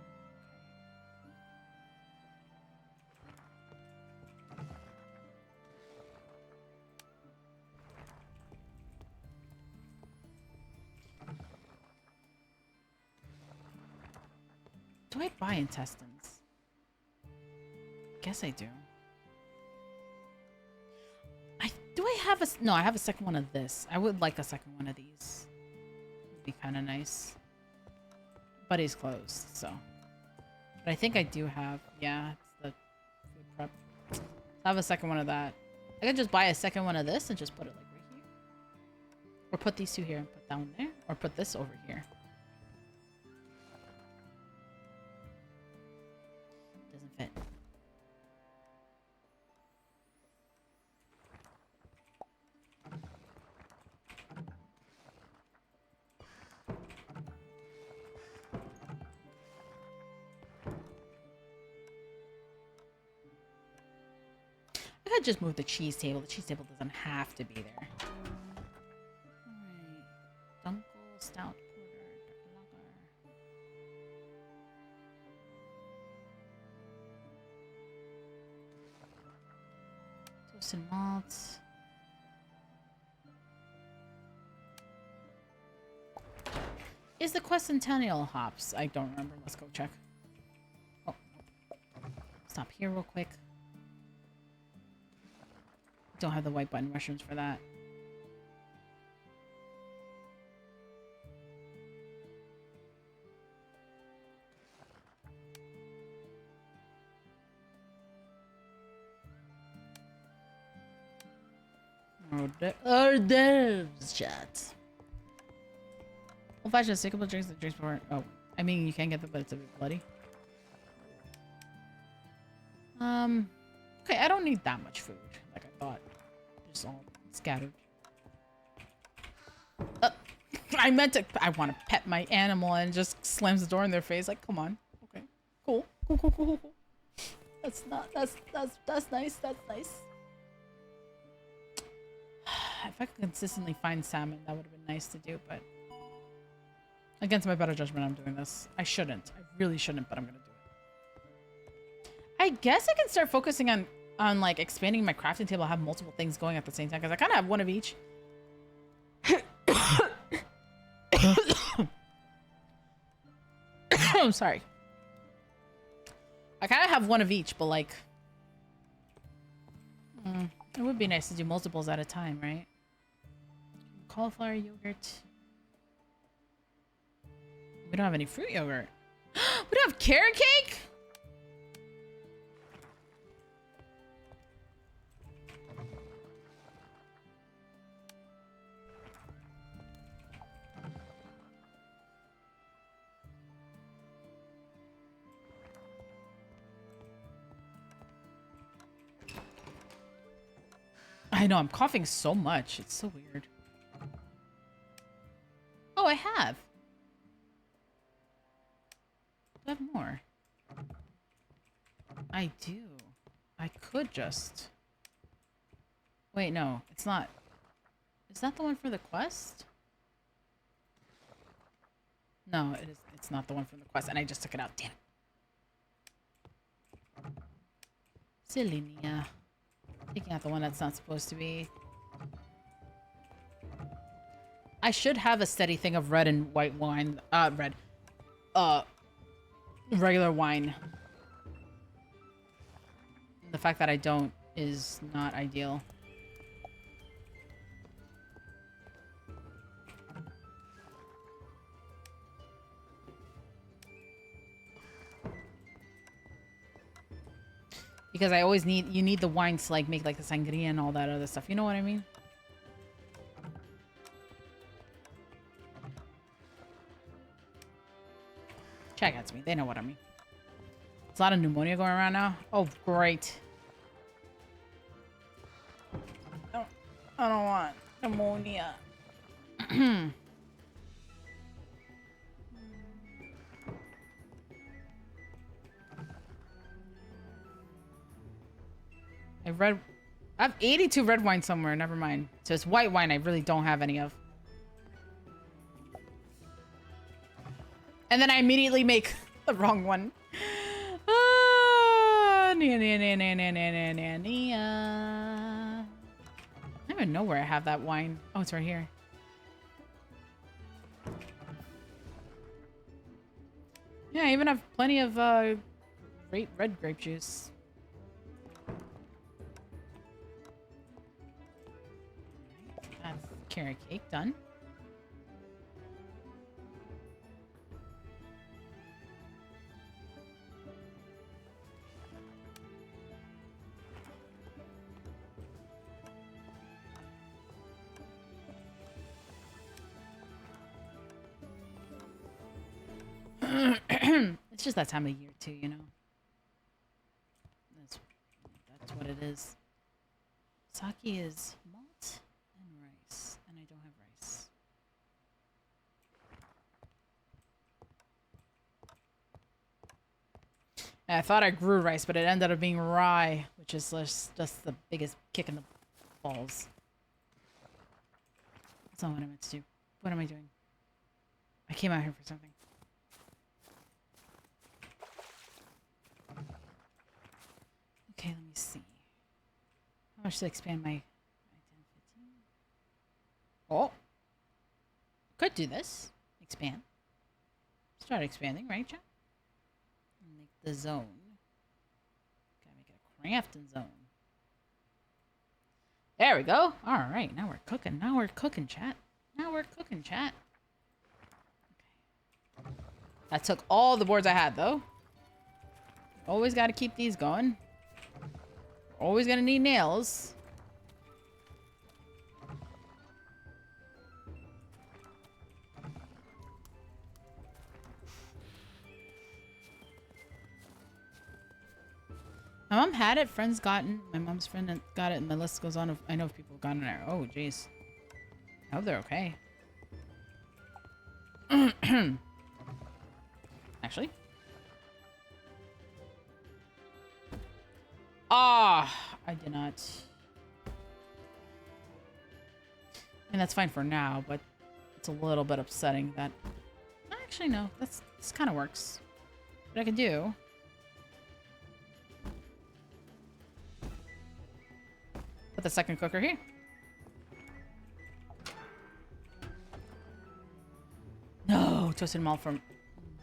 Do I buy intestines? Guess I do. Do I have a... No, I have a second one of this. I would like a second one of these. Would be kind of nice. But he's closed, so... But I think I do have... Yeah, it's the food prep. I have a second one of that. I could just buy a second one of this and just put it like right here. Or put these two here and put that one there. Or put this over here. Doesn't fit. I could just move the cheese table. The cheese table doesn't have to be there. Alright. Dunkel, stout, porter, lager. Toasted malt. Is the quest Centennial hops? I don't remember. Let's go check. Oh. Stop here real quick. Don't have the white button mushrooms for that. Hors d'oeuvres, chat. Old fashioned stickable drinks, the drinks before. Oh, I mean, you can get them, but it's a bit bloody. Okay, I don't need that much food, like I thought. Just all scattered. I meant to. I want to pet my animal and just slams the door in their face. Like, come on. Okay, cool. That's not. That's nice. That's nice. If I could consistently find salmon, that would have been nice to do, but against my better judgment, I'm doing this. I shouldn't. I really shouldn't, but I'm gonna do it. I guess I can start focusing on like expanding my crafting table. I have multiple things going at the same time because I kind of have one of each. I'm sorry. I kind of have one of each, but like, it would be nice to do multiples at a time, right? Cauliflower yogurt. We don't have any fruit yogurt. We don't have carrot cake? I know, I'm coughing so much. It's so weird. Oh, I have. Do I have more? I do. I could just... Wait, no. It's not. Is that the one for the quest? No, it is. It's not the one from the quest, and I just took it out. Damn it. Silly Nia. Taking out the one that's not supposed to be. I should have a steady thing of red and white wine. Regular wine. The fact that I don't is not ideal. Because I always need, you need the wine to like make like the sangria and all that other stuff. You know what I mean? Check out to me. They know what I mean. There's a lot of pneumonia going around now. Oh, great. I don't want pneumonia. I have 82 red wine somewhere. Never mind. So it's white wine I really don't have any of. And then I immediately make the wrong one. Nia. I don't even know where I have that wine. Oh, it's right here. Yeah, I even have plenty of red grape juice. That's carrot cake done. It's just that time of year too, you know. That's what it is. Sake is malt and rice, and I don't have rice. I thought I grew rice, but it ended up being rye, which is just the biggest kick in the balls. That's not what I meant to do. What am I doing? I came out here for something. Okay, let me see. How much to expand my 10, 15? Oh! Could do this. Expand. Start expanding, right, John? Make the zone. Gotta make it a crafting zone. There we go. Alright, now we're cooking. Now we're cooking, chat. Now we're cooking, chat. Okay. That took all the boards I had, though. Always gotta keep these going. Always gonna need nails. My mom had it, friends gotten. My mom's friend got it, and my list goes on. I know if people have gotten it. Oh, jeez. I hope they're okay. Actually. Ah, I did not. And that's fine for now, but it's a little bit upsetting that... Actually, no. This kind of works. What I can do... Put the second cooker here. No! Toasted malt from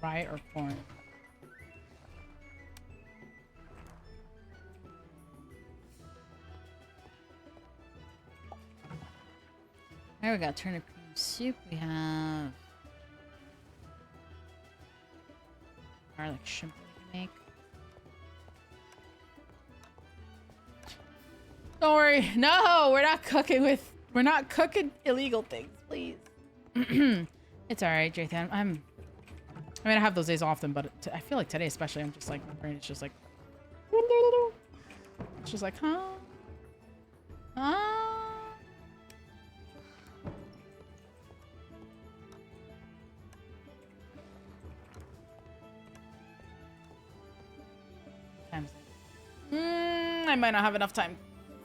rye or corn. There we go. Turnip cream soup. We have garlic shrimp we can make. Don't worry. No, we're not cooking illegal things, please. It's all right, Jathan. I mean, I have those days often, but I feel like today, especially, I'm just like my brain is just like, it's just like, huh? I might not have enough time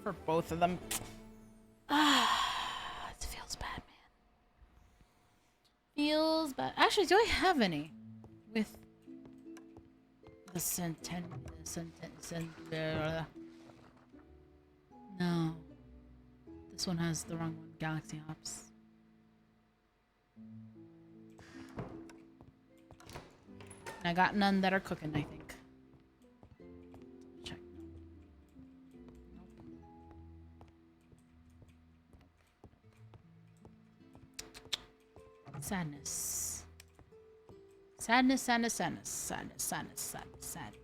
for both of them. It feels bad, man. Feels bad. Actually, do I have any with the no. This one has the wrong one. Galaxy Hops. I got none that are cooking, I think. Check. Nope. Sadness. Sadness, sadness, sadness, sadness, sadness, sadness, sad.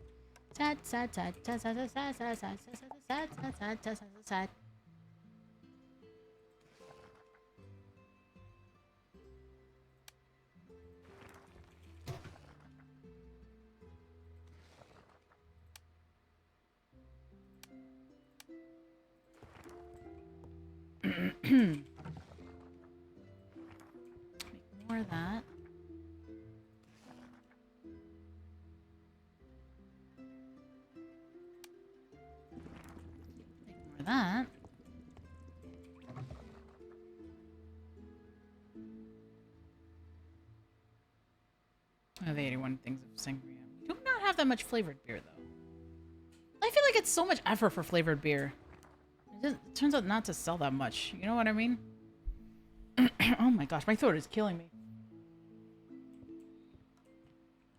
Sad, sad, sad, sad, sad, sad, sad, sad, sad, sad, sad, sad, sad, sad, sad. Make more of that. Make more of that. I have 81 things of sangria. We do not have that much flavored beer, though. I feel like it's so much effort for flavored beer. It turns out not to sell that much. You know what I mean? Oh my gosh, my throat is killing me. I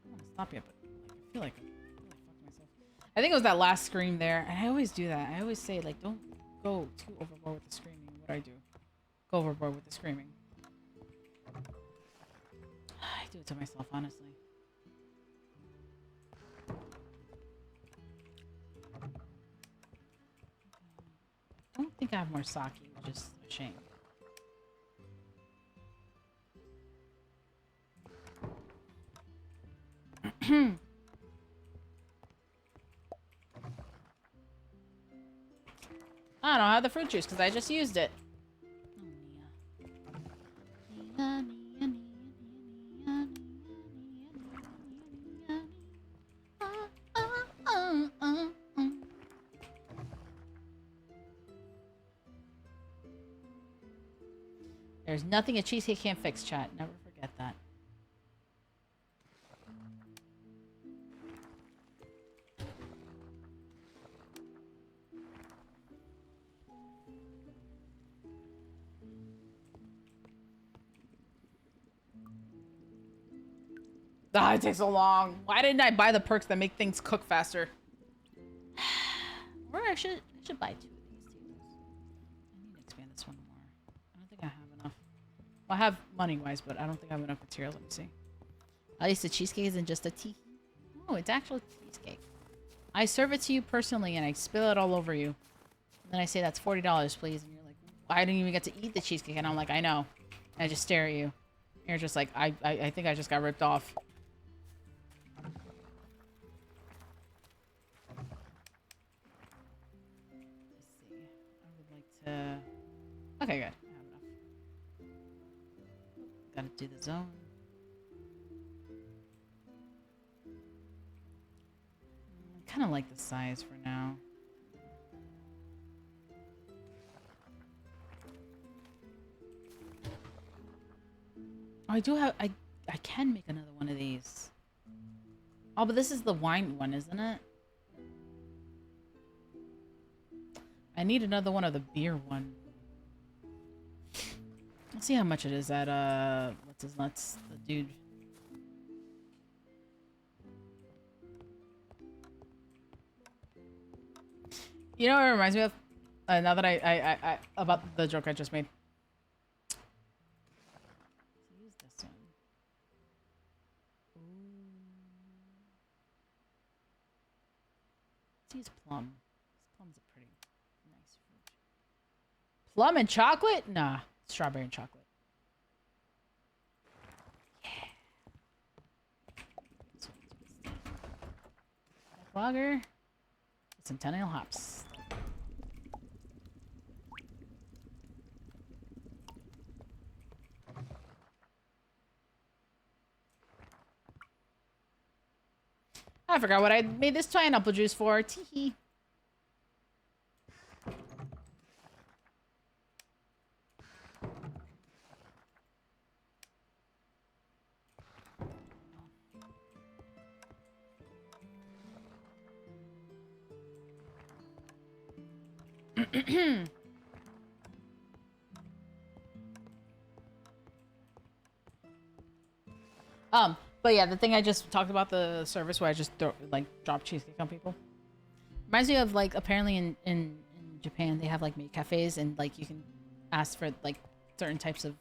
don't want to stop yet, but I feel like I fucked myself. I think it was that last scream there, and I always do that. I always say, like, don't go too overboard with the screaming. What I do? Go overboard with the screaming. I do it to myself, honestly. I don't think I have more sake, which is a shame. I don't have the fruit juice because I just used it. There's nothing a cheesecake can't fix, chat. Never forget that. Ah, it takes so long. Why didn't I buy the perks that make things cook faster? Or I should buy 2 of these tables. I need to expand this one more. I don't think I have enough. Well, I have money-wise, but I don't think I have enough materials. Let me see. At least the cheesecake isn't just a tea. Oh, it's actual cheesecake. I serve it to you personally, and I spill it all over you. And then I say, that's $40, please. And you're like, I didn't even get to eat the cheesecake, and I'm like, I know. And I just stare at you. And you're just like, I think I just got ripped off. Okay, good. I have enough. Gotta do the zone. I kind of like the size for now. Oh, I do have... I can make another one of these. Oh, but this is the wine one, isn't it? I need another one of the beer one. Let's see how much it is at, what's his nuts? The dude. You know what it reminds me of? Now that I about the joke I just made. Let's use this one. Ooh. Let's use plum. This plum's a pretty nice fruit. Plum and chocolate? Nah. Strawberry and chocolate. Yeah. Lager. Centennial hops. I forgot what I made this pineapple juice for. Teehee. But yeah, the thing I just talked about, the service where I just drop cheesecake on people, reminds me of like apparently in Japan they have like maid cafes and like you can ask for like certain types of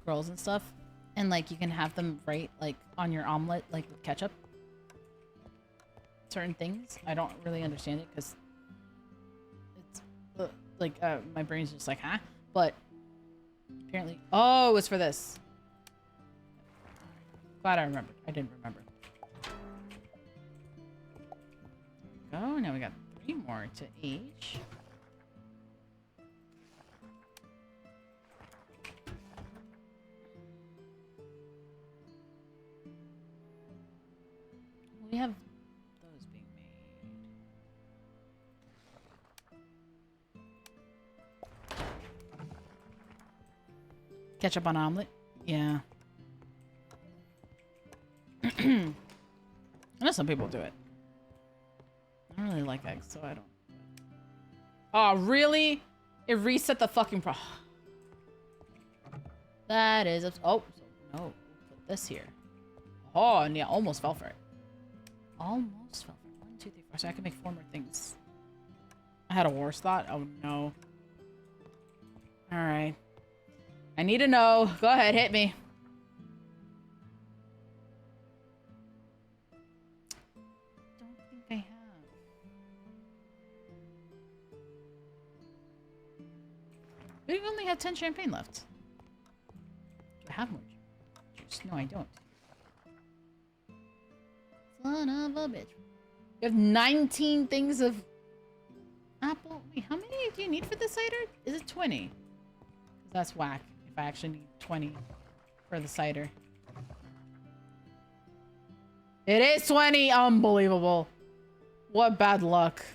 girls and stuff, and like you can have them write like on your omelet like with ketchup. Certain things I don't really understand it because it's my brain's just like, huh? But apparently, oh, it's for this. Glad I remembered. I didn't remember. There we go. Now we got 3 more to each. We have those being made. Ketchup on omelet? Yeah. I know some people do it. I don't really like eggs, so I don't. Oh, really? It reset the fucking pro. That is. Oh, no. We'll put this here. Oh, and yeah, almost fell for it. Almost fell for it. 1, 2, 3, 4. So I can make 4 more things. I had a worse thought. Oh, no. Alright. I need to know. Go ahead, hit me. I have. We only have 10 champagne left. Do I have more juice? No, I don't. Son of a bitch. You have 19 things of apple. Wait, how many do you need for this cider? Is it 20? That's whack. If I actually need 20 for the cider. It is 20! Unbelievable. What bad luck.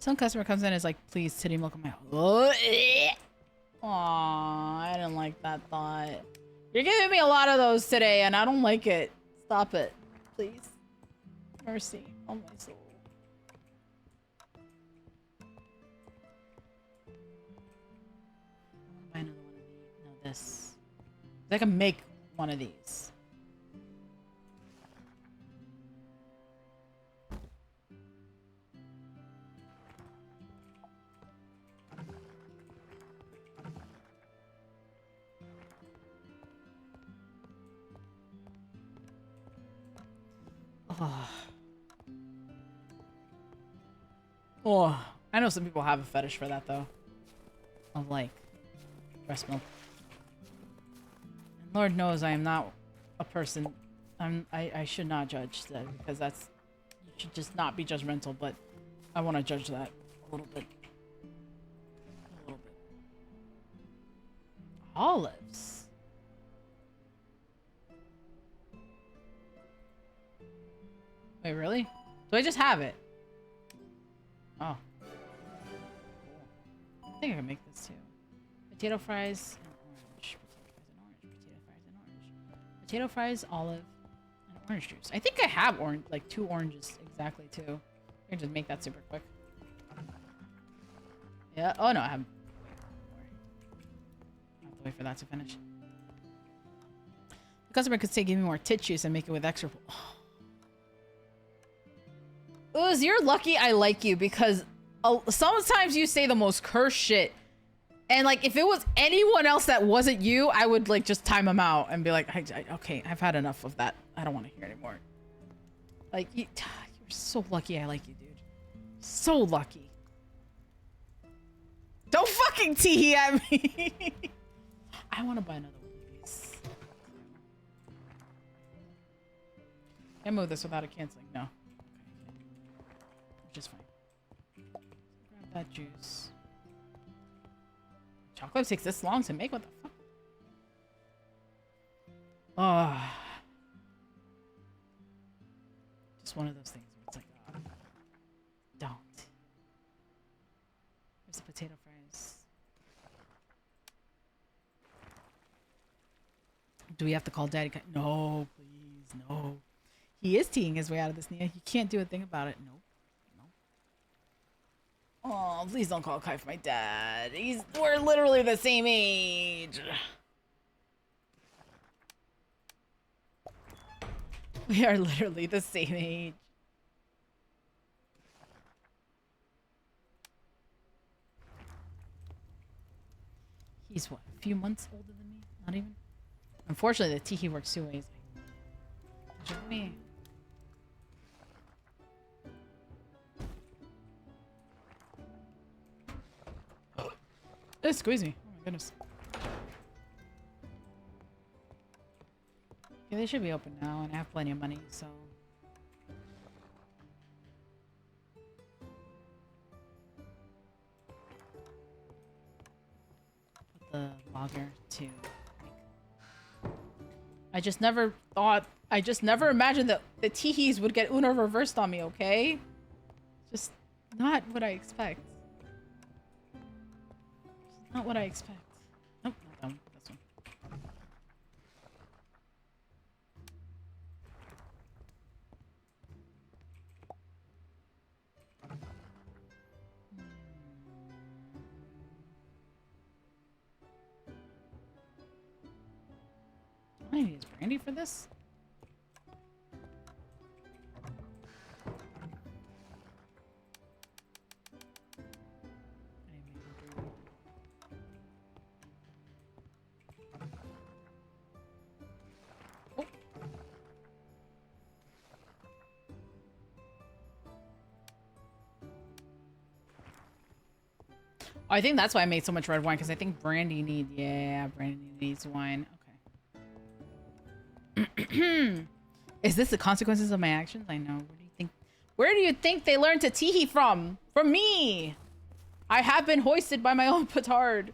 Some customer comes in and is like, please, titty milk on my... Aww, I didn't like that thought. You're giving me a lot of those today, and I don't like it. Stop it. Please. Mercy on my soul. Buy another one of these. No, this. I can make one of these. Oh. Oh, I know some people have a fetish for that though. Of like breast milk. And Lord knows I am not a person. I should not judge that because that's you should just not be judgmental, but I want to judge that a little bit. A little bit. Olives. Wait, really? Do I just have it? Oh. I think I can make this too. Potato fries and orange. Potato fries and orange. Potato fries, olive, and orange juice. I think I have orange, like 2 oranges exactly too. I can just make that super quick. Yeah. Oh no, I have. I have to wait for that to finish. The customer could say, "Give me more tit juice," and make it with extra. Oh. Uz, you're lucky I like you because sometimes you say the most cursed shit. And like, if it was anyone else that wasn't you, I would like just time them out and be like, okay, I've had enough of that. I don't want to hear anymore. Like, you're so lucky I like you, dude. So lucky. Don't fucking tee at me. I want to buy another one of these. Can't move this without it canceling. No. Just fine. Grab that juice. Chocolate takes this long to make? What the fuck? Oh. Just one of those things where it's like, don't. There's the potato fries. Do we have to call Daddy? No, please, no. He is teeing his way out of this, Nia. You can't do a thing about it. Nope. Oh, please don't call Kai for my dad. We're literally the same age. We are literally the same age. He's what, a few months older than me? Not even? Unfortunately, the tee works 2 ways. Join me. Squeeze me. Oh my goodness. Yeah, they should be open now, and I have plenty of money, so. Put the logger to. I just never imagined that the teehees would get Uno reversed on me, okay? Just not what I expect. Not what I expect. Nope, not that one. This one. I need brandy for this. I think that's why I made so much red wine, because I think Brandy needs wine. Okay. Is this the consequences of my actions? I know. Where do you think they learned to teehee from? From me! I have been hoisted by my own petard.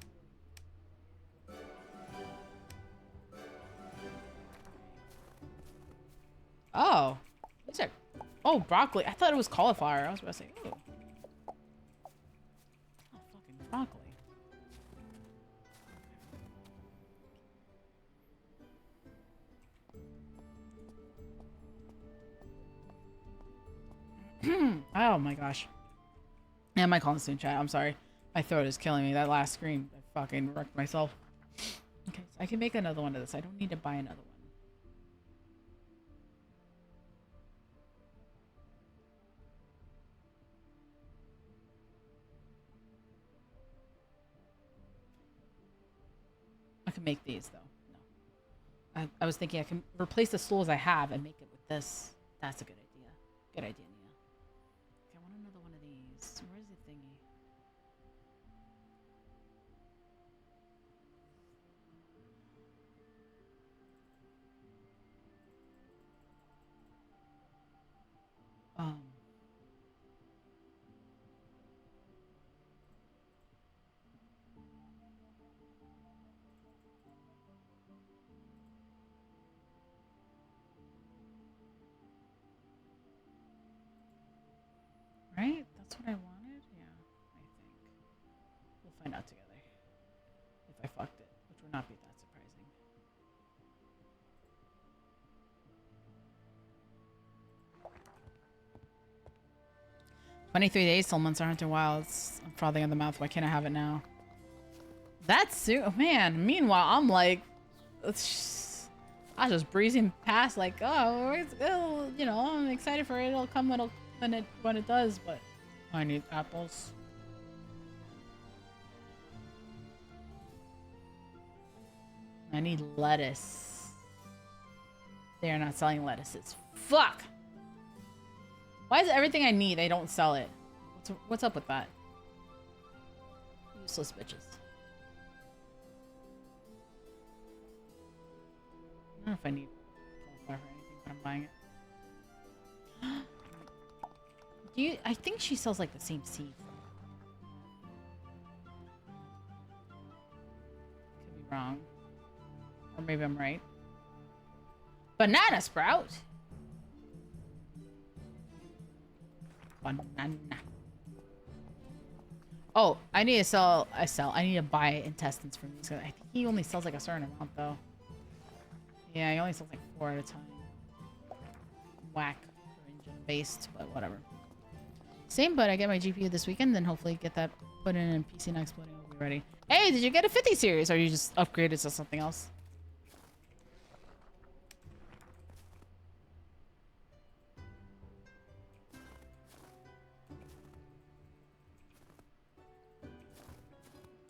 Oh. These are... Oh, broccoli. I thought it was cauliflower. I was about to say, ooh. Oh my gosh. And my constant chat. I'm sorry. My throat is killing me. That last scream, I fucking wrecked myself. Okay, so I can make another one of this. I don't need to buy another one. I can make these though. No. I was thinking I can replace the stools I have and make it with this. That's a good idea. Good idea, Nia. Okay, I want another one of these. Where's the thingy? Right? That's what I wanted? Yeah, I think. We'll find out together. If I fucked it, which would not be that surprising. "23 days till Monster Hunter Wilds." I'm frothing at the mouth. Why can't I have it now? That's soon. Oh, man. Meanwhile, I'm like, I was just breezing past, like, oh, you know, I'm excited for it. It'll come when it does, but I need apples. I need lettuce. They are not selling lettuces. Fuck! Why is everything I need, they don't sell it? What's up with that? Useless bitches. I don't know if I need cauliflower or anything, but I'm buying it. I think she sells like the same seed. Could be wrong. Or maybe I'm right. Banana sprout? Banana. Oh, I need to I need to buy intestines from these guys. I think he only sells like a certain amount though. Yeah, he only sells like 4 at a time. Whack for engine based, but whatever. Same, but I get my GPU this weekend, then hopefully get that put in and PC not exploding will be ready. Hey, did you get a 50 series or you just upgraded to something else?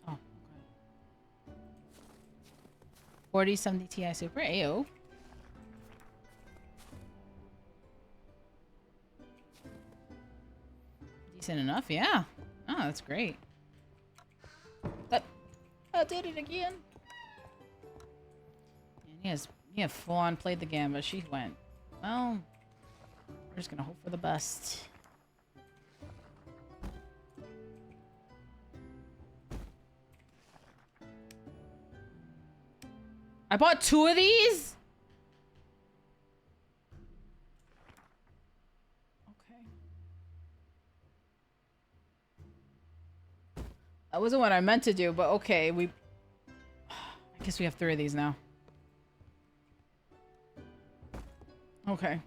Oh, okay. 4070 Ti Super, AO. Decent enough, yeah. Oh, that's great. But I did it again. And he has full on played the game, but she went, well, we're just gonna hope for the best. I bought 2 of these? Okay. That wasn't what I meant to do, but okay, I guess we have 3 of these now. Okay.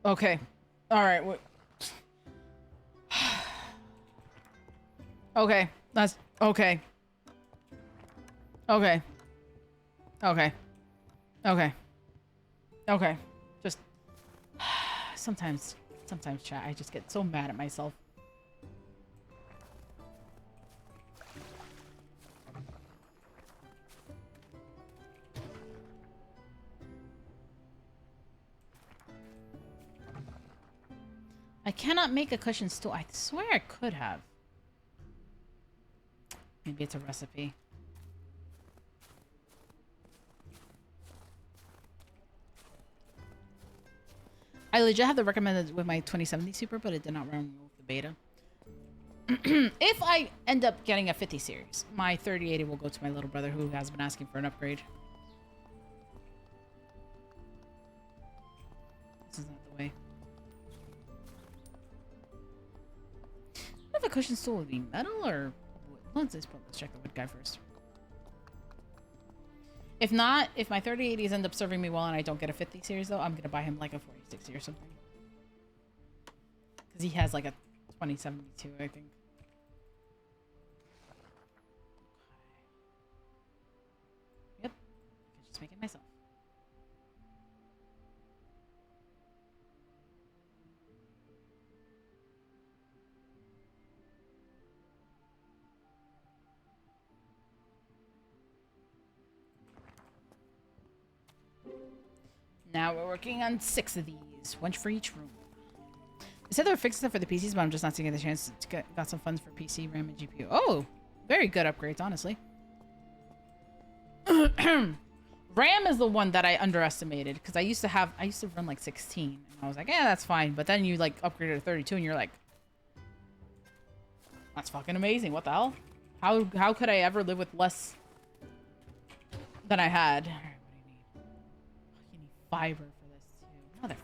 Okay. Alright, okay. That's... Okay. Okay. Okay. Okay. Okay. Just... Sometimes, chat, I just get so mad at myself. I cannot make a cushion stool. I swear I could have. Maybe it's a recipe. I legit have the recommended with my 2070 Super, but it did not run with the beta. If I end up getting a 50 series, my 3080 will go to my little brother who has been asking for an upgrade. This is not the way. What if a cushion stool would be metal or wood? Let's check the wood guy first. If not, if my 3080s end up serving me well and I don't get a 50 series though, I'm gonna buy him like a 4060 or something. Because he has like a 2072, I think. Yep. I can just make it myself. Now we're working on 6 of these, one for each room. They said they were fixing stuff for the PCs, but I'm just not taking the chance to got some funds for PC, RAM, and GPU. Oh, very good upgrades, honestly. RAM is the one that I underestimated because I used to run like 16, and I was like, yeah, that's fine. But then you like upgraded to 32, and you're like, that's fucking amazing. What the hell? How could I ever live with less than I had? You need fiber for this too, motherfucker.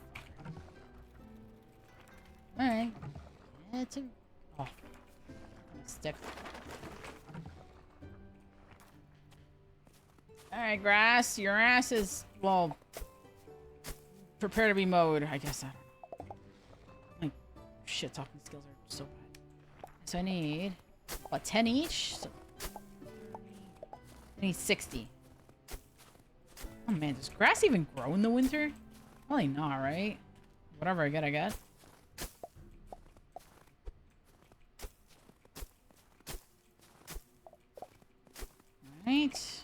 All right, yeah, it's a stick. All right, grass, your ass is well. Prepare to be mowed. I guess I don't know. My shit talking skills are so bad. So I need what 10 each. So I need 60. Oh man, does grass even grow in the winter? Probably not, right? Whatever I get, I get. Alright.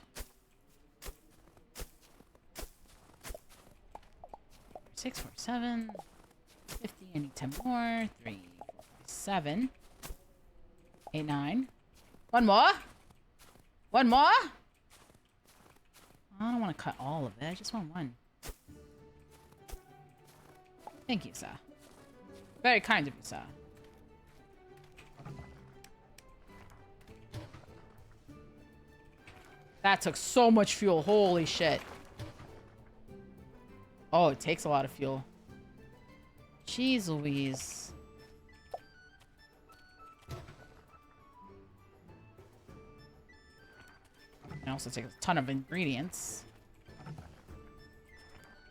6, 4, 7, 50. I need 10 more. 3, 4, 5, 7, 8, 9. One more. One more. I don't want to cut all of it. I just want one. Thank you, sir. Very kind of you, sir. That took so much fuel. Holy shit. Oh, it takes a lot of fuel. Jeez Louise. It also takes a ton of ingredients.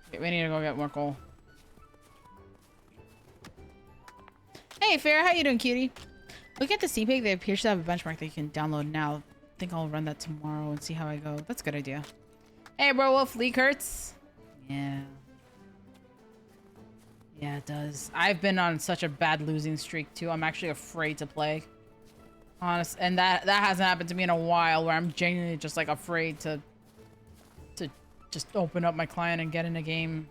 Okay, we need to go get more coal. Hey, Fair, how you doing, cutie? Look at the CPIC. They appear to have a benchmark that you can download now. I think I'll run that tomorrow and see how I go. That's a good idea. Hey, bro, Wolf, leak hurts. Yeah. Yeah, it does. I've been on such a bad losing streak, too. I'm actually afraid to play. Honest, and that hasn't happened to me in a while, where I'm genuinely just like afraid to just open up my client and get in a game.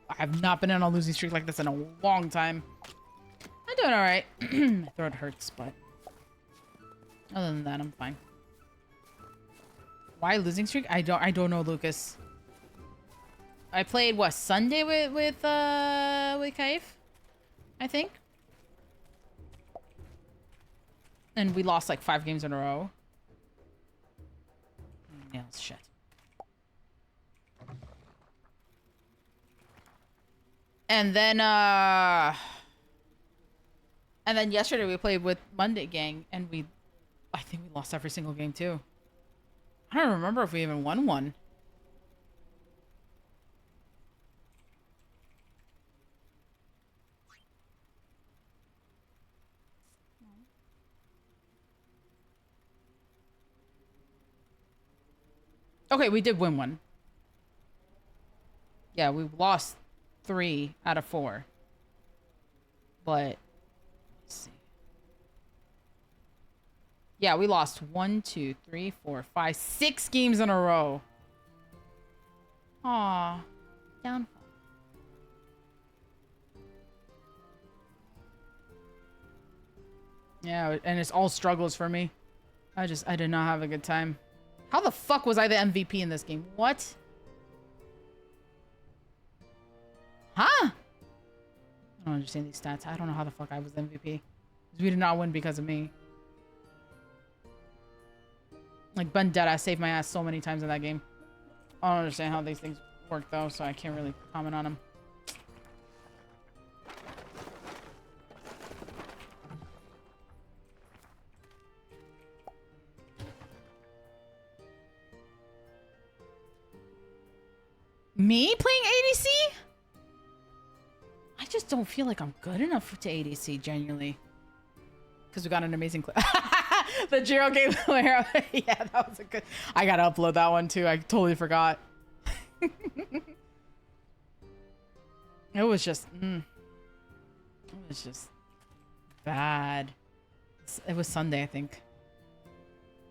I have not been on a losing streak like this in a long time. I'm doing all right. My throat hurts, but other than that, I'm fine. Why losing streak? I don't know, Lucas. I played what Sunday with Kaif, I think. And we lost like 5 games in a row. Nails, shit. And then yesterday we played with Monday Gang, and I think we lost every single game too. I don't remember if we even won one. Okay, we did win one. Yeah, we lost 3 out of 4. But let's see. Yeah, we lost 1, 2, 3, 4, 5, 6 games in a row. Aw, downfall. Yeah, and it's all struggles for me. I did not have a good time. How the fuck was I the MVP in this game? What? Huh? I don't understand these stats. I don't know how the fuck I was the MVP. Because we did not win because of me. Like, Vendetta saved my ass so many times in that game. I don't understand how these things work, though, so I can't really comment on them. Me playing ADC? I just just don't feel like I'm good enough to ADC, genuinely. Because we got an amazing clip. The Jiro game where, yeah, that was a good. I gotta upload that one too. I totally forgot. It was just, it was just bad. It was Sunday, I think.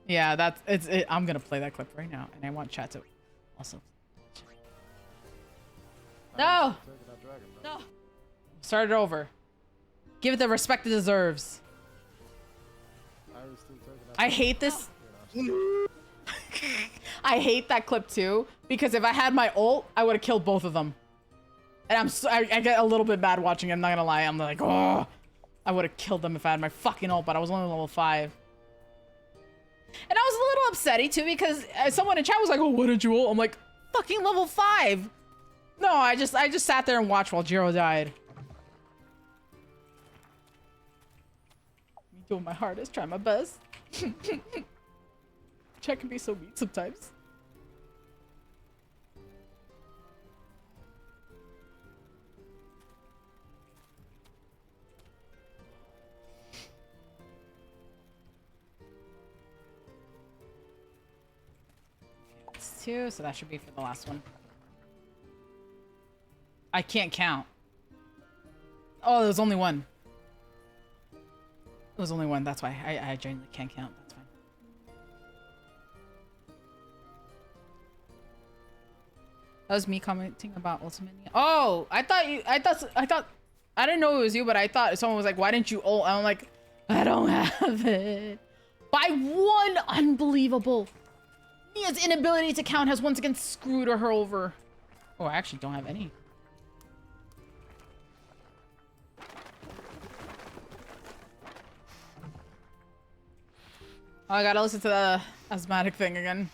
Yeah, that's it. I'm gonna play that clip right now, and I want chat to also. No. No. Start it over. Give it the respect it deserves. I hate this. I hate that clip too, because if I had my ult, I would have killed both of them. And I get a little bit mad watching it, I'm not gonna lie. I'm like, oh, I would have killed them if I had my fucking ult, but I was only level 5. And I was a little upsetty too, because someone in chat was like, oh, what did you ult? I'm like, fucking level 5. No, I just sat there and watched while Jiro died. Me doing my hardest, trying my best. Chat can be so mean sometimes. It's 2, so that should be for the last one. I can't count. Oh, there was only one. It was only one, that's why. I genuinely can't count. That's fine. That was me commenting about Ultimate. Oh, I didn't know it was you, but I thought someone was like, why didn't you ult? And I'm like, I don't have it. By one unbelievable. Mia's inability to count has once again screwed her over. Oh, I actually don't have any. Oh, I gotta listen to the asthmatic thing again.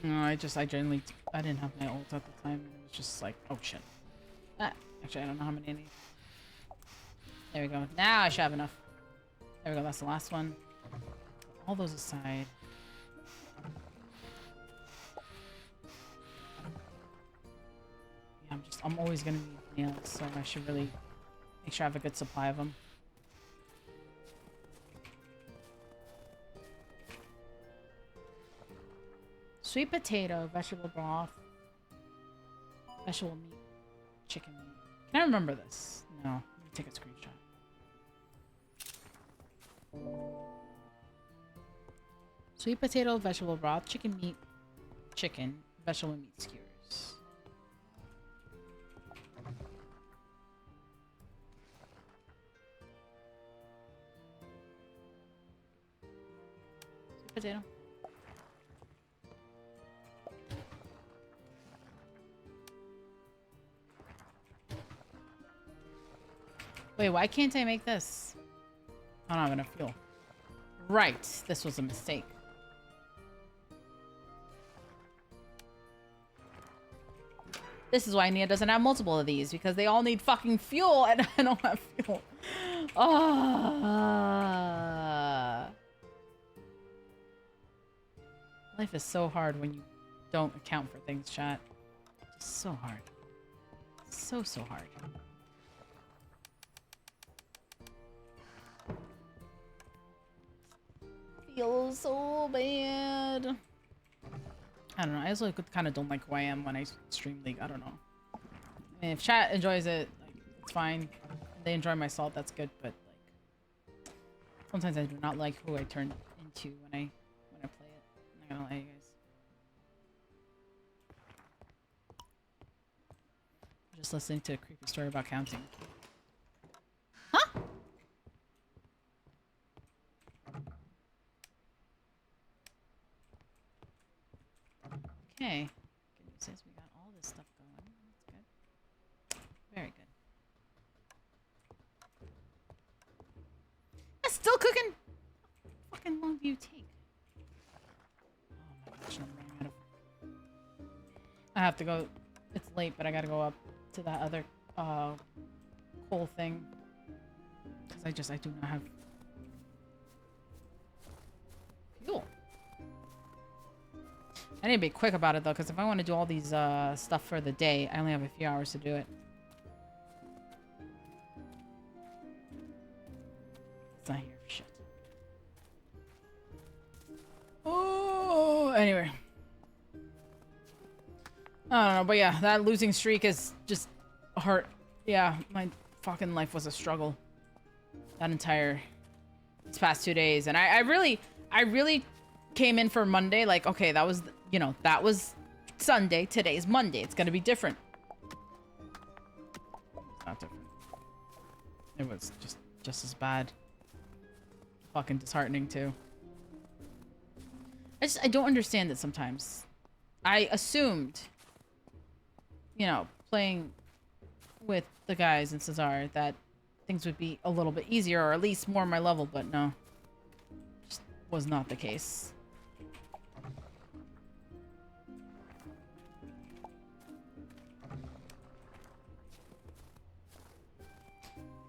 No, I genuinely, I didn't have my ult at the time. It was just like, oh shit. Ah, actually, I don't know how many I need. There we go. Now I should have enough. There we go. That's the last one. All those aside. Yeah, I'm always gonna need nails, so I should really make sure I have a good supply of them. Sweet potato, vegetable broth, vegetable meat, chicken meat. Can I remember this? No. Let me take a screenshot. Sweet potato, vegetable broth, chicken meat, chicken, vegetable meat skewers. Sweet potato. Wait, why can't I make this? I don't have enough fuel. Right, this was a mistake. This is why Nia doesn't have multiple of these, because they all need fucking fuel and I don't have fuel. Ah. Life is so hard when you don't account for things, chat. It's so hard. So hard. Feels so bad. I don't know. I also kind of don't like who I am when I stream League. I don't know. I mean, if chat enjoys it, like, it's fine. If they enjoy my salt, that's good. But like, sometimes I do not like who I turn into when I play it. I'm not gonna lie, you guys. I'm just listening to a creepy story about counting. Huh? Okay. Good news is we got all this stuff going. That's good. Very good. That's still cooking! How fucking long do you take? Oh my gosh, I'm running out of... I have to go... It's late, but I gotta go up to that other, coal thing. Because I do not have I need to be quick about it though, because if I want to do all these stuff for the day, I only have a few hours to do it. It's not here for shit. Oh, anyway. I don't know, but yeah, that losing streak is just hard. Yeah, my fucking life was a struggle. That entire these past 2 days, and I really came in for Monday like, okay, that was, you know, that was Sunday. Today's Monday. It's gonna be different. It's not different. It was just as bad. Fucking disheartening too. I don't understand it sometimes. I assumed, you know, playing with the guys in Cesar that things would be a little bit easier, or at least more my level, but no. Just was not the case.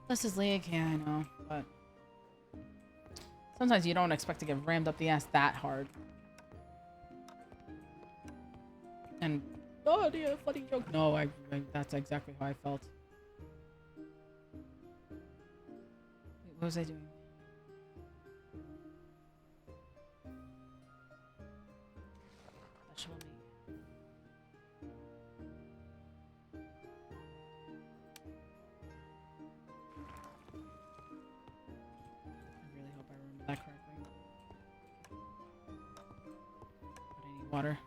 This is League, yeah, I know, but sometimes you don't expect to get rammed up the ass that hard. And oh dear, funny joke. No, I that's exactly how I felt. Wait, what was I doing? Vegetable meat. I really hope I remember that correctly. But I need water.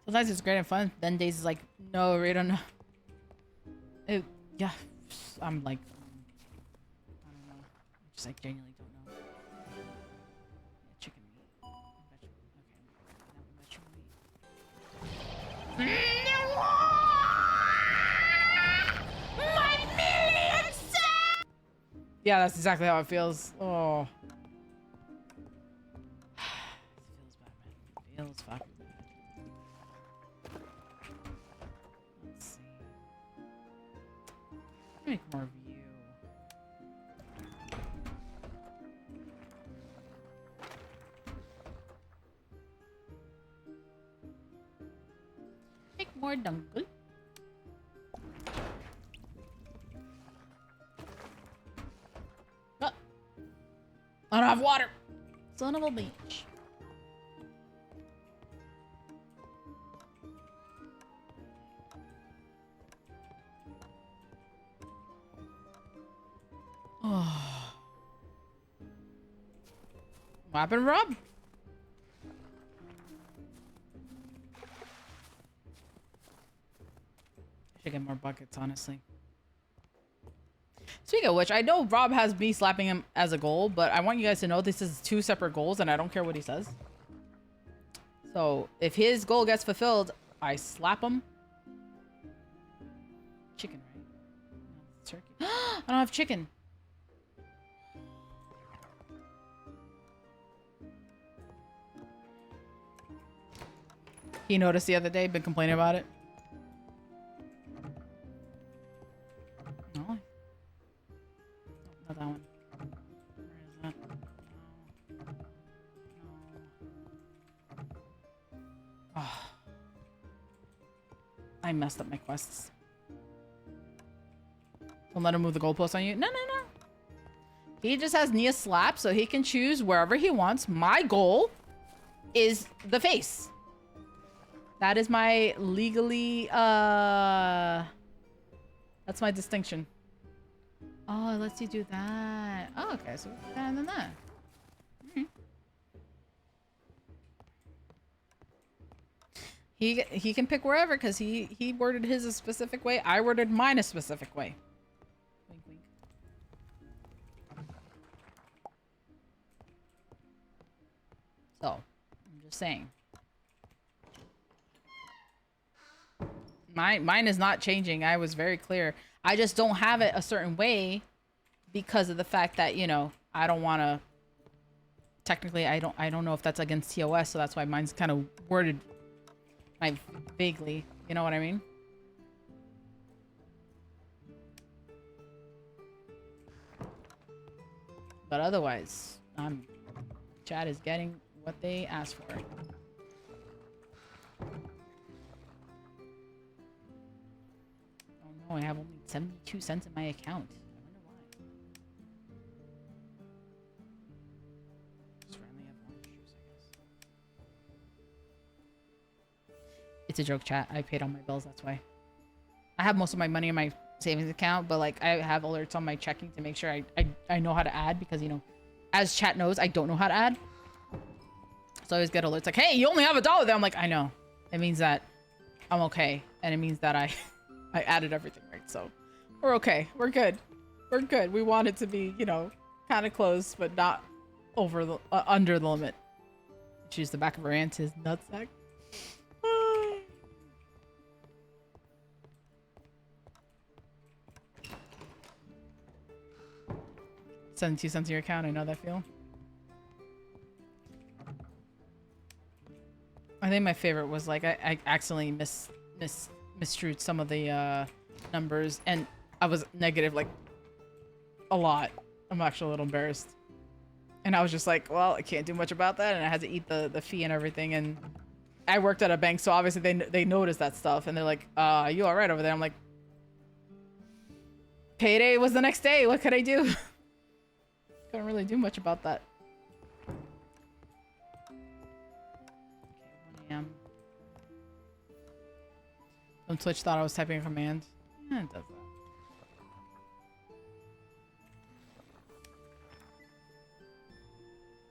Sometimes it's great and fun. Then days is like, no, we don't know. It, yeah, I'm like, I don't know. I just like genuinely don't know. Yeah, chicken meat. Vegetable. Okay, my million cents! Yeah, that's exactly how it feels. Oh. It feels bad, man. It feels fucking bad. Let's see. Make more view. Make more dungle. Ah. I don't have water. Son of a bitch. Oh. What happened, Rob? Should get more buckets, honestly. Speaking of which, I know Rob has me slapping him as a goal, but I want you guys to know this is 2 separate goals, and I don't care what he says. So if his goal gets fulfilled, I slap him. Chicken, right? No, it's turkey. I don't have chicken. He noticed the other day, been complaining about it. No. No, not that one. Where is that? No. No. Oh. I messed up my quests. Don't let him move the goalpost on you. No, no, no. He just has Nia slap, so he can choose wherever he wants. My goal is the face. That is my legally, that's my distinction. Oh, it lets you do that. Oh, okay, so that and then that. He can pick wherever, because he worded his a specific way. I worded mine a specific way. Wink, wink. So, I'm just saying. Mine is not changing. I was very clear. I just don't have it a certain way because of the fact that, you know, I don't want to. Technically, I don't know if that's against TOS, so that's why mine's kind of worded like vaguely. You know what I mean? But otherwise, Chat is getting what they asked for. Oh, I have only 72 cents in my account. I wonder why. Just randomly have orange juice, I guess. It's a joke, chat. I paid all my bills, that's why. I have most of my money in my savings account, but like I have alerts on my checking to make sure I know how to add, because, you know, as chat knows, I don't know how to add. So I always get alerts like, hey, you only have $1 there. I'm like, I know. It means that I'm okay. And it means that I added everything right. So we're okay. We're good. We're good. We want it to be, you know, kind of close, but not over the under the limit. Choose the back of her aunt's nutsack. 72 cents in your account. I know that feel. I think my favorite was like I accidentally misstrued some of the numbers, and I was negative like a lot. I'm actually a little embarrassed, and I was just like, well, I can't do much about that, and I had to eat the fee and everything. And I worked at a bank, so obviously they noticed that stuff, and they're like, "Are you all right over there?" I'm like, payday was the next day. What could I do? Couldn't really do much about that. Okay, 1 a.m. Some Twitch thought I was typing a command. Yeah, it does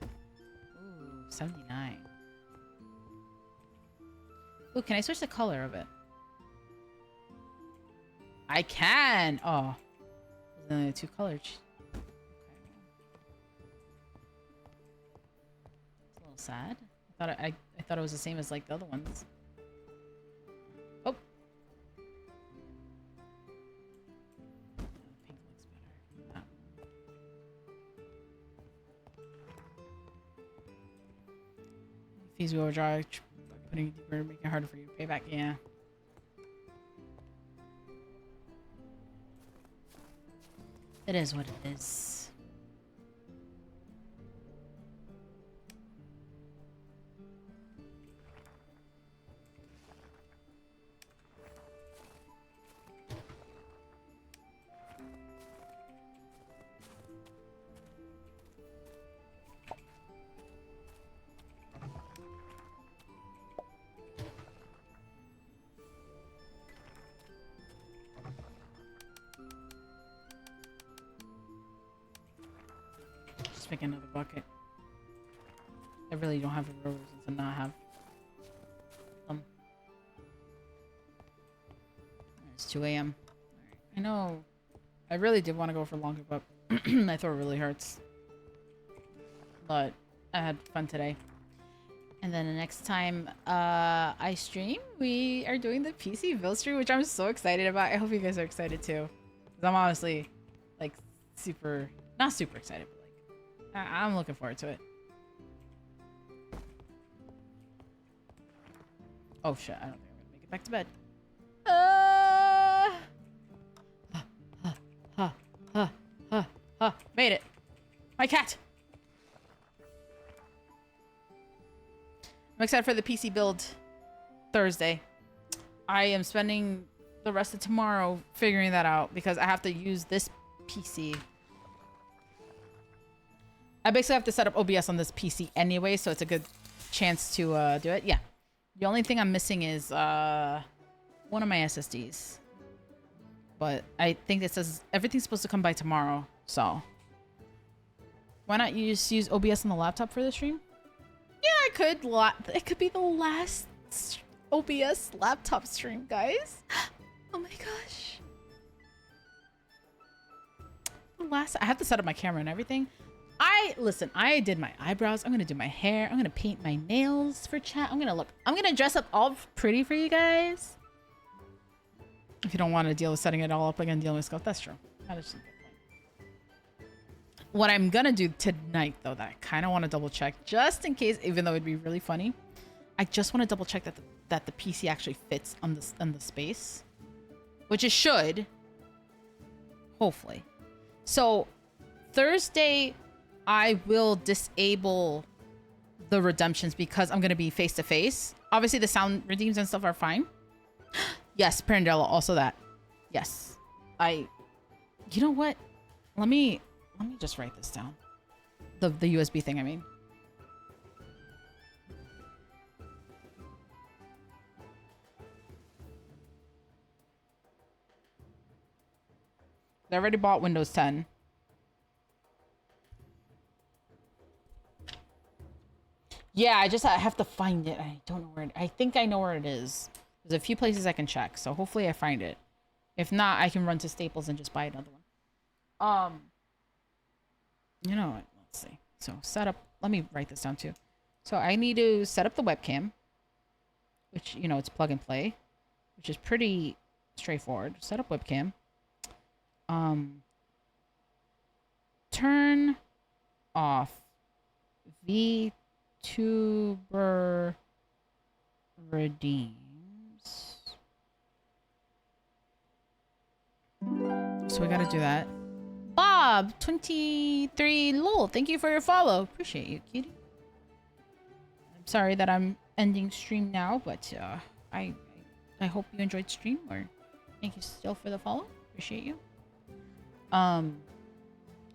that. Ooh, 79. Ooh, can I switch the color of it? I can! Oh. There's only 2 colors. Sad. I thought it was the same as like the other ones. Oh. Pink looks better. Fees will overdraw, putting it deeper, making it harder for you to pay back. Yeah. It is what it is. Make another bucket. I really don't have a real reason to not have them. It's 2 a.m. I know I really did want to go for longer, but my throat really hurts. But I had fun today. And then the next time I stream, we are doing the PC build stream, which I'm so excited about. I hope you guys are excited too. Because I'm honestly like not super excited, but I'm looking forward to it. Oh shit, I don't think I'm gonna make it back to bed. Made it. My cat. I'm excited for the PC build Thursday. I am spending the rest of tomorrow figuring that out because I have to use this PC. I basically have to set up OBS on this PC anyway, so it's a good chance to do it. Yeah. The only thing I'm missing is one of my SSDs. But I think it says everything's supposed to come by tomorrow, so. Why not you just use OBS on the laptop for the stream? Yeah, I could. It could be the last OBS laptop stream, guys. Oh my gosh. The last. I have to set up my camera and everything. Listen, I did my eyebrows. I'm gonna do my hair. I'm gonna paint my nails for chat. I'm gonna dress up all pretty for you guys. If you don't want to deal with setting it all up again, dealing with stuff, that's true. That is a good point. What I'm gonna do tonight, though, that I kind of want to double check, just in case, even though it'd be really funny, I just want to double check that the PC actually fits on the space, which it should, hopefully. So Thursday, I will disable the redemptions because I'm going to be face to face. Obviously, the sound redeems and stuff are fine. Yes, Parandella, also that. Yes. You know what? Let me just write this down. The USB thing, I mean. I already bought Windows 10. Yeah, I have to find it. I don't know where I think I know where it is. There's a few places I can check, so hopefully I find it. If not, I can run to Staples and just buy another one. You know what? Let's see. So setup. Let me write this down too. So I need to set up the webcam, which, you know, it's plug and play, which is pretty straightforward. Set up webcam. Turn off VTuber redeems. So we gotta do that. Bob 23 lol, thank you for your follow. Appreciate you, cutie. I'm sorry that I'm ending stream now, but I hope you enjoyed stream. Or thank you still for the follow. Appreciate you. I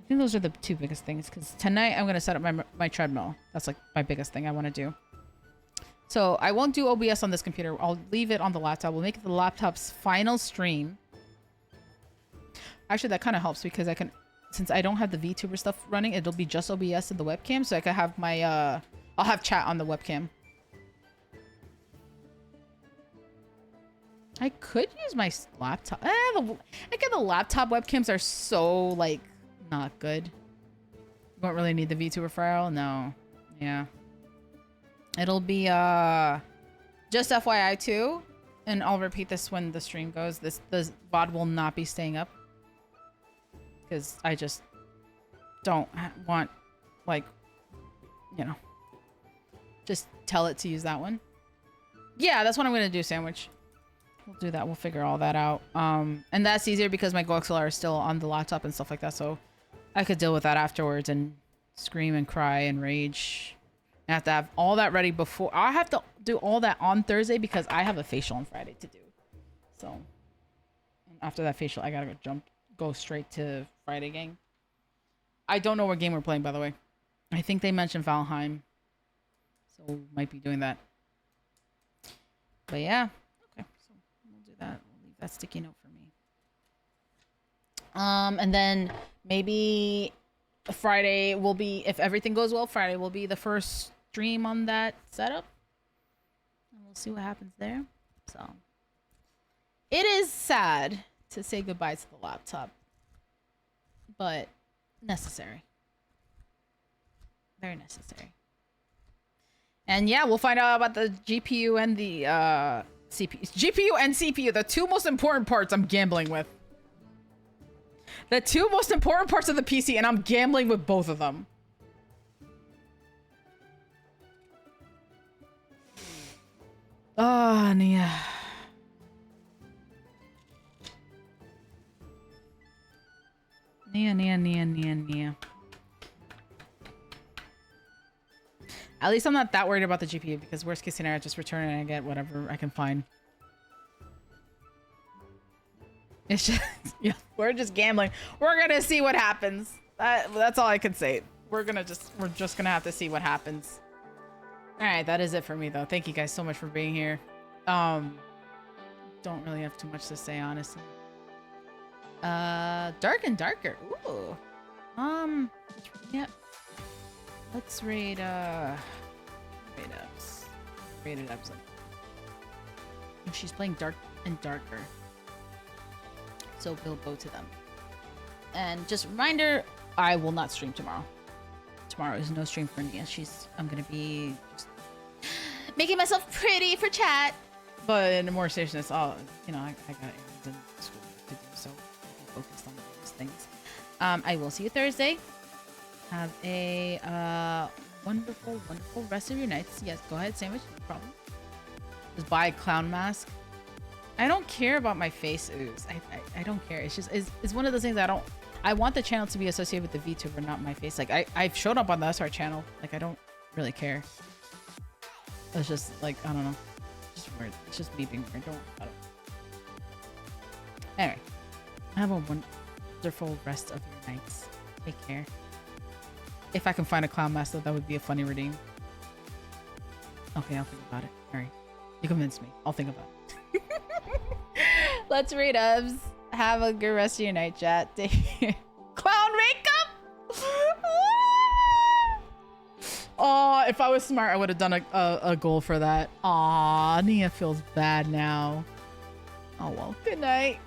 think those are the two biggest things, because tonight I'm gonna set up my treadmill. That's like my biggest thing I want to do. So I won't do OBS on this computer. I'll leave it on the laptop. We'll make it the laptop's final stream. Actually, that kind of helps because I can, since I don't have the VTuber stuff running, it'll be just OBS in the webcam, so I can have my I'll have chat on the webcam. I could use my laptop. Again, the laptop webcams are so, like, not good. You won't really need the VTuber file. No. Yeah. It'll be, just FYI too, and I'll repeat this when the stream goes. The VOD will not be staying up. Because I just don't want, like, you know, just tell it to use that one. Yeah, that's what I'm going to do, Sandwich. We'll do that. We'll figure all that out. And that's easier because my GoXLR is still on the laptop and stuff like that. So I could deal with that afterwards and scream and cry and rage. I have to have all that ready before. I have to do all that on Thursday because I have a facial on Friday to do. So and after that facial, I got to go straight to Friday gang. I don't know what game we're playing, by the way. I think they mentioned Valheim. So might be doing that. But yeah. Okay, so we'll do that. We'll leave that sticky note for me. And then maybe Friday will be, if everything goes well, Friday will be the first stream on that setup. And we'll see what happens there. So it is sad to say goodbye to the laptop, but necessary. Very necessary. And yeah, we'll find out about the GPU and the CPU. GPU and CPU, the two most important parts I'm gambling with. The two most important parts of the PC, and I'm gambling with both of them. Oh, Nia. Nia. At least I'm not that worried about the GPU because worst case scenario, I just return it and I get whatever I can find. It's just, yeah, we're just gambling. We're gonna see what happens. That's all I can say. We're just gonna have to see what happens. All right, that is it for me though. Thank you guys so much for being here. Don't really have too much to say, honestly. Dark and Darker. Ooh. Yeah. Let's raid Eps. Rated Eps. She's playing Dark and Darker. So we'll go to them. And just a reminder, I will not stream tomorrow. Tomorrow is no stream for Nia. I'm gonna be just making myself pretty for chat. But in a more seriousness, I got exams and school to do, so I'll be focused on those things. I will see you Thursday. Have a wonderful rest of your nights. Yes, go ahead, Sandwich, no problem. Just buy a clown mask. I don't care about my face ooze. I don't care. It's just it's one of those things I want the channel to be associated with the VTuber, not my face. Like I've showed up on the SR channel. Like I don't really care. It's just like I don't know. It's just weird. It's just me being weird. Anyway, have a wonderful rest of your nights. Take care. If I can find a clown master, that would be a funny redeem. Okay, I'll think about it. All right. You convinced me. I'll think about it. Let's read ups. Have a good rest of your night, chat. Clown makeup? Oh, if I was smart, I would have done a goal for that. Aw, Nia feels bad now. Oh, well. Good night.